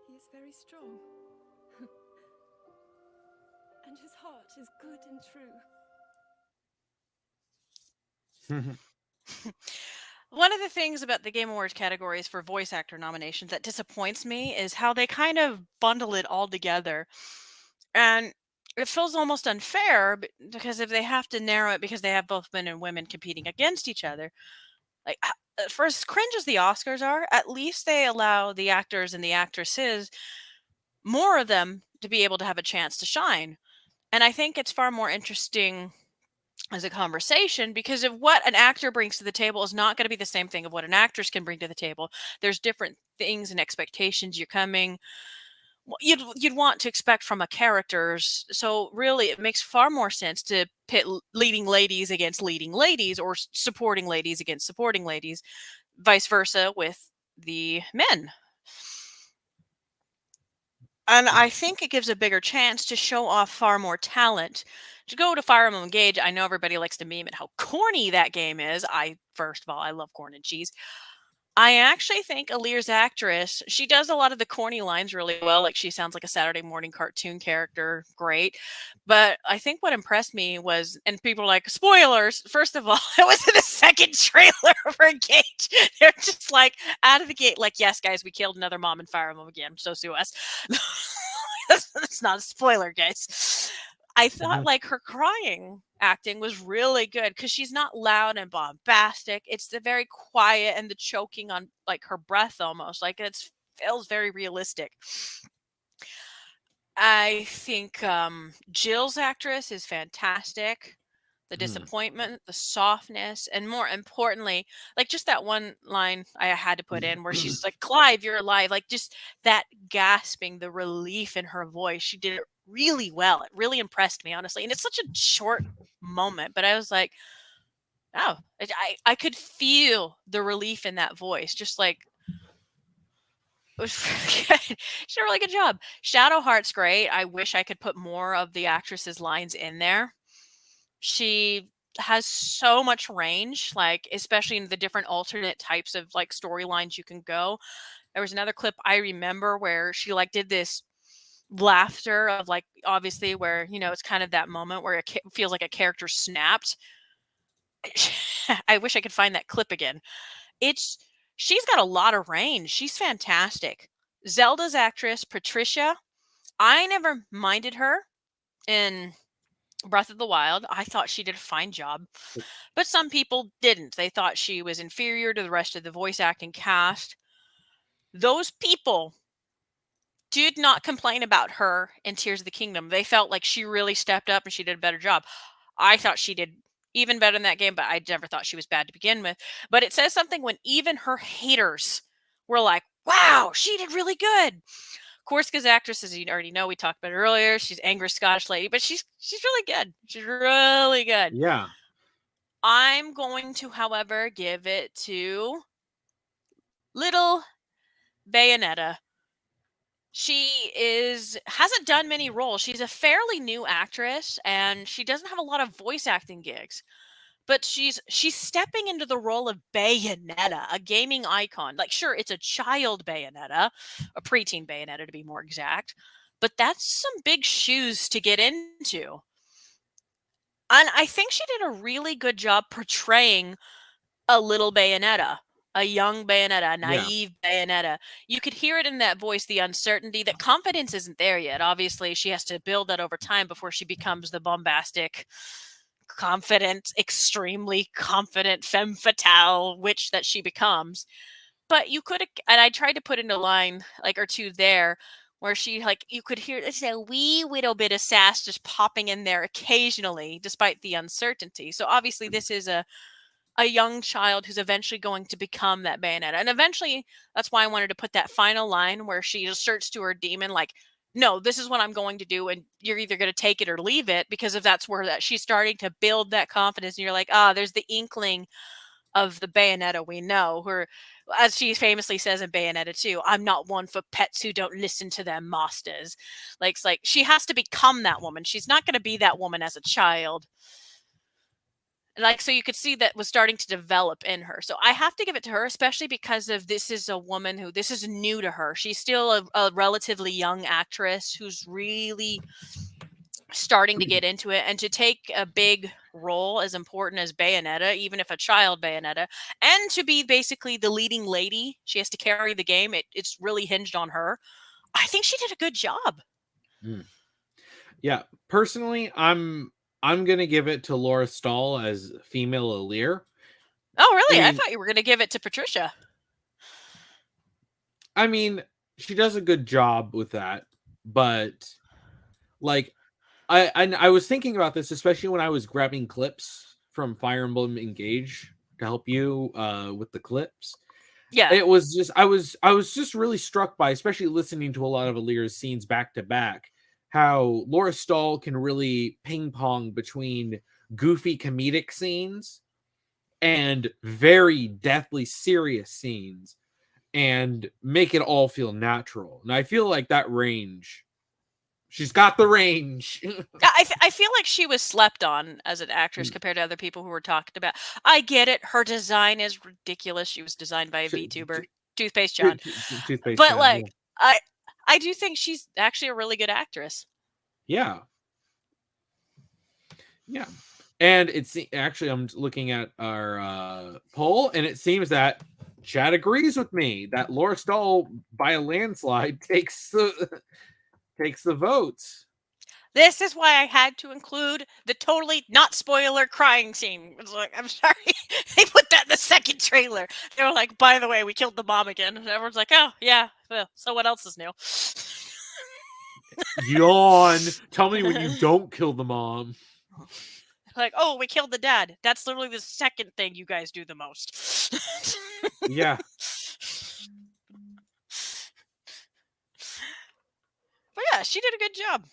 He is very strong. And his heart is good and true. One of the things about the Game Awards categories for voice actor nominations that disappoints me is how they kind of bundle it all together. And it feels almost unfair because if they have to narrow it because they have both men and women competing against each other, like for as cringe as the Oscars are, at least they allow the actors and the actresses, more of them, to be able to have a chance to shine. And I think it's far more interesting as a conversation because of what an actor brings to the table is not going to be the same thing of what an actress can bring to the table. There's different things and expectations you'd want to expect from a characters. So really, it makes far more sense to pit leading ladies against leading ladies or supporting ladies against supporting ladies, vice versa with the men. And I think it gives a bigger chance to show off far more talent. To go to Fire Emblem Engage, I know everybody likes to meme at how corny that game is. First of all, I love corn and cheese. I actually think Alir's actress, she does a lot of the corny lines really well. Like she sounds like a Saturday morning cartoon character. Great. But I think what impressed me was, and people are like, spoilers. First of all, it was in the second trailer for Engage. They're just like out of the gate, like, yes, guys, we killed another mom in Fire Emblem again. So sue us. That's not a spoiler, guys. I thought like her crying acting was really good because she's not loud and bombastic. It's the very quiet and the choking on like her breath almost. Like it feels very realistic. I think Jill's actress is fantastic. The disappointment, the softness, and more importantly, like just that one line I had to put in where she's like, Clive, you're alive. Like just that gasping, the relief in her voice. She did it really well. It really impressed me, honestly. And it's such a short moment, but I was like, oh, I could feel the relief in that voice. Just like, it was good. She did a really good job. Shadowheart's great. I wish I could put more of the actress's lines in there. She has so much range, like especially in the different alternate types of like storylines you can go. There was another clip I remember where she like did this laughter of like obviously where it's kind of that moment where it feels like a character snapped. I wish I could find that clip again. She's got a lot of range. She's fantastic. Zelda's actress Patricia, I never minded her in Breath of the Wild. I thought she did a fine job, but some people didn't. They thought she was inferior to the rest of the voice acting cast. Those people did not complain about her in Tears of the Kingdom. They felt like she really stepped up and she did a better job. I thought she did even better in that game, but I never thought she was bad to begin with. But it says something when even her haters were like, wow, she did really good. Korska's actress, as you already know, we talked about it earlier. She's angry Scottish lady, but she's really good. She's really good. Yeah. I'm going to, however, give it to little Bayonetta. She hasn't done many roles. She's a fairly new actress, and she doesn't have a lot of voice acting gigs. But she's stepping into the role of Bayonetta, a gaming icon. Like, sure, it's a child Bayonetta, a preteen Bayonetta to be more exact, but that's some big shoes to get into. And I think she did a really good job portraying a little Bayonetta, a young Bayonetta, a naive Bayonetta. You could hear it in that voice, the uncertainty, that confidence isn't there yet. Obviously, she has to build that over time before she becomes the bombastic, confident, extremely confident femme fatale witch that she becomes. But you could, and I tried to put in a line like or two there where she like you could hear it's a wee little bit of sass just popping in there occasionally, despite the uncertainty. So obviously, this is a young child who's eventually going to become that Bayonetta. And eventually, that's why I wanted to put that final line where she asserts to her demon, like, no, this is what I'm going to do, and you're either going to take it or leave it, because if that's where that she's starting to build that confidence, and you're like, there's the inkling of the Bayonetta we know, who, as she famously says in Bayonetta 2, I'm not one for pets who don't listen to their masters. Like, it's like she has to become that woman. She's not going to be that woman as a child. Like, so you could see that was starting to develop in her. So I have to give it to her, especially because of this is a woman who this is new to her. She's still a relatively young actress who's really starting to get into it, and to take a big role as important as Bayonetta, even if a child Bayonetta, and to be basically the leading lady. She has to carry the game. It's really hinged on her. I think she did a good job. Yeah, personally, I'm gonna give it to Laura Stahl as female Alir. Oh, really? I mean- thought you were going to give it to Patricia. I mean, she does a good job with that, but like I was thinking about this, especially when I was grabbing clips from Fire Emblem Engage to help you with the clips. Yeah. It was just I was just really struck by, especially listening to a lot of Alir's scenes back to back, how Laura Stahl can really ping pong between goofy comedic scenes and very deathly serious scenes and make it all feel natural. And I feel like that range, she's got the range. I feel like she was slept on as an actress compared to other people who were talked about. I get it. Her design is ridiculous. She was designed by a VTuber, Toothpaste John. Toothpaste But John, like, yeah. I do think she's actually a really good actress. Yeah. Yeah. And it's actually, I'm looking at our poll, and it seems that Chad agrees with me that Laura Stahl, by a landslide, takes the votes. This is why I had to include the totally not spoiler crying scene. It's like, I'm sorry, they put that in the second trailer. They were like, by the way, we killed the mom again. And everyone's like, oh yeah, well, so what else is new? Yawn. Tell me when you don't kill the mom. Like, oh, we killed the dad. That's literally the second thing you guys do the most. Yeah. But yeah, she did a good job.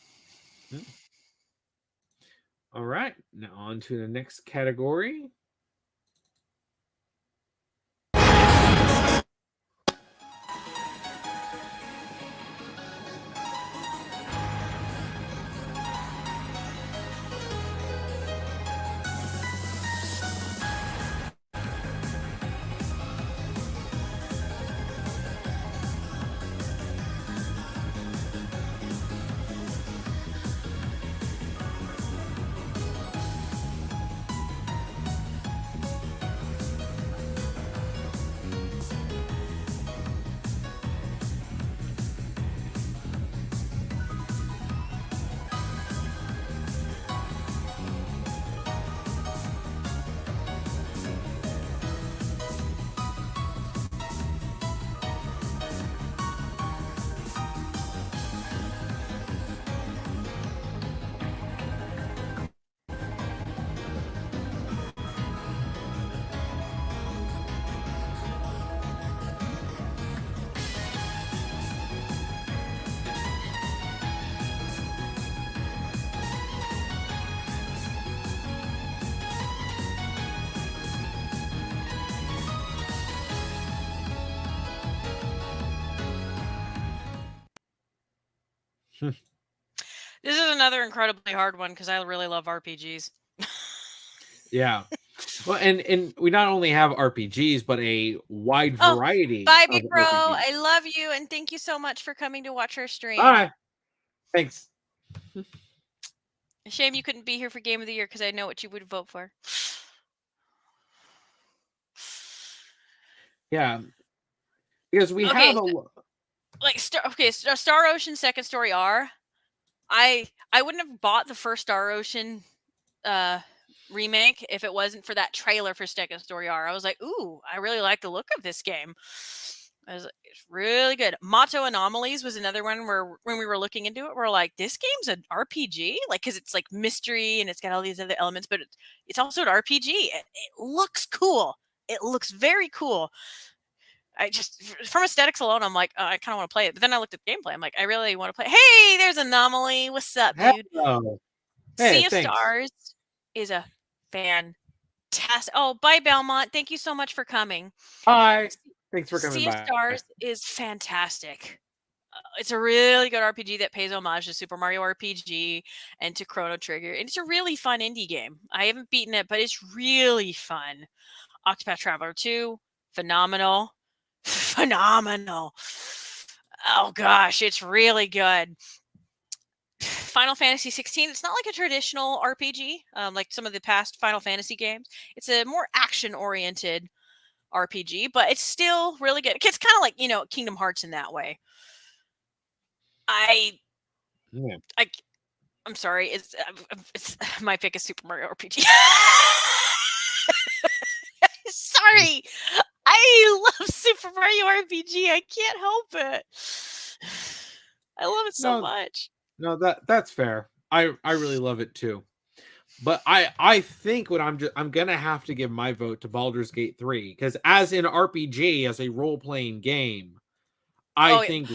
All right. Now on to the next category. This is another incredibly hard one because I really love RPGs. Yeah. Well, and we not only have RPGs, but a wide variety. Bye, of Big Bro. RPGs. I love you, and thank you so much for coming to watch our stream. Bye. Thanks. Shame you couldn't be here for Game of the Year because I know what you would vote for. Yeah. Because we have a Star Ocean Second Story R. I wouldn't have bought the first Star Ocean remake if it wasn't for that trailer for Second Story R. I was like, ooh, I really like the look of this game. It's really good. Motto Anomalies was another one where when we were looking into it, we're like, this game's an RPG, like because it's like mystery and it's got all these other elements, but it's also an RPG. It looks cool. It looks very cool. I just, from aesthetics alone, I'm like, I kind of want to play it. But then I looked at the gameplay. I'm like, I really want to play. Hey, there's Anomaly. What's up, dude? Hello. Hey, Sea of Stars is a fantastic. Oh, bye, Belmont. Thank you so much for coming. Hi. Thanks for coming by. Sea of Stars is fantastic. It's a really good RPG that pays homage to Super Mario RPG and to Chrono Trigger. And it's a really fun indie game. I haven't beaten it, but it's really fun. Octopath Traveler 2, phenomenal. Phenomenal. Oh gosh, it's really good. Final Fantasy 16, it's not like a traditional RPG like some of the past Final Fantasy games. It's a more action-oriented RPG, but it's still really good. It's kind of like, Kingdom Hearts in that way. I'm sorry. It's my pick is Super Mario RPG. Sorry, I love Super Mario RPG. I can't help it. I love it so much. No, that's fair. I really love it too. But I think what I'm gonna have to give my vote to Baldur's Gate 3, because as an RPG, as a role-playing game, I think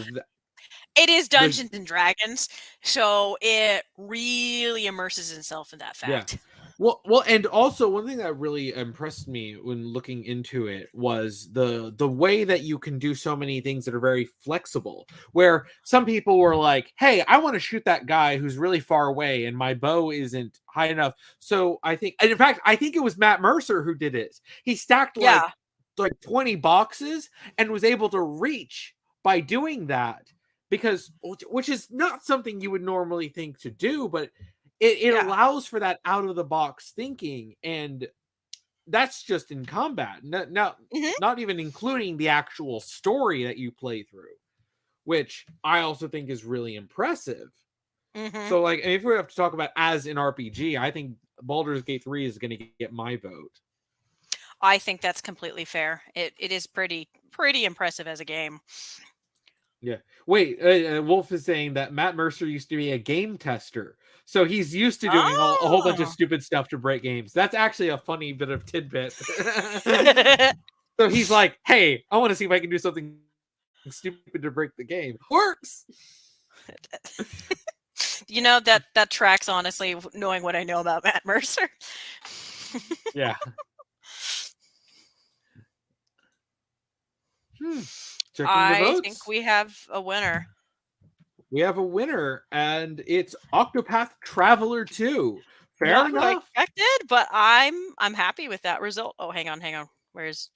it is Dungeons and Dragons, so it really immerses itself in that fact. Yeah. Well, and also one thing that really impressed me when looking into it was the way that you can do so many things that are very flexible. Where some people were like, "Hey, I want to shoot that guy who's really far away, and my bow isn't high enough." So I think, and in fact, I think it was Matt Mercer who did it. He stacked like 20 boxes and was able to reach by doing that, because which is not something you would normally think to do, but it allows for that out of the box thinking, and that's just in combat. Not even including the actual story that you play through, which I also think is really impressive. So, like, if we have to talk about as an RPG, I think Baldur's Gate 3 is going to get my vote. I think that's completely fair. It is pretty impressive as a game. Yeah. Wait, Wolf is saying that Matt Mercer used to be a game tester. So he's used to doing a whole bunch of stupid stuff to break games. That's actually a funny bit of tidbit. So he's like, hey, I want to see if I can do something stupid to break the game. Works! You know, that tracks, honestly, knowing what I know about Matt Mercer. Yeah. I think we have a winner. We have a winner, and it's Octopath Traveler 2. Fair enough. Not what I expected, but I'm happy with that result. Oh, hang on. Where's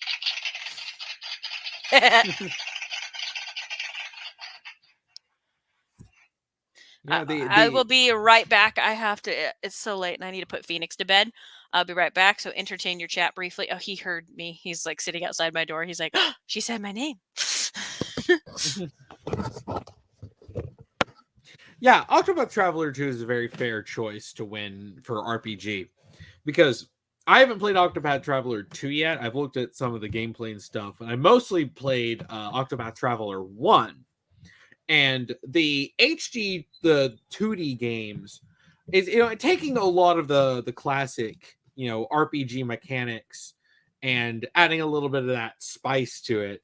I will be right back. I have to. It's so late, and I need to put Phoenix to bed. I'll be right back. So entertain your chat briefly. Oh, he heard me. He's like sitting outside my door. He's like, oh, she said my name. Yeah, Octopath Traveler 2 is a very fair choice to win for RPG, because I haven't played Octopath Traveler 2 yet. I've looked at some of the gameplay and stuff, and I mostly played Octopath Traveler 1. And the 2D games is, taking a lot of the classic, RPG mechanics and adding a little bit of that spice to it.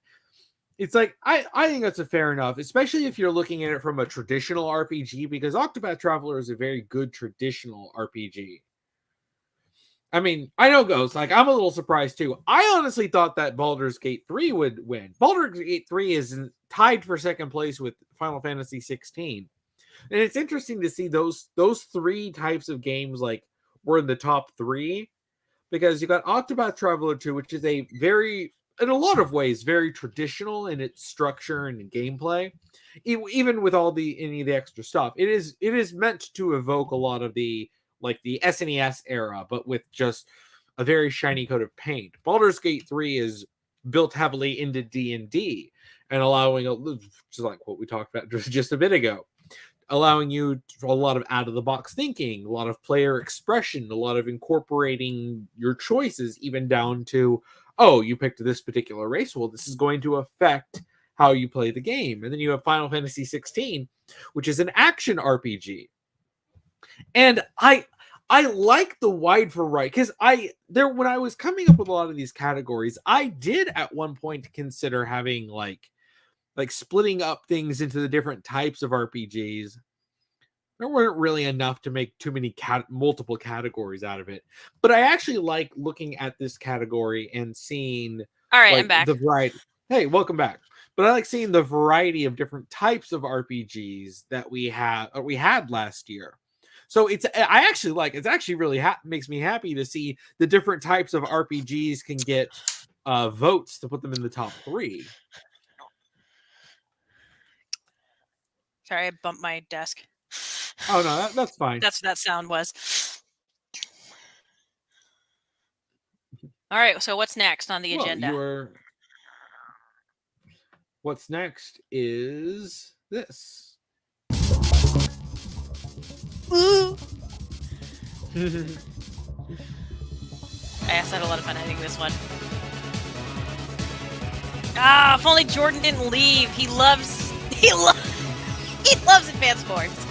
It's like, I think that's a fair enough, especially if you're looking at it from a traditional RPG, because Octopath Traveler is a very good traditional RPG. I mean, I know Ghost, like, I'm a little surprised too. I honestly thought that Baldur's Gate 3 would win. Baldur's Gate 3 is tied for second place with Final Fantasy 16. And it's interesting to see those three types of games, like, were in the top 3, because you got Octopath Traveler 2, which is a very, in a lot of ways, very traditional in its structure and gameplay. Even with any of the extra stuff, it is meant to evoke a lot of the SNES era, but with just a very shiny coat of paint. Baldur's Gate 3 is built heavily into D&D and allowing, just like what we talked about just a bit ago, allowing you a lot of out-of-the-box thinking, a lot of player expression, a lot of incorporating your choices, even down to, oh, you picked this particular race. Well, this is going to affect how you play the game. And then you have Final Fantasy 16, which is an action RPG. And I like the wide variety, because when I was coming up with a lot of these categories, I did at one point consider having like splitting up things into the different types of RPGs. There weren't really enough to make too many multiple categories out of it. But I actually like looking at this category and seeing, all right, I'm back, the variety. Hey, welcome back. But I like seeing the variety of different types of RPGs that we had last year. So it's actually really makes me happy to see the different types of RPGs can get votes to put them in the top 3. Sorry, I bumped my desk. Oh no, that's fine. That's what that sound was. All right, so what's next on the agenda? What's next is this. Ooh. I also had a lot of fun editing this one. Ah, if only Jordan didn't leave. He loves advanced boards.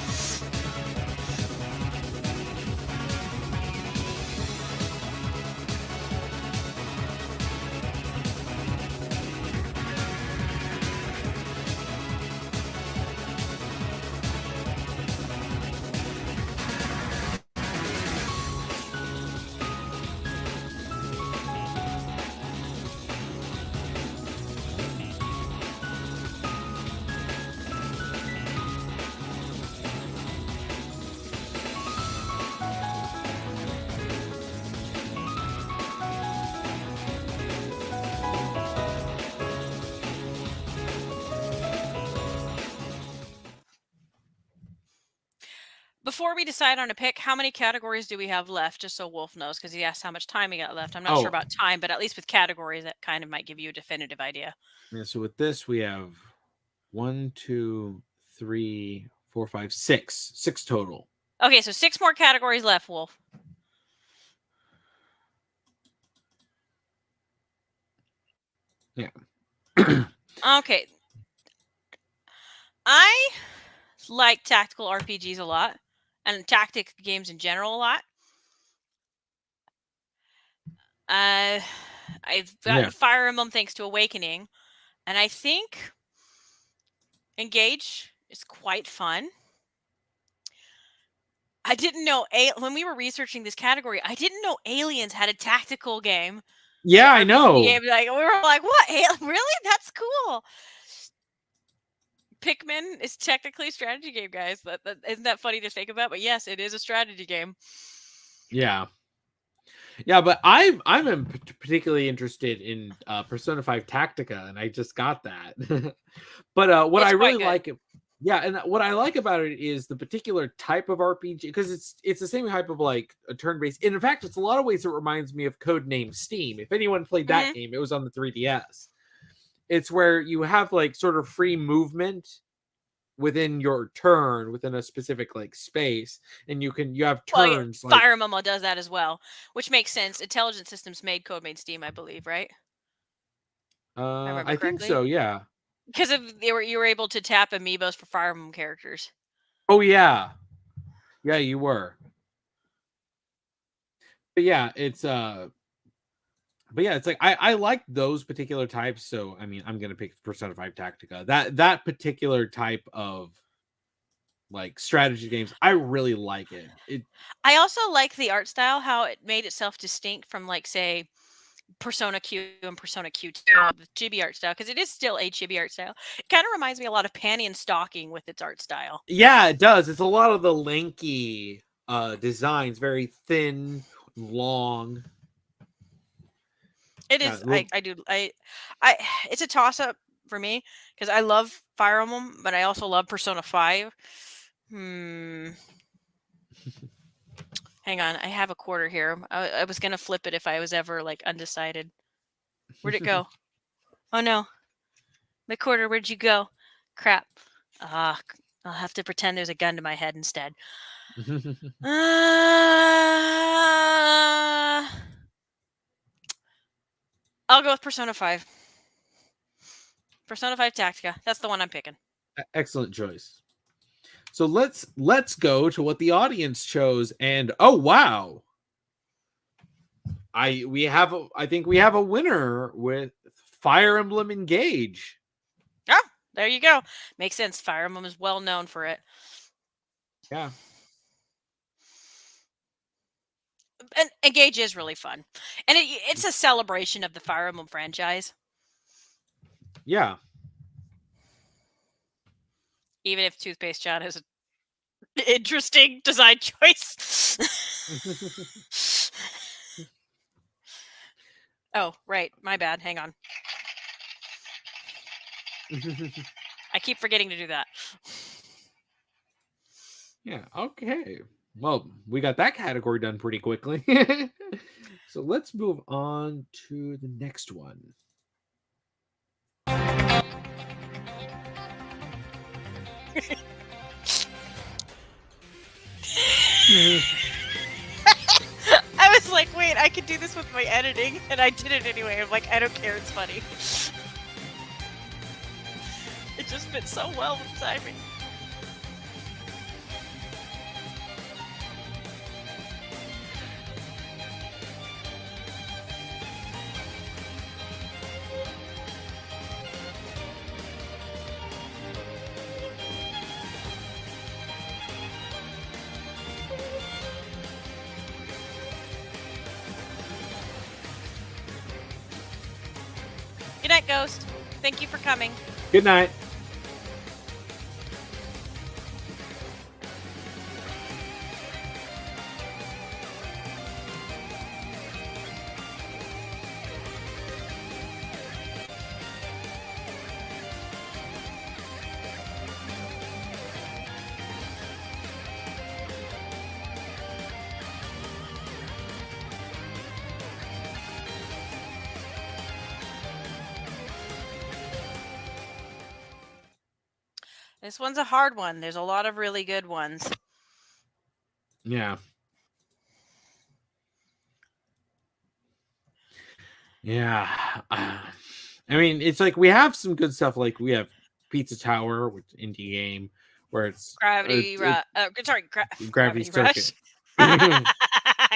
Before we decide on a pick, how many categories do we have left? Just so Wolf knows, because he asked how much time we got left. I'm not sure about time, but at least with categories, that kind of might give you a definitive idea. Yeah, so with this, we have 1, 2, 3, 4, 5, 6. 6 total. Okay, so 6 more categories left, Wolf. Yeah. Okay. I like tactical RPGs a lot, and tactic games in general a lot. I've gotten Fire Emblem thanks to Awakening, and I think Engage is quite fun. I didn't know when we were researching this category, I didn't know Aliens had a tactical game. Yeah, I know. Game. Like, we were like, what? Really? That's cool. Pikmin is technically a strategy game, guys. Isn't that funny to think about? But yes, it is a strategy game. Yeah. Yeah, but I'm particularly interested in Persona 5 Tactica, and I just got that. But what I really like, and what I like about it is the particular type of RPG, because it's the same type of like a turn-based. And in fact, it's a lot of ways it reminds me of Codename Steam. If anyone played that game, it was on the 3DS. It's where you have like sort of free movement within your turn within a specific like space, and you have turns. Well, Fire Emblem does that as well, which makes sense. Intelligent Systems made Codename Steam, I believe, right? I think so, yeah. Because you were able to tap amiibos for Fire Emblem characters. Oh yeah, you were. But yeah, it's like I like those particular types. So I mean, I'm gonna pick Persona 5 Tactica. That particular type of like strategy games, I really like it. I also like the art style, how it made itself distinct from like say Persona Q and Persona Q2, the chibi art style, because it is still a chibi art style. It kind of reminds me a lot of Panty and Stocking with its art style. Yeah, it does. It's a lot of the lanky designs, very thin, long. It is. It's a toss up for me because I love Fire Emblem, but I also love Persona 5. Hang on, I have a quarter here. I was gonna flip it if I was ever like undecided. Where'd it go? Oh no, the quarter. Where'd you go? Crap. I'll have to pretend there's a gun to my head instead. I'll go with Persona 5. Persona 5 Tactica. That's the one I'm picking. Excellent choice. So let's go to what the audience chose, and oh wow, I think we have a winner with Fire Emblem Engage. Oh, there you go. Makes sense. Fire Emblem is well known for it. Yeah. And Engage is really fun, and it's a celebration of the Fire Emblem franchise. Yeah. Even if Toothpaste John is an interesting design choice. Oh, right. My bad. Hang on. I keep forgetting to do that. Yeah, okay. Well, we got that category done pretty quickly. So let's move on to the next one. I was like, wait, I could do this with my editing, and I did it anyway. I'm like, I don't care, it's funny. It just fits so well with timing. Good night, Ghost. Thank you for coming. Good night. This one's a hard one. There's a lot of really good ones. Yeah. Yeah. I mean, it's like we have some good stuff. Like we have Pizza Tower, which is an indie game, where it's Gravity Rush. Gravity Circuit.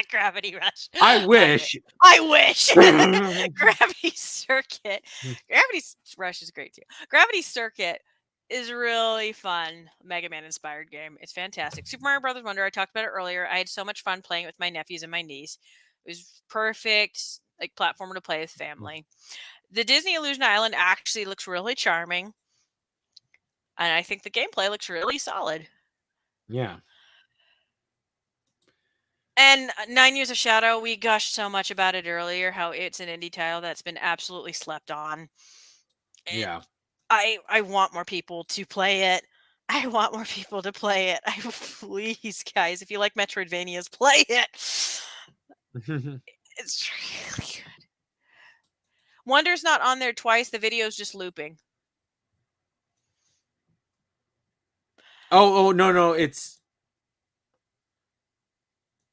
Gravity Rush. I wish. I wish. Gravity Circuit. Gravity Rush is great too. Gravity Circuit is really fun. Mega Man inspired game. It's fantastic. Super Mario Brothers Wonder. I talked about it earlier. I had so much fun playing it with my nephews and my niece. It was perfect, like platformer to play with family. The Disney Illusion Island actually looks really charming, and I think the gameplay looks really solid. Yeah. And 9 Years of Shadow, we gushed so much about it earlier, how it's an indie title that's been absolutely slept on. And Yeah. I want more people to play it. I want more people to play it. Please, guys, if you like Metroidvanias, play it. It's really good. Wonder's not on there twice. The video's just looping. Oh no, it's.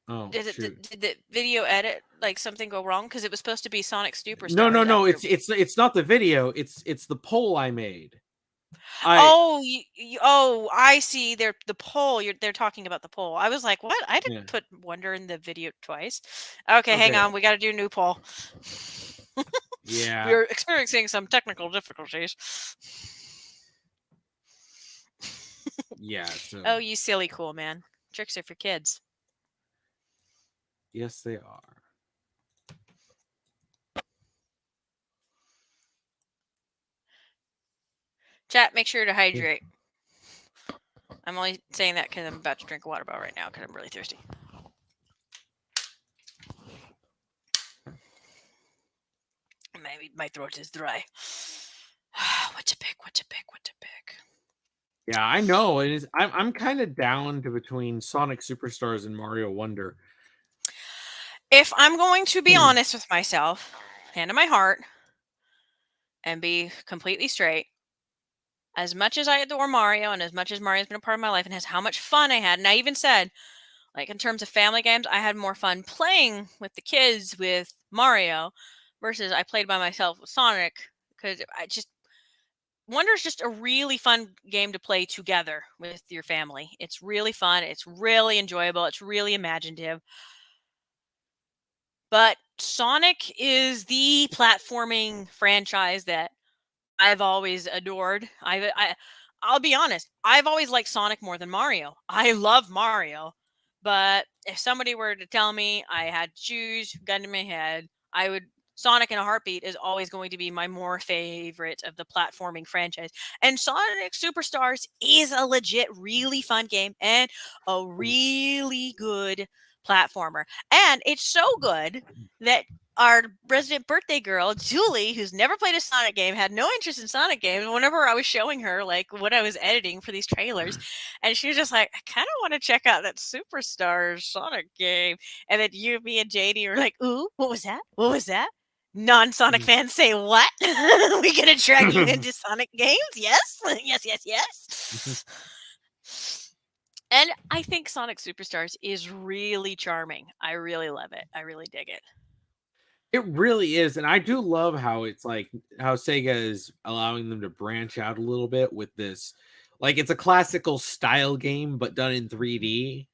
Oh, Did shoot. the video edit like something go wrong? Because it was supposed to be Sonic Superstars. No. It's not the video. It's the poll I made. I see. The poll. They're talking about the poll. I was like, what? I didn't put Wonder in the video twice. Okay, hang on. We got to do a new poll. Yeah. We're experiencing some technical difficulties. Yeah. So. Oh, you silly cool man. Tricks are for kids. Yes, they are. Chat, make sure to hydrate. I'm only saying that because I'm about to drink a water bottle right now because I'm really thirsty. Maybe my throat is dry. What to pick? Yeah, I know. It is. I'm kind of down to between Sonic Superstars and Mario Wonder. If I'm going to be honest with myself, hand on my heart, and be completely straight, as much as I adore Mario and as much as Mario's been a part of my life and has how much fun I had, and I even said, like in terms of family games, I had more fun playing with the kids with Mario versus I played by myself with Sonic because Wonder's just a really fun game to play together with your family. It's really fun. It's really enjoyable. It's really imaginative. But Sonic is the platforming franchise that I've always adored. I'll be honest. I've always liked Sonic more than Mario. I love Mario, but if somebody were to tell me I had to choose, gun to my head, Sonic in a heartbeat is always going to be my more favorite of the platforming franchise. And Sonic Superstars is a legit, really fun game and a really good platformer. And it's so good that our resident birthday girl, Julie, who's never played a Sonic game, had no interest in Sonic games. Whenever I was showing her like what I was editing for these trailers, and she was just like, I kind of want to check out that Superstars Sonic game. And then me and JD were like, ooh, what was that? What was that? Non-Sonic fans say what? We gonna drag you into Sonic games? Yes. Yes. And I think Sonic Superstars is really charming. I really love it. I really dig it. It really is, and I do love how it's like how Sega is allowing them to branch out a little bit with this. Like it's a classical style game, but done in 3D.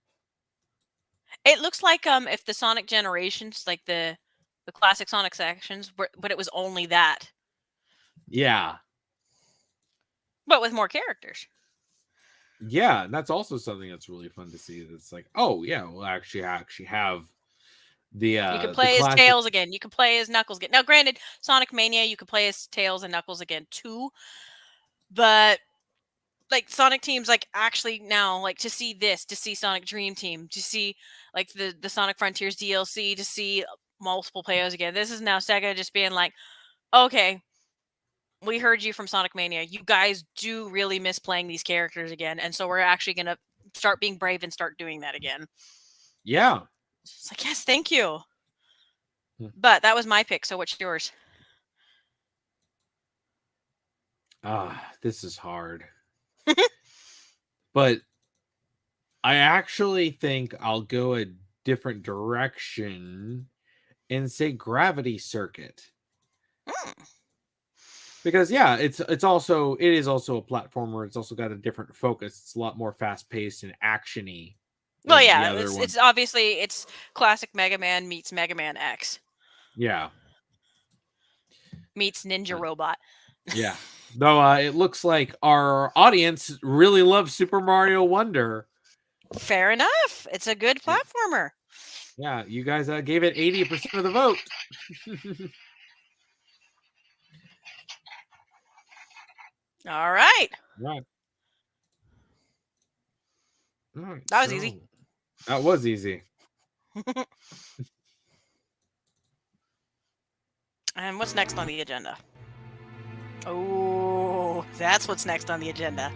It looks like if the Sonic Generations, like the classic Sonic sections, but it was only that, Yeah, but with more characters. yeah, and that's also something that's really fun to see. That's like, oh yeah, we'll actually have the You can the play as classic. Tails again. You can play as Knuckles again. Now, granted, Sonic Mania, you can play as Tails and Knuckles again too. But like Sonic Team's like actually now like to see this, to see Sonic Dream Team, to see like the Sonic Frontiers DLC, to see multiple players again. This is now Sega just being like, okay, we heard you from Sonic Mania. You guys do really miss playing these characters again, and so we're actually gonna start being brave and start doing that again. Yeah. It's like, yes, thank you. Hmm. But that was my pick. So what's yours? This is hard. But I actually think I'll go a different direction and say Gravity Circuit. Because yeah, it is also a platformer. It's also got a different focus. It's a lot more fast paced and actiony. Well, yeah, it's obviously it's classic Mega Man meets Mega Man X. Yeah. Meets Ninja Robot. Yeah. Though it looks like our audience really loves Super Mario Wonder. Fair enough. It's a good platformer. Yeah, you guys gave it 80% of the vote. All right. Right. All right. That was easy. That was easy. And what's next on the agenda? Oh, that's what's next on the agenda.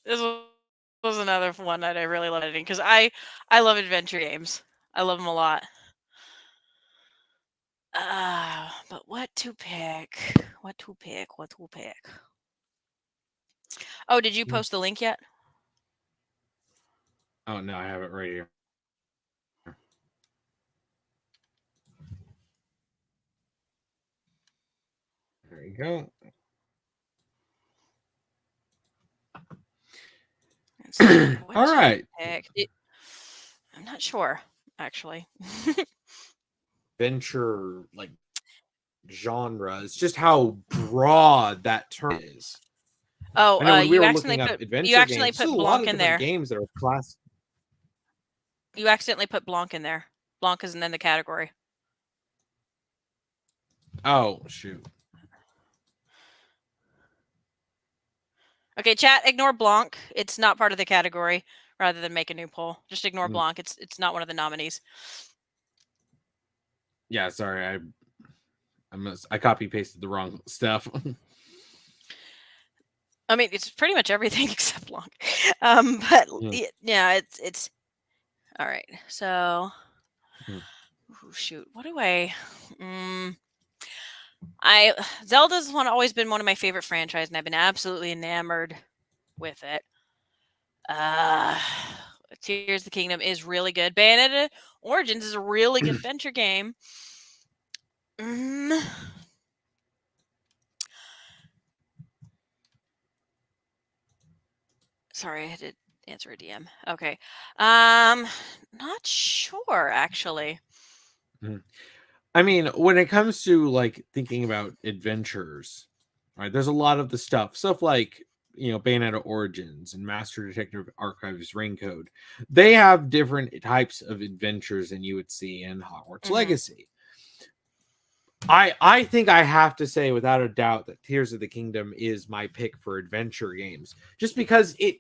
This was another one that I really love editing because I love adventure games. I love them a lot. But what to pick? What to pick? What to pick? Oh, did you post the link yet? Oh no, I have it right here. There you go. All right. I'm not sure, actually. Adventure like genre. It's just how broad that term is. Oh, you accidentally put Blanc in there. Games that are class. You accidentally put Blanc in there. Blanc isn't in the category. Oh shoot. Okay, chat, ignore Blanc. It's not part of the category. rather than make a new poll. Just ignore Blanc. It's not one of the nominees. Yeah, sorry, I copy pasted the wrong stuff. I mean, it's pretty much everything except Blanc. But yeah, it's all right. So, shoot, what do Zelda's always been one of my favorite franchises, and I've been absolutely enamored with it. Tears of the Kingdom is really good. Bayonetta Origins is a really good adventure game. Sorry, I had to answer a DM. Okay. Not sure, actually. I mean, when it comes to like thinking about adventures, right? There's a lot of the stuff like Bayonetta Origins and Master Detective Archives Rain-Code. They have different types of adventures than you would see in Hogwarts Legacy. I think I have to say without a doubt that Tears of the Kingdom is my pick for adventure games, just because it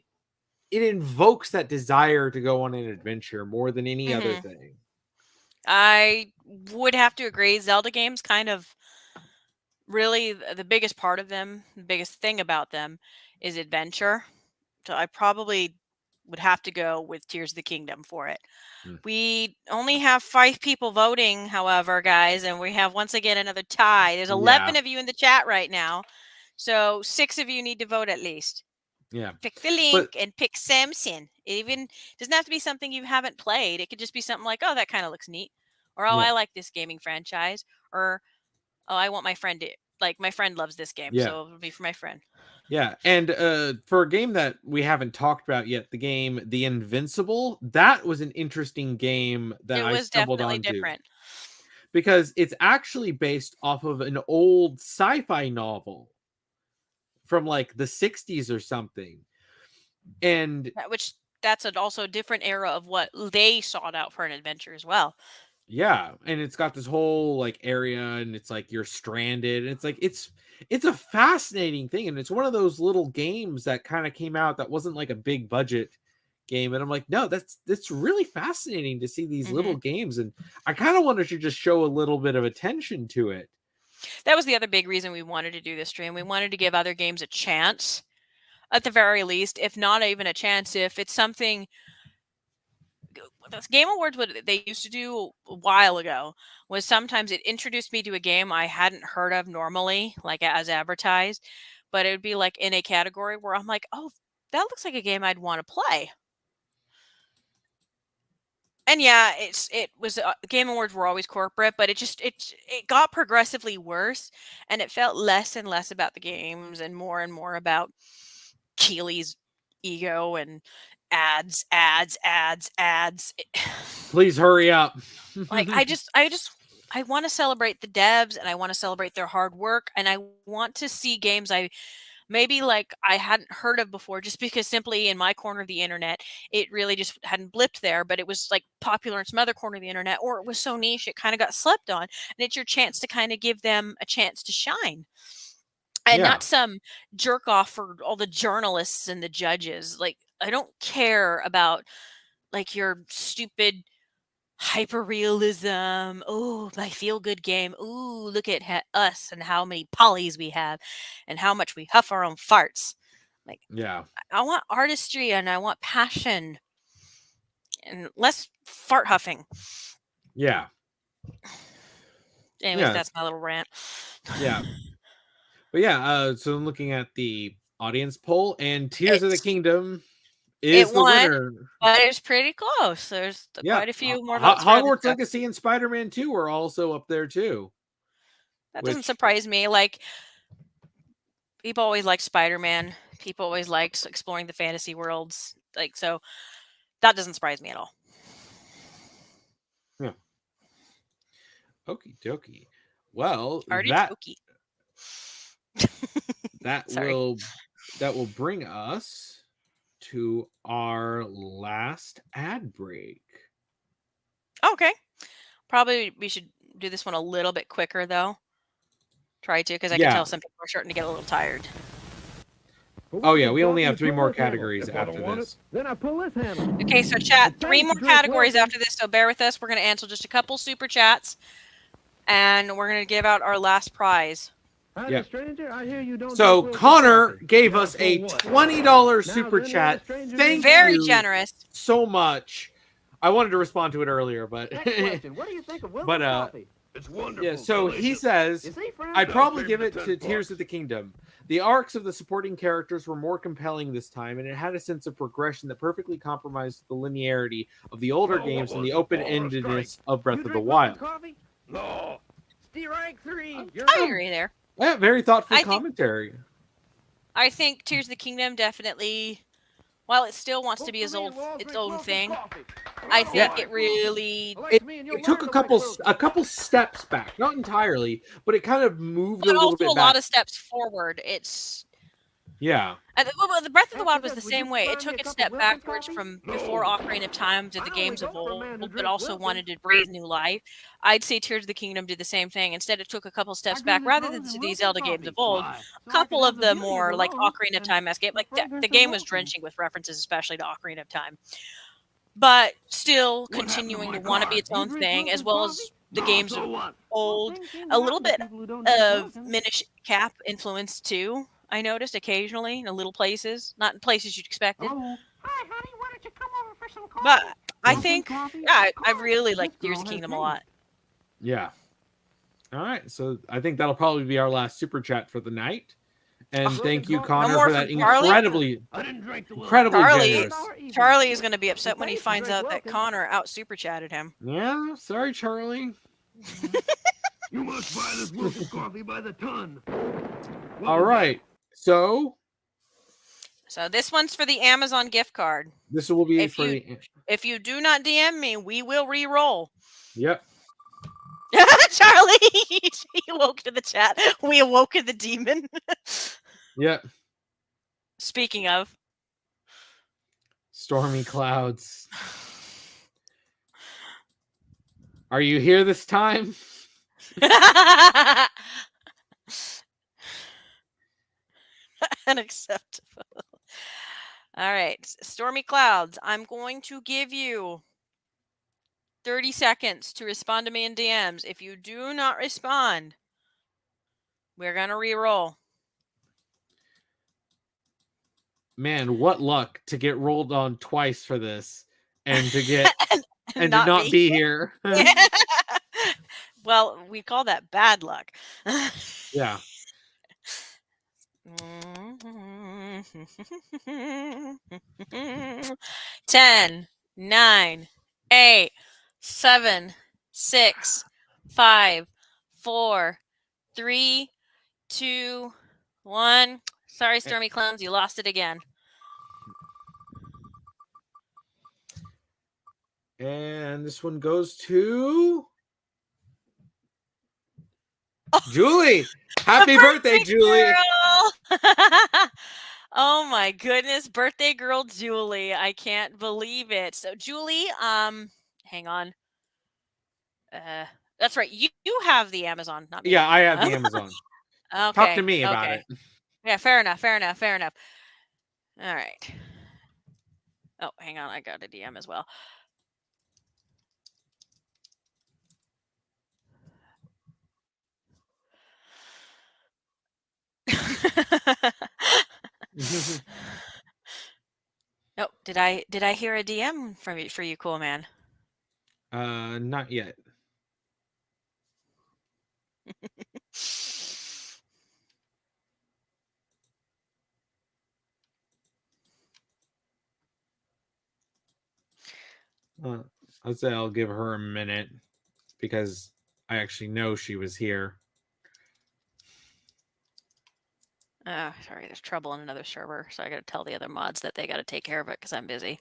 invokes that desire to go on an adventure more than any other thing. I would have to agree. Zelda games kind of really the biggest part of them, the biggest thing about them is adventure. So I probably would have to go with Tears of the Kingdom for it. We only have 5 people voting, however, guys, and we have once again another tie. There's 11 of you in the chat right now. So 6 of you need to vote at least. Yeah. Pick the link and pick Samson. It even doesn't have to be something you haven't played. It could just be something like, oh, that kind of looks neat. Or, oh, I like this gaming franchise. Or, oh, I want my friend to, like, my friend loves this game. So it'll be for my friend. Yeah. And for a game that we haven't talked about yet, the game The Invincible, that was an interesting game that I stumbled onto. Different. Because it's actually based off of an old sci-fi novel from like the 60s or something. And that's also a different era of what they sought out for an adventure as well. Yeah, and it's got this whole like area, and it's like you're stranded, and it's like it's a fascinating thing, and it's one of those little games that kind of came out that wasn't like a big budget game, and I'm like, no, that's really fascinating to see these little games, and I kind of wanted to just show a little bit of attention to it. That was the other big reason we wanted to do this stream. We wanted to give other games a chance, at the very least, if not even a chance, if it's something. The Game Awards, what they used to do a while ago was sometimes it introduced me to a game I hadn't heard of normally, like as advertised, but it would be like in a category where I'm like, oh, that looks like a game I'd want to play. And yeah, it was Game Awards were always corporate, but it got progressively worse, and it felt less and less about the games and more about Keighley's ego and ads. Please hurry up. Like I want to celebrate the devs, and I want to celebrate their hard work, and I want to see games I hadn't heard of before, just because simply in my corner of the internet, it really just hadn't blipped there, but it was like popular in some other corner of the internet, or it was so niche it kind of got slept on, and it's your chance to kind of give them a chance to shine. And not some jerk off for all the journalists and the judges. Like, I don't care about like your stupid hyper-realism. Oh, my feel-good game. Ooh, look at us and how many polys we have and how much we huff our own farts. Like, I want artistry and I want passion and less fart huffing. Yeah. Anyways, that's my little rant. Yeah. But yeah, so I'm looking at the audience poll, and Tears of the Kingdom is the winner. But it's pretty close. There's quite a few more votes. Hogwarts Legacy and Spider-Man 2 are also up there too. That doesn't surprise me. Like, people always liked Spider-Man. People always liked exploring the fantasy worlds. Like, so that doesn't surprise me at all. Yeah. Okie dokie. Well, that will bring us to our last ad break. Okay. Probably we should do this one a little bit quicker though. Try to, because I can tell some people are starting to get a little tired. Oh yeah, we only have 3 more categories after this. Then I pull this handle. Okay, so chat, It's 3 time more to drink categories welcome. after this, so bear with us. We're going to answer just a couple super chats, and we're going to give out our last prize. Yeah. Stranger, I hear you don't So drink Wilson Connor coffee. gave Now us for a what? $20 Now, super is any chat. other stranger Thank Very you generous. so much. I wanted to respond to it earlier, but Next question. What do you think of Wilson but coffee? It's wonderful. yeah. So he delicious. says, Is he friends? I'd probably I'll give save it the to 10 Tears bucks. of the Kingdom. The arcs of the supporting characters were more compelling this time, and it had a sense of progression that perfectly compromised the linearity of the older games and the open-endedness of Breath of the Wild. Coffee? No. Stay rank 3. You're I agree there. Yeah, very thoughtful I think- commentary. I think Tears of the Kingdom definitely, while it still wants to be its own thing, I think it really It took a couple steps back, not entirely, but it kind of moved a but little also bit a back. lot of steps forward. It's Yeah. well, the Breath of the Wild was the same way. It took a step backwards from before Ocarina of Time to the games of old, but also wanted to breathe new life. I'd say Tears of the Kingdom did the same thing. Instead, it took a couple steps back rather than to these Zelda games of old. A couple of the more like Ocarina of Time-esque game, like the game was drenching with references, especially to Ocarina of Time. But still continuing to want to be its own thing, as well as the games of old. A little bit of Minish Cap influence too. I noticed occasionally in little places, not in places you'd expect it. Hi, honey. Why don't you come over for some coffee? But I think, yeah, I really like Tears of the Kingdom a lot. Yeah. All right. So I think that'll probably be our last super chat for the night. And thank you, Connor, more for that from Charlie? incredibly generous. Charlie is going to be upset when he finds out that Connor out super chatted him. Yeah, sorry, Charlie. You must buy this Wilson coffee by the ton. All right. So this one's for the Amazon gift card. This will be for the. If you do not DM me, we will re-roll. Yep. Charlie, he awoke to the chat. We awoke to the demon. Yep. Speaking of stormy clouds, are you here this time? Unacceptable. All right, stormy clouds. I'm going to give you 30 seconds to respond to me in DMs. If you do not respond, we're going to re-roll. Man, what luck to get rolled on twice for this and to get and to not be here. Well, we call that bad luck. Yeah. 10, 9, 8, 7, 6, 5, 4, 3, 2, 1. Sorry, Stormy Clowns, you lost it again. And this one goes to Julie. Happy birthday, Julie. Oh my goodness, birthday girl Julie. I can't believe it. So Julie, hang on. That's right. You have the Amazon, not me. Yeah, I have the Amazon. Okay. Talk to me about it. Yeah, fair enough. All right. Oh, hang on. I got a DM as well. Oh, did I hear a DM from you for you, cool man? Not yet. I'd say I'll give her a minute because I actually know she was here. Oh, sorry, there's trouble in another server, so I got to tell the other mods that they got to take care of it because I'm busy.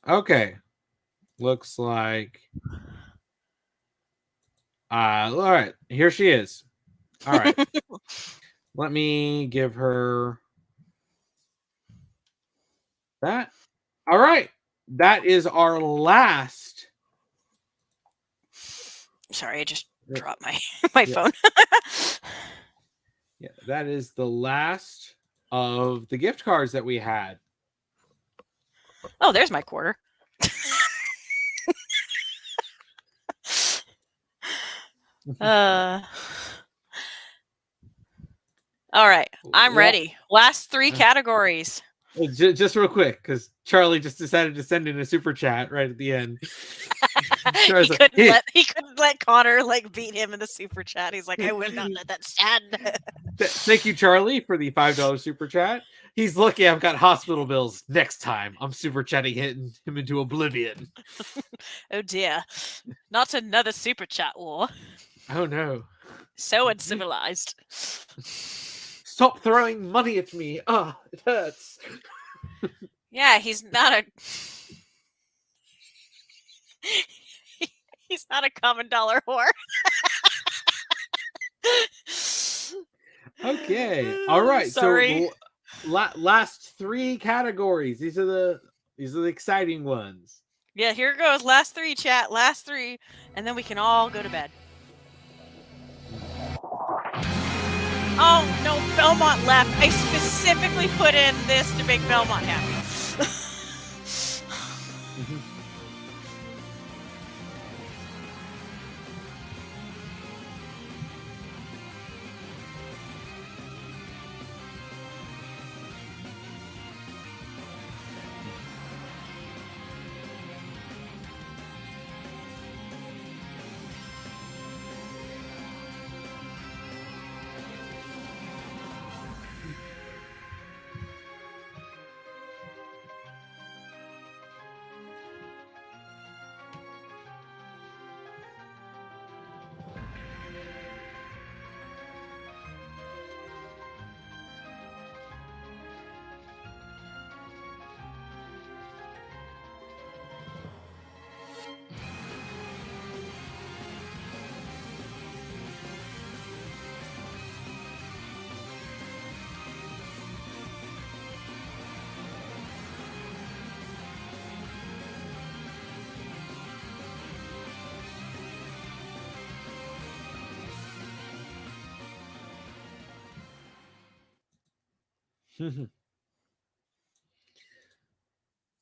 Okay. Looks like All right, here she is. All right. Let me give her that. All right. That is our last. Sorry, I just dropped my phone. Yeah, that is the last of the gift cards that we had. Oh, there's my quarter. All right, I'm ready. Last 3 categories. Just real quick, because Charlie just decided to send in a super chat right at the end. He couldn't let Connor beat him in the super chat. He's like, I will not let that stand. Thank you, Charlie, for the $5 super chat. He's lucky I've got hospital bills. Next time, I'm super chatting him into oblivion. Oh dear, not another super chat war. Oh no, so uncivilized. Stop throwing money at me. Ah, it hurts. Yeah, he's not a. He's not a common dollar whore. Okay. All right. Sorry. So last 3 categories. These are the exciting ones. Yeah, here it goes. Last 3, chat. Last 3, and then we can all go to bed. Oh no, Belmont left. I specifically put in this to make Belmont happy.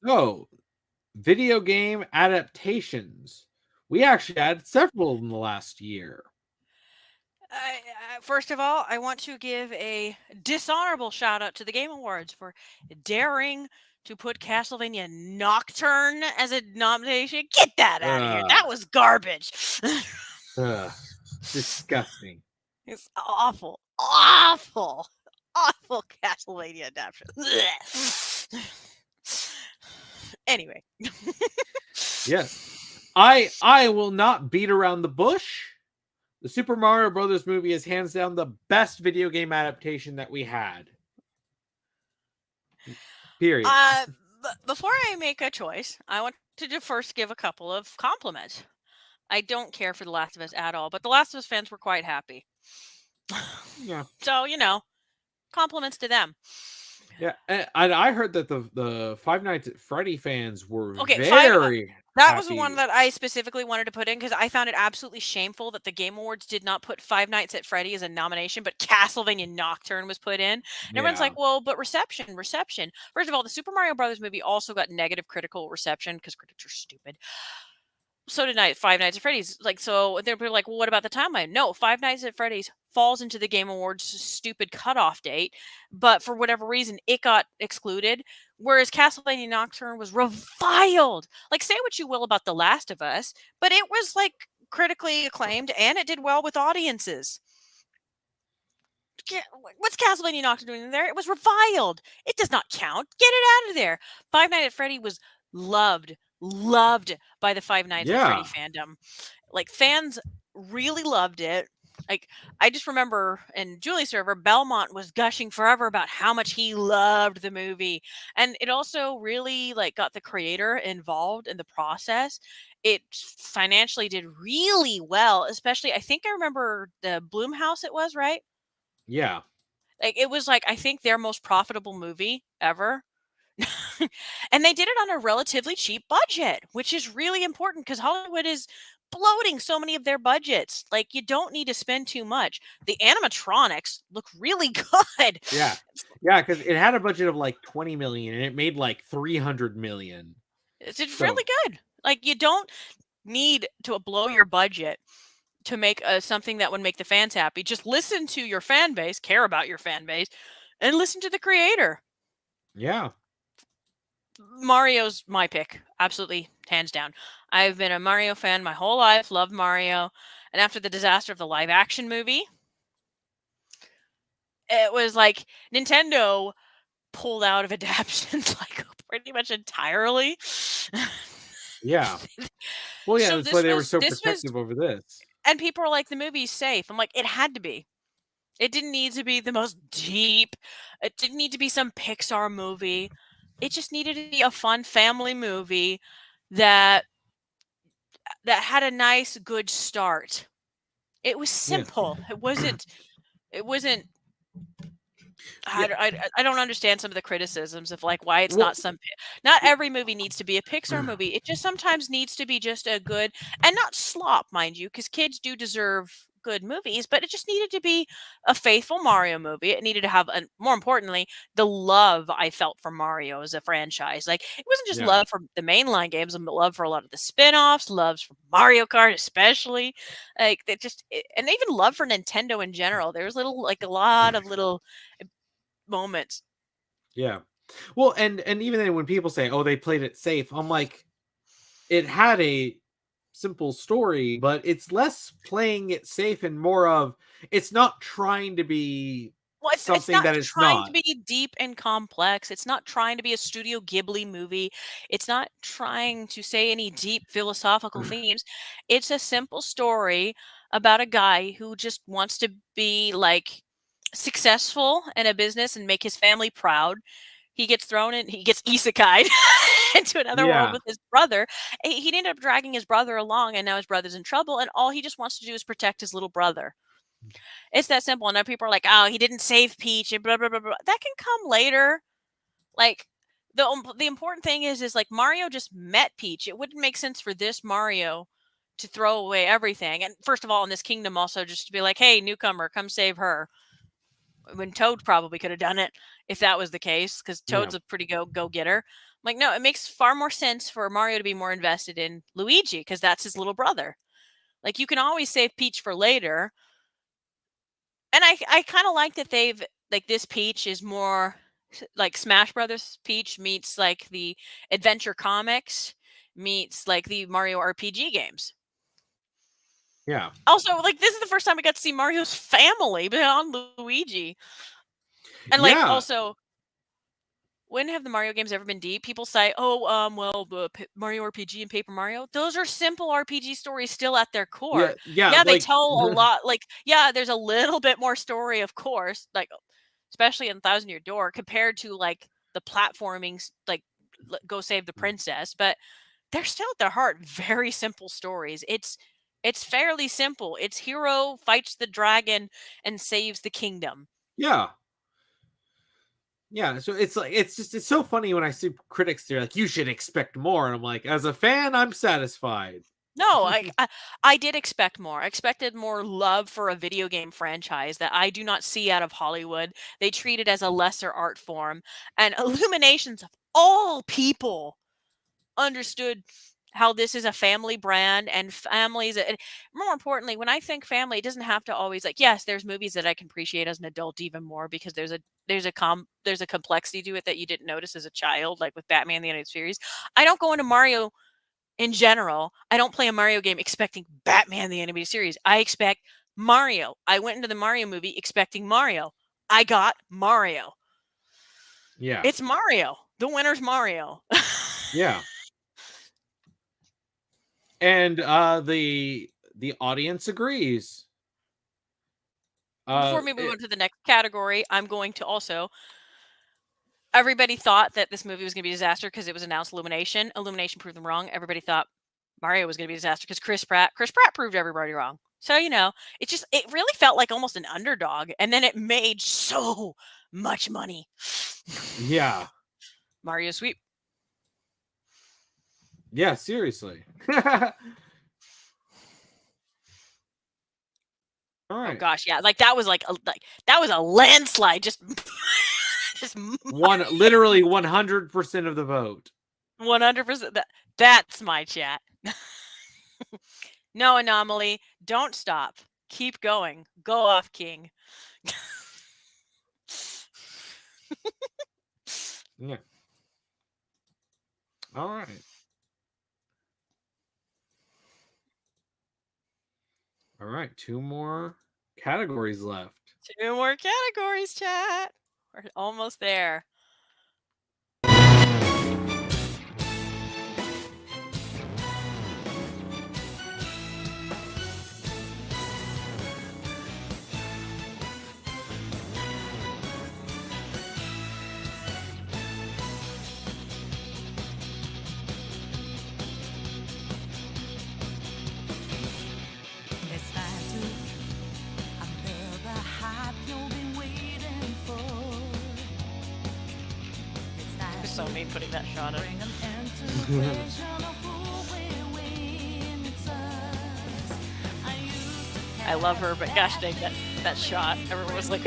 So, video game adaptations. We actually had several in the last year. First of all, I want to give a dishonorable shout out to the Game Awards for daring to put Castlevania Nocturne as a nomination. Get that out of here. That was garbage. Disgusting. It's awful. Awful. Awful Castlevania adaptation. Anyway. Yes. I will not beat around the bush. The Super Mario Brothers movie is hands down the best video game adaptation that we had. Period. Before I make a choice, I want to first give a couple of compliments. I don't care for The Last of Us at all, but The Last of Us fans were quite happy. Yeah. So, compliments to them. Yeah, and I heard that the Five Nights at Freddy fans were very That happy. was the one that I specifically wanted to put in because I found it absolutely shameful that the Game Awards did not put Five Nights at Freddy as a nomination, but Castlevania Nocturne was put in. And everyone's like, well, but reception. First of all, the Super Mario Brothers movie also got negative critical reception because critics are stupid. So did Five Nights at Freddy's. So they're like, well, what about the timeline? No, Five Nights at Freddy's falls into the Game Awards stupid cutoff date, but for whatever reason, it got excluded. Whereas Castlevania Nocturne was reviled. Say what you will about The Last of Us, but it was critically acclaimed and it did well with audiences. What's Castlevania Nocturne doing there? It was reviled. It does not count. Get it out of there. Five Nights at Freddy was loved by the Five Nights at Freddy fandom. Fans really loved it. Like, I just remember in Julie's server, Belmont was gushing forever about how much he loved the movie. And it also really like got the creator involved in the process. It financially did really well, especially I think I remember the Bloomhouse it was, right? Yeah. Like it was like I think their most profitable movie ever. And they did it on a relatively cheap budget, which is really important because Hollywood is bloating so many of their budgets. Like you don't need to spend too much. The animatronics look really good. Yeah. Yeah, because it had a budget of like 20 million and it made like 300 million. It's So really good. Like you don't need to blow your budget to make something that would make the fans happy. Just listen to your fan base, care about your fan base, and listen to the creator. yeah. Mario's my pick. Absolutely, hands down. I've been a Mario fan my whole life, loved Mario. And after the disaster of the live action movie, it was like Nintendo pulled out of adaptations like pretty much entirely. Yeah. Well, yeah, So that's why they were so this was, protective over this. and people were like, the movie's safe. I'm like, it had to be. It didn't need to be the most deep. It didn't need to be some Pixar movie. It just needed to be a fun family movie that had a nice, good start. It was Yeah. simple. It wasn't. Yeah. I don't understand some of the criticisms of like why it's Well, not some. Not every movie needs to be a Pixar movie. It just sometimes needs to be just a good and not slop, mind you, because kids do deserve good movies. But it just needed to be a faithful Mario movie. It needed to have, more importantly, the love I felt for Mario as a franchise. Like it wasn't just yeah. love for the mainline games, but love for a lot of the spin-offs, loves for Mario Kart especially. Like they just, and even love for Nintendo in general. There's a lot of little moments. Yeah. Well, and even then when people say, "Oh, they played it safe," I'm like, it had a simple story, but it's less playing it safe and more of it's not trying to be Well, it's something not that it's trying to not. be deep and complex. It's not trying to be a Studio Ghibli movie. It's not trying to say any deep philosophical themes. It's a simple story about a guy who just wants to be like successful in a business and make his family proud. He gets isekai'd into another world Yeah. with his brother. He ended up dragging his brother along, and now his brother's in trouble, and all he just wants to do is protect his little brother. It's that simple. And now people are like, "Oh, he didn't save Peach," and blah blah blah blah. That can come later. Like the important thing is like Mario just met Peach. It wouldn't make sense for this Mario to throw away everything. And first of all, in this kingdom, also just to be like, "Hey, newcomer, come save her." When Toad probably could have done it if that was the case, because Toad's Yeah. a pretty go getter. Like, no, it makes far more sense for Mario to be more invested in Luigi because that's his little brother. Like, you can always save Peach for later. And I kind of like that they've like this Peach is more like Smash Brothers Peach meets like the adventure comics meets like the Mario RPG games. Yeah. Also, like this is the first time we got to see Mario's family beyond Luigi. And like Yeah. also, when have the Mario games ever been deep? People say, "Oh, well, the Mario RPG and Paper Mario, those are simple RPG stories still at their core." Yeah. Yeah. Yeah, they Like tell a lot. Like, yeah, there's a little bit more story, of course, like especially in Thousand Year Door compared to like the platforming, like Go Save the Princess, but they're still at their heart very simple stories. It's fairly simple. It's hero fights the dragon and saves the kingdom. yeah. Yeah, so it's like it's so funny when I see critics they're like, you should expect more. And I'm like, as a fan, I'm satisfied. No, I did expect more. I expected more love for a video game franchise that I do not see out of Hollywood. They treat it as a lesser art form. And Illuminations of all people understood how this is a family brand and families and more importantly, when I think family, it doesn't have to always like yes, there's movies that I can appreciate as an adult even more because there's a complexity to it that you didn't notice as a child, like with Batman the Animated Series. I don't go into Mario in general, I don't play a Mario game expecting Batman the Animated Series. I expect Mario. I went into the Mario movie expecting Mario. I got Mario. Yeah. It's Mario. The winner's Mario. Yeah. And the audience agrees. Before we move on to the next category, I'm going to also. Everybody thought that this movie was going to be a disaster because it was announced Illumination. Illumination proved them wrong. Everybody thought Mario was going to be a disaster because Chris Pratt proved everybody wrong. So, it really felt like almost an underdog. And then it made so much money. Yeah. Mario sweep. Yeah, seriously. All right. Oh gosh, yeah. Like that was that was a landslide. Just literally 100% of the vote. 100%. That's my chat. No anomaly. Don't stop. Keep going. Go off, King. Yeah. All right. All right. 2 more categories left. 2 more categories, chat. We're almost there. So mean putting that shot in. I love her, but gosh dang that shot. Everyone was like,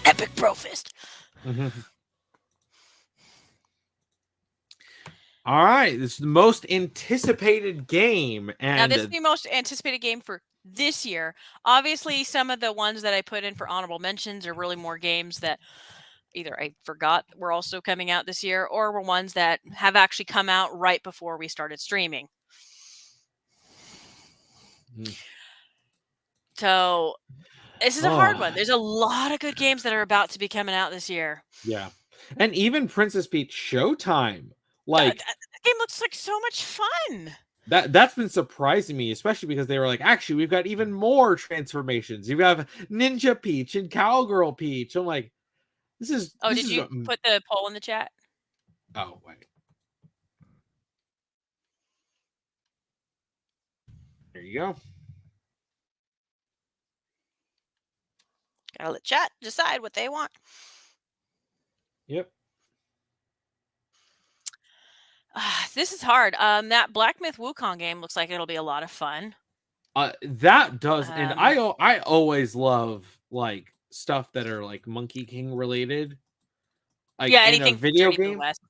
epic bro fist. All right, this is the most anticipated game, and now this is the most anticipated game for this year. Obviously, some of the ones that I put in for honorable mentions are really more games that either I forgot were also coming out this year, or were ones that have actually come out right before we started streaming. So this is a hard one. There's a lot of good games that are about to be coming out this year. Yeah, and even Princess Peach Showtime. Like that game looks like so much fun. That's been surprising me, especially because they were like, actually, we've got even more transformations. You have Ninja Peach and Cowgirl Peach. I'm like, this is. Oh, this did is you put the poll in the chat? Oh, wait. There you go. Gotta let chat decide what they want. Yep. This is hard. That Black Myth Wukong game looks like it'll be a lot of fun. That does, and I always love like stuff that are like Monkey King related. Like, yeah, in anything a video Journey to the game. West.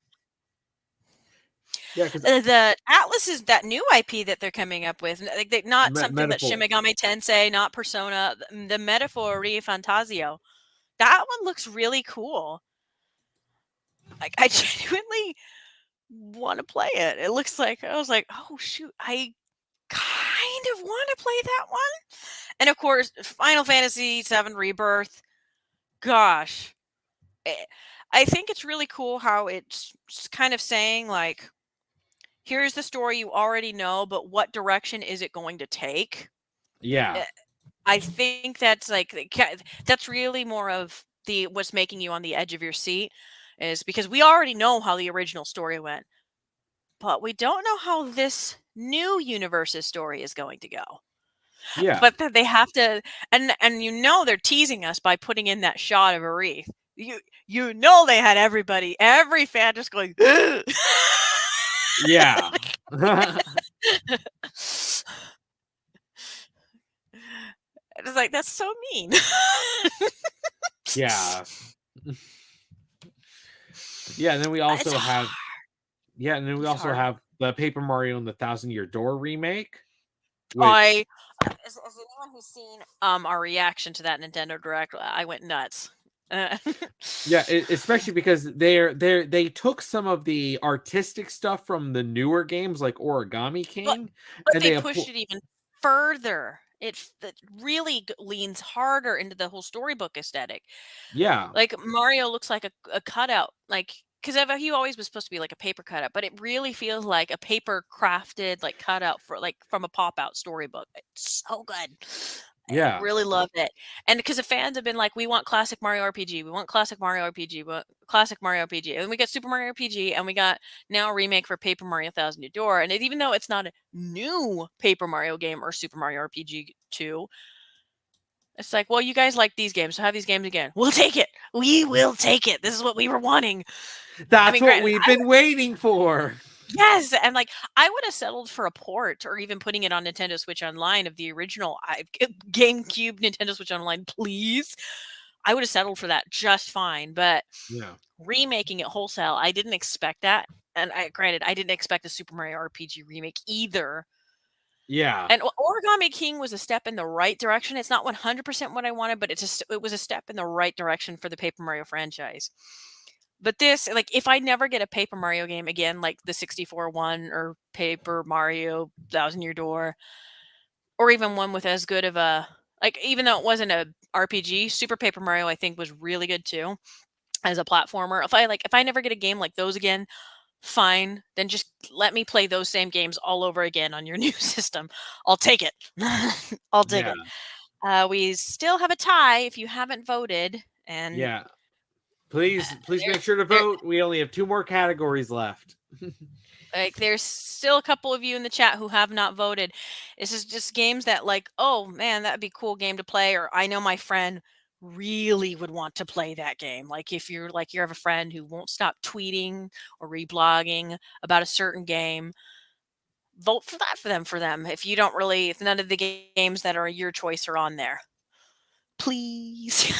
Yeah, because the Atlas is that new IP that they're coming up with. Like not something that Shin Megami Tensei, not Persona. The Metaphori Fantasio. That one looks really cool. Like I genuinely want to play it. It looks like I was like, oh shoot, I kind of want to play that one. And of course, Final Fantasy VII Rebirth. Gosh, I think it's really cool how it's kind of saying like, here's the story you already know, but what direction is it going to take? Yeah. I think that's like that's really more of what's making you on the edge of your seat, is because we already know how the original story went, but we don't know how this new universe's story is going to go. Yeah. But they have to, and they're teasing us by putting in that shot of Aerith. You know they had every fan just going. Yeah. It's like, that's so mean. Yeah. Yeah, and then we also have the Paper Mario and the Thousand Year Door remake. As anyone who's seen our reaction to that Nintendo Direct, I went nuts. Yeah, especially because they took some of the artistic stuff from the newer games like Origami King, but and they pushed it even further. It really leans harder into the whole storybook aesthetic. Yeah. Like Mario looks like a cutout, like because he always was supposed to be like a paper cutout, but it really feels like a paper crafted like cutout for like from a pop out storybook. It's so good. Yeah. I really love it. And because the fans have been like, we want classic Mario RPG, we want classic Mario RPG, we want classic Mario RPG. And we got Super Mario RPG, and we got now a remake for Paper Mario Thousand Year Door. And even though it's not a new Paper Mario game or Super Mario RPG 2, it's like, well, you guys like these games, so have these games again. We'll take it. We will take it. This is what we were wanting. That's what we've been waiting for. Yes, and like I would have settled for a port or even putting it on Nintendo Switch Online of the original GameCube Nintendo Switch Online, please. I would have settled for that just fine, but remaking it wholesale, I didn't expect that. And granted, I didn't expect a Super Mario RPG remake either. Yeah. And Origami King was a step in the right direction. It's not 100% what I wanted, but it was a step in the right direction for the Paper Mario franchise. But this, like, if I never get a Paper Mario game again, like the 64 one or Paper Mario Thousand Year Door, or even one with as good of a, like, even though it wasn't a RPG, Super Paper Mario, I think, was really good too as a platformer. If I never get a game like those again, fine, then just let me play those same games all over again on your new system. I'll take it. I'll take it. We still have a tie if you haven't voted. And yeah. Please make sure to vote. We only have 2 more categories left. Like, there's still a couple of you in the chat who have not voted. This is just games that, like, oh man, that'd be a cool game to play, or I know my friend really would want to play that game. Like, if you have a friend who won't stop tweeting or reblogging about a certain game, vote for that for them. If none of the games that are your choice are on there, please.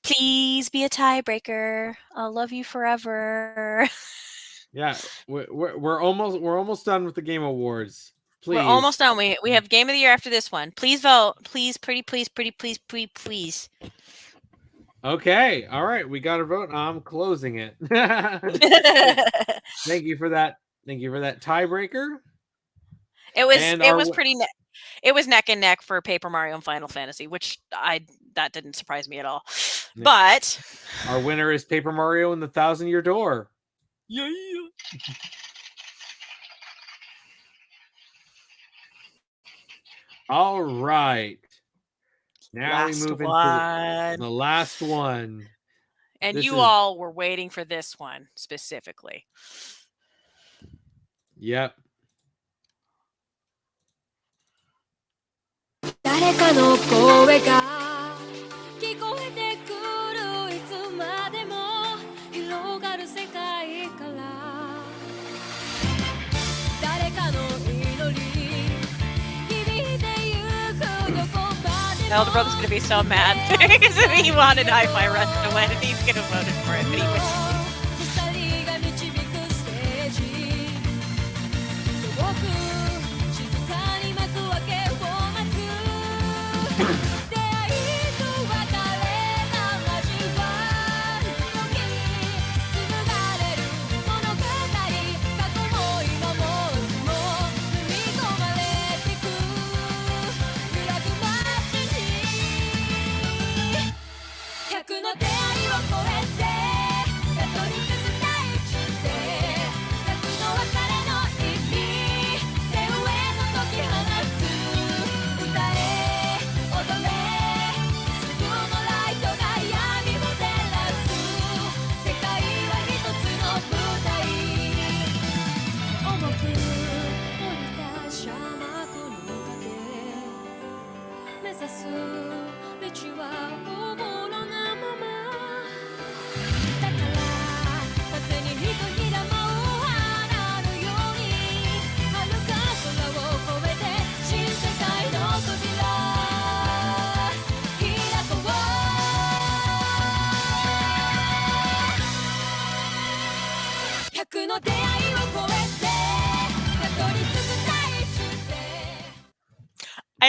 Please be a tiebreaker. I'll love you forever. Yeah, we're almost done with the Game Awards. Please. We're almost done. We have Game of the Year after this one. Please vote. Please, pretty please. Okay. All right. We got a vote. I'm closing it. Thank you for that. Thank you for that tiebreaker. It was neck and neck for Paper Mario and Final Fantasy, which that didn't surprise me at all. Yeah. But our winner is Paper Mario and the Thousand Year Door. Yeah. All right. Now we move into the last one. And you all were waiting for this one specifically. Yep. Elder Brother's gonna be so mad because he wanted Hi-Fi Rush to win and he's gonna vote for it, but he wishes.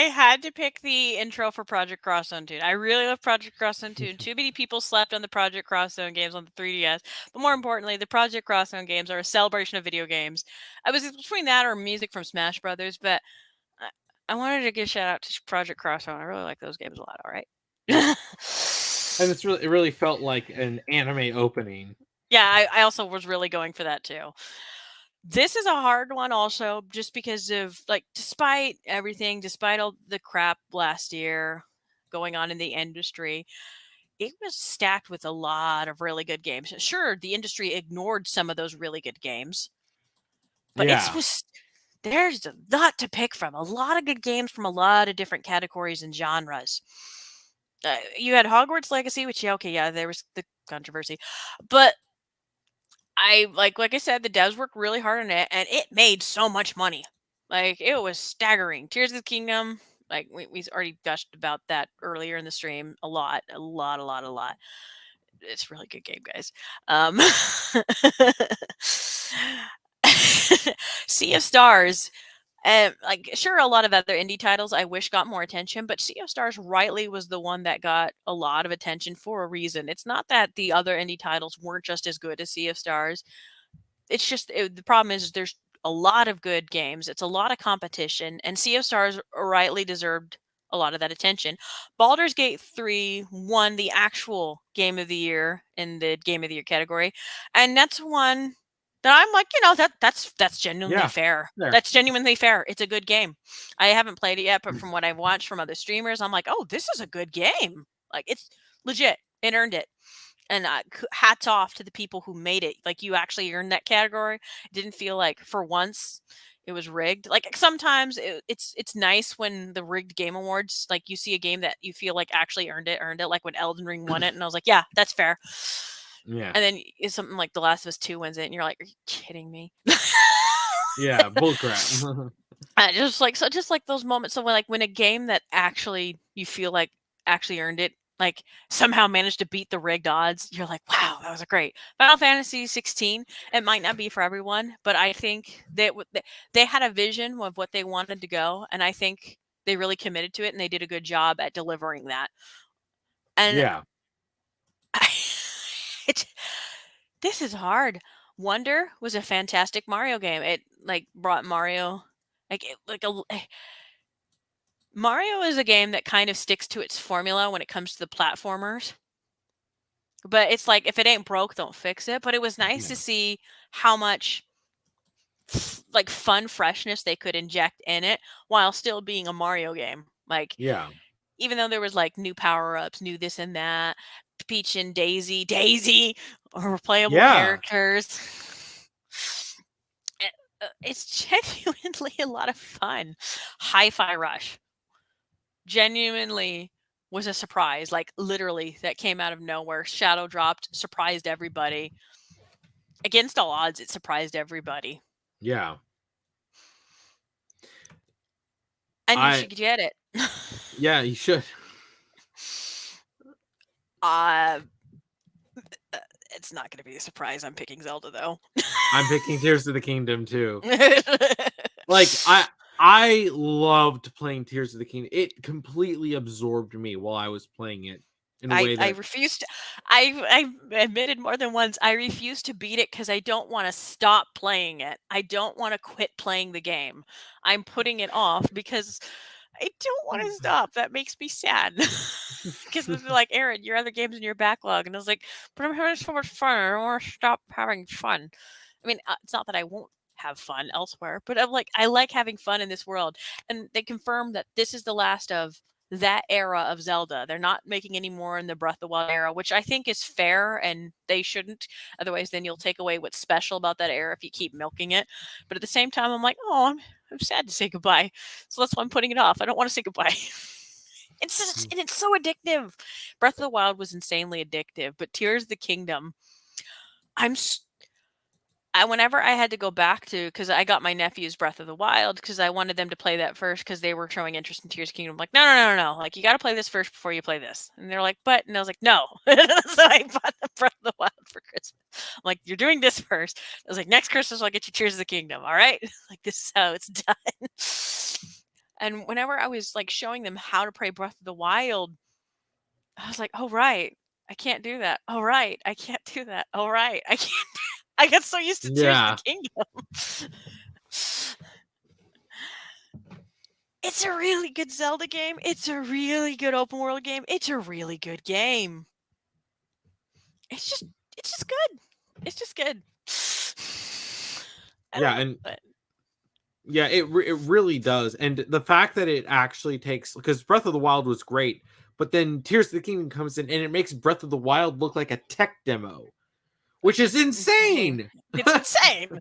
had to pick the intro for Project Cross Zone 2. I really love Project Cross Zone 2. And too many people slept on the Project Cross Zone games on the 3DS. But more importantly, the Project Cross Zone games are a celebration of video games. I was between that or music from Smash Brothers, but I wanted to give a shout out to Project Cross Zone. I really like those games a lot. All right. And it really felt like an anime opening. Yeah, I also was really going for that too. This is a hard one also, just because of, like, despite everything, despite all the crap last year going on in the industry, it was stacked with a lot of really good games. Sure, the industry ignored some of those really good games, but Yeah. there's a lot to pick from. A lot of good games from a lot of different categories and genres. You had Hogwarts Legacy, which, yeah, there was the controversy, but like I said, the devs worked really hard on it, and it made so much money. Like, it was staggering. Tears of the Kingdom, like we already gushed about that earlier in the stream a lot. It's a really good game, guys. Sea of Stars. And, like, sure, a lot of other indie titles I wish got more attention, but Sea of Stars rightly was the one that got a lot of attention for a reason. It's not that the other indie titles weren't just as good as Sea of Stars. It's just the problem is there's a lot of good games. It's a lot of competition, and Sea of Stars rightly deserved a lot of that attention. Baldur's Gate 3 won the actual Game of the Year in the Game of the Year category, and that's one that I'm like, that's genuinely fair. Yeah. That's genuinely fair. It's a good game. I haven't played it yet, but from what I've watched from other streamers, I'm like, oh, this is a good game. Like, it's legit. It earned it. And hats off to the people who made it. Like, you actually earned that category. It didn't feel like for once it was rigged. Like, sometimes it's nice when the rigged game awards, like, you see a game that you feel like actually earned it. Like when Elden Ring won it, and I was like, yeah, that's fair. Yeah. And then it's something like The Last of Us 2 wins it, and you're like, are you kidding me? Yeah, bullcrap. just like those moments. So when a game that actually you feel like actually earned it, like, somehow managed to beat the rigged odds, you're like, wow, that was great. Final Fantasy 16, it might not be for everyone, but I think they had a vision of what they wanted to go, and I think they really committed to it, and they did a good job at delivering that. And yeah. This is hard. Wonder was a fantastic Mario game. It, like, brought Mario, Mario is a game that kind of sticks to its formula when it comes to the platformers. But it's like, if it ain't broke, don't fix it. But it was nice to see how much like fun freshness they could inject in it while still being a Mario game. Like, Yeah. even though there was like new power-ups, new this and that, Peach and Daisy, or replayable characters. It's genuinely a lot of fun. Hi-Fi Rush genuinely was a surprise. Like, literally, that came out of nowhere. Shadow dropped, surprised everybody. Against all odds, it surprised everybody. Yeah. And you should get it. Yeah, you should. It's not going to be a surprise. I'm picking Zelda, though. I'm picking Tears of the Kingdom, too. Like, I loved playing Tears of the Kingdom. It completely absorbed me while I was playing it. In a way that I refused. I admitted more than once, I refuse to beat it because I don't want to stop playing it. I don't want to quit playing the game. I'm putting it off because I don't want to stop. That makes me sad. Because they're like, Aaron, your other games in your backlog. And I was like, but I'm having so much fun. I don't want to stop having fun. I mean, it's not that I won't have fun elsewhere, but I'm like, I like having fun in this world. And they confirmed that this is the last of that era of Zelda. They're not making any more in the Breath of the Wild era, which I think is fair, and they shouldn't. Otherwise, then you'll take away what's special about that era if you keep milking it. But at the same time, I'm like, oh, I'm sad to say goodbye. So that's why I'm putting it off. I don't want to say goodbye. And it's so addictive. Breath of the Wild was insanely addictive, but Tears of the Kingdom, whenever I had to go back to, because I got my nephew's Breath of the Wild, because I wanted them to play that first, because they were showing interest in Tears of the Kingdom. I'm like, no. Like, you got to play this first before you play this. And they're like, but, and I was like, no. So I bought the Breath of the Wild for Christmas. I'm like, you're doing this first. I was like, next Christmas I'll get you Tears of the Kingdom. All right. Like, this is how it's done. And whenever I was like showing them how to play Breath of the Wild, I was like, "Oh right, I can't do that. Oh right, I can't do that. Oh right, I can't." I got so used to Tears of Yeah. the Kingdom. It's a really good Zelda game. It's a really good open world game. It's a really good game. It's just good. It's just good. I Yeah, don't know, and but yeah, it really does. And the fact that it actually takes, because Breath of the Wild was great, but then Tears of the Kingdom comes in and it makes Breath of the Wild look like a tech demo, which is insane. It's insane.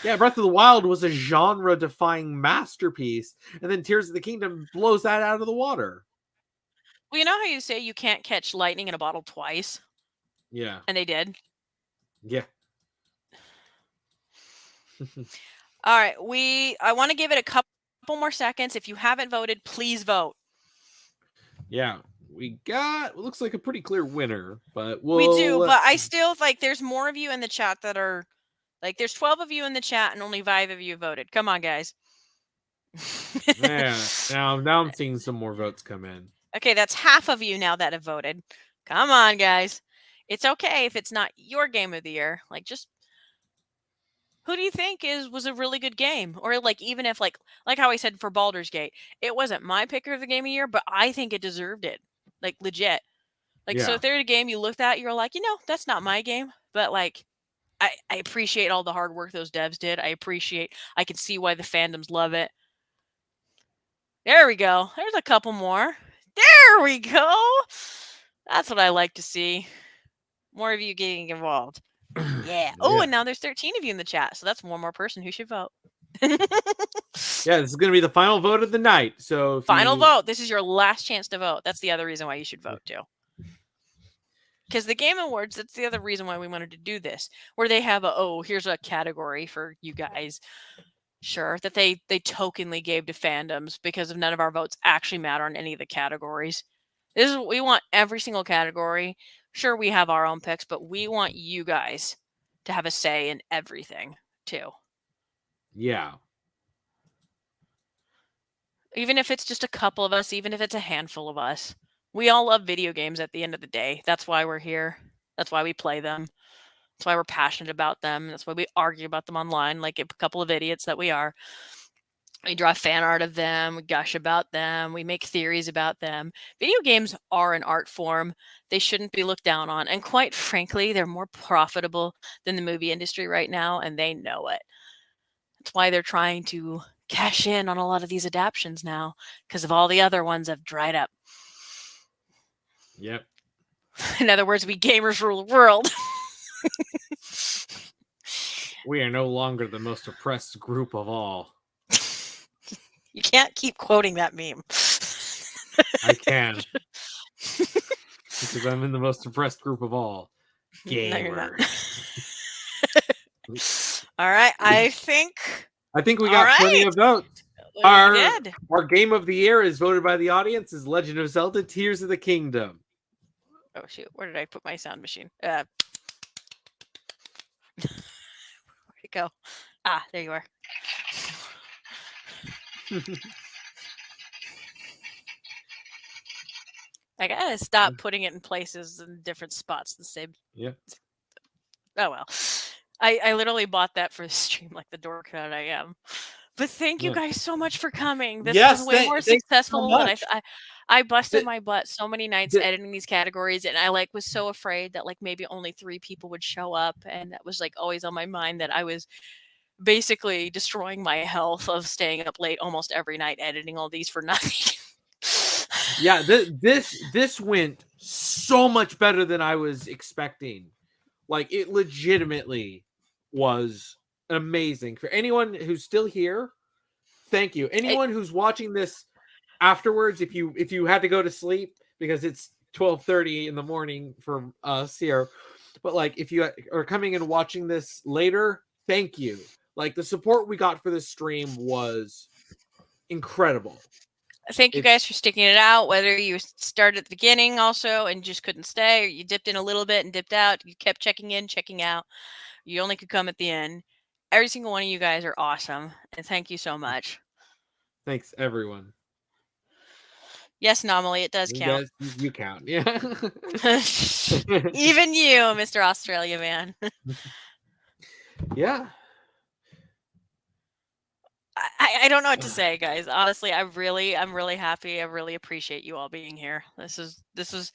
Yeah, Breath of the Wild was a genre-defying masterpiece, and then Tears of the Kingdom blows that out of the water. Well, you know how you say you can't catch lightning in a bottle twice? Yeah. And they did. Yeah. All right, I want to give it a couple more seconds. If you haven't voted, please vote. Yeah, we got looks like a pretty clear winner, but We do, but let's I still like there's more of you in the chat that are like there's 12 of you in the chat and only 5 of you voted. Come on, guys. yeah. Now I'm seeing some more votes come in. Okay, that's half of you now that have voted. Come on, guys. It's okay if it's not your game of the year. Like just who do you think was a really good game? Or like even if like how I said for Baldur's Gate, it wasn't my pick of the game of the year, but I think it deserved it. Like legit. Like so Yeah. if there's a game you looked at, you're like, that's not my game. But like I appreciate all the hard work those devs did. I can see why the fandoms love it. There we go. There's a couple more. There we go. That's what I like to see. More of you getting involved. Yeah. Oh, Yeah. and now there's 13 of you in the chat, so that's one more person who should vote. Yeah, this is going to be the final vote of the night. So Final vote. This is your last chance to vote. That's the other reason why you should vote too. Because the Game Awards, that's the other reason why we wanted to do this, where they have here's a category for you guys. Sure, that they tokenly gave to fandoms because of none of our votes actually matter on any of the categories. We want every single category. Sure, we have our own picks, but we want you guys to have a say in everything too. Yeah. Even if it's just a couple of us, even if it's a handful of us. We all love video games at the end of the day. That's why we're here. That's why we play them. That's why we're passionate about them. That's why we argue about them online like a couple of idiots that we are. We draw fan art of them. We gush about them. We make theories about them. Video games are an art form. They shouldn't be looked down on. And quite frankly, they're more profitable than the movie industry right now, and they know it. That's why they're trying to cash in on a lot of these adaptations now, because of all the other ones have dried up. Yep. In other words, we gamers rule the world. We are no longer the most oppressed group of all. You can't keep quoting that meme. I can. Because I'm in the most oppressed group of all. Gamers. No, all right, I think we got plenty of votes. We Our did. game of the year is voted by the audience is Legend of Zelda Tears of the Kingdom. Oh shoot, where did I put my sound machine? Where'd it go? Ah, there you are. I gotta stop putting it in places in different spots the same. Yeah. Oh well. I literally bought that for the stream like the dork that I am. But thank you guys so much for coming. This was way more successful than I busted my butt so many nights editing these categories, and I like was so afraid that like maybe only 3 people would show up, and that was like always on my mind that I was basically destroying my health of staying up late almost every night editing all these for nothing. Yeah, this went so much better than I was expecting. Like it legitimately was amazing. For anyone who's still here, thank you. Anyone who's watching this afterwards, if you had to go to sleep because it's 12:30 in the morning for us here, but like if you are coming and watching this later, thank you. Like the support we got for this stream was incredible. Thank you guys for sticking it out, whether you started at the beginning also and just couldn't stay, or you dipped in a little bit and dipped out. You kept checking in, checking out. You only could come at the end. Every single one of you guys are awesome, and thank you so much. Thanks, everyone. Yes, Anomaly, it does count. You count, yeah. Even you, Mr. Australia man. Yeah. I don't know what to say, guys. Honestly, I'm really happy. I really appreciate you all being here. This is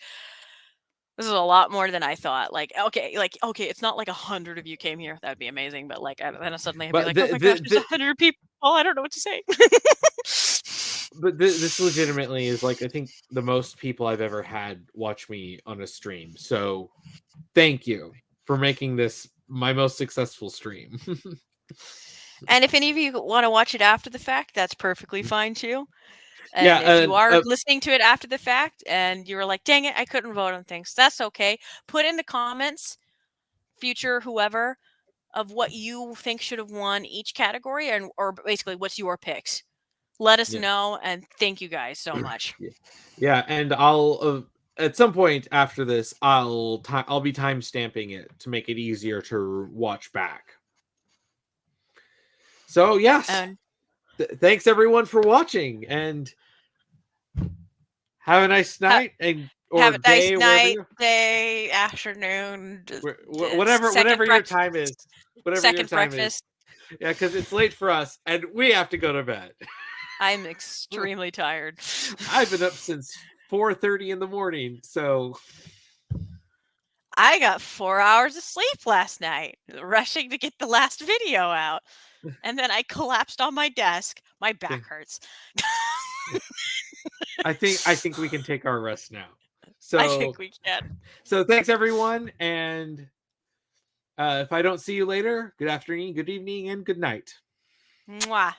a lot more than I thought. Like, okay, it's not like 100 of you came here. That'd be amazing. But like, then suddenly I'd be like, oh my gosh, there's 100 people. I don't know what to say. But this legitimately is like, I think the most people I've ever had watch me on a stream. So thank you for making this my most successful stream. And if any of you want to watch it after the fact, that's perfectly fine too. And Yeah, if you are listening to it after the fact and you were like, dang it, I couldn't vote on things, that's okay. Put in the comments, future whoever, of what you think should have won each category, or basically what's your picks. Let us know, and thank you guys so much. Yeah, and I'll at some point after this, I'll be time stamping it to make it easier to watch back. So yes, thanks everyone for watching, and have a nice night have a nice day, night, day, afternoon, whatever your time is. Whatever second your time breakfast. Is. Yeah, because it's late for us, and we have to go to bed. I'm extremely tired. I've been up since 4:30 in the morning, so I got 4 hours of sleep last night, rushing to get the last video out, and then I collapsed on my desk. My back hurts. I think we can take our rest now. So I think we can. So thanks everyone, and if I don't see you later, good afternoon, good evening, and good night. Mwah.